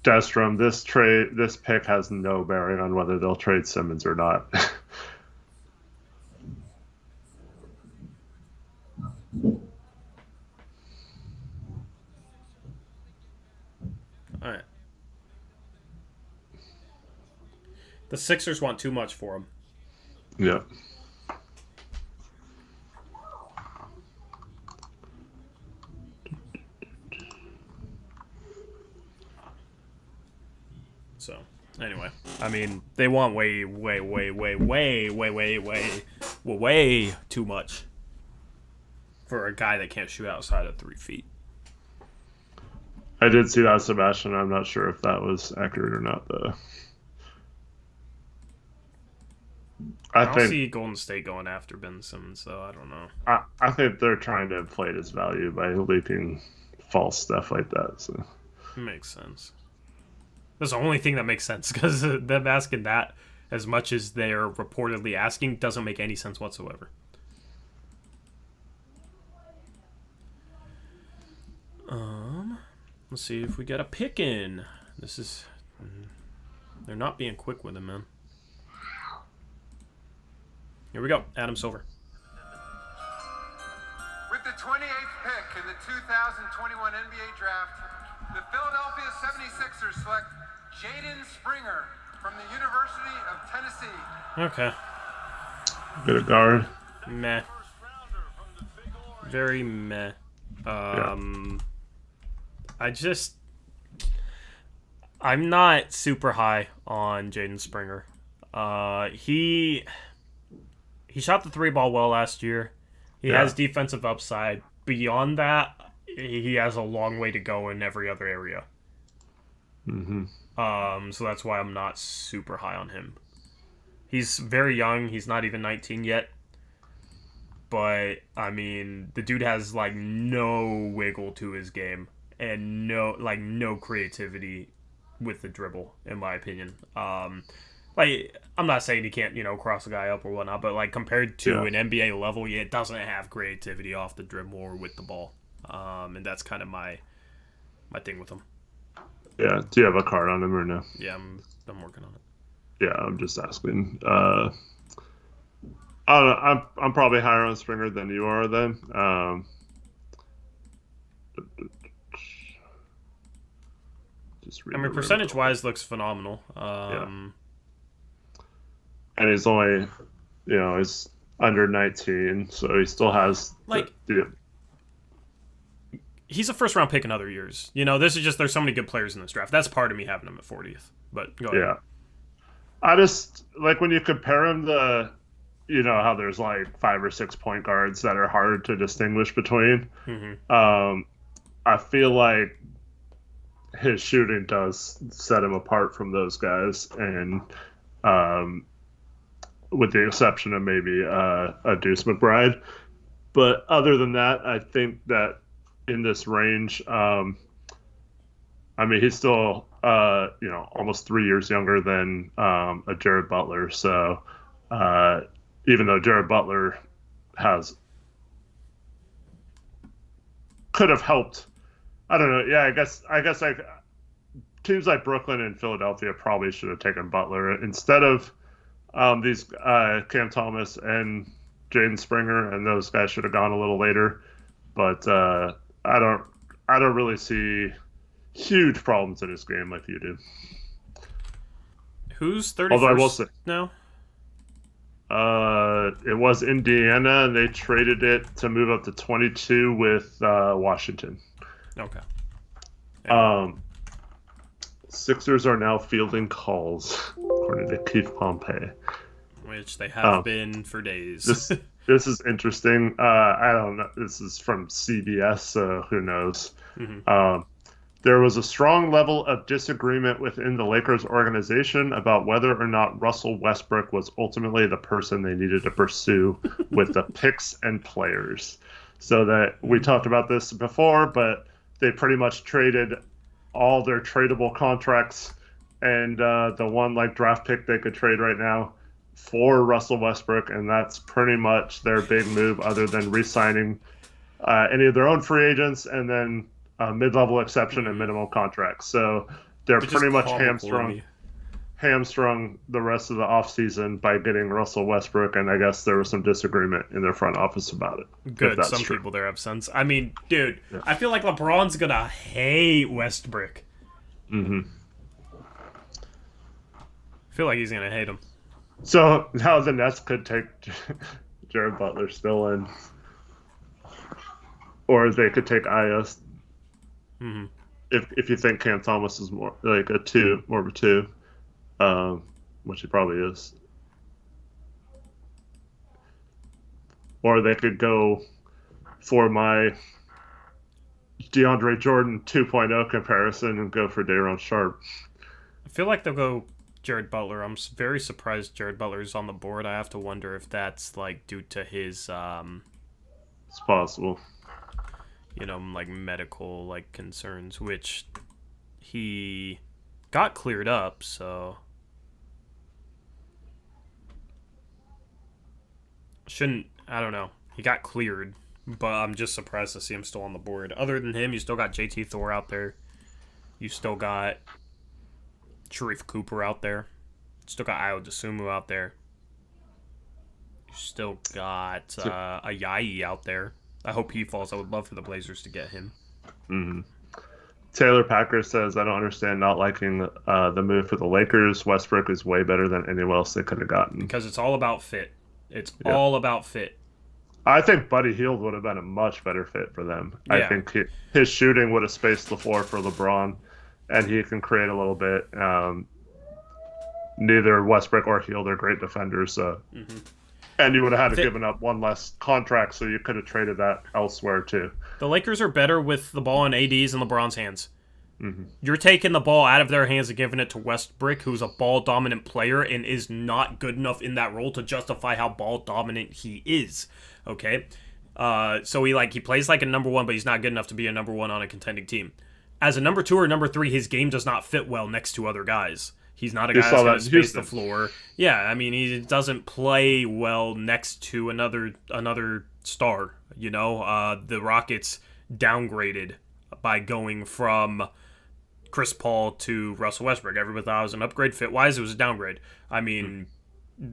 Destrom, this pick has no bearing on whether they'll trade Simmons or not. All right. The Sixers want too much for him. Yeah. So, anyway, I mean, they want way too much for a guy that can't shoot outside of 3 feet. I did see that, Sebastian. I'm not sure if that was accurate or not, though. I don't see Golden State going after Ben Simmons, so I don't know. I think they're trying to inflate his value by leaking false stuff like that. So it makes sense. That's the only thing that makes sense, because them asking that as much as they're reportedly asking doesn't make any sense whatsoever. Let's see if we get a pick in. This is... They're not being quick with him, man. Here we go. Adam Silver. With the 28th pick in the 2021 NBA Draft, the Philadelphia 76ers select Jaden Springer from the University of Tennessee. Okay. Bit of guard. Meh. Very meh. I'm not super high on Jaden Springer. He shot the 3-ball well last year. He has defensive upside. Beyond that, he has a long way to go in every other area. Mm-hmm. So that's why I'm not super high on him. He's very young. He's not even 19 yet. But, I mean, the dude has, like, no wiggle to his game. And no creativity with the dribble, in my opinion. Like, I'm not saying he can't, cross a guy up or whatnot, but, like, compared to an NBA level, it doesn't have creativity off the dribble or with the ball. And that's kind of my thing with him. Yeah. Do you have a card on him or no? Yeah, I'm working on it. Yeah, I'm just asking. I don't know. I'm probably higher on Springer than you are then. Percentage-wise, looks phenomenal. And he's only, he's under 19, so he still has... He's a first-round pick in other years. This is just, there's so many good players in this draft. That's part of me having him at 40th. But go ahead. Yeah. I just, when you compare him to, how there's, 5 or 6 point guards that are hard to distinguish between, I feel like his shooting does set him apart from those guys, and with the exception of maybe a Deuce McBride. But other than that, I think that in this range, he's still almost 3 years younger than a Jared Butler. So even though Jared Butler could have helped, I don't know. Yeah, I guess teams like Brooklyn and Philadelphia probably should have taken Butler instead of these Cam Thomas and Jaden Springer, and those guys should have gone a little later. But I don't really see huge problems in his game like you do. Who's 31st? Although I will say now? It was Indiana, and they traded it to move up to 22 with Washington. Okay. Sixers are now fielding calls, according to Keith Pompey. Which they have been for days. This is interesting. I don't know. This is from CBS, so who knows? Mm-hmm. There was a strong level of disagreement within the Lakers organization about whether or not Russell Westbrook was ultimately the person they needed to pursue with the picks and players. So that we talked about this before, but they pretty much traded all their tradable contracts and the one like draft pick they could trade right now for Russell Westbrook, and that's pretty much their big move other than re-signing any of their own free agents and then mid-level exception and minimum contracts. So they're pretty much hamstrung the rest of the offseason by getting Russell Westbrook, and I guess there was some disagreement in their front office about it. Good. Some people there have sense. I mean, dude, yeah. I feel like LeBron's going to hate Westbrook. Mm-hmm. I feel like he's going to hate him. So now the Nets could take Jared Butler still in. Or they could take IS. Mm-hmm. If you think Cam Thomas is more like a 2, more of a 2, which he probably is. Or they could go for my DeAndre Jordan 2.0 comparison and go for Daron Sharp. I feel like they'll go Jared Butler. I'm very surprised Jared Butler is on the board. I have to wonder if that's like due to his it's possible. Like medical like concerns, which he got cleared up, so I don't know. He got cleared, but I'm just surprised to see him still on the board. Other than him, you still got JT Thor out there. You still got Sharif Cooper out there. You still got Ayo Dosunmu out there. You still got Ayayi out there. I hope he falls. I would love for the Blazers to get him. Mm-hmm. Taylor Packer says, I don't understand not liking the move for the Lakers. Westbrook is way better than anyone else they could have gotten. Because it's all about fit. It's all about fit. I think Buddy Hield would have been a much better fit for them. Yeah. I think his shooting would have spaced the floor for LeBron, and he can create a little bit. Neither Westbrook or Hield are great defenders, so... Mm-hmm. And you would have had to given up one less contract, so you could have traded that elsewhere, too. The Lakers are better with the ball in AD's and LeBron's hands. Mm-hmm. You're taking the ball out of their hands and giving it to Westbrook, who's a ball-dominant player and is not good enough in that role to justify how ball-dominant he is. Okay? So he plays like a number one, but he's not good enough to be a number one on a contending team. As a number 2 or number 3, his game does not fit well next to other guys. He's not a guy that's going to space the floor. Yeah, I mean, he doesn't play well next to another star. The Rockets downgraded by going from Chris Paul to Russell Westbrook. Everybody thought it was an upgrade. Fit-wise, it was a downgrade. I mean,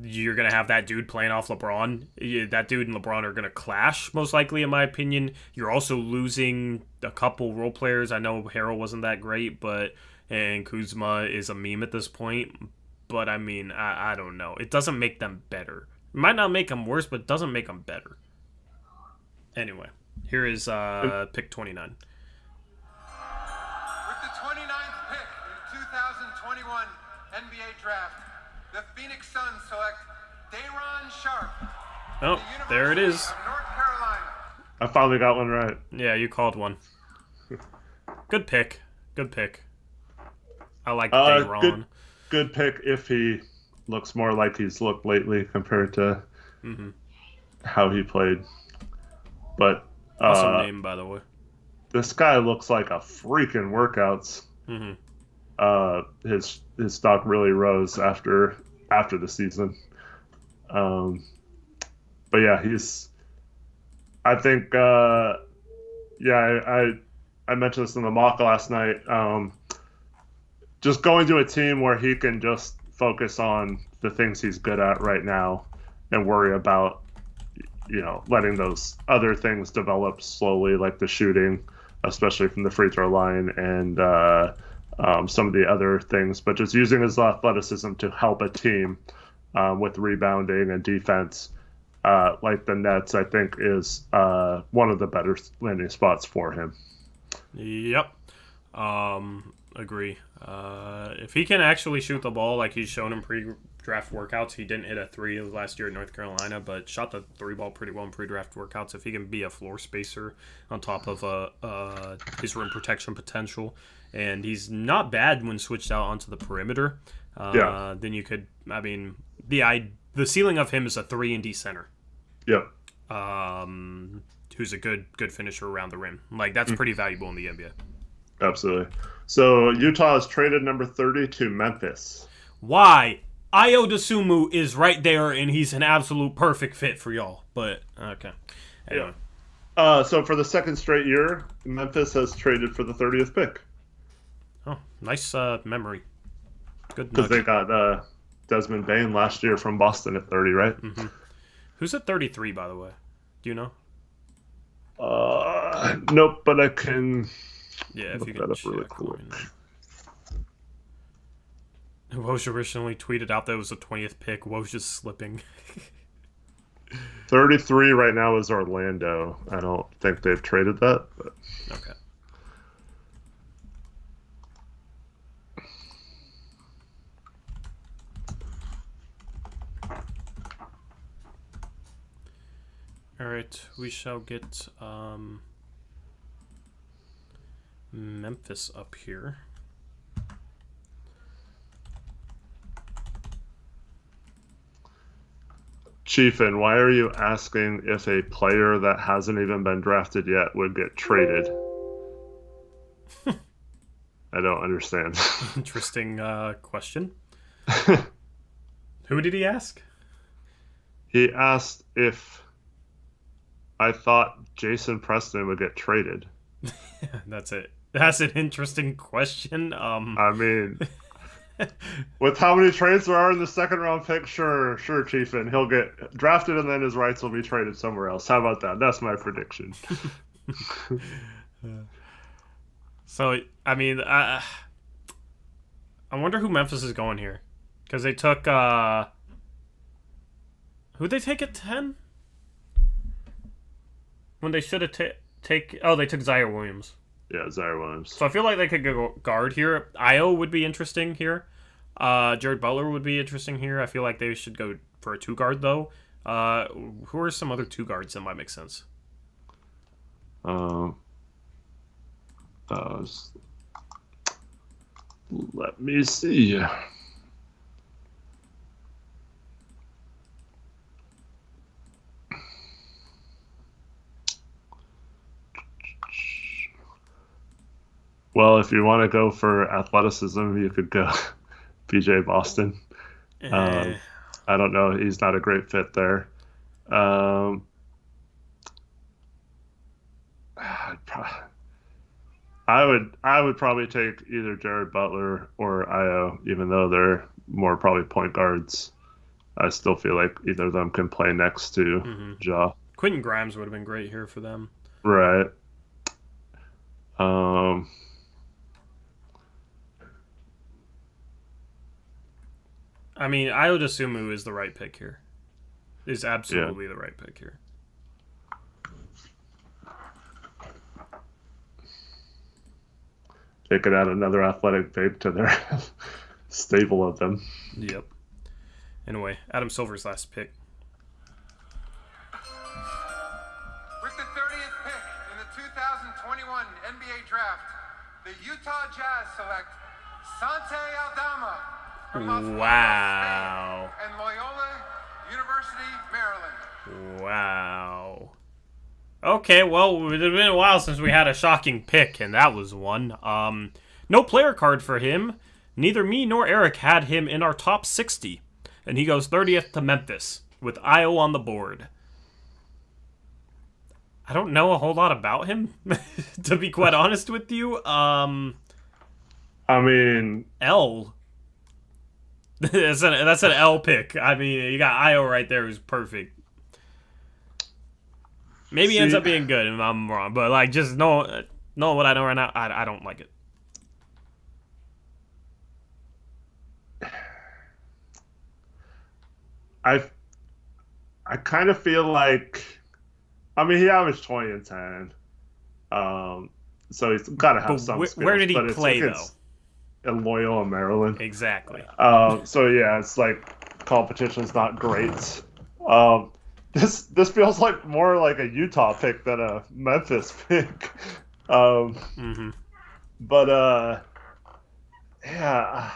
you're going to have that dude playing off LeBron. That dude and LeBron are going to clash, most likely, in my opinion. You're also losing a couple role players. I know Harrell wasn't that great, and Kuzma is a meme at this point. But, I mean, I don't know. It doesn't make them better. It might not make them worse, but it doesn't make them better. Anyway, here is pick 29. With the 29th pick in the 2021 NBA Draft, the Phoenix Suns select Daron Sharp. Oh, there it is. North Carolina. I finally got one right. Yeah, you called one. Good pick. I like Daron. Good pick if he looks more like he's looked lately compared to how he played. But awesome name, by the way. This guy looks like a freaking workouts. Mm-hmm. His stock really rose after the season. But yeah, I think I mentioned this in the mock last night. Just going to a team where he can just focus on the things he's good at right now and worry about, letting those other things develop slowly, like the shooting, especially from the free throw line, and some of the other things, but just using his athleticism to help a team with rebounding and defense, like the Nets, I think is one of the better landing spots for him. Yep. Agree. If he can actually shoot the ball like he's shown in draft workouts. He didn't hit a 3 last year at North Carolina, but shot the 3 ball pretty well in pre-draft workouts. If he can be a floor spacer on top of his rim protection potential, and he's not bad when switched out onto the perimeter, then you could, I mean, the ceiling of him is a 3-and-D center. Yep. Who's a good finisher around the rim. Like, that's pretty valuable in the NBA. Absolutely. So Utah has traded number 30 to Memphis. Why? Ayo Dosunmu is right there, and he's an absolute perfect fit for y'all. But, okay. Anyway. Yeah. So for the second straight year, Memphis has traded for the 30th pick. Oh, nice memory. Good because they got Desmond Bane last year from Boston at 30, right? Mm-hmm. Who's at 33, by the way? Do you know? Nope, but I can if look you that can up really check. quick. Woj originally tweeted out that it was the 20th pick. Woj is slipping. 33 right now is Orlando. I don't think they've traded that. But... Okay. All right, we shall get Memphis up here. Chiefin, why are you asking if a player that hasn't even been drafted yet would get traded? I don't understand. Interesting question. Who did he ask? He asked if I thought Jason Preston would get traded. That's it. That's an interesting question. I mean, with how many trades there are in the second round pick, sure, Chiefin. He'll get drafted and then his rights will be traded somewhere else. How about that? That's my prediction. So, I mean, I wonder who Memphis is going here. Because they took, who'd they take at 10? When they should have they took Zaire Williams. Yeah, Zaire Williams. So I feel like they could go guard here. Io would be interesting here. Jared Butler would be interesting here. I feel like they should go for a 2-guard, though. Who are some other 2 guards that might make sense? Let me see. Well, if you want to go for athleticism, you could go PJ Boston. I don't know. He's not a great fit there. I would probably take either Jared Butler or Io, even though they're more probably point guards. I still feel like either of them can play next to Ja. Quentin Grimes would have been great here for them. Right. I mean, Ayo Dosunmu is the right pick here. Is absolutely the right pick here. They could add another athletic big to their stable of them. Yep. Anyway, Adam Silver's last pick. With the 30th pick in the 2021 NBA Draft, the Utah Jazz select Sante Aldama from Las Vegas, Wow. Spain, and Loyola University, Maryland. Wow. Okay, well, it's been a while since we had a shocking pick, and that was one. No player card for him. Neither me nor Eric had him in our top 60. And he goes 30th to Memphis with Io on the board. I don't know a whole lot about him, to be quite honest with you. I mean... L. that's an L pick. I mean, you got Io right there who's perfect. Maybe he ends up being good, and I'm wrong. But, like, just know what I know right now, I don't like it. I kind of feel like... I mean, he averaged 20 and 10. So he's got to have some skills. Where did he play, though? In Loyola, Maryland. Exactly. So, yeah, it's like... competition's not great. This feels like more like a Utah pick than a Memphis pick. But yeah.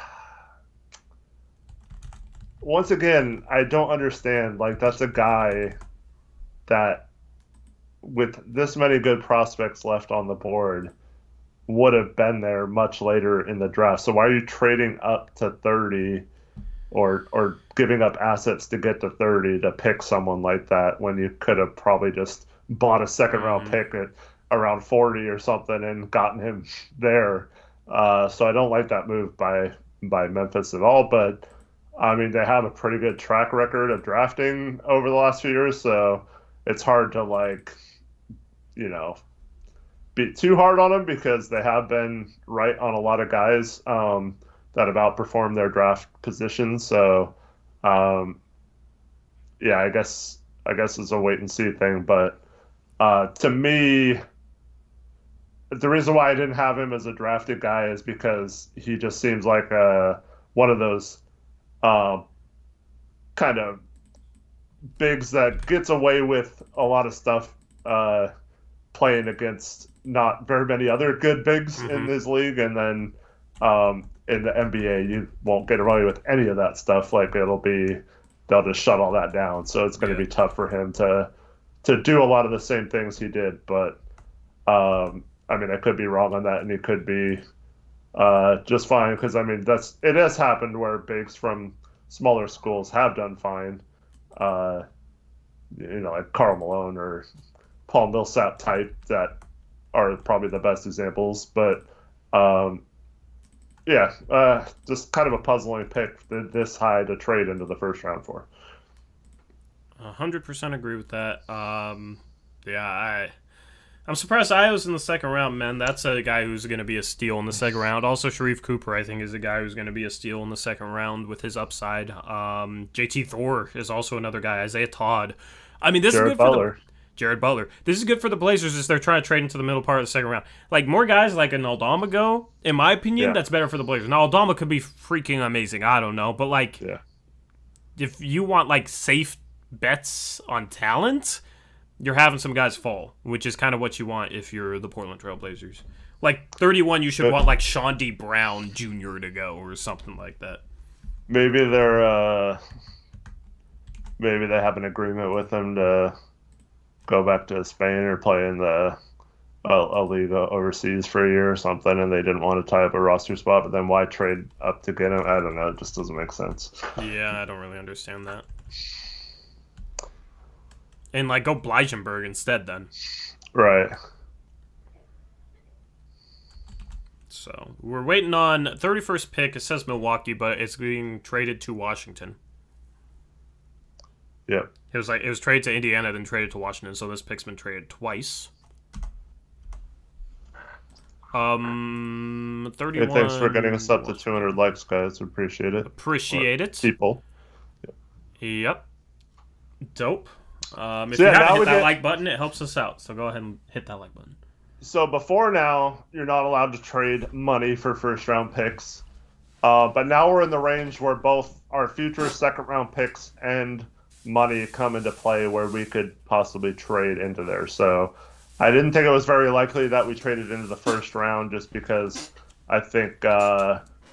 Once again, I don't understand. Like, that's a guy that, with this many good prospects left on the board, would have been there much later in the draft. So why are you trading up to 30 or giving up assets to get to 30 to pick someone like that when you could have probably just bought a second round pick at around 40 or something and gotten him there? So I don't like that move by Memphis at all. But I mean, they have a pretty good track record of drafting over the last few years, so it's hard to, like, you know, be too hard on them because they have been right on a lot of guys that have outperformed their draft positions. So, yeah, I guess it's a wait and see thing. But to me, the reason why I didn't have him as a drafted guy is because he just seems like one of those kind of bigs that gets away with a lot of stuff playing against not very many other good bigs in this league, and then in the NBA you won't get away with any of that stuff. Like, they'll just shut all that down, so it's going to be tough for him to do a lot of the same things he did. But I mean, I could be wrong on that, and he could be just fine, because I mean, it has happened where bigs from smaller schools have done fine, you know, like Karl Malone or Paul Millsap type that are probably the best examples. But yeah, just kind of a puzzling pick this high to trade into the first round for. 100% agree with that. Yeah, I'm surprised Io's in the second round, man. That's a guy who's going to be a steal in the second round. Also, Sharif Cooper, I think, is a guy who's going to be a steal in the second round with his upside. JT Thor is also another guy. Isaiah Todd. I mean, this is good for Jared Butler. This is good for the Blazers as they're trying to trade into the middle part of the second round. Like, more guys like an Aldama go, in my opinion, that's better for the Blazers. Now, Aldama could be freaking amazing. I don't know. But, like, if you want, like, safe bets on talent, you're having some guys fall, which is kind of what you want if you're the Portland Trail Blazers. Like, 31, you should want, like, Sean D. Brown Jr. to go or something like that. Maybe maybe they have an agreement with him to go back to Spain or play in a league overseas for a year or something, and they didn't want to tie up a roster spot, but then why trade up to get him? I don't know. It just doesn't make sense. Yeah, I don't really understand that. And, like, go Bleijenberg instead, then. Right. So, we're waiting on 31st pick. It says Milwaukee, but it's being traded to Washington. Yep. It was traded to Indiana, then traded to Washington, so this pick's been traded twice. 31. Hey, thanks for getting us up to 200 likes, guys. Appreciate it. Appreciate it. People. Yep. Dope. If So you yeah, haven't now hit we that get- like button, it helps us out. So go ahead and hit that like button. So before now, you're not allowed to trade money for first-round picks. But now we're in the range where both our future second-round picks and money come into play where we could possibly trade into there. So I didn't think it was very likely that we traded into the first round just because I think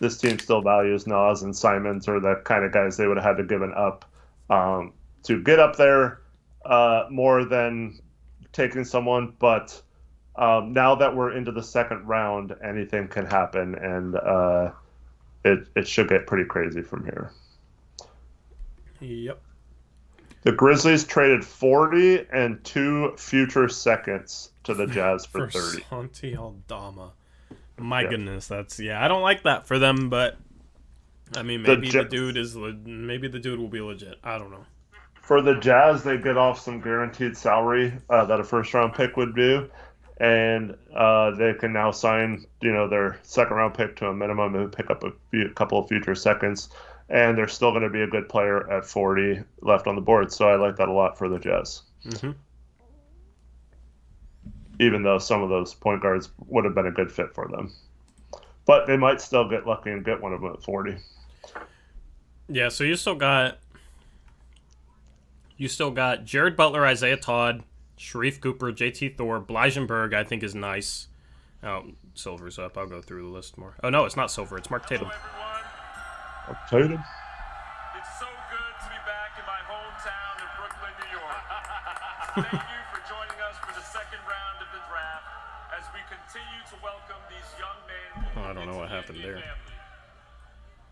this team still values Nas and Simons or the kind of guys they would have had to given up to get up there more than taking someone. But now that we're into the second round, anything can happen, and it should get pretty crazy from here. Yep. The Grizzlies traded 40 and 2 future seconds to the Jazz for 30. Santi Aldama. My goodness, I don't like that for them, but I mean, maybe the dude will be legit. I don't know. For the Jazz, they get off some guaranteed salary that a first-round pick would do, and they can now sign, their second-round pick to a minimum and pick up a couple of future seconds, and they're still going to be a good player at 40 left on the board. So I like that a lot for the Jazz. Mm-hmm. Even though some of those point guards would have been a good fit for them, but they might still get lucky and get one of them at 40. Yeah, so you still got you still got Jared Butler, Isaiah Todd, Sharif Cooper, JT Thor, Blysenberg, I think is nice. Oh, Silver's up. I'll go through the list more. Oh, no, it's not Silver. It's Mark Tatum. Tatum. It's so good to be back in my hometown in Brooklyn, New York. Thank you for joining us for the second round of the draft as we continue to welcome these young men. Oh, I don't know what happened there.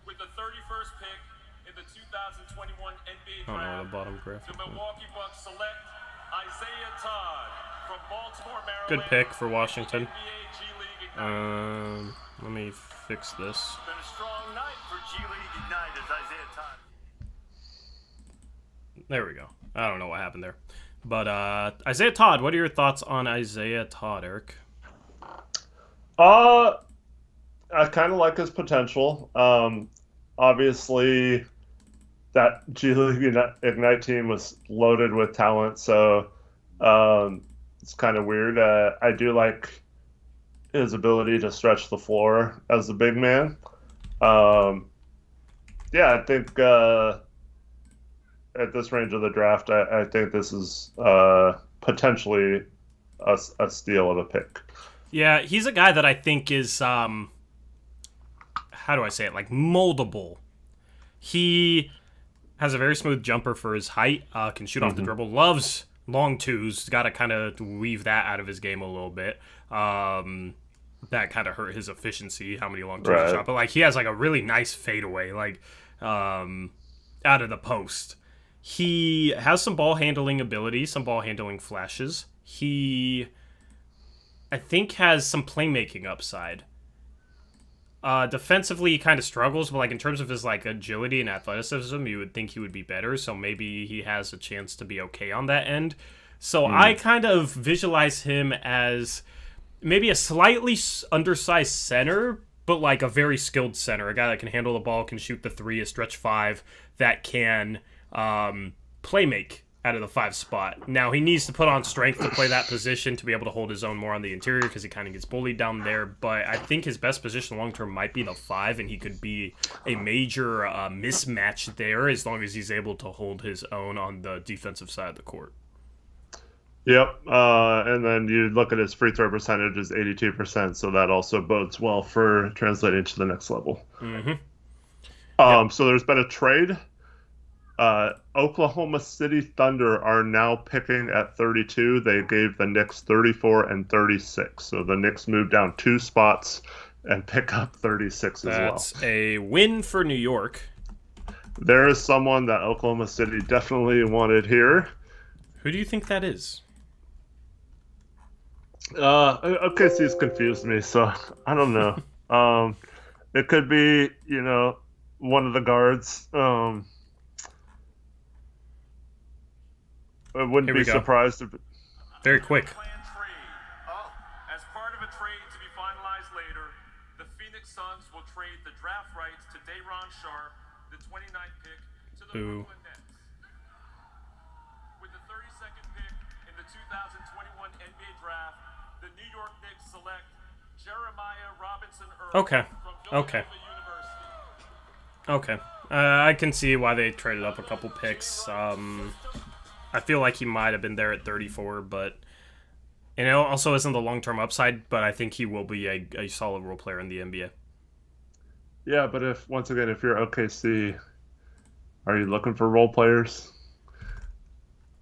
With the 31st pick in the 2021 NBA I don't know draft, the bottom graphic. the Milwaukee Bucks select Isaiah Todd from Baltimore, Maryland. Good pick for Washington. NBA G League Ignite. Let me fix this. Been a strong night for G League Ignite as Isaiah Todd. There we go. I don't know what happened there. But Isaiah Todd, what are your thoughts on Isaiah Todd, Eric? I kind of like his potential. Obviously, that G League Ignite team was loaded with talent, so it's kind of weird. I do like his ability to stretch the floor as a big man. Yeah, I think at this range of the draft, I think this is potentially a steal of a pick. Yeah, he's a guy that I think is, how do I say it, like moldable. He has a very smooth jumper for his height, can shoot off the dribble, loves long twos, got to kind of weave that out of his game a little bit. That kind of hurt his efficiency, how many long twos he shot. But like he has like a really nice fadeaway, like out of the post. He has some ball handling ability, some ball handling flashes. He, I think, has some playmaking upside. Defensively, he kind of struggles, but like in terms of his like agility and athleticism, you would think he would be better. So maybe he has a chance to be okay on that end. So I kind of visualize him as maybe a slightly undersized center, but like a very skilled center, a guy that can handle the ball, can shoot the three, a stretch five, that can play make out of the 5 spot. Now, he needs to put on strength to play that position to be able to hold his own more on the interior because he kind of gets bullied down there. But I think his best position long-term might be the 5, and he could be a major mismatch there as long as he's able to hold his own on the defensive side of the court. Yep, and then you look at his free throw percentage is 82%, so that also bodes well for translating to the next level. So there's been a trade. Oklahoma City Thunder are now picking at 32. They gave the Knicks 34 and 36. So the Knicks moved down 2 spots and pick up 36 as well. That's a win for New York. There is someone that Oklahoma City definitely wanted here. Who do you think that is? OKC's confused me, so I don't know. It could be, one of the guards. I wouldn't be surprised if... Very quick. As part of a trade to be finalized later, the Phoenix Suns will trade the draft rights to Davion Sharp, the 29th pick, to the Brooklyn Nets. With the 32nd pick in the 2021 NBA draft, the New York Knicks select Jeremiah Robinson Earl from Villanova University. I can see why they traded up a couple picks. I feel like he might have been there at 34, but also isn't the long-term upside, but I think he will be a solid role player in the NBA. Yeah, but if you're OKC, are you looking for role players?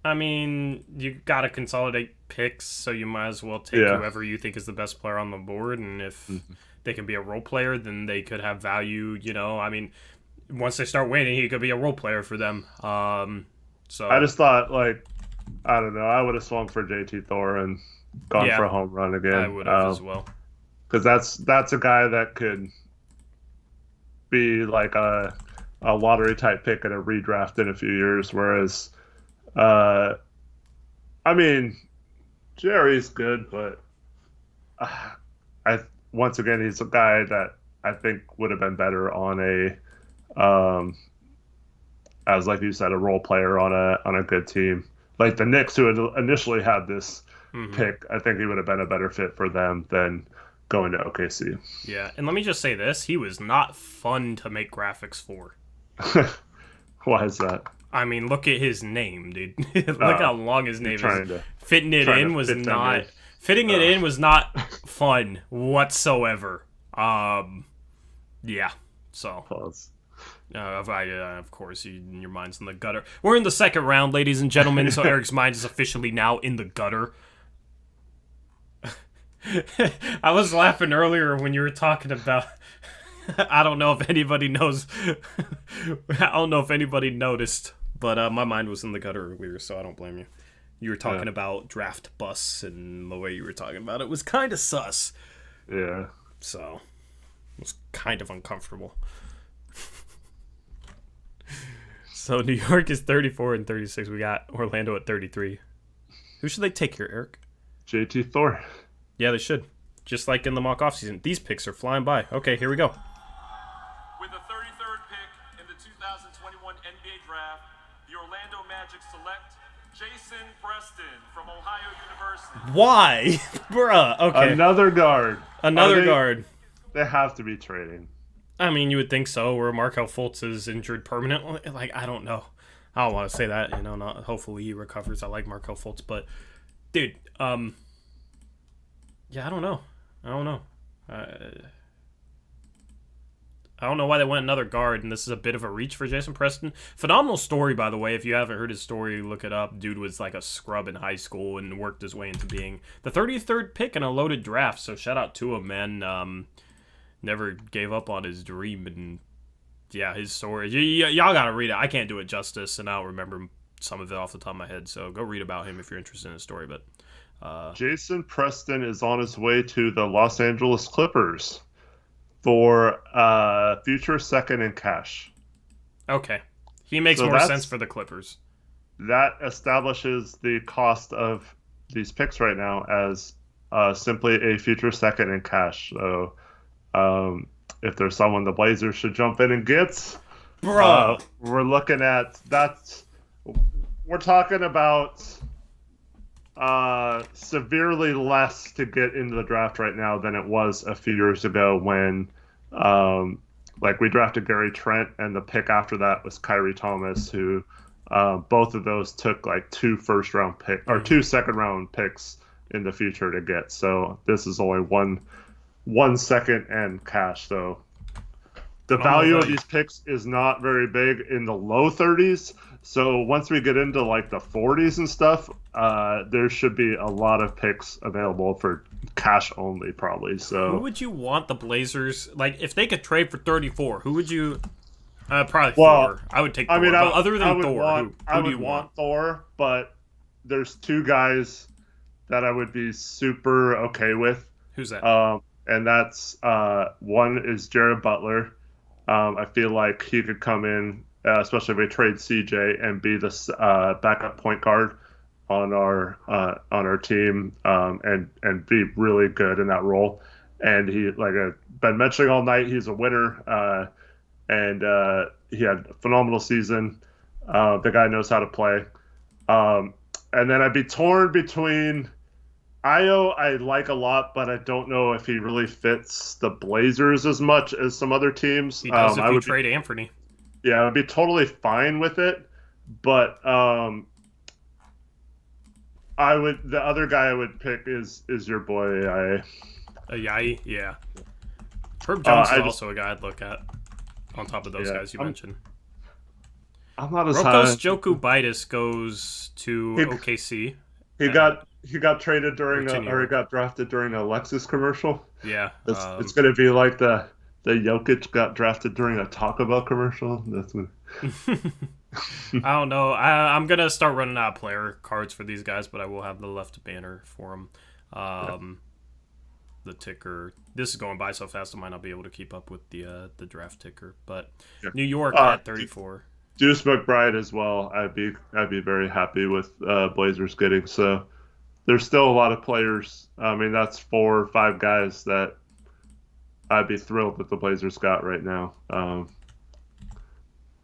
I mean, you got to consolidate picks, so you might as well take whoever you think is the best player on the board, and if they can be a role player, then they could have value, I mean, once they start winning, he could be a role player for them. So I just thought, I don't know, I would have swung for JT Thor and gone for a home run again. I would have as well. Because that's a guy that could be like a lottery-type pick in a redraft in a few years, whereas, I mean, Jerry's good, but once again, he's a guy that I think would have been better on as like you said, a role player on a good team. Like the Knicks, who had initially had this pick, I think he would have been a better fit for them than going to OKC. Yeah, and let me just say this. He was not fun to make graphics for. Why is that? I mean, look at his name, dude. Look how long his name is. Fitting it in was not fun whatsoever. Yeah. So. Pause. Of course, your mind's in the gutter. We're in the second round, ladies and gentlemen. So Eric's mind is officially now in the gutter. I was laughing earlier when you were talking about. I don't know if anybody knows. I don't know if anybody noticed, but my mind was in the gutter earlier, so I don't blame you. You were talking about draft busts, and the way you were talking about it was kind of sus. Yeah. So it was kind of uncomfortable. So New York is 34 and 36. We got Orlando at 33. Who should they take here, Eric? JT Thor. Yeah, they should. Just like in the mock offseason. These picks are flying by. Okay, here we go. With the 33rd pick in the 2021 NBA Draft, the Orlando Magic select Jason Preston from Ohio University. Why? Bruh, okay. Another guard. Guard. They have to be trading. I mean, you would think so, where Markelle Fultz is injured permanently. Like, I don't know. I don't want to say that, hopefully he recovers. I like Markelle Fultz, but, dude, yeah, I don't know. I don't know why they went another guard, and this is a bit of a reach for Jason Preston. Phenomenal story, by the way. If you haven't heard his story, look it up. Dude was like a scrub in high school and worked his way into being the 33rd pick in a loaded draft, so shout out to him, man. Never gave up on his dream, and yeah, his story. Y'all gotta read it. I can't do it justice, and I don't remember some of it off the top of my head, so go read about him if you're interested in his story, but... Jason Preston is on his way to the Los Angeles Clippers for future second in cash. Okay. He makes more sense for the Clippers. That establishes the cost of these picks right now as simply a future second in cash. So if there's someone the Blazers should jump in and get, we're looking at that. We're talking about severely less to get into the draft right now than it was a few years ago when we drafted Gary Trent, and the pick after that was Kyrie Thomas, who both of those took like 2 first-round pick or 2 second-round picks in the future to get. So this is only one second and cash. So the value of these picks is not very big, in the low 30s. So once we get into like the 40s and stuff, there should be a lot of picks available for cash only, probably. So who would you want the Blazers, like, if they could trade for 34? Who would you? Probably Thor. I would take Thor. But other than Thor, who do you want? Thor, but there's 2 guys that I would be super okay with. Who's that? And that's one is Jared Butler. I feel like he could come in, especially if we trade CJ, and be the backup point guard on our team, and be really good in that role. And he, like I've been mentioning all night, he's a winner, and he had a phenomenal season. The guy knows how to play. And then I'd be torn between Io. I like a lot, but I don't know if he really fits the Blazers as much as some other teams. He does if you trade Anthony. Yeah, I'd be totally fine with it, but the other guy I would pick is your boy Ayayi. Yeah. Herb Jones is also a guy I'd look at on top of those guys you mentioned. I'm not as Rokos Jokubaitis goes to OKC. He got traded during he got drafted during a Lexus commercial. Yeah. It's going to be like the Jokic got drafted during a Taco Bell commercial. That's what... I don't know. I'm going to start running out of player cards for these guys, but I will have the left banner for them. The ticker. This is going by so fast I might not be able to keep up with the draft ticker. But New York at 34. Deuce McBride as well. I'd be very happy with Blazers getting. So there's still a lot of players. I mean, that's 4 or 5 guys that I'd be thrilled that the Blazers got right now.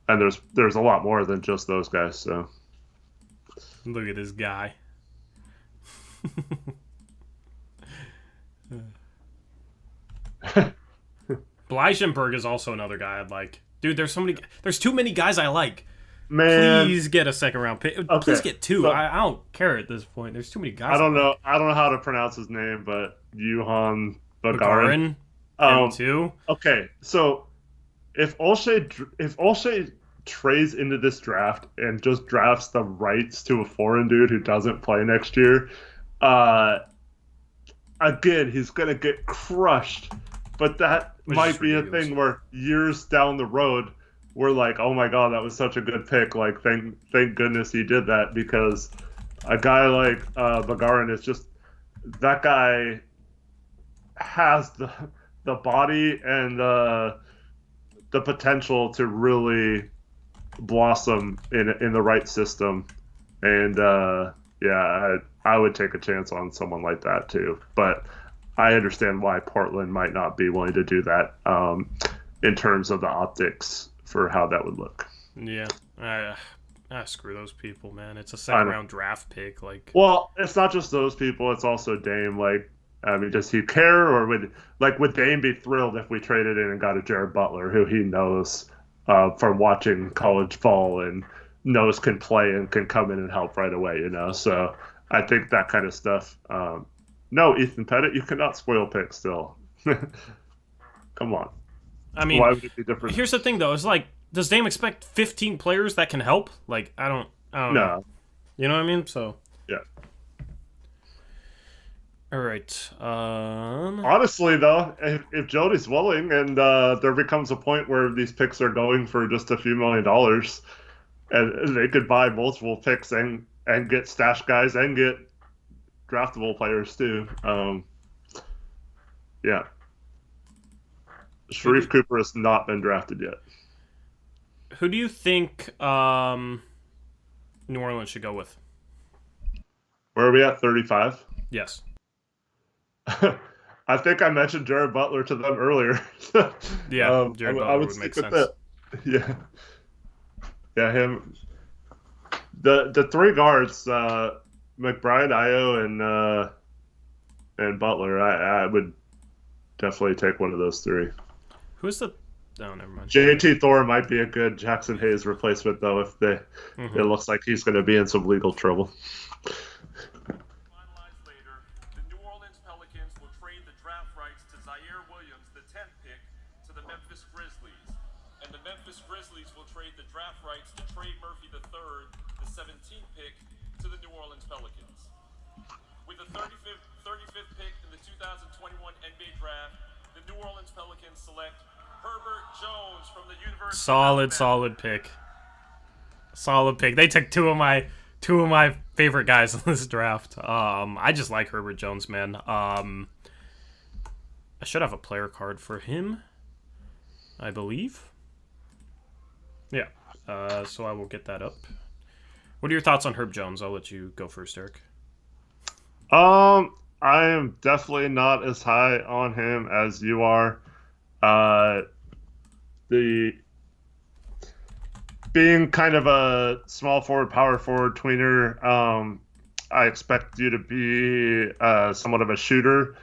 And there's a lot more than just those guys. So look at this guy. Bleisenberg is also another guy I'd like. Dude, there's too many guys I like. Man, Please get a second round pick. Okay, Please get two. so- I don't care at this point. There's too many guys. I don't know how to pronounce his name, but Yuhan Bagarin. Him too. Okay, so if Olshey trades into this draft and just drafts the rights to a foreign dude who doesn't play next year, again, he's gonna get crushed. But that Which might is be ridiculous. a thing where years down the road, we're like, oh my god, that was such a good pick. Like, thank goodness he did that, because a guy like Bagarin is just, that guy has the body and the potential to really blossom in the right system. And yeah, I would take a chance on someone like that too. But I understand why Portland might not be willing to do that in terms of the optics for how that would look. Yeah. Screw those people, man. It's a second round draft pick. Like, well, it's not just those people. It's also Dame. Like, I mean, does he care, or would Dame be thrilled if we traded in and got a Jared Butler, who he knows from watching college ball and knows can play and can come in and help right away, you know? So I think that kind of stuff. No, Ethan Pettit, you cannot spoil picks still. Come on. I mean, Why would it be different? here's the thing though. It's like, does Dame expect 15 players that can help? Like, I don't know. No. You know what I mean? So. Yeah. All right. Honestly, though, if Jody's willing and there becomes a point where these picks are going for just a few $1 million, and they could buy multiple picks and get stash guys and get draftable players too. Yeah. Sharif Cooper has not been drafted yet. Who do you think New Orleans should go with? Where are we at? 35? Yes. I think I mentioned Jared Butler to them earlier. Yeah, Jared Butler would make sense. that. Yeah. Yeah, him. The three guards, McBride, Ayo, and Butler, I would definitely take one of those three. Who's the... Oh, never mind. JT Thor might be a good Jackson Hayes replacement, though, if it looks like he's going to be in some legal trouble. Finalized later, the New Orleans Pelicans will trade the draft rights to Zaire Williams, the 10th pick, to the Memphis Grizzlies. And the Memphis Grizzlies will trade the draft rights to Trey Murphy III, the 17th pick, to the New Orleans Pelicans. With the 35th pick in the 2021 NBA Draft, the New Orleans Pelicans select Herbert Jones from the University of Alabama. Solid pick. Solid pick. They took two of my favorite guys in this draft. I just like Herbert Jones, man. I should have a player card for him, I believe. Yeah. So I will get that up. What are your thoughts on Herb Jones? I'll let you go first, Eric. I am definitely not as high on him as you are. The being kind of a small forward, power forward tweener, I expect you to be somewhat of a shooter,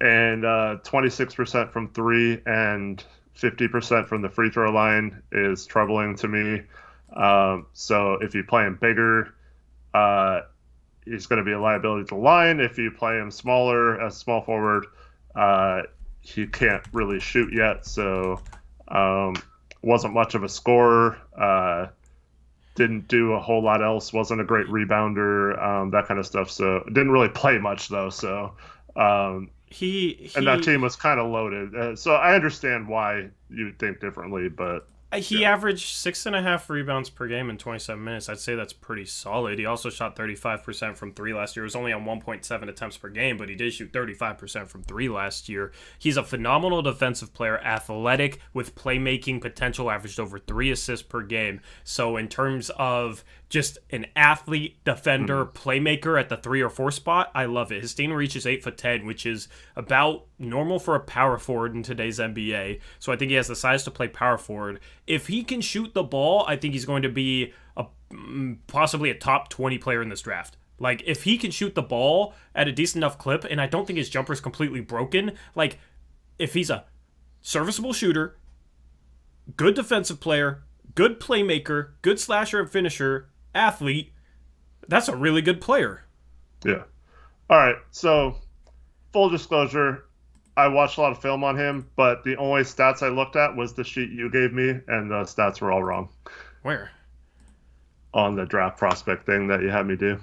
and 26% from three and 50% from the free throw line is troubling to me. So if you play him bigger, he's going to be a liability to the line. If you play him smaller as small forward, he can't really shoot yet. So wasn't much of a scorer. Didn't do a whole lot else. Wasn't a great rebounder. That kind of stuff. So didn't really play much though. So and that team was kind of loaded. So I understand why you think differently, but. He averaged 6.5 rebounds per game in 27 minutes. I'd say that's pretty solid. He also shot 35% from three last year. It was only on 1.7 attempts per game, but he did shoot 35% from three last year. He's a phenomenal defensive player, athletic, with playmaking potential, averaged over 3 assists per game. So in terms of just an athlete, defender, playmaker at the 3 or 4 spot, I love it. His standing reach is 8'10", which is about normal for a power forward in today's NBA. So I think he has the size to play power forward. If he can shoot the ball, I think he's going to be possibly a top 20 player in this draft. Like, if he can shoot the ball at a decent enough clip, and I don't think his jumper's completely broken, like, if he's a serviceable shooter, good defensive player, good playmaker, good slasher and finisher, athlete. That's a really good player. Yeah. All right. So, full disclosure, I watched a lot of film on him, but the only stats I looked at was the sheet you gave me, and the stats were all wrong. Where? On the draft prospect thing that you had me do.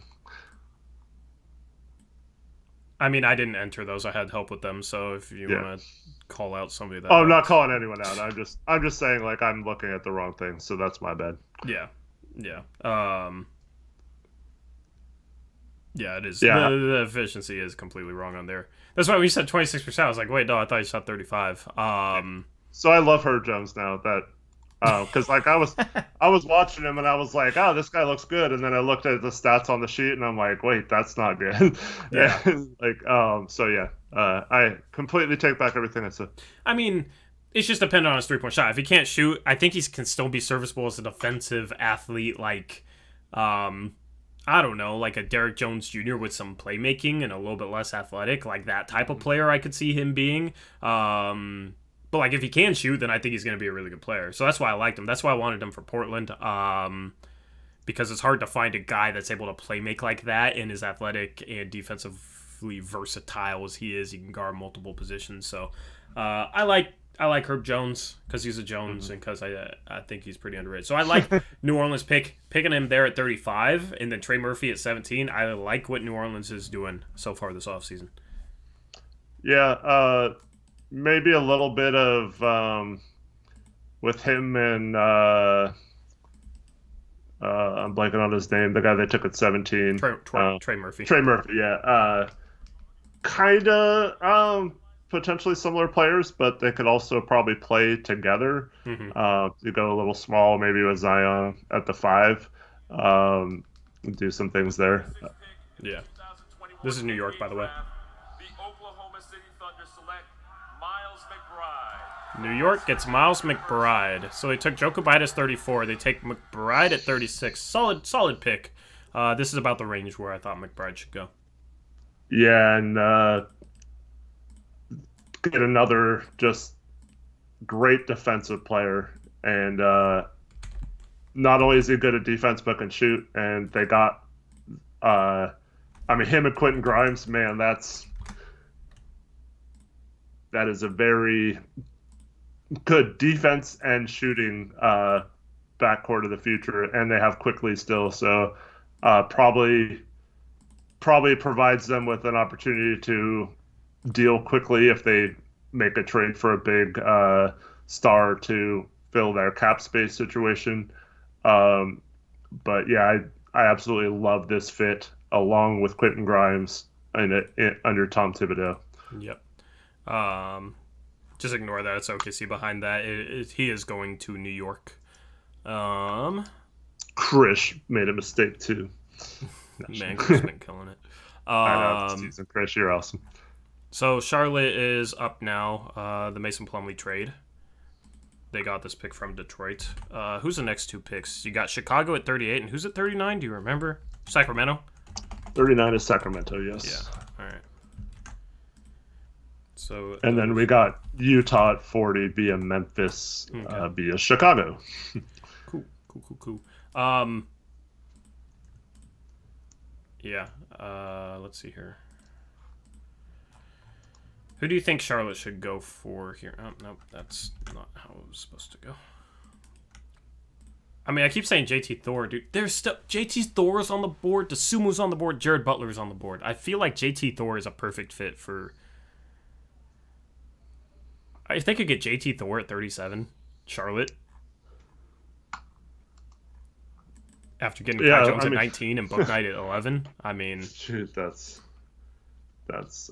I mean, I didn't enter those. I had help with them. So if you want to call out somebody that... Oh, I'm not calling anyone out. I'm just saying, like, I'm looking at the wrong thing, so that's my bad. Yeah. Yeah, it is. Yeah. The efficiency is completely wrong on there. That's why when you said 26%, I was like, wait, no, I thought you shot 35. So I love Herb Jones now. That because like I was watching him and I was like, oh, this guy looks good, and then I looked at the stats on the sheet and I'm like, wait, that's not good. Yeah. So yeah, I completely take back everything I said. I mean, it's just dependent on his 3-point shot. If he can't shoot, I think he can still be serviceable as a defensive athlete, like, I don't know, like a Derrick Jones Jr. with some playmaking and a little bit less athletic, like that type of player I could see him being. But like if he can shoot, then I think he's going to be a really good player. So that's why I liked him. That's why I wanted him for Portland. Because it's hard to find a guy that's able to play make like that and is athletic and defensively versatile as he is. He can guard multiple positions. So I like Herb Jones because he's a Jones and because I think he's pretty underrated. So I like New Orleans picking him there at 35 and then Trey Murphy at 17. I like what New Orleans is doing so far this offseason. Yeah, maybe a little bit of with him and I'm blanking on his name, the guy they took at 17. Trey Murphy. Trey Murphy, yeah. Kind of potentially similar players, but they could also probably play together. You go a little small, maybe with Zion at the 5. Do some things there. Yeah. This is New York, by the way. The Oklahoma City Thunder select Miles McBride. New York gets Miles McBride. So they took Jokic 34. They take McBride at 36. Solid pick. This is about the range where I thought McBride should go. Yeah, and get another just great defensive player. And not only is he good at defense, but can shoot. And they got, him and Quentin Grimes, man, that is a very good defense and shooting backcourt of the future. And they have Quickly still, so probably provides them with an opportunity to deal quickly if they make a trade for a big star to fill their cap space situation. But yeah, I absolutely love this fit along with Quentin Grimes under Tom Thibodeau. Yep. Just ignore that. It's OKC behind that. He is going to New York. Krish made a mistake too. Man, Krish been killing it. I know, season. Krish, you're awesome. So Charlotte is up now. The Mason Plumlee trade. They got this pick from Detroit. Who's the next 2 picks? You got Chicago at 38, and who's at 39? Do you remember? Sacramento? 39 is Sacramento, yes. Yeah, all right. So, and then we got Utah at 40 via Memphis, via Chicago. Cool. Yeah, let's see here. Who do you think Charlotte should go for here? Oh, no, that's not how it was supposed to go. I mean, I keep saying JT Thor, dude. There's still JT Thor is on the board, Desumu's on the board, Jared Butler is on the board. I feel like JT Thor is a perfect fit for. I think I could get JT Thor at 37, Charlotte. After getting Kai Jones at 19 and Book Knight at 11, I mean, shoot, that's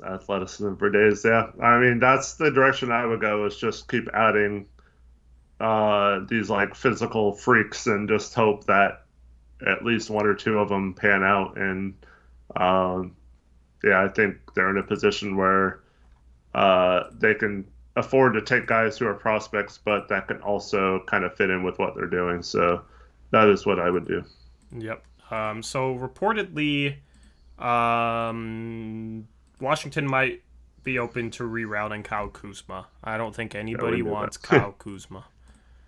athleticism for days. Yeah, I mean that's the direction I would go. Is just keep adding these like physical freaks and just hope that at least 1 or 2 of them pan out. And I think they're in a position where they can afford to take guys who are prospects, but that can also kind of fit in with what they're doing. So that is what I would do. Yep. So reportedly, Washington might be open to rerouting Kyle Kuzma. I don't think anybody wants Kyle Kuzma.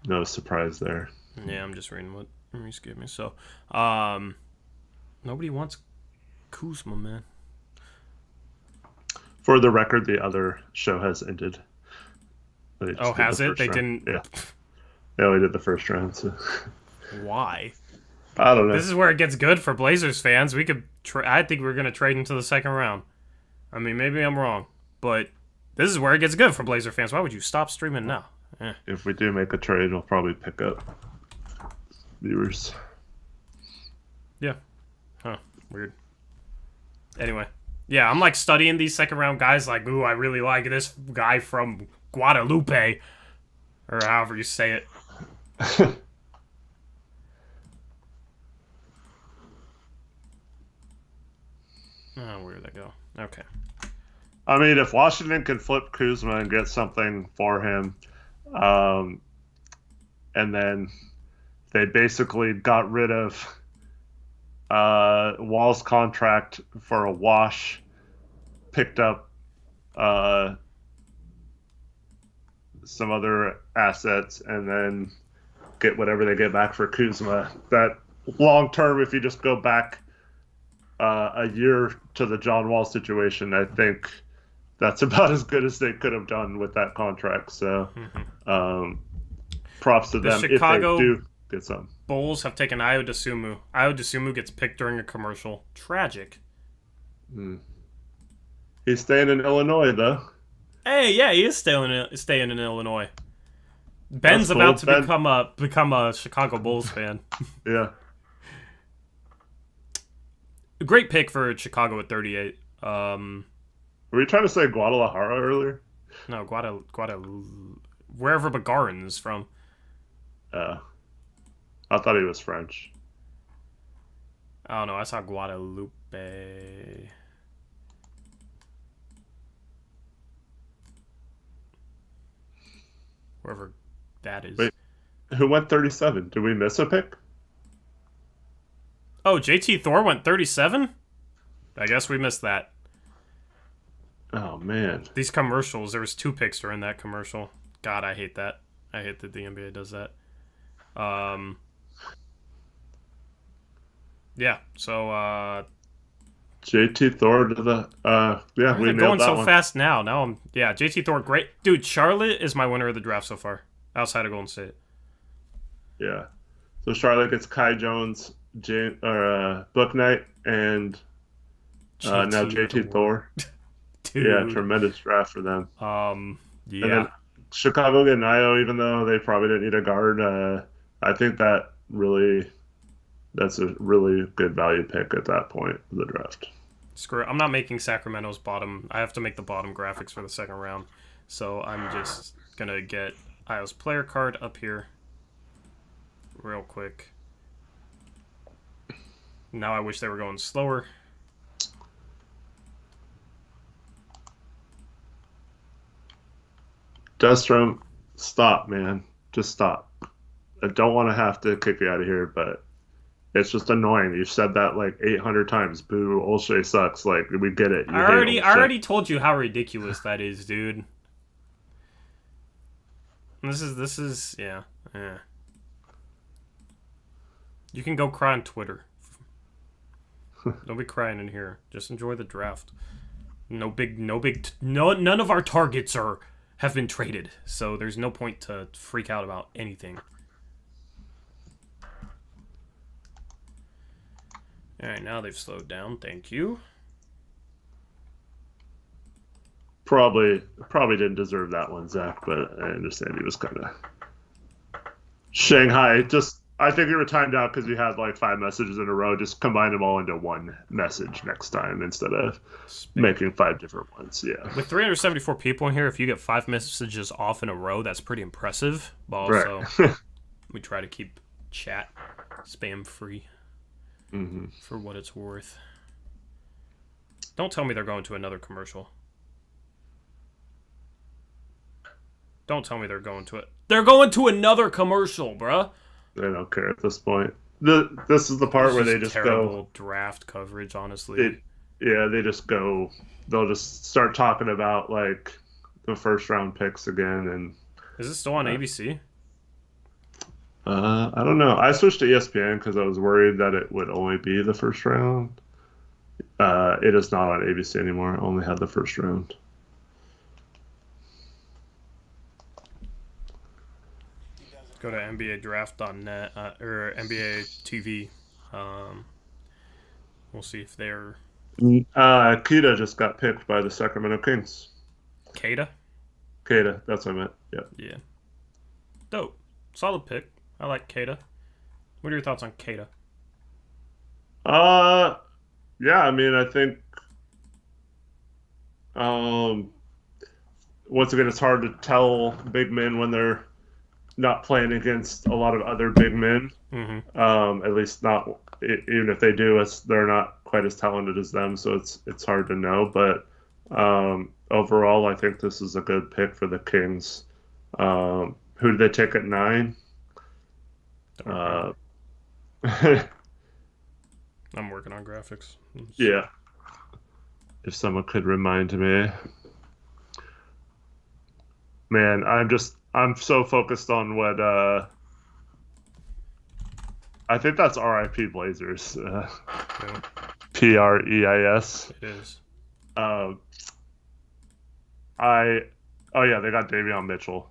No surprise there. Yeah, I'm just reading what Reese gave me. So, nobody wants Kuzma, man. For the record, the other show has ended. Has it? They didn't. Yeah. Yeah, we did the first round. So. Why? I don't know. This is where it gets good for Blazers fans. We could. I think we're gonna trade into the second round. I mean, maybe I'm wrong, but this is where it gets good for Blazer fans. Why would you stop streaming now? If we do make a trade, we'll probably pick up viewers. Yeah. Huh. Weird. Anyway. Yeah, I'm like studying these second round guys like, ooh, I really like this guy from Guadalupe. Or however you say it. Oh, where did that go? Okay. I mean, if Washington can flip Kuzma and get something for him, and then they basically got rid of Wall's contract for a wash, picked up some other assets, and then get whatever they get back for Kuzma. That long term, if you just go back a year to the John Wall situation, I think that's about as good as they could have done with that contract. So props to them Chicago if they do get some. Bulls have taken Ayo Dosunmu. Ayo Dosunmu gets picked during a commercial. Tragic. He's staying in Illinois, though. Hey, yeah, he is staying in Illinois. Ben's cool. about to become a Chicago Bulls fan. Yeah. A great pick for Chicago at 38. Were you trying to say Guadalajara earlier? No, wherever Bagarin's from. I thought he was French. I don't know. I saw Guadalupe. Wherever that is. Wait, who went 37? Did we miss a pick? Oh, JT Thor went 37? I guess we missed that. Oh, man. These commercials, there was 2 picks during that commercial. God, I hate that. I hate that the NBA does that. Yeah, so, JT Thor to the, yeah, we nailed going that so one. fast now. JT Thor, great. Dude, Charlotte is my winner of the draft so far, outside of Golden State. Yeah. So Charlotte gets Kai Jones, Book Knight, and now JT Thor. Dude. Yeah, tremendous draft for them. Yeah. And then Chicago getting Ayo, even though they probably didn't need a guard. I think that's a really good value pick at that point of the draft. Screw it. I'm not making Sacramento's bottom. I have to make the bottom graphics for the second round. So I'm just going to get Ayo's player card up here real quick. Now I wish they were going slower. Destrom, stop, man. Just stop. I don't want to have to kick you out of here, but it's just annoying. You've said that like 800 times. Boo, Olshey sucks. Like, we get it. I already told you how ridiculous that is, dude. This is yeah. You can go cry on Twitter. Don't be crying in here. Just enjoy the draft. None of our targets have been traded, so there's no point to freak out about anything. Alright, now they've slowed down. Thank you. Probably didn't deserve that one, Zach, but I understand he was kind of Shanghai. I think you were timed out because you had like 5 messages in a row. Just combine them all into one message next time instead of making 5 different ones. Yeah. With 374 people in here, if you get 5 messages off in a row, that's pretty impressive. But also, we try to keep chat spam free for what it's worth. Don't tell me they're going to another commercial. Don't tell me they're going to it. They're going to another commercial, bruh. They don't care at this point. This is the part where they just terrible draft coverage, honestly. They just go. They'll just start talking about like the first round picks again. And is it still on ABC? I don't know. I switched to ESPN because I was worried that it would only be the first round. It is not on ABC anymore. It only had the first round. Go to NBA Draft.net or NBA TV. We'll see if they're Kita just got picked by the Sacramento Kings. Cade. Kada, that's what I meant. Yep. Yeah. Dope. Solid pick. I like Cade. What are your thoughts on Cade? Yeah, I mean, I think once again, it's hard to tell big men when they're not playing against a lot of other big men. Mm-hmm. At least not even if they do, they're not quite as talented as them, so it's hard to know. But overall, I think this is a good pick for the Kings. Who did they take at 9? I'm working on graphics. Yeah. If someone could remind me. Man, I'm so focused on what I think that's RIP Blazers. Yeah, Preis. it is. Oh yeah, they got Davion Mitchell.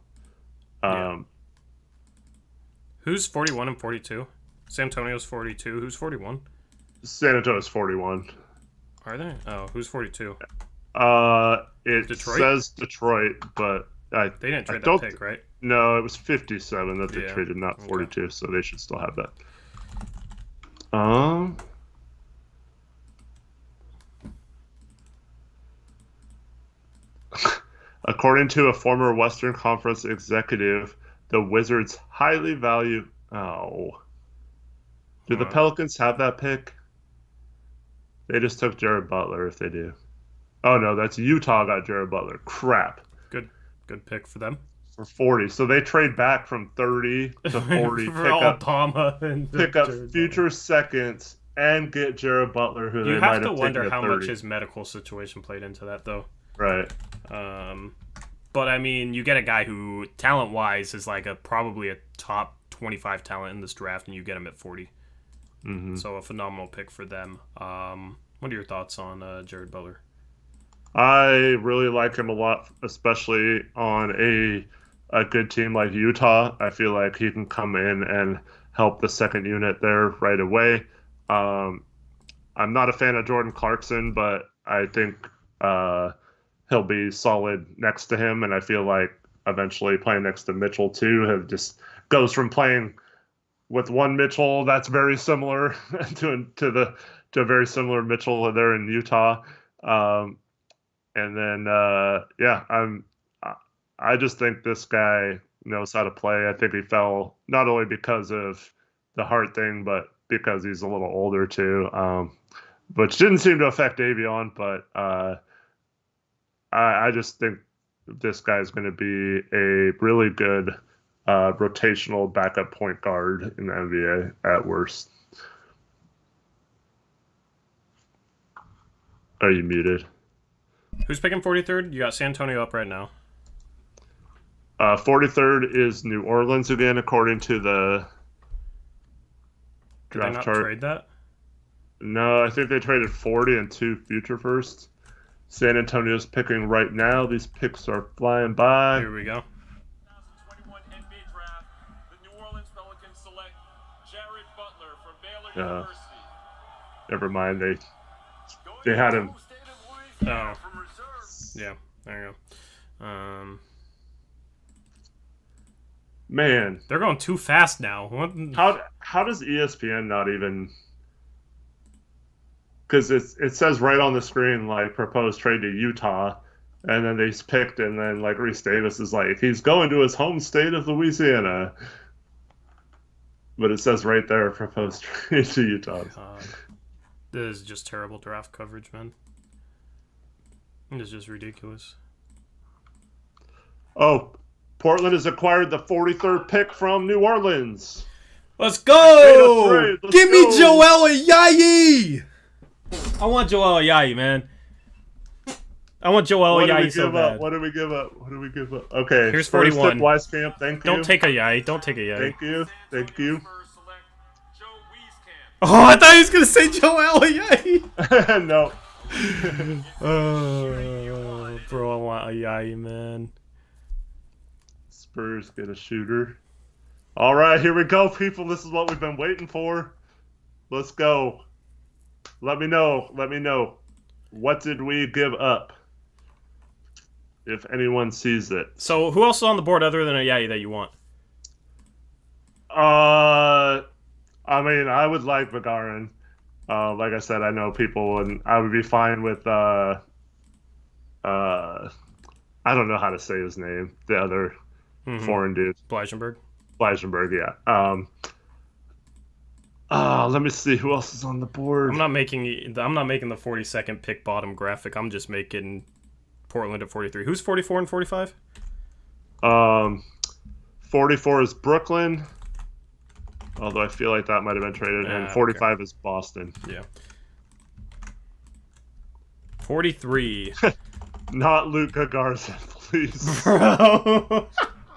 Who's 41 and 42? San Antonio's 42. Who's 41? San Antonio's 41. Are they? Oh, who's 42? It Detroit? says Detroit, but They didn't trade that pick, right? No, it was 57 that they Yeah, traded, not 42, okay. so they should still have that. According to a former Western Conference executive, the Wizards highly value. Oh. Do the Pelicans have that pick? They just took Jared Butler if they do. Oh, no, that's Utah got Jared Butler. Crap. Good pick for them. For 40. So they trade back from 30 to 40. For Obama and pick up Jared future seconds and get Jared Butler, who You they might have to have wonder taken how at 30. much his medical situation played into that, though. Right. But I mean, you get a guy who, talent-wise, is like probably a top 25 talent in this draft, and you get him at 40. Mm-hmm. So a phenomenal pick for them. What are your thoughts on Jared Butler? I really like him a lot, especially on a good team like Utah. I feel like he can come in and help the second unit there right away. I'm not a fan of Jordan Clarkson, but I think he'll be solid next to him, and I feel like eventually playing next to Mitchell too just goes from playing with one Mitchell that's very similar to a very similar Mitchell there in Utah. And then, I just think this guy knows how to play. I think he fell not only because of the heart thing, but because he's a little older too, which didn't seem to affect Davion. But I just think this guy's going to be a really good rotational backup point guard in the NBA at worst. Are you muted? Who's picking 43rd? You got San Antonio up right now. 43rd is New Orleans again, according to the Did they draft not chart. trade that? No, I think they traded 40 and 2 future firsts. San Antonio's picking right now. These picks are flying by. Here we go. 2021 NBA Draft, the New Orleans Pelicans select Jared Butler from Baylor University. Never mind. They had him. Oh. Yeah, there you go. Man, They're going too fast now. What? how does ESPN not even? Because it says right on the screen like proposed trade to Utah, and then they picked, and then like Reese Davis is like he's going to his home state of Louisiana, but it says right there proposed trade to Utah. This is just terrible draft coverage, man. It's just ridiculous. Oh, Portland has acquired the 43rd pick from New Orleans. Let's go! Trade, let's Give me go. Joel Ayayi! I want Joel Ayayi, man. I want Joel Ayayi so bad. What do we give up? What do we give up? Okay. Here's first 41. tip, Weiskamp. Thank you. Don't take Ayayi. Don't take Ayayi. Thank you. Thank you. Oh, I thought he was gonna say Joel Ayayi. No. Bro, I want Ayayi, man. Spurs get a shooter. All right, here we go, people. This is what we've been waiting for. Let's go. Let me know. Let me know. What did we give up? If anyone sees it. So, who else is on the board other than Ayayi that you want? I mean, I would like Vagarin. Like I said, I know people, and I would be fine with. I don't know how to say his name. The other foreign dude. Bleisenberg, yeah. Let me see who else is on the board. I'm not making the 42nd pick bottom graphic. I'm just making Portland at 43. Who's 44 and 45? 44 is Brooklyn. Although I feel like that might have been traded. And 45 is Boston. Yeah. 43. Not Luka Garza, please. Bro,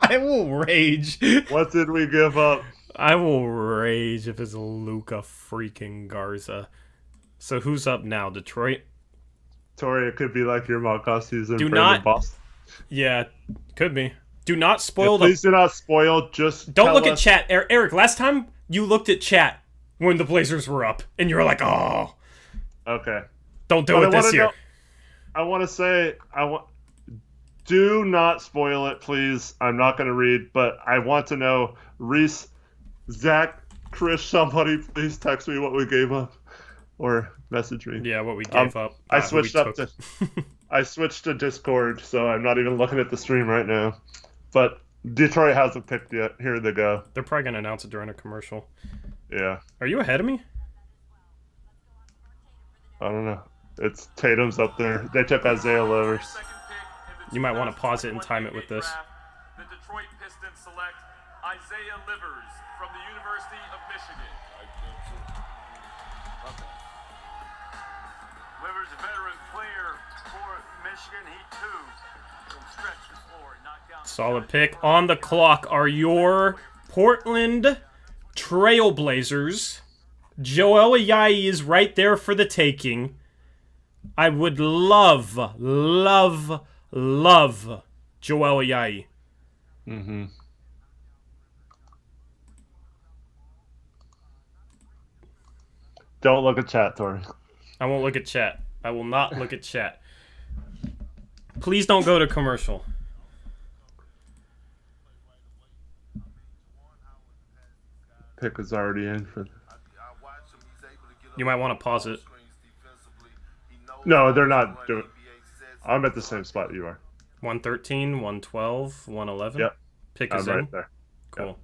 I will rage. What did we give up? I will rage if it's Luka freaking Garza. So who's up now? Detroit? Tori, it could be like your mock off season. Do for not. Boston. Yeah, could be. Do not spoil Please do not spoil. Just don't look at chat. Eric, last time you looked at chat when the Blazers were up, and you were like, oh. Okay. Don't do it this year. I want to say, do not spoil it, please. I'm not going to read, but I want to know, Reese, Zach, Chris, somebody, please text me what we gave up. Or message me. Yeah, what we gave up. I switched I switched to Discord, so I'm not even looking at the stream right now. But Detroit hasn't picked yet. Here they go. They're probably going to announce it during a commercial. Yeah. Are you ahead of me? I don't know. It's Tatum's up there. They took Isaiah Livers. You might want to pause it and time it with this. The Detroit Pistons select Isaiah Livers from the University of Michigan. Livers, a veteran player for Michigan. He too can stretch the floor and knock down. Solid pick. On the clock are your Portland Trailblazers. Joel Ayayi is right there for the taking. I would love Joel Ayayi. Mm-hmm. Don't look at chat, Tori. I won't look at chat. I will not look at chat. Please don't go to commercial. Pick is already in for. You might want to pause it. No, they're not doing. I'm at the same spot you are. 113, 112, 111. Yep. Pick I'm is right in. there. Cool. Yep.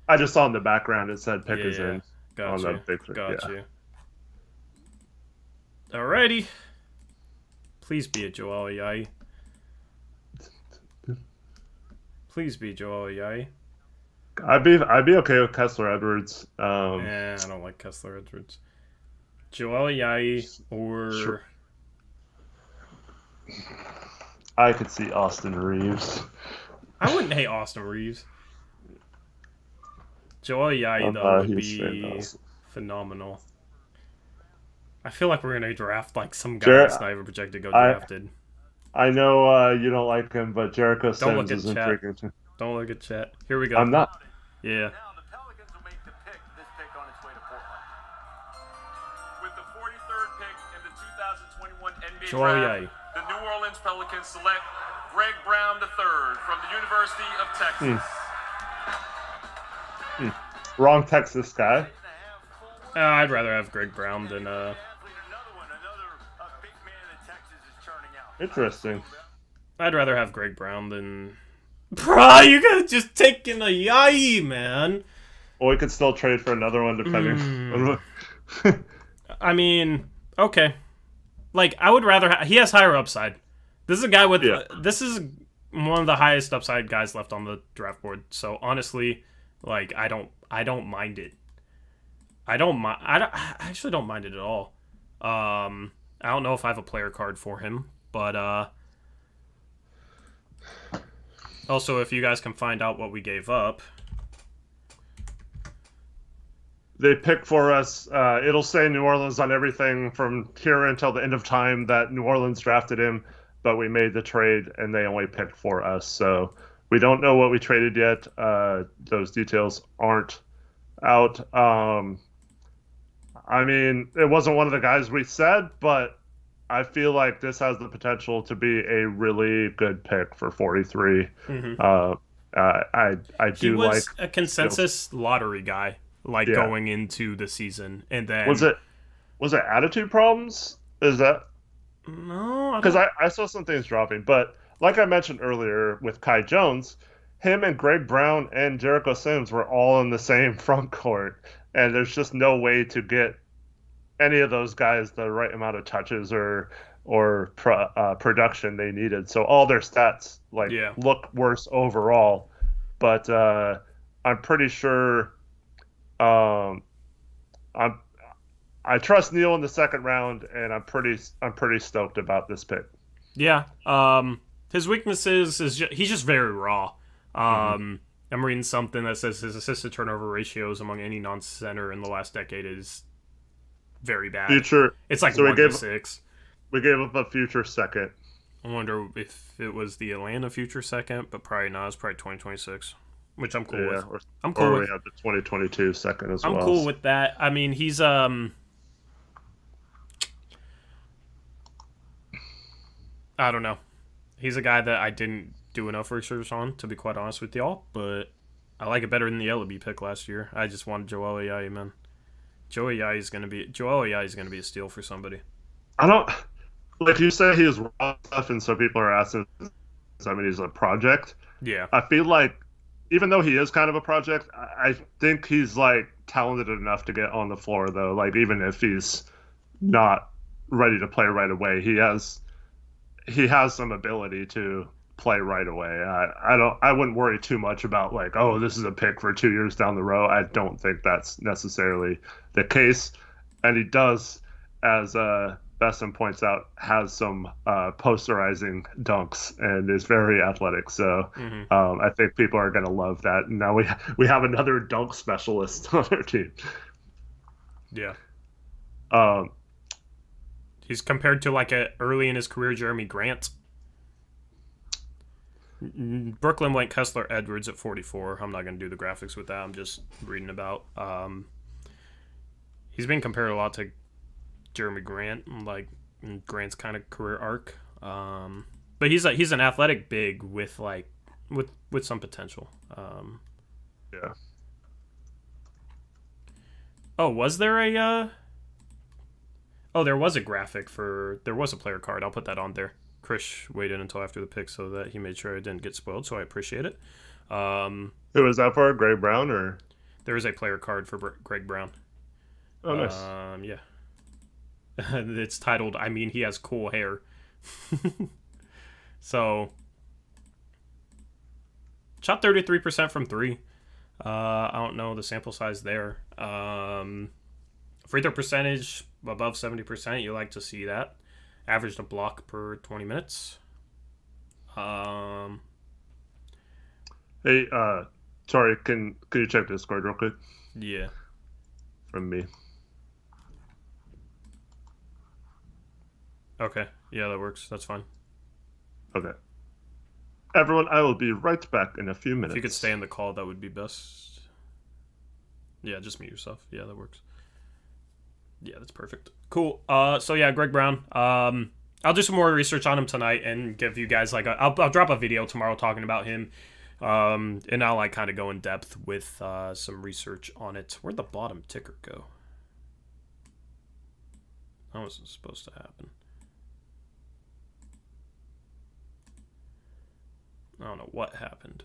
I just saw in the background it said pick is Yeah. in. Got on you. the big three. Got Yeah. you. Alrighty. Please be a Joel Ayayi. Please be Joel Ayayi. I'd be okay with Kessler Edwards. I don't like Kessler Edwards. Joel Ayayi or Sure. I could see Austin Reeves. I wouldn't hate Austin Reeves. Joel Ayayi though would be phenomenal. I feel like we're gonna draft like some guy that's not even projected to go drafted. I know you don't like him, but Jericho Don't look Sims at is chat. intriguing. Don't look at chat. Here we go. I'm not. Yeah. Now the Pelicans will make the pick. This pick on its way to Portland. With the 43rd pick in the 2021 NBA Joel draft, Ayayi. the New Orleans Pelicans select Greg Brown III from the University of Texas. Wrong Texas guy. I'd rather have Greg Brown than Interesting. I'd rather have Greg Brown than. Bro, you guys just taking Ayayi, man. Well, we could still trade for another one depending. I mean, okay. Like, I would rather. He has higher upside. This is a guy with. Yeah. This is one of the highest upside guys left on the draft board. So honestly, like, I don't mind it. I actually don't mind it at all. I don't know if I have a player card for him, but Also, if you guys can find out what we gave up. They pick for us. It'll say New Orleans on everything from here until the end of time that New Orleans drafted him, but we made the trade and they only picked for us. So we don't know what we traded yet. Those details aren't out. I mean, it wasn't one of the guys we said, but I feel like this has the potential to be a really good pick for 43. Mm-hmm. I do like. He was a consensus lottery guy, going into the season, and then was it attitude problems? Is that no? Because I saw some things dropping, but like I mentioned earlier with Kai Jones, him and Greg Brown and Jericho Sims were all in the same front court, and there's just no way to get any of those guys the right amount of touches or production they needed. So all their stats look worse overall, but I'm pretty sure. I trust Neil in the second round, and I'm pretty stoked about this pick. Yeah. His weaknesses is he's just very raw. I'm reading something that says his assist to turnover ratios among any non-center in the last decade is very bad. It's like 1 to 6. We gave up a future second. I wonder if it was the Atlanta future second, but probably not. It's probably 2026. Which I'm cool with. I'm cool with. We have the 2022 second as well. I'm cool with that. I mean, he's I don't know. He's a guy that I didn't do enough research on, to be quite honest with y'all. But I like it better than the Ellaby pick last year. I just wanted Joel Ayayi, man. Joel Ayayi is gonna be a steal for somebody. I don't like you say he is raw stuff, and so people are asking. I mean, he's a project. Yeah. I feel like, even though he is kind of a project, I think he's talented enough to get on the floor, though. Even if he's not ready to play right away, he has some ability to play right away. I wouldn't worry too much about this is a pick for 2 years down the road. I don't think that's necessarily the case, and he does, as Besson points out, has some posterizing dunks and is very athletic. So I think people are going to love that. And now we have another dunk specialist on our team. Yeah. He's compared to early in his career Jeremy Grant. Brooklyn went Kessler Edwards at 44. I'm not going to do the graphics with that. I'm just reading about. He's been compared a lot to Jeremy Grant, in Grant's kind of career arc, but he's an athletic big with some potential. Yeah. Oh, was there a? There was a graphic there was a player card. I'll put that on there. Chris waited until after the pick so that he made sure I didn't get spoiled, so I appreciate it. Who was that for? Greg Brown or? There is a player card for Greg Brown. Oh, nice. Yeah. It's titled, I mean, he has cool hair. So, shot 33% from 3. I don't know the sample size there. Free throw percentage above 70%. You like to see that. Averaged a block per 20 minutes. Hey, sorry, can you check Discord real quick? Yeah. From me. Okay. Yeah, that works. That's fine. Okay. Everyone, I will be right back in a few minutes. If you could stay in the call, that would be best. Yeah, just mute yourself. Yeah, that works. Yeah, that's perfect. Cool. So yeah, Greg Brown. I'll do some more research on him tonight and give you guys I'll drop a video tomorrow talking about him. And I'll kind of go in depth with some research on it. Where'd the bottom ticker go? That wasn't supposed to happen. I don't know what happened.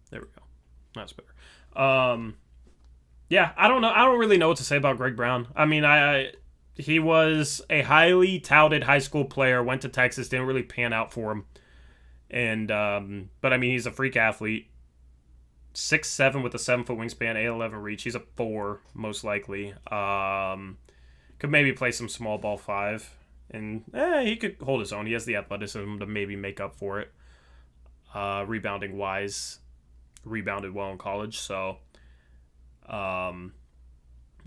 There we go. That's better. Yeah, I don't know. I don't really know what to say about Greg Brown. I mean, he was a highly touted high school player, went to Texas, didn't really pan out for him. And but I mean, he's a freak athlete. 6'7" with a 7-foot wingspan, 8'11" reach. He's a 4, most likely. Could maybe play some small ball 5. And he could hold his own. He has the athleticism to maybe make up for it. Rebounding wise, rebounded well in college. So, got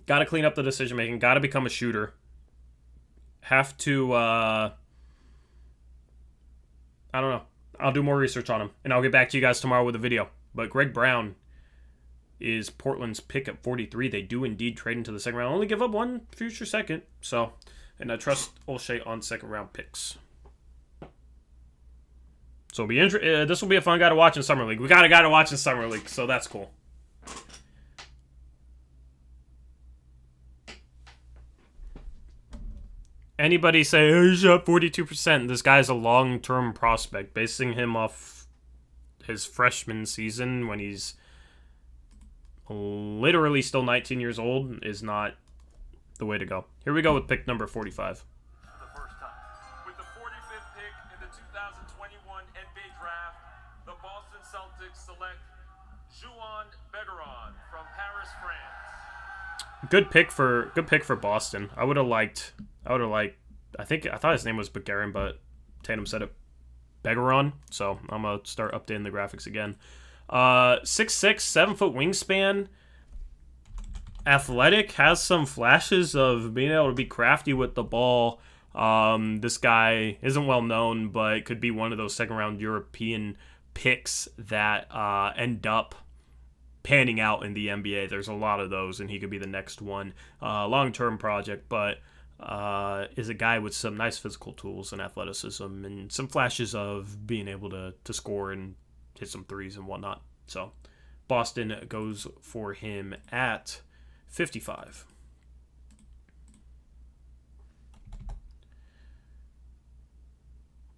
to clean up the decision making. Got to become a shooter. Have to. I don't know. I'll do more research on him, and I'll get back to you guys tomorrow with a video. But Greg Brown is Portland's pick at 43. They do indeed trade into the second round. Only give up one future second. So. And I trust O'Shea on second-round picks. So it'll be this will be a fun guy to watch in Summer League. We got a guy to watch in Summer League, so that's cool. Anybody say, oh, he's up 42%. This guy's a long-term prospect. Basing him off his freshman season when he's literally still 19 years old is not the way to go. Here we go with pick number 45. The first time. With the 45th pick in the 2021 NBA Draft, the Boston Celtics select Juan Begaron from Paris, France. Good pick for Boston. I thought his name was Begarin, but Tatum said it Begaron, so I'm gonna start updating the graphics again. 6'6", 7-foot wingspan. Athletic, has some flashes of being able to be crafty with the ball. This guy isn't well known, but could be one of those second-round European picks that end up panning out in the NBA. There's a lot of those, and he could be the next one. Long-term project, but is a guy with some nice physical tools and athleticism and some flashes of being able to score and hit some threes and whatnot. So Boston goes for him at 55.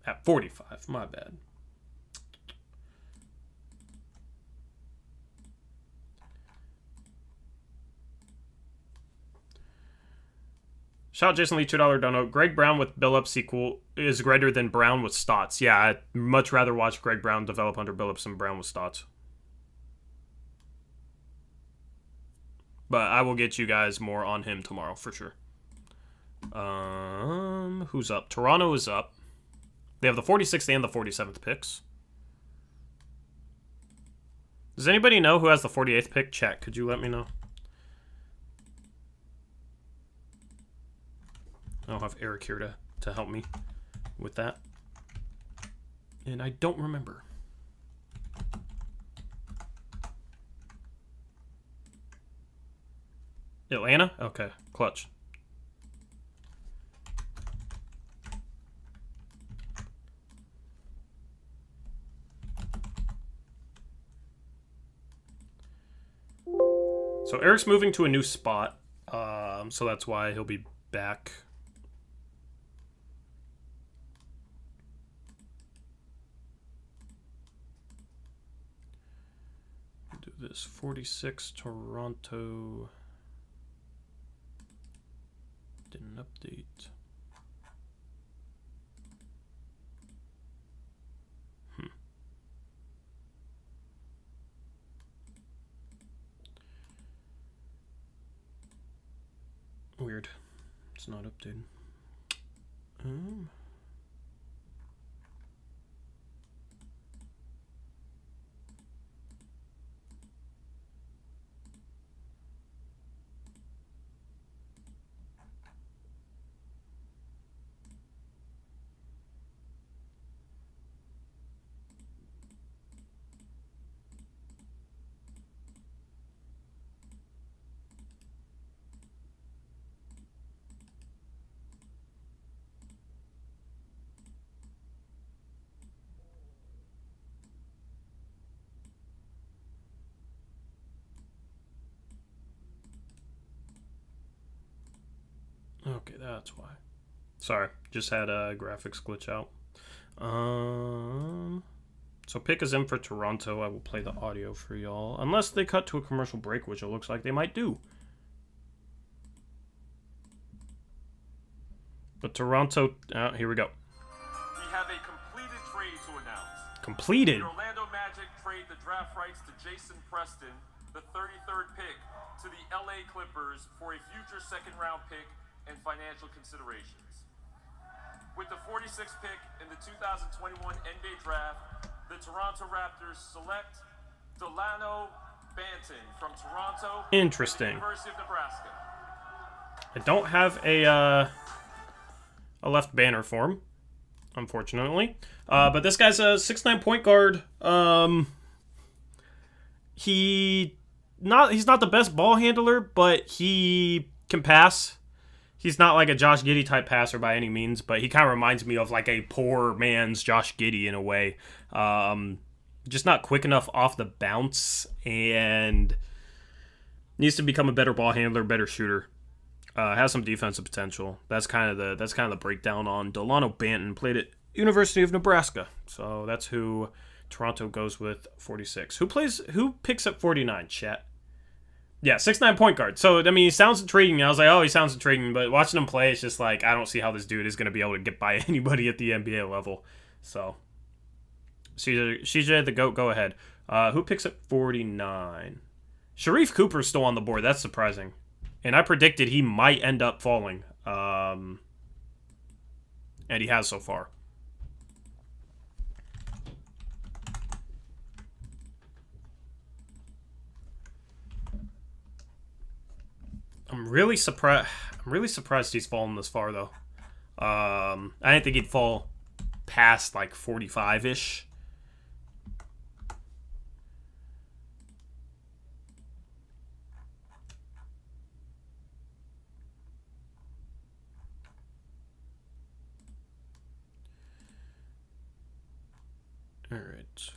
At 45, my bad. Shout out Jason Lee, $2 dono. Greg Brown with Billups is greater than Brown with Stotts. Yeah, I'd much rather watch Greg Brown develop under Billups than Brown with Stotts. But I will get you guys more on him tomorrow for sure. Who's up? Toronto is up. They have the 46th and the 47th picks. Does anybody know who has the 48th pick? Chat, could you let me know? I'll have Eric here to help me with that. And I don't remember. Atlanta? Okay, clutch. So Eric's moving to a new spot, so that's why he'll be back. Do this 46 Toronto. Didn't update. Weird. It's not updated. Okay, that's why. Sorry, just had a graphics glitch out. So pick is in for Toronto. I will play the audio for y'all. Unless they cut to a commercial break, which it looks like they might do. But Toronto, here we go. We have a completed trade to announce. Completed? The Orlando Magic trade the the draft rights to Jason Preston, the 33rd pick, to the LA Clippers for a future second-round pick and financial considerations. With the 46th pick in the 2021 NBA Draft, the Toronto Raptors select Delano Banton from Toronto. Interesting. University of Nebraska. I don't have a left banner for him, unfortunately. But this guy's a 6'9" point guard. He's not the best ball handler, but he can pass. He's not like a Josh Giddey type passer by any means, but he kind of reminds me of like a poor man's Josh Giddey in a way. Just not quick enough off the bounce, and needs to become a better ball handler, better shooter. Has some defensive potential. That's kind of the breakdown on Delano Banton. Played at University of Nebraska, so that's who Toronto goes with 46. Who picks up 49? Chat. Yeah, 6'9" point guard. So I mean, he sounds intriguing. I was like, oh, he sounds intriguing, but watching him play, it's just like I don't see how this dude is going to be able to get by anybody at the NBA level. So. CJ the GOAT, go ahead. Who picks up 49? Sharif Cooper's still on the board. That's surprising. And I predicted he might end up falling. And he has so far. I'm really surprised he's fallen this far, though. I didn't think he'd fall past like 45-ish. All right.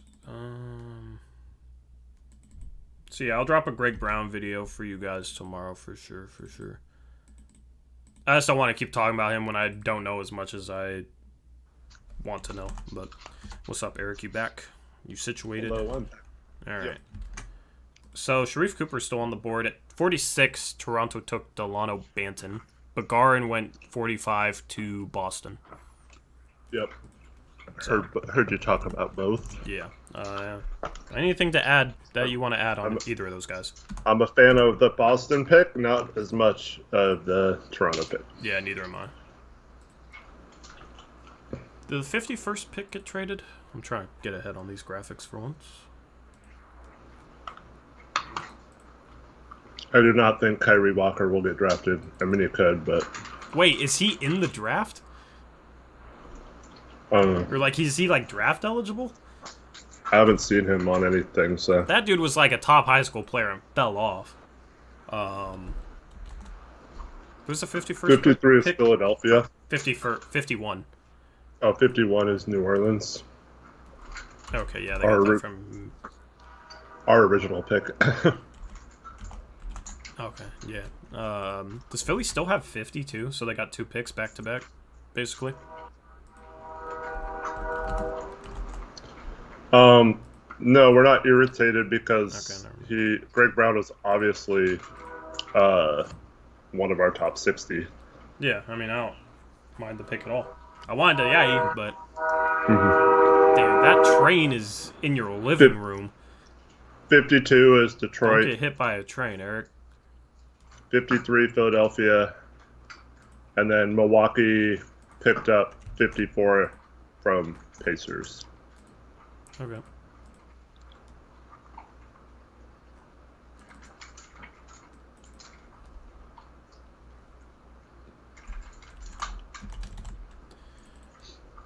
So yeah, I'll drop a Greg Brown video for you guys tomorrow for sure. I just don't want to keep talking about him when I don't know as much as I want to know. But what's up, Eric? You back? You situated? Hello, I'm back. All right. Yeah. So Sharif Cooper's still on the board at 46. Toronto took Delano Banton. Bagarin went 45 to Boston. Yep. Heard you talk about both. Yeah. Anything to add that you want to add on either of those guys? I'm a fan of the Boston pick, not as much of the Toronto pick. Yeah, neither am I. Did the 51st pick get traded? I'm trying to get ahead on these graphics for once. I do not think Kyrie Walker will get drafted. I mean, he could, but... Wait, is he in the draft? Or like, is he like draft eligible? I haven't seen him on anything, so... That dude was like a top high school player and fell off. Who's the 51st 53 is pick? Philadelphia. 51. Oh, 51 is New Orleans. Okay, yeah, they got that from... Our original pick. Okay, yeah. Does Philly still have 52? So they got 2 picks back to back, basically. No, we're not irritated because Greg Brown is obviously one of our top 60. Yeah, I mean, I don't mind the pick at all. I wanted to yay, but damn, that train is in your living room. 52 is Detroit. Don't get hit by a train, Eric. 53 Philadelphia, and then Milwaukee picked up 54 from Pacers. Okay.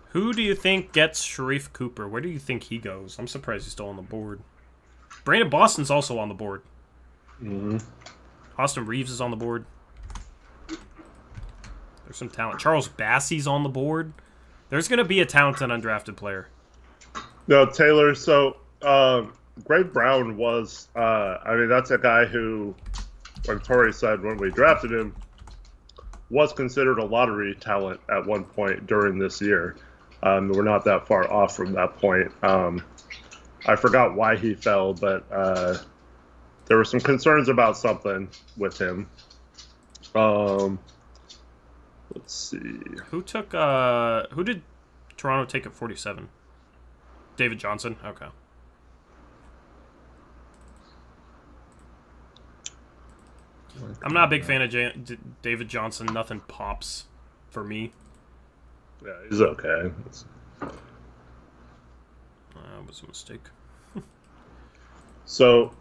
Who do you think gets Sharif Cooper? Where do you think he goes? I'm surprised he's still on the board. Brandon Boston's also on the board. Mm-hmm. Austin Reeves is on the board. There's some talent. Charles Bassey's on the board. There's going to be a talented undrafted player. No, Taylor, so Greg Brown was, that's a guy who, like Tori said when we drafted him, was considered a lottery talent at one point during this year. We're not that far off from that point. I forgot why he fell, but there were some concerns about something with him. Let's see. Who did Toronto take at 47? David Johnson? Okay. I'm not a big fan of David Johnson. Nothing pops for me. Yeah, he's okay. That was a mistake. So,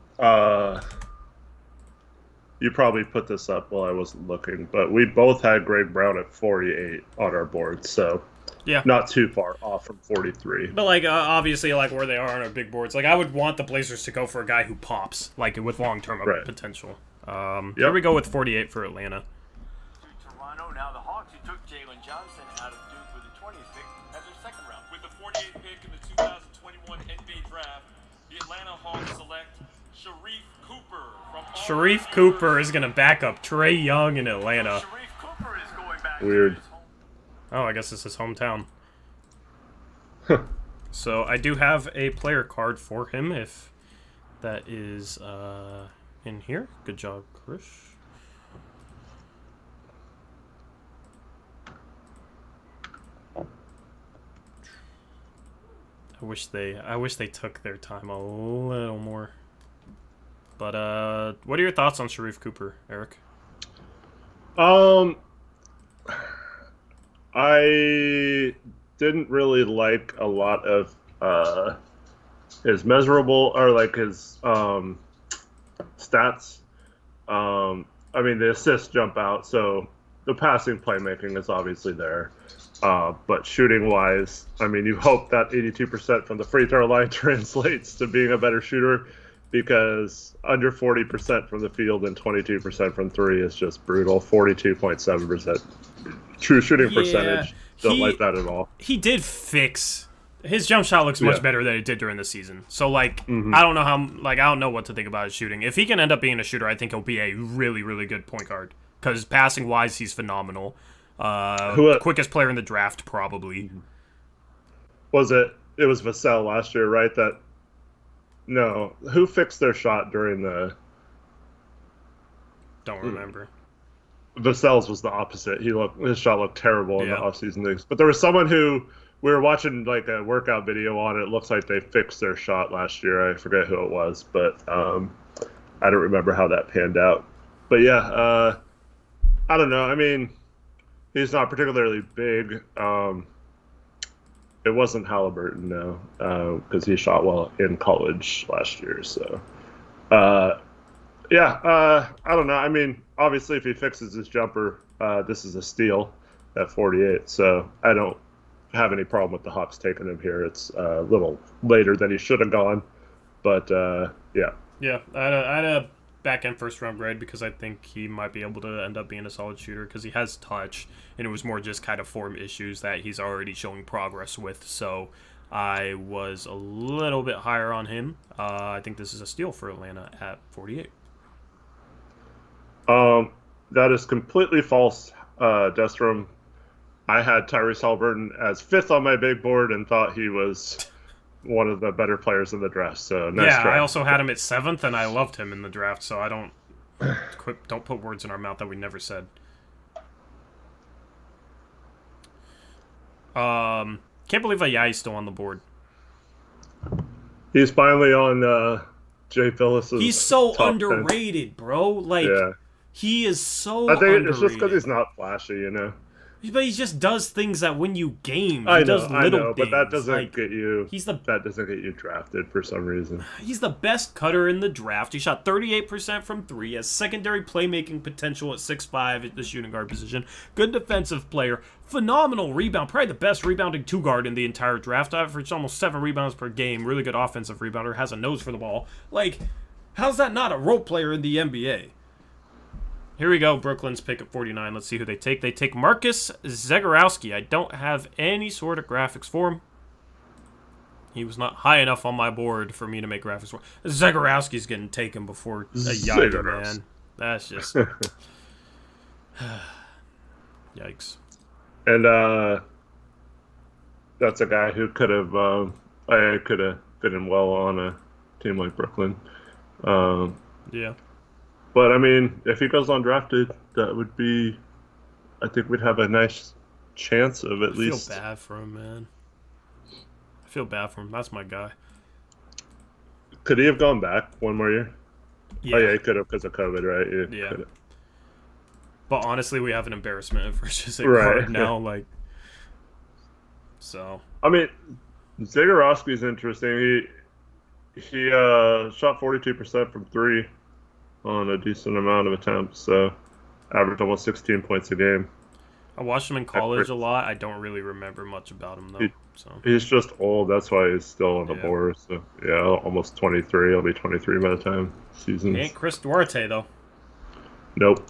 you probably put this up while I wasn't looking, but we both had Greg Brown at 48 on our board, so yeah, not too far off from 43. But like obviously, like where they are on our big boards, like I would want the Blazers to go for a guy who pops, like with long-term potential. Here we go with 48 for Atlanta. To Toronto, now the Hawks, who took Jaylen Johnson out of Duke with the 20th pick, have their second round. With the 48th pick in the 2021 NBA draft, the Atlanta Hawks select Sharif Cooper from Sharif Cooper is going to back up Trae Young in Atlanta. Sharif Cooper is going back Weird. to his home. Oh, I guess it's his hometown. So I do have a player card for him if that is in here. Good job, Chris. I wish they took their time a little more. But what are your thoughts on Sharif Cooper, Eric? I didn't really like a lot of his measurable or like his stats. I mean, the assists jump out, so the passing playmaking is obviously there. But shooting-wise, I mean, you hope that 82% from the free throw line translates to being a better shooter, because under 40% from the field and 22% from three is just brutal. 42.7% true shooting percentage. Don't like that at all. He did fix his jump shot. Looks much better than it did during the season. So like, I don't know I don't know what to think about his shooting. If he can end up being a shooter, I think he'll be a really, really good point guard. Because passing wise, he's phenomenal. Quickest player in the draft, probably. Was it? It was Vassell last year, right? No, who fixed their shot during the? Don't remember. Vassell's was the opposite. His shot looked terrible in the offseason things. But there was someone who we were watching like a workout video on. It looks like they fixed their shot last year. I forget who it was, but I don't remember how that panned out. But yeah, I don't know. I mean, he's not particularly big. It wasn't Halliburton, no, because he shot well in college last year. So, I don't know. I mean, obviously, if he fixes his jumper, this is a steal at 48. So I don't have any problem with the Hawks taking him here. It's a little later than he should have gone, but yeah. Yeah, I had a back-end first-round grade because I think he might be able to end up being a solid shooter because he has touch, and it was more just kind of form issues that he's already showing progress with. So I was a little bit higher on him. I think this is a steal for Atlanta at 48. That is completely false, Destrom. I had Tyrese Halliburton as 5th on my big board and thought he was one of the better players in the draft. So nice try. I also had him at 7th, and I loved him in the draft. So I don't put words in our mouth that we never said. Can't believe he's still on the board. He's finally on Jay Phillis's. He's so top underrated, 10. Bro. Like he is so. I think underrated. it's just because he's not flashy, you know. But he just does things that win you games. I He does little but that things. doesn't get you. That doesn't get you drafted for some reason. He's the best cutter in the draft. He shot 38% from 3, has secondary playmaking potential at 6'5" at the shooting guard position. Good defensive player. Phenomenal rebound. Probably the best rebounding 2-guard in the entire draft. Averaged almost 7 rebounds per game. Really good offensive rebounder. Has a nose for the ball. Like, how's that not a role player in the NBA? Here we go, Brooklyn's pick at 49. Let's see who they take. They take Marcus Zegarowski. I don't have any sort of graphics for him. He was not high enough on my board for me to make graphics for him. Zegarowski's getting taken before a Yagi, man. That's just... Yikes. And that's a guy who could have fit in well on a team like Brooklyn. Yeah. But, I mean, if he goes undrafted, that would be... I think we'd have a nice chance of at least... I feel bad for him, man. I feel bad for him. That's my guy. Could he have gone back one more year? Yeah. Oh, yeah, he could have because of COVID, right? Yeah. But honestly, we have an embarrassment versus a Right. guard now. Like, so. I mean, Zagorowski's interesting. He shot 42% from 3 on a decent amount of attempts, so averaged almost 16 points a game. I watched him in college a lot. I don't really remember much about him, though. He's just old. That's why he's still on the Yeah. board. So, yeah, almost 23. He'll be 23 by the time season's. He ain't Chris Duarte, though. Nope.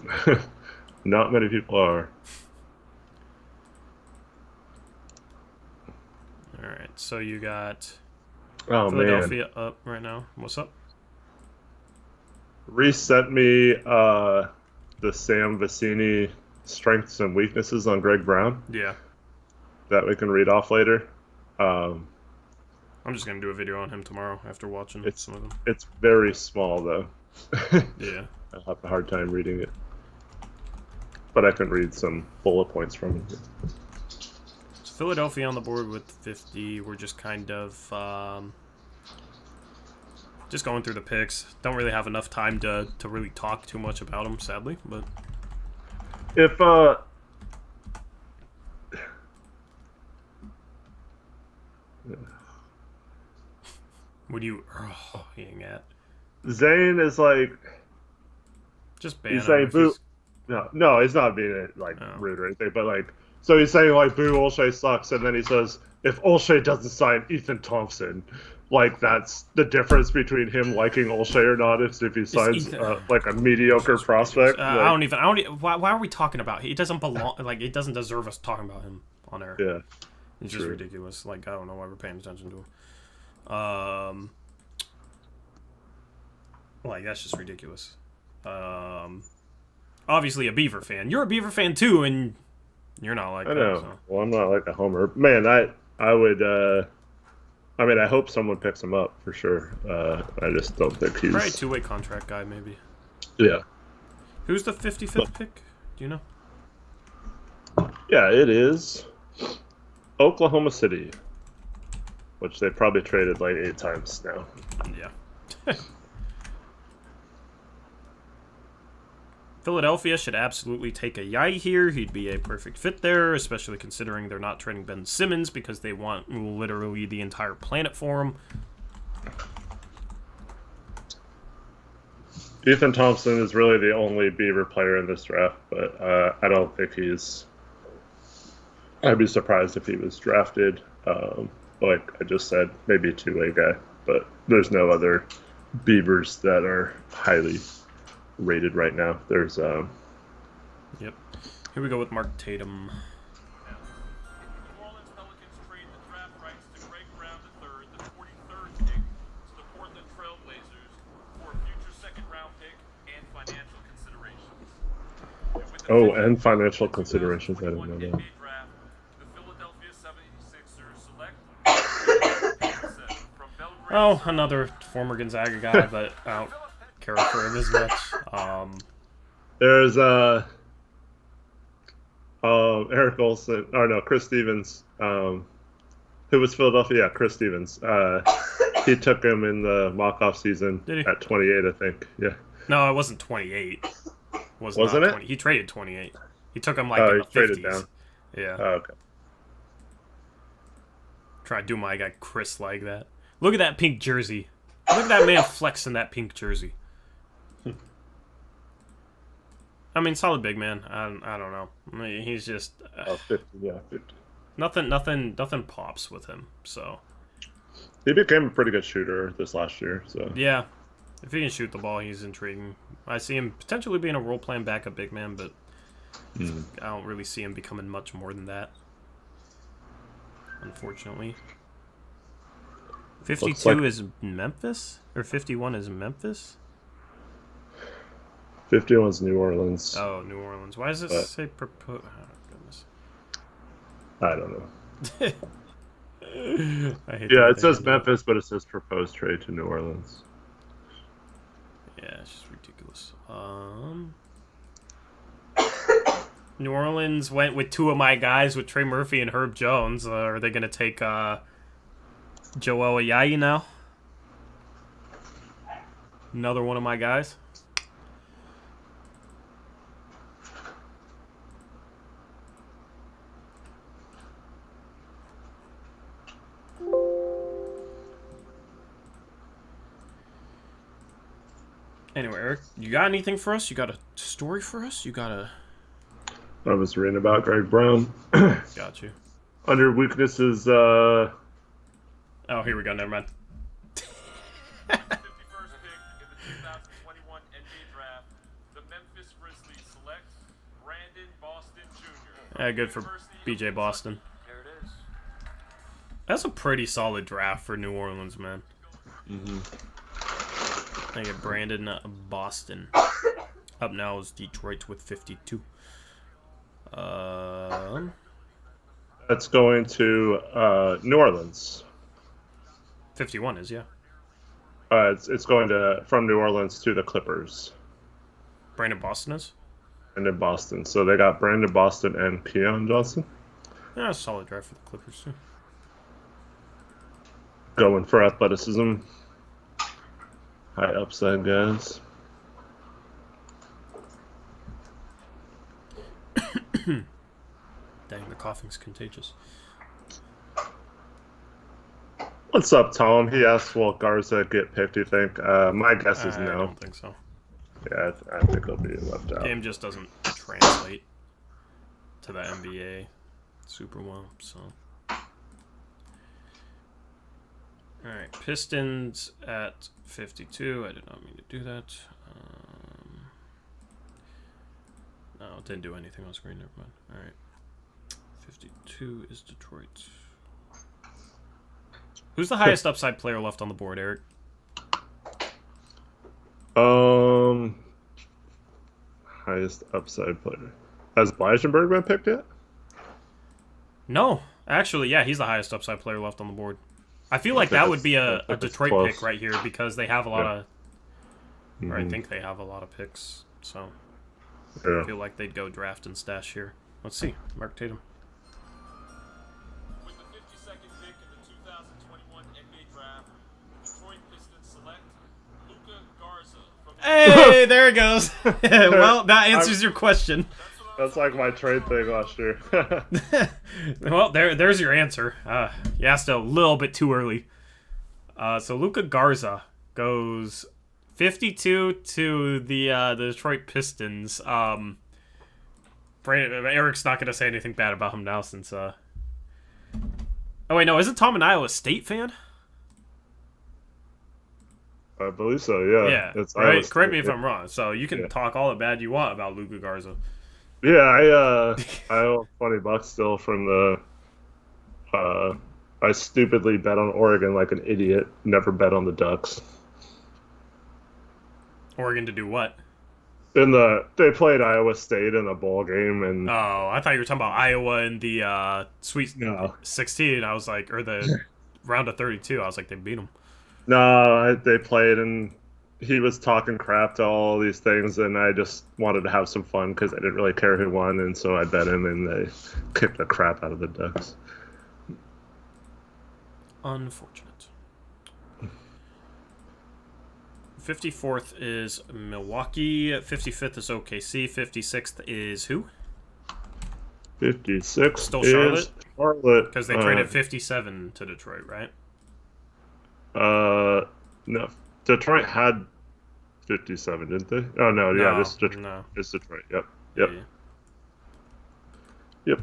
Not many people are. All right, so you got Oh, Philadelphia up right now. What's up? Reese sent me the Sam Vecini strengths and weaknesses on Greg Brown Yeah. that we can read off later. I'm just going to do a video on him tomorrow after watching some of them. It's very small, though. Yeah. I'll have a hard time reading it. But I can read some bullet points from it. So Philadelphia on the board with 50. We're just kind of just going through the picks. Don't really have enough time to really talk too much about them, sadly. But If what do you eating at? Zane is like, Just ban he's him saying if boo. he's- No, he's not being like Oh. rude or anything, but like, so he's saying like, boo, Olshey sucks, and then he says, if Olshey doesn't sign Ethan Thompson, like that's the difference between him liking Olshey or not is if he signs Ethan- like a mediocre prospect. I don't even. Why are we talking about? He doesn't belong. Like, it doesn't deserve us talking about him on air. Yeah, It's just true. ridiculous. Like, I don't know why we're paying attention to him. Like, that's just ridiculous. Obviously a Beaver fan. You're a Beaver fan too, and you're not like I that. know. So. Well, I'm not like a homer. Man, I would. I mean, I hope someone picks him up for sure. I just don't think he's. Probably a two-way contract guy, maybe. Yeah. Who's the 55th pick? Do you know? Yeah, it is Oklahoma City, which they probably traded like 8 times now. Yeah. Philadelphia should absolutely take a Yai here. He'd be a perfect fit there, especially considering they're not trading Ben Simmons because they want literally the entire planet for him. Ethan Thompson is really the only Beaver player in this draft, but I don't think he's. I'd be surprised if he was drafted. Like I just said, maybe a two-way guy, but there's no other Beavers that are highly rated right now. There's Yep. Here we go with Mark Tatum. New Orleans Pelicans trade the draft rights to Greg Brown III, the 43rd pick, to the Portland Trail Blazers for a future second-round pick and financial considerations. and financial considerations. I didn't know that. NBA draft, the Philadelphia 76ers select from Belgrade. Oh, another former Gonzaga guy, but I don't care for him as much. There's Eric Olson, or no, Chris Stevens, who was Philadelphia. Yeah, Chris Stevens. He took him in the mock-off season Did he? at 28, I think. Yeah. No, it wasn't 28. Wasn't not it? 20. He traded 28. He took him like Oh, in he the 50s. traded down. Yeah. Oh, okay. Try to do my guy Chris like that. Look at that pink jersey. Look at that man flexing that pink jersey. I mean, solid big man. I don't know. I mean, he's just 50. Yeah, 50. nothing pops with him. So He became a pretty good shooter this last year. So yeah, if he can shoot the ball, he's intriguing. I see him potentially being a role playing backup big man, but I don't really see him becoming much more than that. Unfortunately. 52 is Memphis? Or 51 is Memphis? 51's New Orleans. Oh, New Orleans. Why does this But- say propose? Oh, goodness. I don't know. I hate Yeah, that it says they do that. Memphis, but it says proposed trade to New Orleans. Yeah, it's just ridiculous. New Orleans went with two of my guys, with Trey Murphy and Herb Jones. Are they going to take Joel Ayayi now? Another one of my guys. Anyway, Eric, you got anything for us? You got a story for us? You got a... I was reading about Greg Brown. Got you. Under weaknesses, Oh, here we go. Never mind. 51st pick in the 2021 NBA Draft, the Memphis Grizzlies select Brandon Boston Jr. Yeah, good for BJ Boston. There it is. That's a pretty solid draft for New Orleans, man. I get Brandon Boston. Up now is Detroit with 52. that's going to New Orleans. 51 is, yeah. It's going to from New Orleans to the Clippers. Brandon Boston is? Brandon Boston. So they got Brandon Boston and Keon Johnson. Yeah, a solid draft for the Clippers, too. Going for athleticism. High upside guys. Dang, the coughing's contagious. What's up, Tom? He asked, will Garza get picked, do you think? My guess is I no. don't think so. Yeah, I think he'll be left out. Game just doesn't translate to the NBA super well, so. Alright, Pistons at 52. I did not mean to do that. No, it didn't do anything on screen. Never mind. Alright. 52 is Detroit. Who's the highest upside player left on the board, Eric? Highest upside player. Has Bleisenberg been picked yet? No. Actually, yeah, he's the highest upside player left on the board. I feel like that would be a Detroit close. pick right here because they have a lot of... Or I think they have a lot of picks, so... Yeah. I feel like they'd go draft and stash here. Let's see. Mark Tatum. With the 52nd pick in the 2021 NBA Draft, Detroit Pistons select Luka Garza from the Hey, there it goes. Well, that answers your question. That's like my trade thing last year. Well, there's your answer. You asked a little bit too early. So Luka Garza goes 52 to the Detroit Pistons. Eric's not going to say anything bad about him now since... Oh, wait, no. Isn't Tom an Iowa State fan? I believe so, yeah. Yeah, It's right? Correct me if I'm wrong. So you can talk all the bad you want about Luka Garza. Yeah, I owe $20 still from the... I stupidly bet on Oregon like an idiot. Never bet on the Ducks. Oregon to do what? They played Iowa State in a bowl game, and Oh, I thought you were talking about Iowa in the Sweet No. 16. I was like, or the round of 32. I was like, they beat them. no, they played, and he was talking crap to all these things, and I just wanted to have some fun because I didn't really care who won, and so I bet him, and they kicked the crap out of the Ducks. Unfortunate. 54th is Milwaukee. 55th is OKC. 56th is who? 56 Still is Charlotte? Charlotte. Because they traded 57 to Detroit, right? No, Detroit had 57, didn't they? Oh no, yeah, this is Detroit. No. It's Detroit. Yep. Yeah. Yep.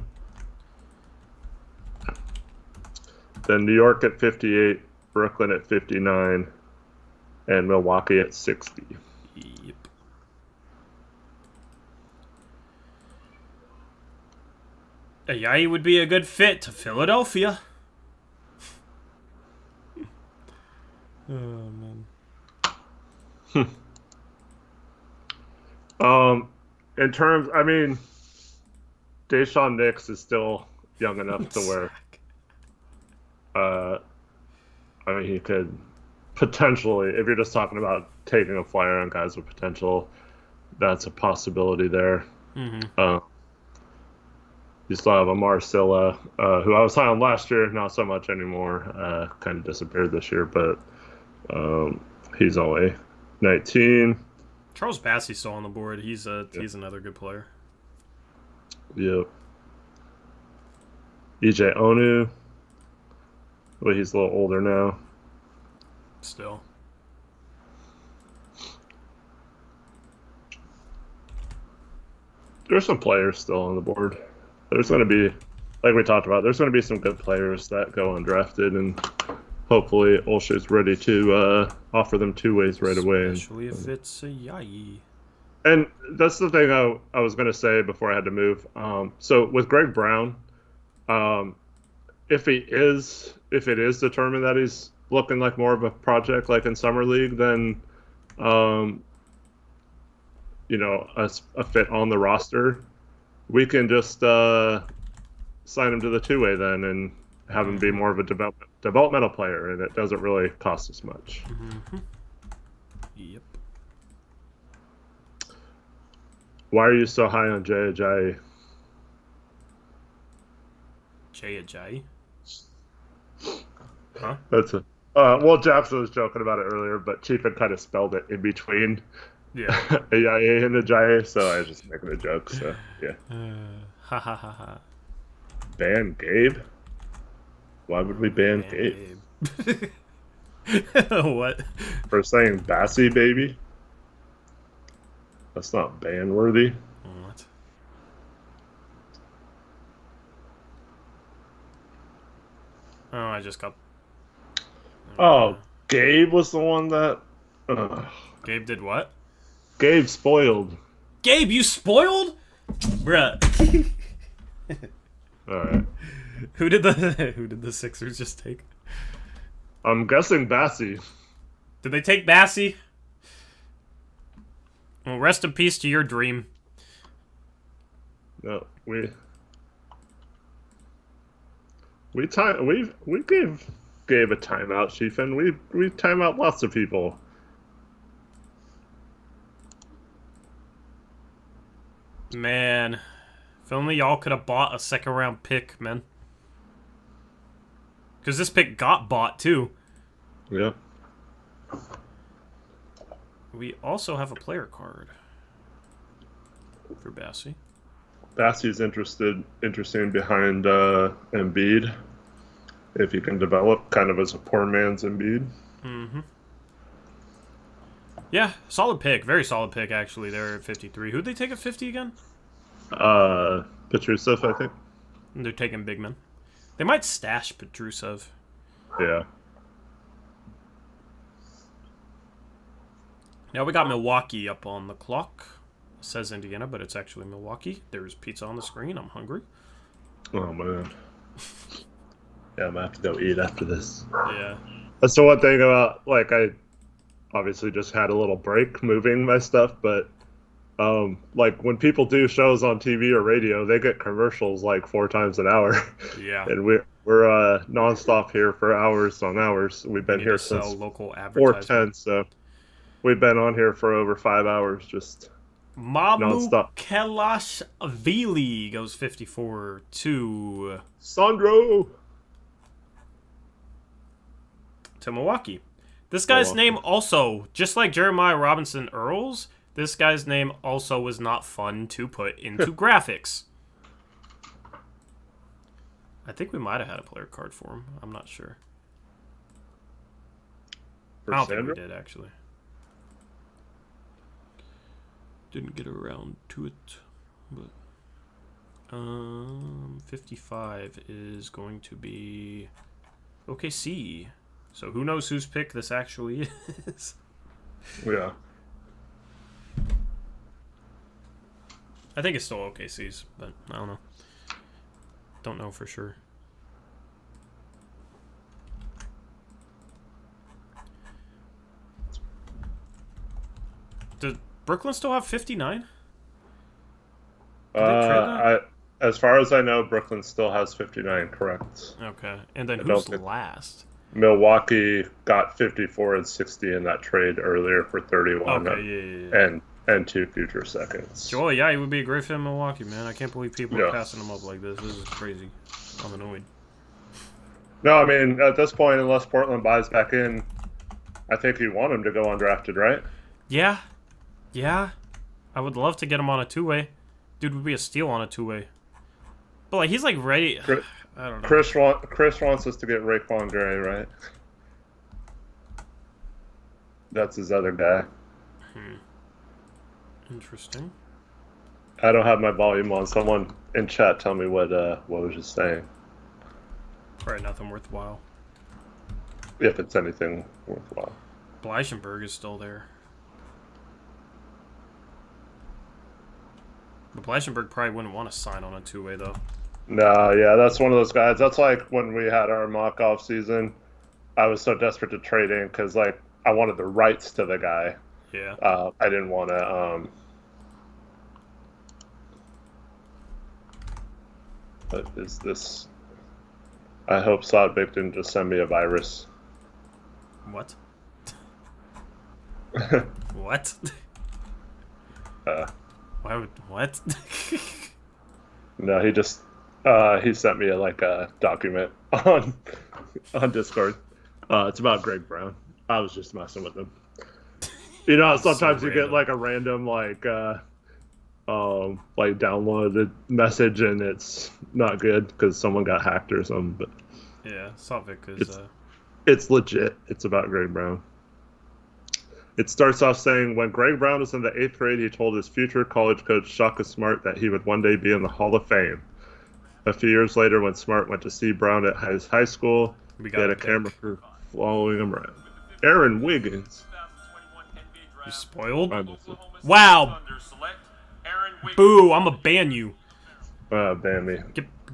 Then New York at 58, Brooklyn at 59, and Milwaukee at 60. Yep. Ayayi would be a good fit to Philadelphia. Oh, man. In terms, I mean, Deshaun Nix is still young enough to where, I mean, he could potentially, if you're just talking about taking a flyer on guys with potential, that's a possibility there. Mm-hmm. You still have Amar Silla, who I was high on last year, not so much anymore. Kind of disappeared this year, but he's only 19. Charles Bassey's still on the board. He's another good player. Yep. EJ Onu. Well, he's a little older now. Still. there's some players still on the board. There's going to be, like we talked about, there's going to be some good players that go undrafted, and hopefully Olshey's ready to offer them two ways right away. Especially if it's a yai. And that's the thing I was going to say before I had to move. So with Greg Brown, if it is determined that he's looking like more of a project like in Summer League, then you know, a fit on the roster, we can just sign him to the two-way then and have him be more of a developmental player, and it doesn't really cost us much. Mm-hmm. Yep. Why are you so high on Jay Ajayi? Jay Ajayi? Huh? That's a well, Jackson was joking about it earlier, but Chief had kind of spelled it in between. Yeah. Ajayi and Ajayi, so I was just making a joke. So yeah. Ha ha ha ha. Ban Gabe? Why would we ban Gabe? What? For saying Bassy baby? That's not ban worthy. What? Oh, I just got. Oh, Gabe was the one that. Gabe did what? Gabe spoiled. Gabe, you spoiled? Bruh. Alright. Who did the Sixers just take? I'm guessing Bassy. Did they take Bassy? Well, rest in peace to your dream. No, we gave Gabe a timeout, Chief, and we time out lots of people. Man, if only y'all could have bought a second round pick, man. Because this pick got bought too. Yeah. We also have a player card for Bassy. Bassy's interesting behind Embiid, if he can develop kind of as a poor man's Embiid. Mm-hmm. Yeah, solid pick. Very solid pick, actually, there at 53. Who'd they take at 50 again? Petrusev, I think. They're taking big men. They might stash Petrusev. Yeah. Now we got Milwaukee up on the clock. It says Indiana, but it's actually Milwaukee. There's pizza on the screen. I'm hungry. Oh, man. Yeah, I'm going to have to go eat after this. Yeah. That's the one thing about, like, I obviously just had a little break moving my stuff, but, like, when people do shows on TV or radio, they get commercials, like, 4 times an hour. Yeah. And we're nonstop here for hours on hours. We've been here since local 4:10, so we've been on here for over 5 hours, just nonstop. Kelashvili goes 54 to Sandro! To Milwaukee. This guy's name also, just like Jeremiah Robinson Earls, this guy's name also was not fun to put into graphics. I think we might have had a player card for him. I'm not sure. I don't think we did, actually. Didn't get around to it. But 55 is going to be OKC. So who knows whose pick this actually is? Yeah. I think it's still OKC's, but I don't know. Don't know for sure. Does Brooklyn still have 59? As far as I know, Brooklyn still has 59, correct. Okay. And then who's last? Milwaukee got 54 and 60 in that trade earlier for 31. Okay, yeah. And 2 future seconds. Joel, yeah, he would be a great fit in Milwaukee, man. I can't believe people are passing him up like this. This is crazy. I'm annoyed. No, I mean, at this point, unless Portland buys back in, I think you want him to go undrafted, right? Yeah. Yeah. I would love to get him on a two-way. Dude would be a steal on a two-way. But, like, he's, like, ready. I don't know. Chris wants us to get Raekwon Gray, right? That's his other guy. Interesting. I don't have my volume on. Someone in chat tell me what was just saying. Probably nothing worthwhile. If it's anything worthwhile. Bleichenberg is still there. But Bleichenberg probably wouldn't want to sign on a two-way, though. No, yeah, that's one of those guys. That's like when we had our mock-off season. I was so desperate to trade in because, like, I wanted the rights to the guy. Yeah. I didn't want to... What is this? I hope Sodvik didn't just send me a virus. What? What? Why would... What? No, he just... he sent me a document on Discord. It's about Greg Brown. I was just messing with him. You know, sometimes you get like a random downloaded message and it's not good because someone got hacked or something. But yeah, Sotvic is. It's legit. It's about Greg Brown. It starts off saying, when Greg Brown was in the 8th grade, he told his future college coach Shaka Smart that he would one day be in the Hall of Fame. A few years later, when Smart went to see Brown at his high school, he had a camera crew following him around. Aaron Wiggins. You spoiled? Wow. Boo, I'm gonna ban you. Ban me.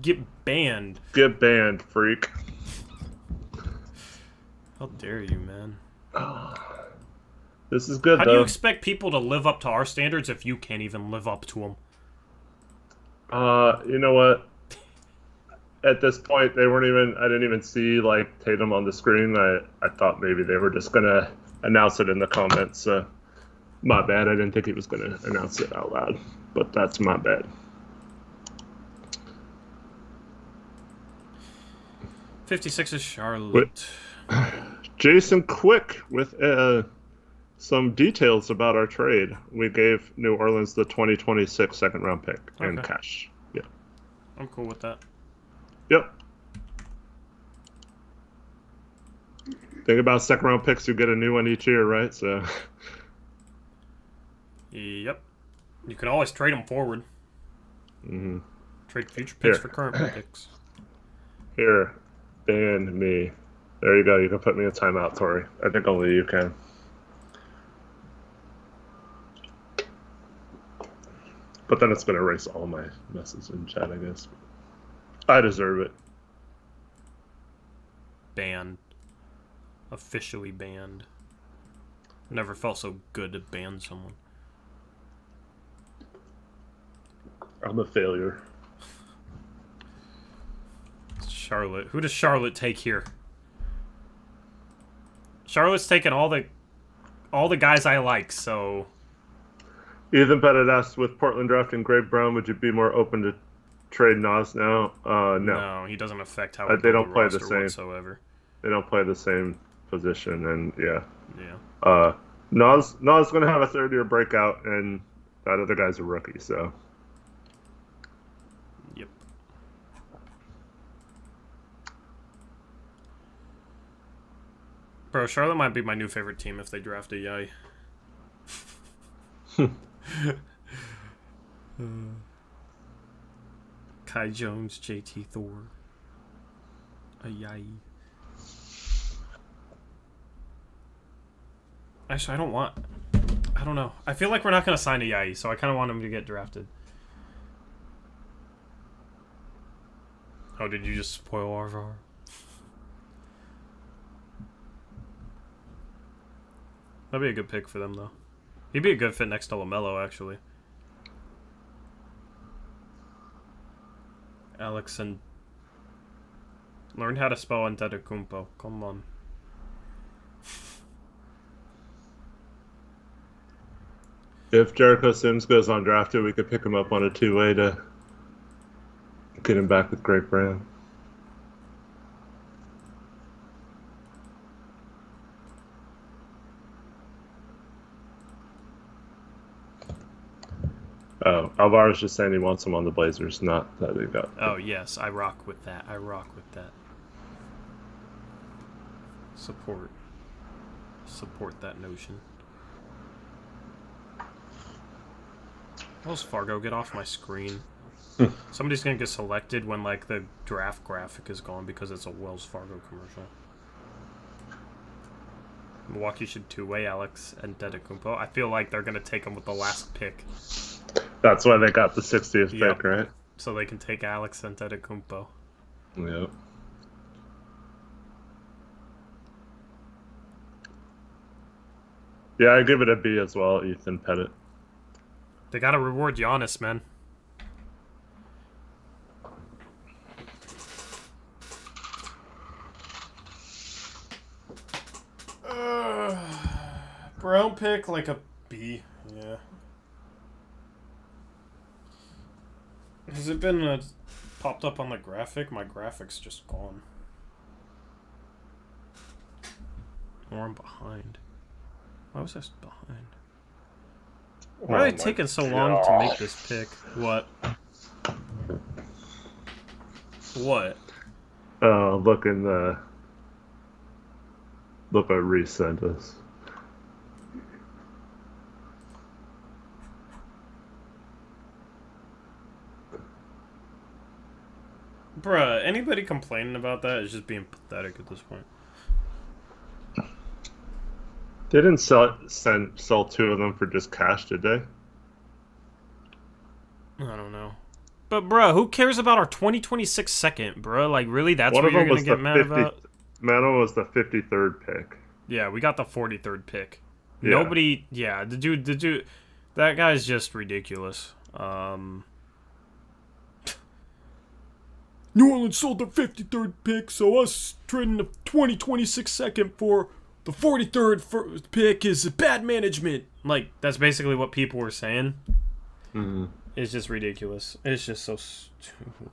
Get banned. Get banned, freak. How dare you, man? This is good, How though. do you expect people to live up to our standards if you can't even live up to them? You know what? At this point, I didn't even see, like, Tatum on the screen. I thought maybe they were just gonna announce it in the comments. So, my bad. I didn't think he was gonna announce it out loud. But that's my bad. 56 is Charlotte. Jason Quick with some details about our trade. We gave New Orleans the 2026 second-round pick in cash. Yeah. I'm cool with that. Yep. Think about second-round picks. You get a new one each year, right? So. Yep. You can always trade them forward. Mm-hmm. Trade future picks for current picks. Here, ban me. There you go. You can put me in timeout, Tori. I think only you can. But then it's going to erase all my messes in chat, I guess. I deserve it. Banned. Officially banned. Never felt so good to ban someone. I'm a failure. Charlotte. Who does Charlotte take here? Charlotte's taking all the guys I like, so... Ethan Pettit asked, with Portland drafting Greg Brown, would you be more open to trade Nas now? No. No, he doesn't affect how they don't play the same whatsoever. They don't play the same position, and yeah. Yeah. Nas is going to have a third-year breakout, and that other guy's a rookie, so... Yep. Bro, Charlotte might be my new favorite team if they draft a Yai. Kai Jones, JT Thor. A Yai. Actually, I don't know. I feel like we're not going to sign a Yai, so I kind of want him to get drafted. Oh, did you just spoil RVR? That'd be a good pick for them, though. He'd be a good fit next to LaMelo, actually. Alex and... Learn how to spell Antetokounmpo. Come on. If Jericho Sims goes undrafted, we could pick him up on a two-way to get him back with Greg Brown. Oh, Alvaro's just saying he wants him on the Blazers, not that they got. Oh, yes, I rock with that. Support that notion. Wells Fargo, get off my screen. Somebody's gonna get selected when like the draft graphic is gone because it's a Wells Fargo commercial. Milwaukee should two-way Alex and Antetokounmpo. I feel like they're gonna take him with the last pick. That's why they got the 60th pick, right? So they can take Alex and Antetokounmpo. Yep. Yeah, I give it a B as well, Ethan Pettit. They gotta reward Giannis, man. Brown pick like a B, yeah. Has it been popped up on the graphic? My graphic's just gone. Or I'm behind. Why was I behind? Why are they taking so long to make this pick? What? What? Look what Reese sent us. Bruh, anybody complaining about that is just being pathetic at this point. They didn't sell two of them for just cash, did they? I don't know. But bruh, who cares about our 2026 second, bruh? Like, really? That's One what of you're them gonna was get the mad 50, about? Mano was the 53rd pick. Yeah, we got the 43rd pick. Yeah. Nobody, yeah, the dude, that guy's just ridiculous. New Orleans sold their 53rd pick, so us trading the 2026 second for the 43rd pick is bad management. Like, that's basically what people were saying. Mm-hmm. It's just ridiculous. It's just so stupid.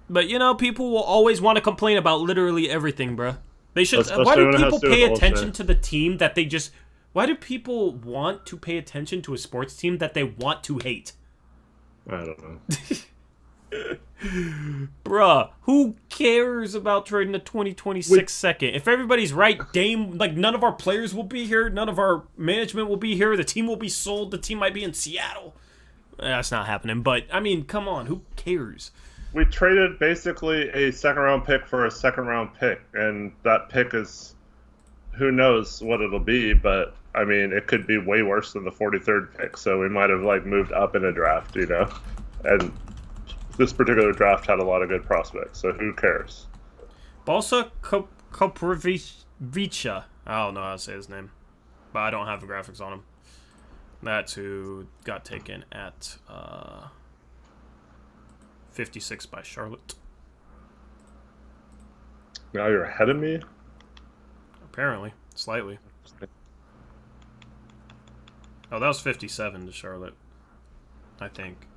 But, you know, people will always want to complain about literally everything, bruh. They should. Why do people pay attention to the team that they just... Why do people want to pay attention to a sports team that they want to hate? I don't know. Bruh, who cares about trading the 2026 second? If everybody's right, Dame, like, none of our players will be here, none of our management will be here, the team will be sold, the team might be in Seattle. That's not happening, but, I mean, come on, who cares? We traded basically a second-round pick for a second-round pick, and that pick is... Who knows what it'll be, but, I mean, it could be way worse than the 43rd pick, so we might have, like, moved up in a draft, you know? And... this particular draft had a lot of good prospects, so who cares? Balsa Koprivica. I don't know how to say his name, but I don't have the graphics on him. That's who got taken at 56 by Charlotte. Now you're ahead of me? Apparently, slightly. Oh, that was 57 to Charlotte, I think.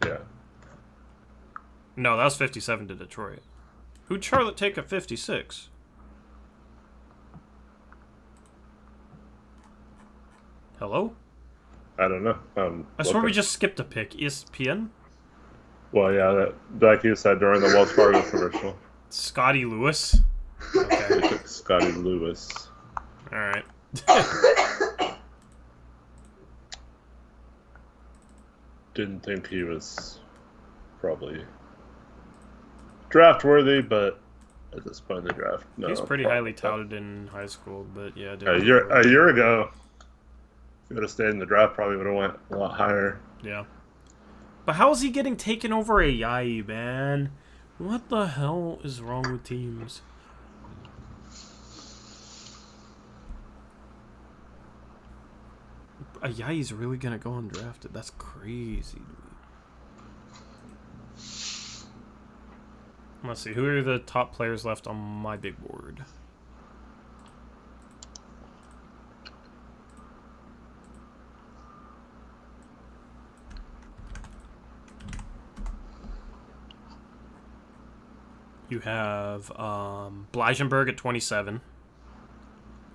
Yeah. No, that was 57 to Detroit. Who'd Charlotte take at 56? Hello? I don't know. I swear we just skipped a pick. ESPN? Well, yeah, like you said during the Wells Fargo commercial. Scotty Lewis? Okay. Scotty Lewis. Alright. Didn't think he was probably draft worthy, but at this point in the draft, no. He's pretty highly touted in high school, but yeah. A year ago, if he would have stayed in the draft, probably would have went a lot higher. Yeah. But how is he getting taken over a Yai, man? What the hell is wrong with teams? A Yai's really gonna go undrafted. That's crazy. Let's see, who are the top players left on my big board? You have Bleisenberg at 27,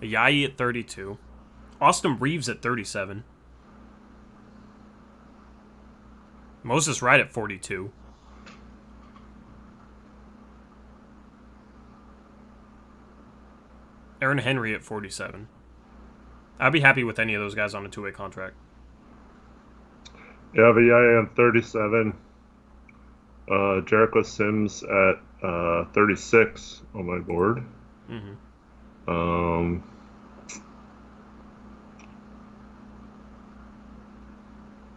Ayayi at 32, Austin Reeves at 37, Moses Wright at 42. Aaron Henry at 47. I'd be happy with any of those guys on a two-way contract. Davion 37. Jericho Sims at 36 on my board. Mm-hmm.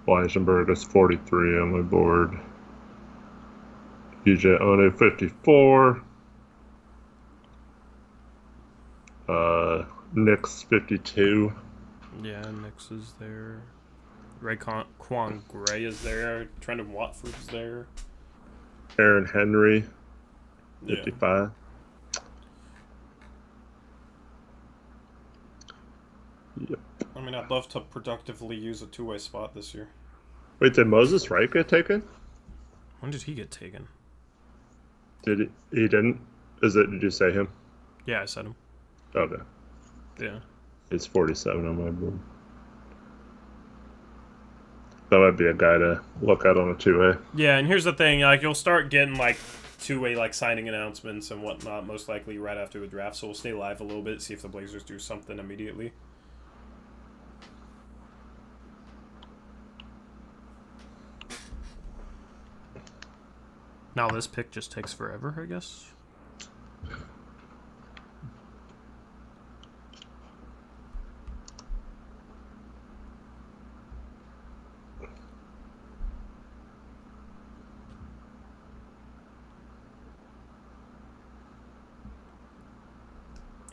Weissenberg is 43 on my board. DJ Ono 54. Knicks 52. Yeah, Knicks is there. Quan Gray is there. Trendon Watford is there. Aaron Henry 55. Yep. I mean, I'd love to productively use a two-way spot this year. Wait, did Moses Wright get taken? When did he get taken? Did he didn't? Did you say him? Yeah, I said him. Okay. Yeah. He's 47 on my board. That might be a guy to look at on a two-way. Yeah, and here's the thing, like, you'll start getting, like, two-way, like, signing announcements and whatnot, most likely right after the draft, so we'll stay live a little bit, see if the Blazers do something immediately. Now this pick just takes forever, I guess.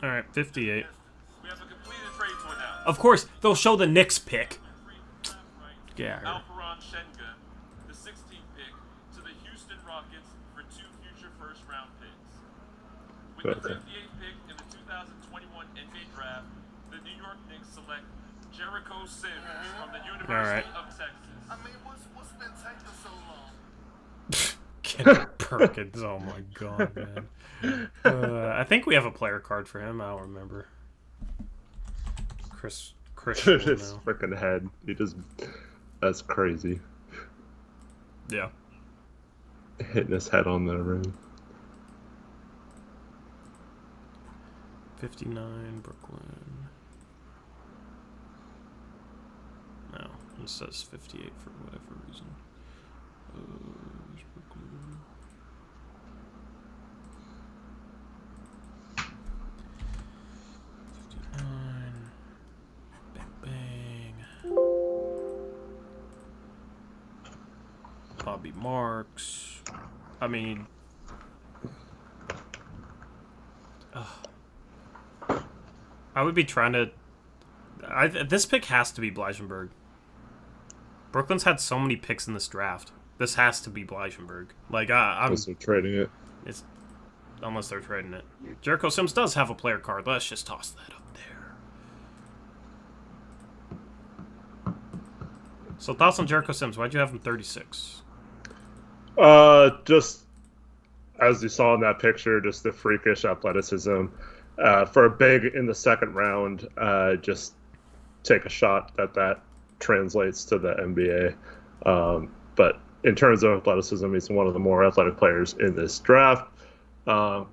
All right, 58. We have a completed trade to announce. Of course, they'll show the Knicks pick. Yeah. Alperon Sengun, the 16th pick, to the Houston Rockets for 2 future first-round picks. With the 58th pick in the 2021 NBA Draft, the New York Knicks select Jericho Sims from the University of Texas. I mean, what's been taking so long? Kendrick Perkins. Oh my god, man. I think we have a player card for him. I don't remember. Chris. His freaking head. That's crazy. Yeah. Hitting his head on the rim. 59, Brooklyn. No, it says 58 for whatever reason. Where's Brooklyn? Bobby Marks. I mean, I would be trying to. This pick has to be Bleisenberg. Brooklyn's had so many picks in this draft. This has to be Bleisenberg. Like I'm. Unless they're trading it. It's unless they're trading it. Jericho Sims does have a player card. Let's just toss that up there. So thoughts on Jericho Sims? Why'd you have him 36? Just as you saw in that picture, just the freakish athleticism. For a big in the second round, just take a shot that translates to the NBA. But in terms of athleticism, he's one of the more athletic players in this draft. A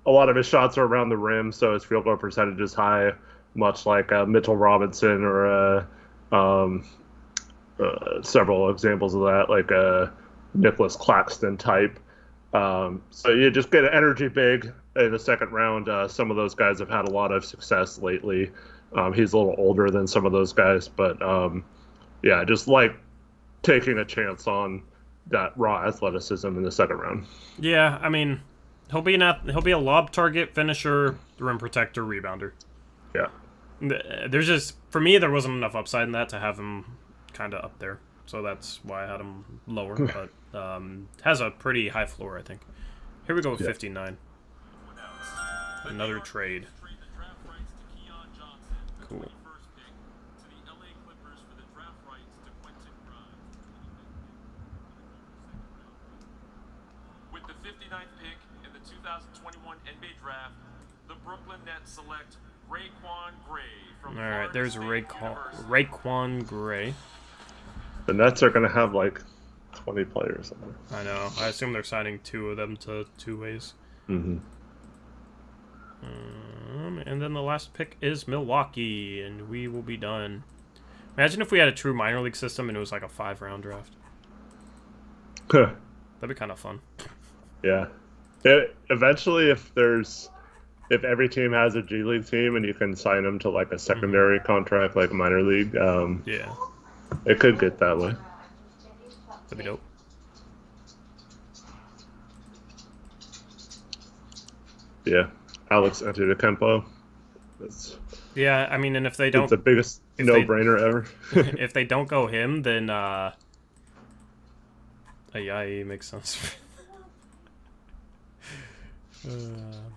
lot of his shots are around the rim, so his field goal percentage is high, much like Mitchell Robinson or several examples of that, like Nicholas Claxton type. So you just get an energy big in the second round. Some of those guys have had a lot of success lately. He's a little older than some of those guys, but yeah, just like taking a chance on that raw athleticism in the second round. Yeah, I mean, he'll be a lob target, finisher, rim protector, rebounder. Yeah. There's just, for me, there wasn't enough upside in that to have him kind of up there. So that's why I had him lower, but has a pretty high floor, I think. Here we go with 59. Another trade. Cool. With the 59th pick in the 2021 NBA Draft, the Brooklyn Nets select Raekwon Gray from All right, there's Raekwon Gray. The Nets are going to have like 20 players in there. I know. I assume they're signing 2 of them to 2 ways. Mm-hmm. And then the last pick is Milwaukee, and we will be done. Imagine if we had a true minor league system and it was like a 5-round draft. That'd be kind of fun. Yeah. Eventually, if every team has a G League team and you can sign them to like a secondary contract, like minor league, yeah, it could get that way. That'd be dope. Yeah, Alex Antetokounmpo. Yeah, I mean, and if they don't, it's the biggest no-brainer ever. If they don't go him, then yeah, he makes sense.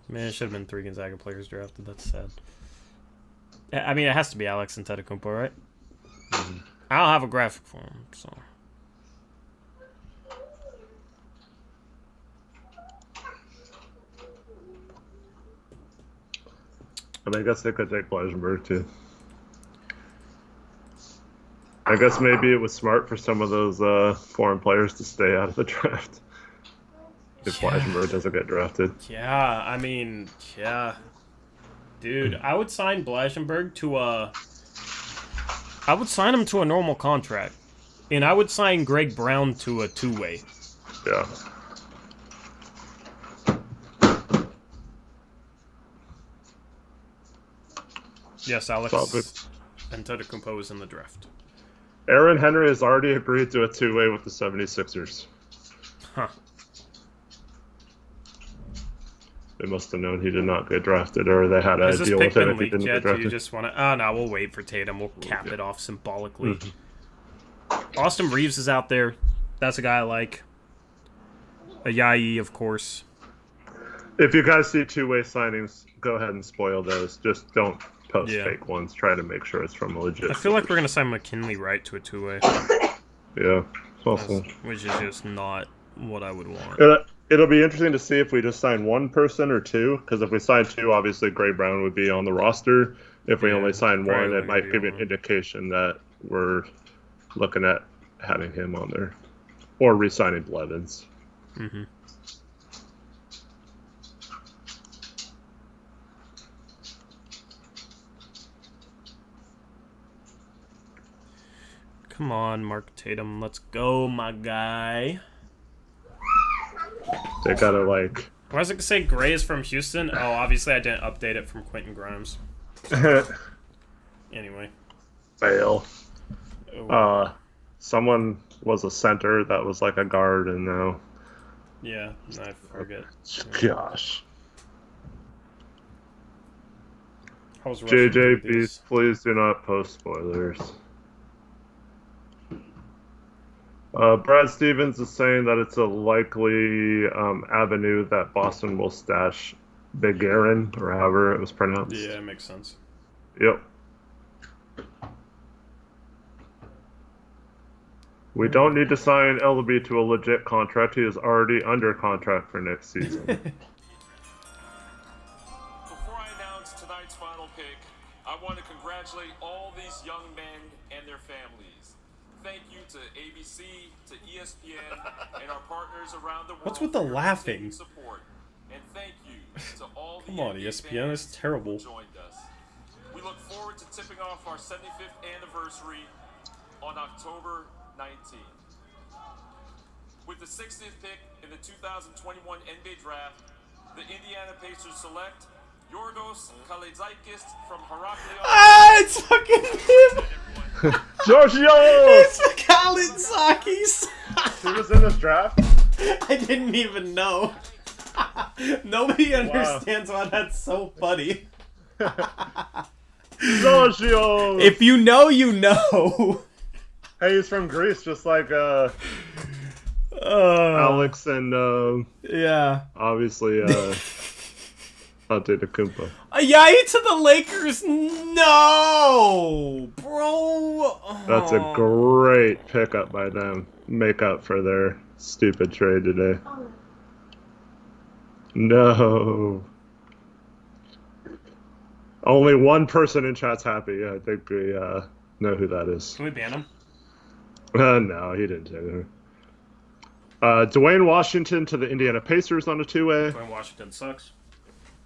Man, it should have been 3 Gonzaga players drafted. That's sad. I mean, it has to be Alex Antetokounmpo, right? Mm-hmm. I don't have a graphic for him, so. I mean, I guess they could take Bleisenberg too. I guess maybe it was smart for some of those foreign players to stay out of the draft. If Bleisenberg doesn't get drafted. Yeah, I mean, yeah. Dude, I would sign Bleisenberg to I would sign him to a normal contract. And I would sign Greg Brown to a 2-way. Yeah. Yes, Alex Antetokounmpo is in the draft. Aaron Henry has already agreed to a 2-way with the 76ers. Huh. They must have known he did not get drafted, or they had a deal with him if he didn't get drafted. Do you just want to... Oh, no, we'll wait for Tatum. We'll cap it off symbolically. Austin Reeves is out there. That's a guy I like. Ayayi, of course. If you guys see 2-way signings, go ahead and spoil those. Just don't post fake ones. Try to make sure it's from a legit. I feel like we're going to sign McKinley Wright to a 2-way. Yeah, it's awesome. Which is just not what I would want. It'll be interesting to see if we just sign one person or two, because if we sign 2, obviously Gray Brown would be on the roster. If we only sign one, it might give you an indication that we're looking at having him on there. Or re-signing Blevins. Mm-hmm. Come on, Mark Tatum. Let's go, my guy. They gotta like... Why was I gonna say Gray is from Houston? Oh, obviously I didn't update it from Quentin Grimes. Anyway. Fail. Someone was a center that was like a guard, and now... Yeah, I forget. Gosh. JJ Beast, please do not post spoilers. Brad Stevens is saying that it's a likely avenue that Boston will stash Big Aaron, or however it was pronounced. Yeah, it makes sense. Yep. We don't need to sign LB to a legit contract. He is already under contract for next season. Before I announce tonight's final pick, I want to congratulate all these young men and their families. Thank you to ABC, to ESPN, and our partners around the world. What's with the laughing? Support. And thank you to all Come on, ESPN is terrible. Joined us. We look forward to tipping off our 75th anniversary on October 19th. With the 60th pick in the 2021 NBA Draft, the Indiana Pacers select Yorgos Kalaitzakis from Heraklion. Ah, it's fucking him! Giorgio! It's Kalaitzakis! He was in this draft? I didn't even know. Nobody understands why that's so funny. Giorgio! If you know, you know. Hey, he's from Greece, just like Alex and yeah, obviously Antetokounmpo. Ayayi to the Lakers? No, bro. That's a great pickup by them. Make up for their stupid trade today. No. Only one person in chat's happy. I think we know who that is. Can we ban him? No, he didn't take her. Dwayne Washington to the Indiana Pacers on a 2-way. Dwayne Washington sucks.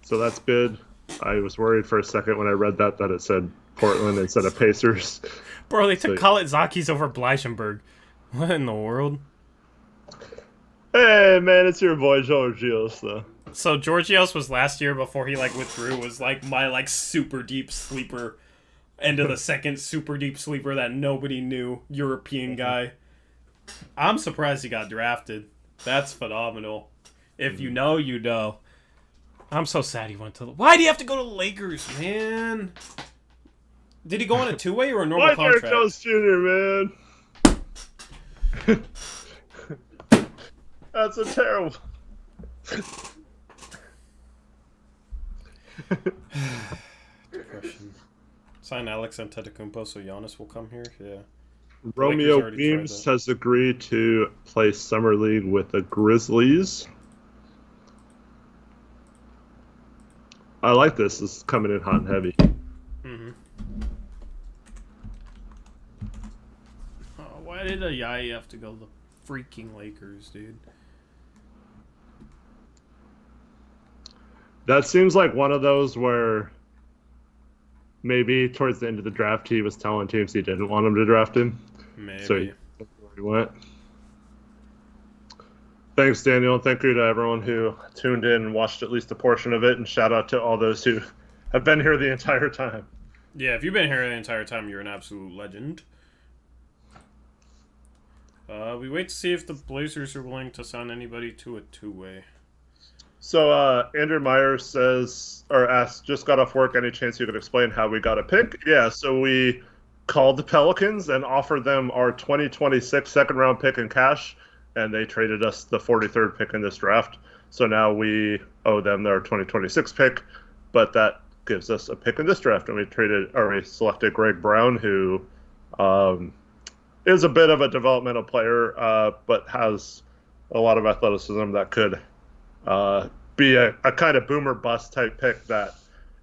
So that's good. I was worried for a second when I read that it said Portland instead of Pacers. Bro, they took Kalitzakis over Bleichenberg. What in the world? Hey, man, it's your boy Georgios, though. So Georgios was last year before he withdrew. Was my super deep sleeper, end of the second super deep sleeper that nobody knew. European guy. I'm surprised he got drafted. That's phenomenal. If you know, you know. I'm so sad he went to. Why do you have to go to the Lakers, man? Did he go on a two-way or a normal contract? Derek Jones Jr., man. That's a terrible. Question. Sign Alex Antetokounmpo so Giannis will come here. Yeah. Romeo Beams has agreed to play summer league with the Grizzlies. I like this. This is coming in hot and heavy. Mm-hmm. Oh, why did Ayayi have to go to the freaking Lakers, dude? That seems like one of those where maybe towards the end of the draft he was telling teams he didn't want them to draft him. Maybe. So that's where he went. Thanks, Daniel. Thank you to everyone who tuned in and watched at least a portion of it. And shout out to all those who have been here the entire time. Yeah, if you've been here the entire time, you're an absolute legend. We wait to see if the Blazers are willing to sign anybody to a two-way. So Andrew Myers says, or asks, just got off work. Any chance you could explain how we got a pick? Yeah, so we called the Pelicans and offered them our 2026 second-round pick in cash, and they traded us the 43rd pick in this draft. So now we owe them their 2026 pick, but that gives us a pick in this draft. And we selected Greg Brown, who is a bit of a developmental player, but has a lot of athleticism that could be a kind of boomer bust type pick that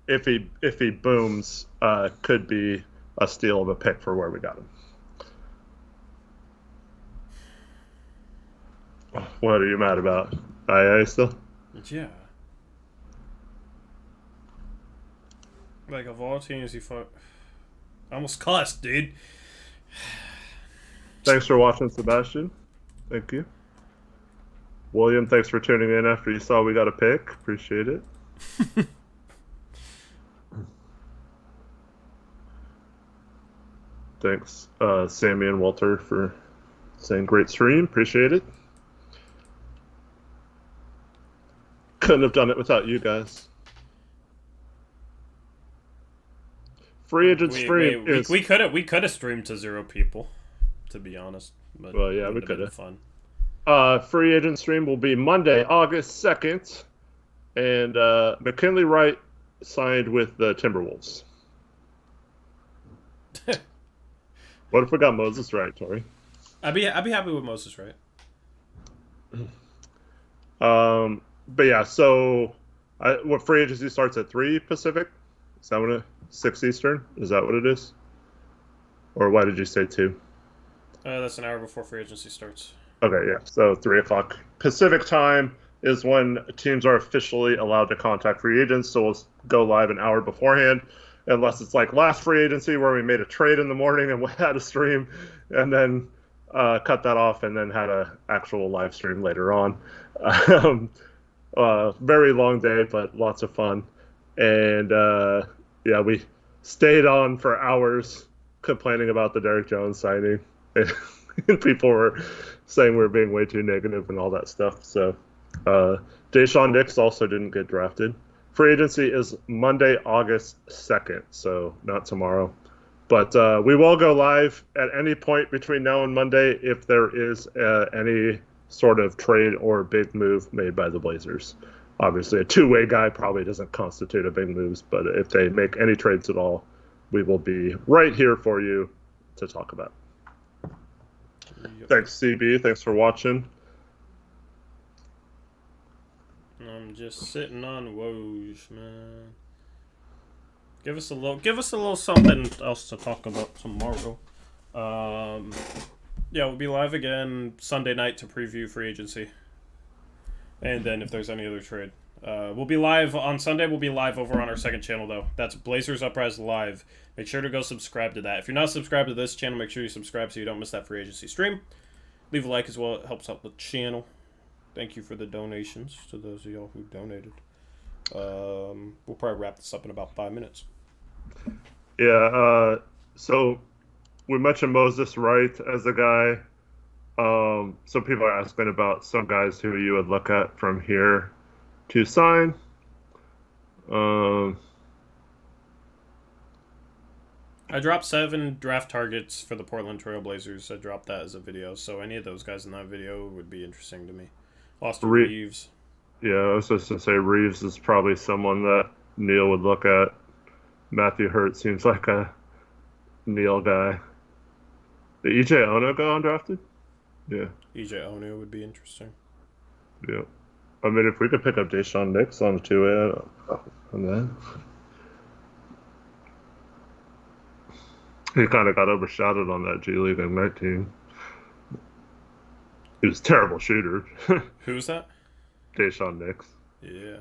if he booms could be a steal of a pick for where we got him. What are you mad about? IA still? Yeah. Of all teams, I almost cussed, dude. Thanks for watching, Sebastian. Thank you. William, thanks for tuning in after you saw we got a pick. Appreciate it. Thanks, Sammy and Walter, for saying great stream. Appreciate it. Couldn't have done it without you guys. Free agent stream is... We could have streamed to 0 people, to be honest. But well, yeah, we could have. Fun. Free agent stream will be Monday, August 2nd, and McKinley Wright signed with the Timberwolves. What if we got Moses Wright, Tori? I'd be happy with Moses Wright. But yeah, so what free agency starts at 3 Pacific? Is that what it? 6 Eastern? Is that what it is? Or why did you say 2? That's an hour before free agency starts. Okay, yeah. So 3 o'clock Pacific time is when teams are officially allowed to contact free agents. So we'll go live an hour beforehand, unless it's like last free agency where we made a trade in the morning and we had a stream, and then cut that off and then had an actual live stream later on. Very long day, but lots of fun. And yeah, we stayed on for hours complaining about the Derek Jones signing. And people were saying we were being way too negative and all that stuff. So Deshaun Nix also didn't get drafted. Free agency is Monday, August 2nd, so not tomorrow. But we will go live at any point between now and Monday if there is any sort of trade or big move made by the Blazers. Obviously, a two-way guy probably doesn't constitute a big move, but if they make any trades at all, we will be right here for you to talk about. Yep. Thanks, CB. Thanks for watching. I'm just sitting on Woj, man. Give us a little something else to talk about tomorrow. Yeah, we'll be live again Sunday night to preview free agency. And then if there's any other trade, We'll be live on Sunday. We'll be live over on our second channel, though. That's Blazers Uprise Live. Make sure to go subscribe to that. If you're not subscribed to this channel, make sure you subscribe so you don't miss that free agency stream. Leave a like as well. It helps out the channel. Thank you for the donations to those of y'all who donated. We'll probably wrap this up in about 5 minutes. Yeah, so we mentioned Moses Wright as a guy. Some people are asking about some guys who you would look at from here to sign. I dropped 7 draft targets for the Portland Trail Blazers. I dropped that as a video, so any of those guys in that video would be interesting to me. Austin Reeves. Yeah, I was just going to say Reeves is probably someone that Neil would look at. Matthew Hurt seems like a Neil guy. Did EJ Ono go undrafted? Yeah. EJ Ono would be interesting. Yeah. I mean, if we could pick up Deshaun Nix on the 2A, on that. He kind of got overshadowed on that G League Ignite team. He was a terrible shooter. Who's that? Deshaun Nix. Yeah.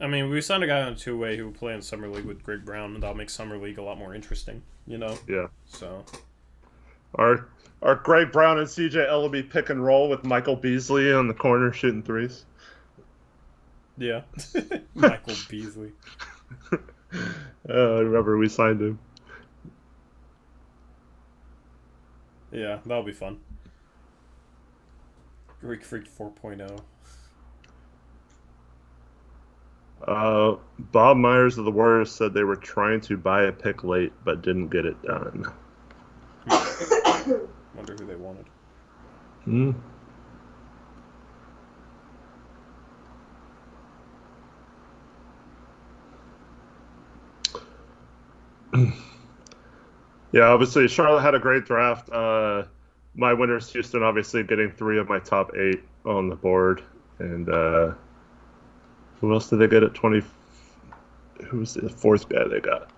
I mean, we signed a guy on a 2-way who would play in Summer League with Greg Brown, and that'll make Summer League a lot more interesting, you know? Yeah. So. Our Greg Brown and CJ Ellaby pick and roll with Michael Beasley on the corner shooting threes. Yeah. Michael Beasley. I remember we signed him. Yeah, that'll be fun. Greek Freak 4.0. Bob Myers of the Warriors said they were trying to buy a pick late but didn't get it done. Wonder who they wanted. Yeah, obviously Charlotte had a great draft. My winner's Houston, obviously getting 3 of my top 8 on the board. And who else did they get at 20? Who was the 4th guy they got?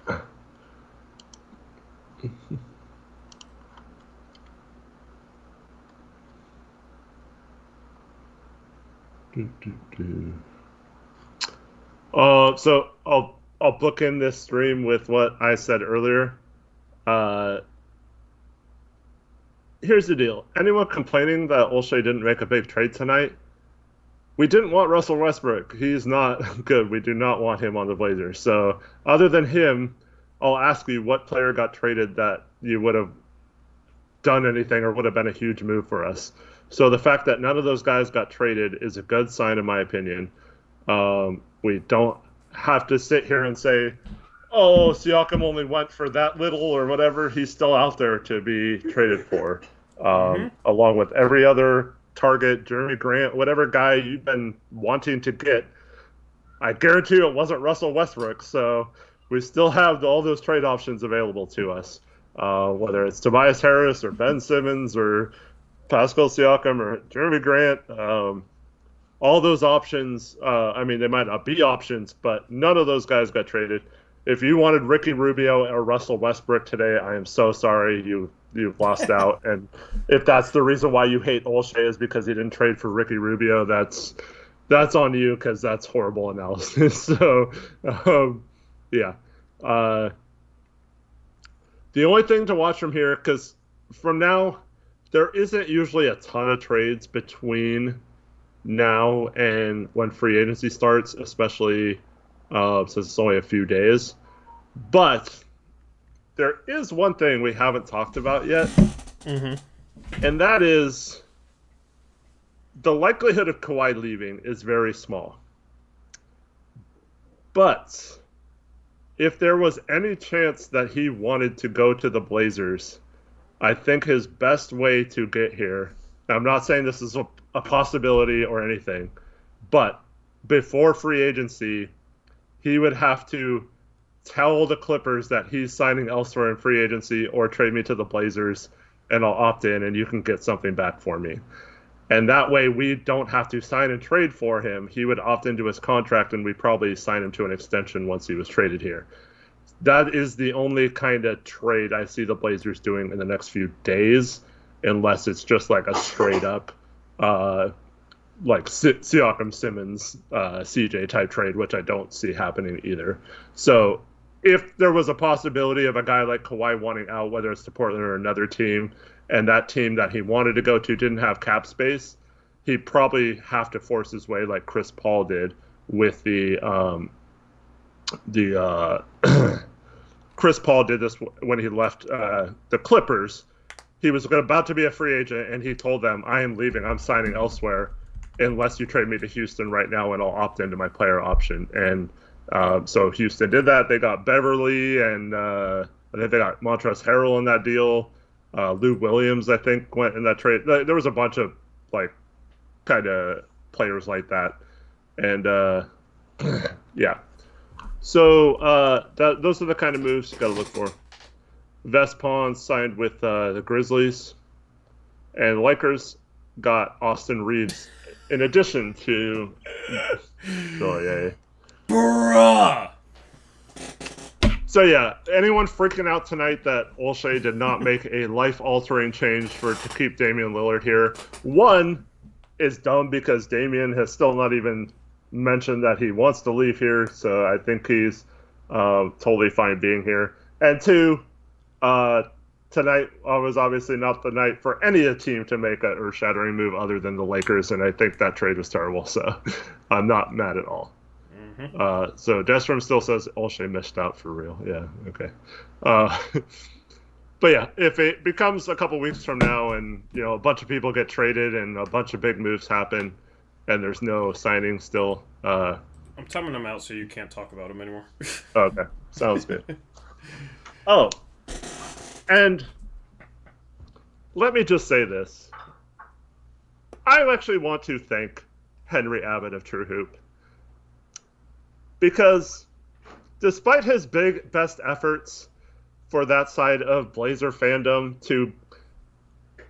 So I'll bookend this stream with what I said earlier. Here's the deal. Anyone complaining that Olshey didn't make a big trade tonight? We didn't want Russell Westbrook. He's not good. We do not want him on the Blazers. So other than him, I'll ask you what player got traded that you would have done anything or would have been a huge move for us. So the fact that none of those guys got traded is a good sign, in my opinion. We don't have to sit here and say, oh, Siakam only went for that little or whatever. He's still out there to be traded for, along with every other target, Jeremy Grant, whatever guy you've been wanting to get. I guarantee you it wasn't Russell Westbrook, so we still have all those trade options available to us, whether it's Tobias Harris or Ben Simmons or Pascal Siakam or Jeremy Grant. All those options, I mean, they might not be options, but none of those guys got traded. If you wanted Ricky Rubio or Russell Westbrook today, I am so sorry you've lost out. And if that's the reason why you hate Olshey is because he didn't trade for Ricky Rubio, that's on you because that's horrible analysis. So, yeah. The only thing to watch from here, because from now, there isn't usually a ton of trades between now and when free agency starts, especially since it's only a few days. But there is one thing we haven't talked about yet, and that is the likelihood of Kawhi leaving is very small. But if there was any chance that he wanted to go to the Blazers, I think his best way to get here, I'm not saying this is a possibility or anything, but before free agency, he would have to tell the Clippers that he's signing elsewhere in free agency or trade me to the Blazers, and I'll opt in and you can get something back for me. And that way we don't have to sign and trade for him. He would opt into his contract and we'd probably sign him to an extension once he was traded here. That is the only kind of trade I see the Blazers doing in the next few days, unless it's just like a straight up like Siakam Simmons CJ type trade, which I don't see happening either. So if there was a possibility of a guy like Kawhi wanting out, whether it's to Portland or another team, and that team that he wanted to go to didn't have cap space, he'd probably have to force his way like Chris Paul did with the Chris Paul did this when he left the Clippers. He was about to be a free agent, and he told them, I am leaving. I'm signing elsewhere unless you trade me to Houston right now, and I'll opt into my player option. And so Houston did that. They got Beverly, and I think they got Montrezl Harrell in that deal. Lou Williams, I think, went in that trade. There was a bunch of like kind of players like that. And yeah. So those are the kind of moves you got to look for. Vespon signed with the Grizzlies, and Lakers got Austin Reeves in addition to Dorier. Bruh! So yeah, anyone freaking out tonight that Olshey did not make a life-altering change to keep Damian Lillard here? One is dumb because Damian has still not even mentioned that he wants to leave here, so I think he's totally fine being here. And two, tonight was obviously not the night for any team to make an earth-shattering move other than the Lakers, and I think that trade was terrible, so I'm not mad at all. Mm-hmm. So Destrom still says Olshey missed out for real. Yeah, okay. But yeah, if it becomes a couple weeks from now and a bunch of people get traded and a bunch of big moves happen and there's no signing still, I'm timing them out so you can't talk about them anymore. Okay, sounds good. Oh, and let me just say this. I actually want to thank Henry Abbott of True Hoop, because despite his best efforts for that side of Blazer fandom to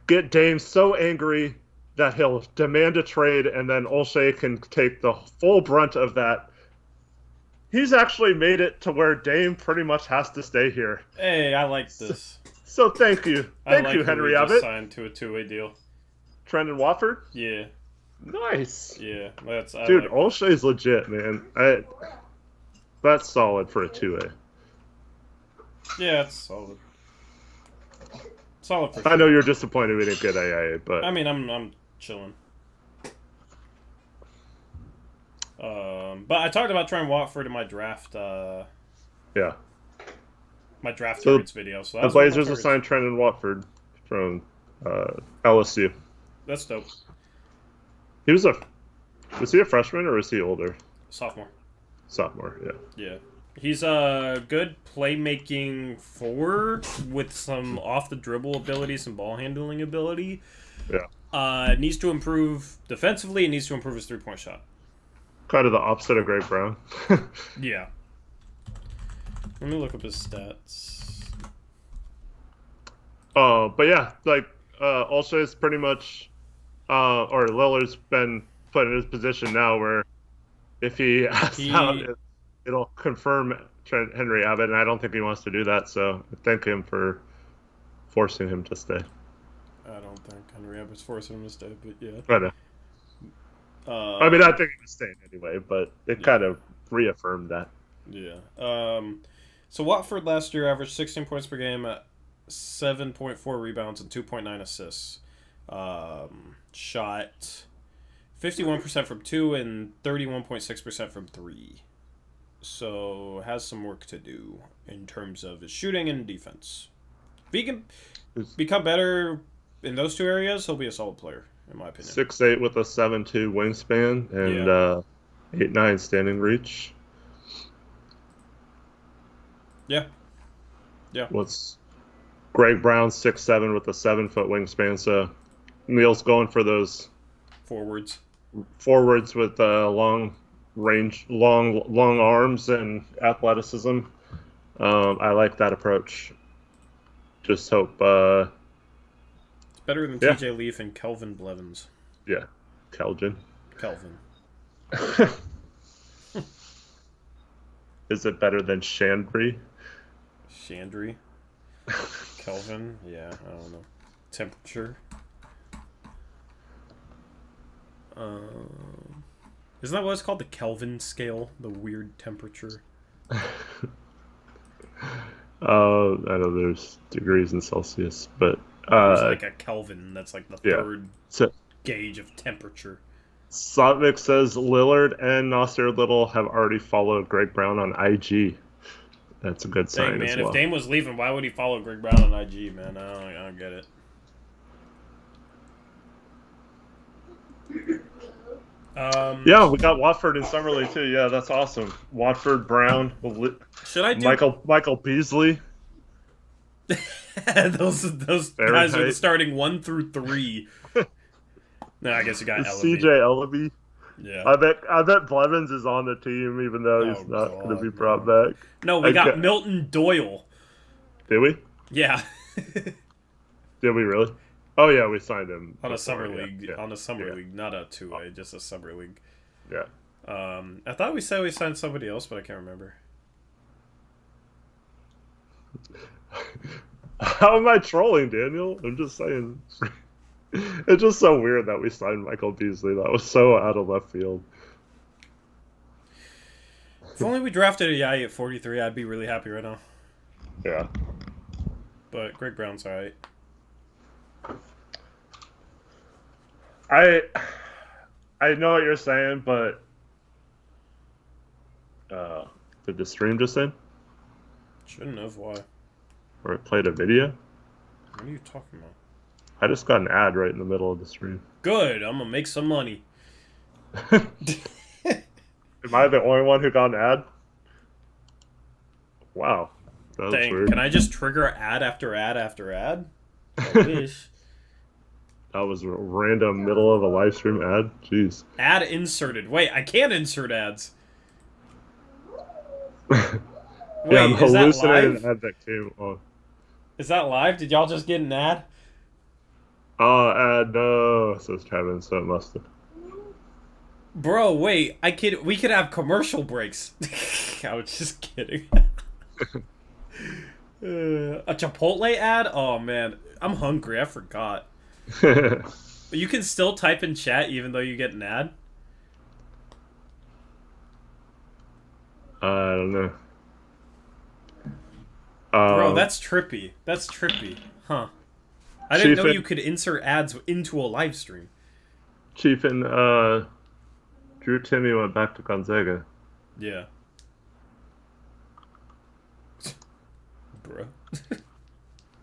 get Dame so angry that he'll demand a trade and then Olshey can take the full brunt of that, he's actually made it to where Dame pretty much has to stay here. Hey, I like this. So thank you. Thank you, Henry Abbott. Signed to a two-way deal. Trendon Watford? Yeah. Nice. Yeah, dude, like Olshey's legit, man. That's solid for a two-way. Yeah, it's solid. Solid for sure. I know you're disappointed we didn't get AA, but I mean, I'm chilling. But I talked about Trent Watford in my draft. Yeah. My draft targets video. So the Blazers assigned Trendon Watford from LSU. That's dope. Was he a freshman or was he older? Sophomore, yeah. Yeah. He's a good playmaking forward with some off-the-dribble ability, some ball handling ability. Yeah. Needs to improve defensively and needs to improve his three-point shot. Kind of the opposite of Greg Brown. Yeah. Let me look up his stats. But yeah, like Olshey's pretty much, or Lillard's been put in his position now where if he asks out, it'll confirm Henry Abbott, and I don't think he wants to do that. So I thank him for forcing him to stay. I don't think Henry Abbott's forcing him to stay, but yeah. I know. I mean, I think he was staying anyway, but it kind of reaffirmed that. Yeah. So Watford last year averaged 16 points per game, 7.4 rebounds, and 2.9 assists. Shot 51% from 2 and 31.6% from 3. So has some work to do in terms of his shooting and defense. If he can become better in those two areas, he'll be a solid player, in my opinion. 6'8" with a 7'2" wingspan and 8'9" standing reach. Yeah. Yeah. What's Greg Brown 6'7" with a 7-foot wingspan, so Neil's going for those forwards with long range, long arms and athleticism. I like that approach. Just hope it's better than TJ Leaf and Kelvin Blevins. Yeah, Kelvin. Is it better than Chandry? Kelvin? Yeah, I don't know. Temperature. Isn't that what it's called? The Kelvin scale? The weird temperature? I know there's degrees in Celsius, but... There's like a Kelvin. That's like the third gauge of temperature. Slotnick says Lillard and Nasir Little have already followed Greg Brown on IG. That's a good sign man, as well. if Dame was leaving, why would he follow Greg Brown on IG, man? I don't get it. Yeah, we got Watford in Summer League too. Yeah, that's awesome. Watford, Brown, should I do Michael Beasley. those guys are starting 1 through 3. No, I guess you got CJ Ellaby. Yeah, I bet Blevins is on the team, even though he's not going to be brought back. No, we got Milton Doyle. Did we? Yeah. Did we really? Oh yeah, we signed him on a summer league. Yeah. On a summer league, not a 2A, just a summer league. Yeah. I thought we said we signed somebody else, but I can't remember. How am I trolling, Daniel? I'm just saying. It's just so weird that we signed Michael Beasley. That was so out of left field. If only we drafted a Yai at 43, I'd be really happy right now. Yeah. But Greg Brown's alright. I know what you're saying, but did the stream just end? Shouldn't have. Why? Or it played a video? What are you talking about? I just got an ad right in the middle of the stream. Good. I'm gonna make some money. Am I the only one who got an ad? Wow. That was weird. Can I just trigger ad after ad after ad? I wish. That was a random middle of a live stream ad. Jeez. Ad inserted. Wait, I can't insert ads. Yeah, Wait, I'm is that hallucinating live? an ad that came on. Is that live? Did y'all just get an ad? Ad no, says Kevin, so it must have. Bro, wait, we could have commercial breaks. I was just kidding. A Chipotle ad? Oh man, I'm hungry. I forgot. You can still type in chat even though you get an ad? I don't know. Bro, that's trippy. That's trippy. Huh. I didn't know you could insert ads into a live stream. Chief and Drew Timmy went back to Gonzaga. Yeah. Bro.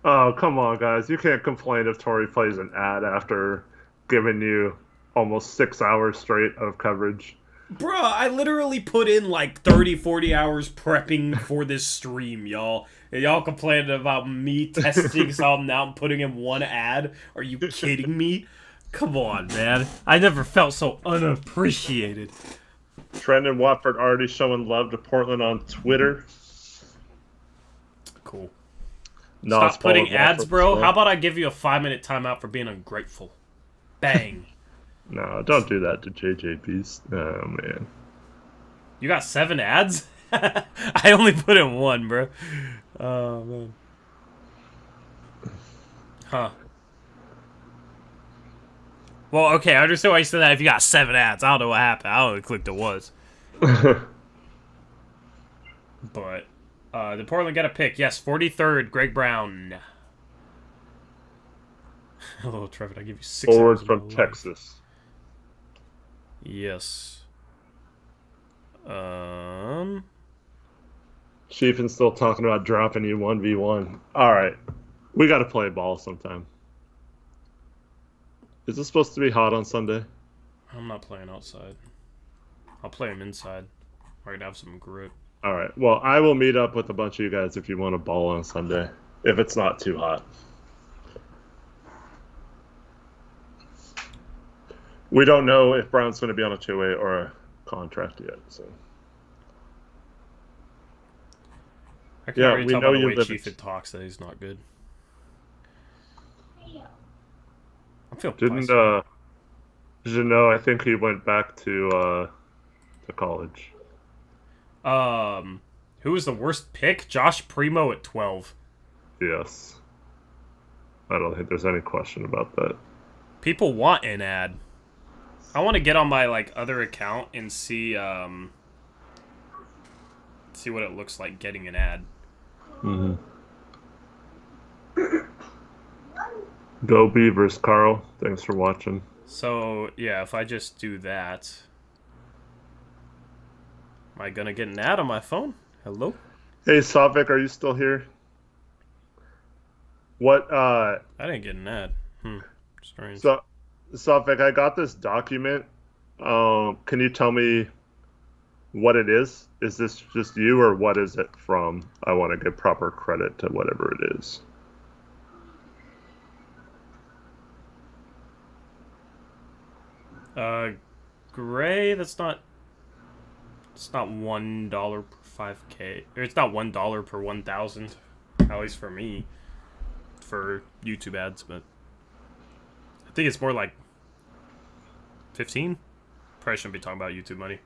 Oh, come on, guys. You can't complain if Torrey plays an ad after giving you almost 6 hours straight of coverage. Bro, I literally put in like 30, 40 hours prepping for this stream, y'all. And y'all complaining about me testing something out and putting in one ad? Are you kidding me? Come on, man. I never felt so unappreciated. Trent and Watford already showing love to Portland on Twitter. Cool. Not Stop putting ads, bro. How about I give you a 5-minute timeout for being ungrateful? Bang. No, don't do that to JJPs. Oh, man. You got 7 ads? I only put in 1, bro. Oh, man. Huh. Well, okay, I understand why you said that if you got 7 ads. I don't know what happened. I only clicked it once. But, did Portland get a pick? Yes, 43rd, Greg Brown. Hello, Trevor. I give you 6 Forward hours from Texas. Yes. Chiefen's still talking about dropping you 1v1. Alright. We gotta play ball sometime. Is this supposed to be hot on Sunday? I'm not playing outside. I'll play him inside. We're gonna have some grip. Alright. Well, I will meet up with a bunch of you guys if you want a ball on Sunday. If it's not too hot. We don't know if Brown's going to be on a 2-way or a contract yet. So. I can't already tell by the way Chiefin talks that he's not good. I'm feeling did you know, I think he went back to college. Who was the worst pick? Josh Primo at 12. Yes. I don't think there's any question about that. People want an ad. I want to get on my like other account and see see what it looks like getting an ad. Mm-hmm. Go Beavers, Carl. Thanks for watching. So yeah, if I just do that, am I gonna get an ad on my phone? Hello? Hey, Savik, are you still here? What, I didn't get an ad. Strange. So, Savik, I got this document. Can you tell me what it is? Is this just you, or what is it from? I want to give proper credit to whatever it is. Gray, it's not $1 per 5K. Or it's not $1 per 1,000. At least for me. For YouTube ads, but I think it's more like 15. Probably shouldn't be talking about YouTube money.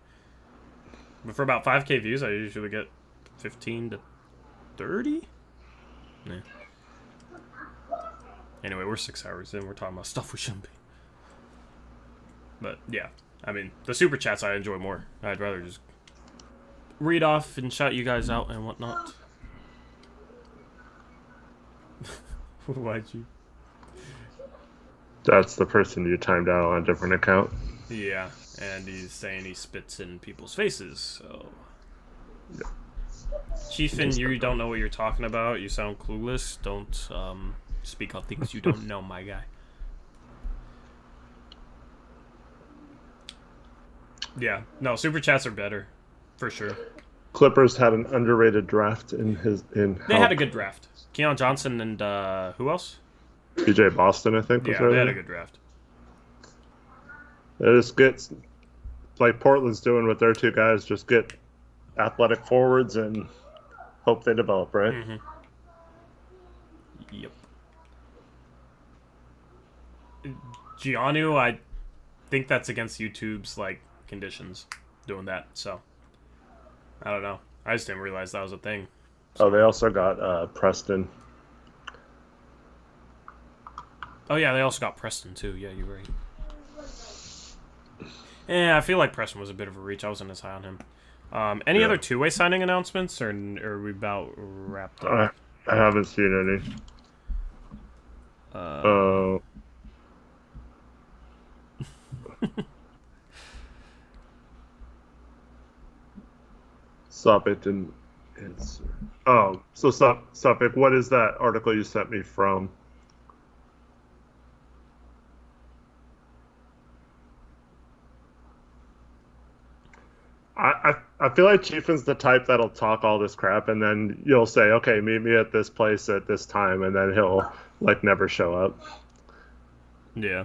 But for about 5K views, I usually get 15 to 30. Yeah. Anyway, we're 6 hours in. We're talking about stuff we shouldn't be. But yeah, I mean, the super chats I enjoy more. I'd rather just read off and shout you guys out and whatnot. Why'd you? That's the person you timed out on a different account. Yeah, and he's saying he spits in people's faces, so... Yeah. Chiefin, you don't know what you're talking about. You sound clueless. Don't speak on things you don't know, my guy. Yeah, no, super chats are better, for sure. Clippers had an underrated draft in They had a good draft. Keon Johnson and who else? PJ Boston, I think. Yeah, they had a good draft. It just gets like Portland's doing with their two guys. Just get athletic forwards and hope they develop, right? Mm-hmm. Yep. Giannu, I think that's against YouTube's like conditions doing that. So I don't know. I just didn't realize that was a thing. Oh, they also got Preston. Oh yeah, they also got Preston too. Yeah, you're right. Yeah, I feel like Preston was a bit of a reach. I wasn't as high on him. Any other two-way signing announcements, or are we about wrapped up? I haven't seen any. Sophic didn't answer. Oh, so Sophic, what is that article you sent me from? I feel like Chiefin's the type that'll talk all this crap, and then you'll say, okay, meet me at this place at this time, and then he'll, like, never show up. Yeah.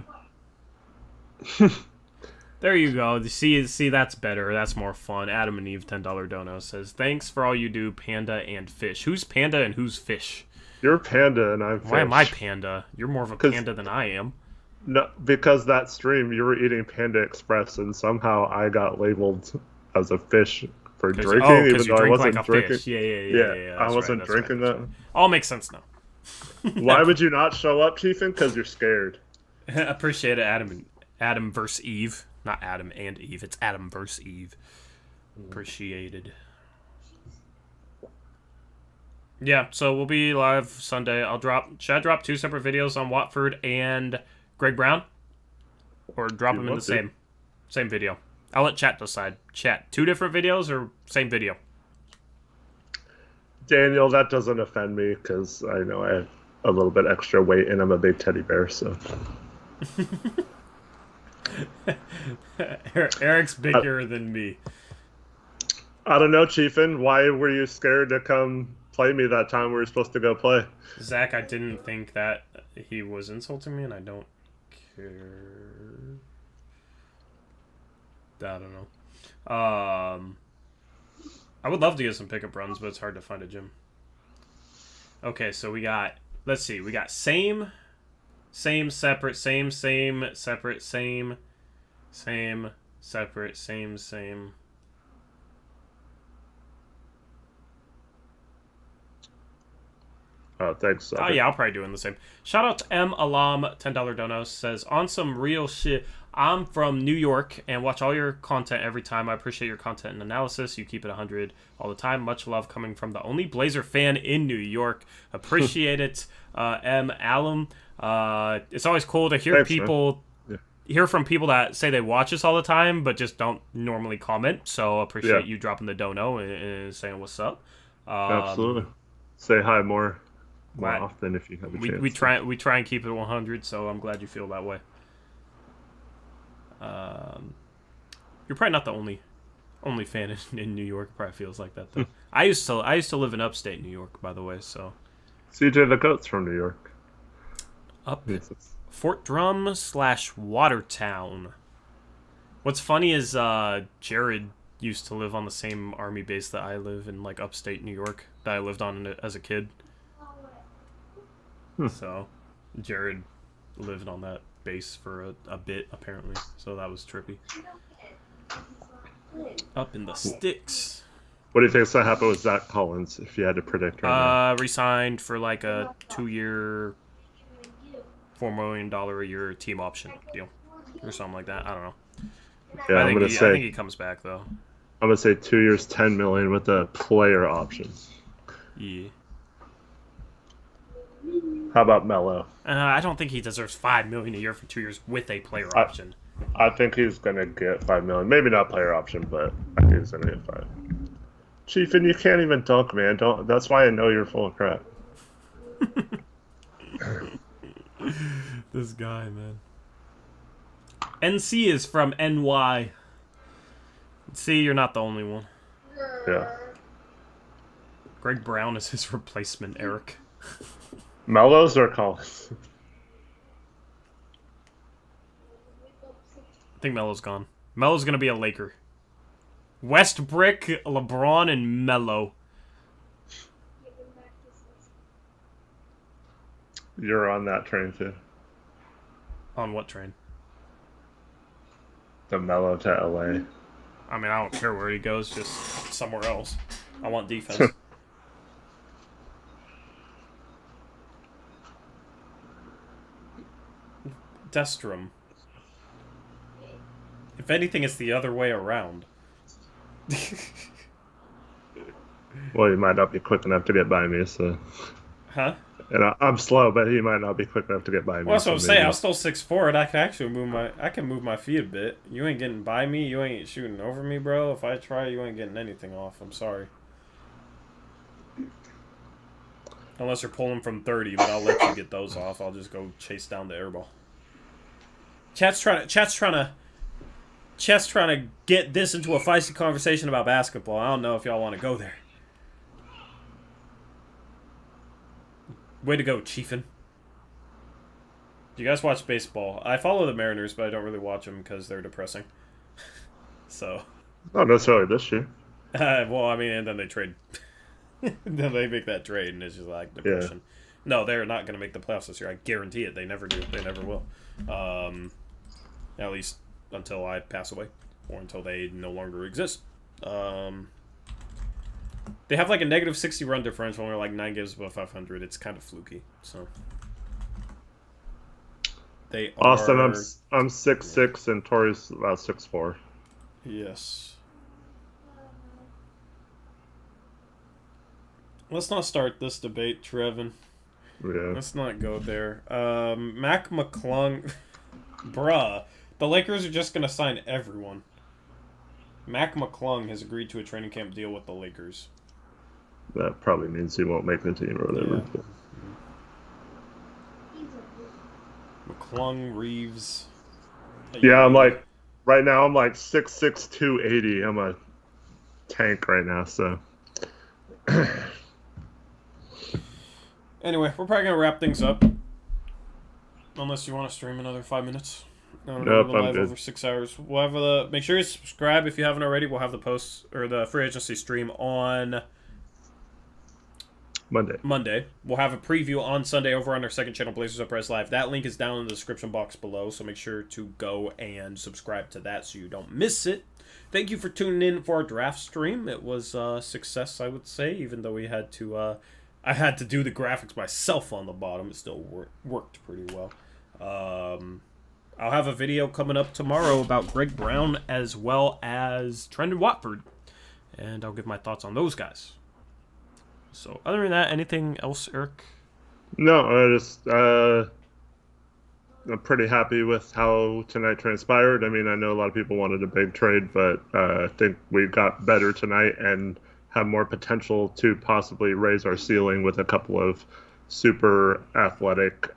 There you go. See, that's better. That's more fun. Adam and Eve, $10 dono, says, thanks for all you do, Panda and Fish. Who's Panda and who's Fish? You're Panda, and I'm Fish. Why am I Panda? You're more of a Panda than I am. No, because that stream, you were eating Panda Express, and somehow I got labeled as a fish for drinking, even though I wasn't like drinking. Fish. Yeah, I wasn't drinking that. All makes sense now. Why would you not show up, Chiefin? Because you're scared. Appreciate it, Adam versus Eve. Not Adam and Eve. It's Adam versus Eve. Appreciated. Yeah, so we'll be live Sunday. Should I drop 2 separate videos on Watford and Greg Brown? Or drop them in the same video? I'll let chat decide. Chat, 2 different videos or same video? Daniel, that doesn't offend me because I know I have a little bit extra weight and I'm a big teddy bear, so... Eric's bigger than me. I don't know, Chiefin. Why were you scared to come play me that time we were supposed to go play? Zach, I didn't think that he was insulting me, and I don't care. I don't know. I would love to get some pickup runs, but it's hard to find a gym. Okay, so we got, let's see, we got same, separate, same, separate, same, separate, same. Oh, thanks. Oh yeah, I'll probably do it the same. Shout out to M Alam, $10 dono, says, on some real shit, I'm from New York and watch all your content every time. I appreciate your content and analysis. You keep it 100 all the time. Much love coming from the only Blazer fan in New York. Appreciate it, M Alam. It's always cool to hear hear from people that say they watch us all the time but just don't normally comment. So appreciate you dropping the dono and saying what's up. Absolutely. Say hi more often if you have a chance. We try and keep it 100, so I'm glad you feel that way. You're probably not the only fan in New York. It probably feels like that though. I used to live in upstate New York, by the way. So CJ the Goat's from New York. Fort Drum / Watertown. What's funny is Jared used to live on the same army base that I live in, like upstate New York, that I lived on as a kid. So Jared lived on that base for a bit, apparently. So that was trippy. Up in the sticks. What do you think is going to happen with Zach Collins, if you had to predict right now? Resigned for like a 2-year, $4 million a year team option deal. Or something like that. I don't know. Yeah, I think he comes back, though. I'm going to say 2 years, $10 million with a player option. Yeah. How about Melo? I don't think he deserves $5 million a year for 2 years with a player option. I think he's going to get $5 million. Maybe not player option, but I think he's going to get 5. Chief, and you can't even dunk, man. That's why I know you're full of crap. This guy, man. NC is from NY. See, you're not the only one. Yeah. Greg Brown is his replacement, Eric. Melo's or Collins? I think Melo's gone. Melo's going to be a Laker. Westbrook, LeBron, and Melo. You're on that train, too. On what train? The Melo to LA. I mean, I don't care where he goes, just somewhere else. I want defense. Destrom. If anything, it's the other way around. Well, he might not be quick enough to get by me, so... Huh? And I'm slow, but he might not be quick enough to get by me. Well, that's what I'm saying. I'm still 6'4", and I can actually move my feet a bit. You ain't getting by me. You ain't shooting over me, bro. If I try, you ain't getting anything off. I'm sorry. Unless you're pulling from 30, but I'll let you get those off. I'll just go chase down the airball. Chat's trying to get this into a feisty conversation about basketball. I don't know if y'all want to go there. Way to go, Chiefin. Do you guys watch baseball? I follow the Mariners, but I don't really watch them because they're depressing. So. Not necessarily this year. Well, I mean, and then they trade. Then they make that trade, and it's just like depression. Yeah. No, they're not going to make the playoffs this year. I guarantee it. They never do. They never will. At least until I pass away, or until they no longer exist. They have like a negative 60 run differential, and they're like 9 games above 500. It's kind of fluky. So they are. Austin, I'm 6'6", and Tori's about 6'4". Yes. Let's not start this debate, Trevin. Yeah. Let's not go there. Mac McClung, bruh, the Lakers are just gonna sign everyone. Mac McClung has agreed to a training camp deal with the Lakers. That probably means he won't make the team or whatever. Yeah. McClung, Reeves. Yeah, I'm like, right now I'm like 6'6", 280. I'm a tank right now, so. Anyway, we're probably gonna wrap things up. Unless you want to stream another 5 minutes. Nope, I'm live good. over 6 hours. We'll have make sure you subscribe if you haven't already. We'll have the posts or the free agency stream on Monday. We'll have a preview on Sunday over on our second channel, Blazers Uprise Live. That link is down in the description box below, so make sure to go and subscribe to that so you don't miss it. Thank you for tuning in for our draft stream. It was a success, I would say, even though we had to I had to do the graphics myself on the bottom. It still worked pretty well. I'll have a video coming up tomorrow about Greg Brown as well as Trendon Watford. And I'll give my thoughts on those guys. So, other than that, anything else, Eric? No, I'm pretty happy with how tonight transpired. I mean, I know a lot of people wanted a big trade, but I think we got better tonight and have more potential to possibly raise our ceiling with a couple of super athletic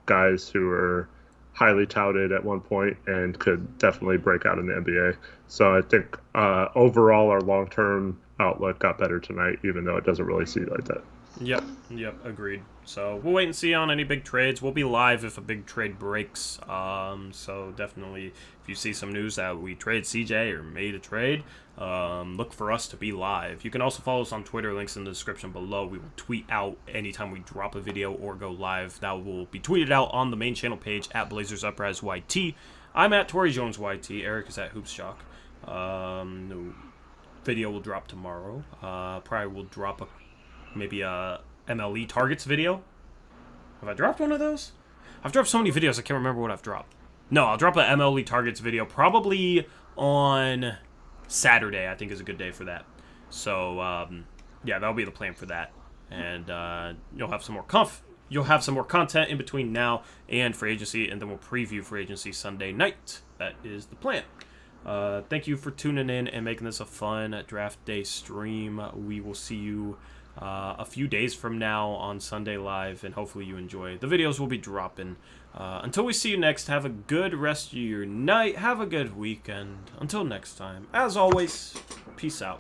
guys who are highly touted at one point and could definitely break out in the NBA. So I think overall our long-term outlook got better tonight, even though it doesn't really seem like that. Yep, agreed. So we'll wait and see on any big trades. We'll be live if a big trade breaks. So definitely, if you see some news that we trade CJ or made a trade, look for us to be live. You can also follow us on Twitter. Links in the description below. We will tweet out anytime we drop a video or go live. That will be tweeted out on the main channel page at Blazers Uprise YT. I'm at Torrey Jones YT. Eric is at Hoops Shock. No video will drop tomorrow. Probably will drop maybe a MLE targets video. Have I dropped one of those? I've dropped so many videos I can't remember what I've dropped. No, I'll drop a MLE targets video probably on Saturday. I think is a good day for that. So yeah, that'll be the plan for that. And you'll have some more content in between now and free agency, and then we'll preview free agency Sunday night. That is the plan. Thank you for tuning in and making this a fun draft day stream. We will see you a few days from now on Sunday Live, and hopefully you enjoy. The videos will be dropping. Until we see you next, have a good rest of your night. Have a good weekend. Until next time, as always, peace out.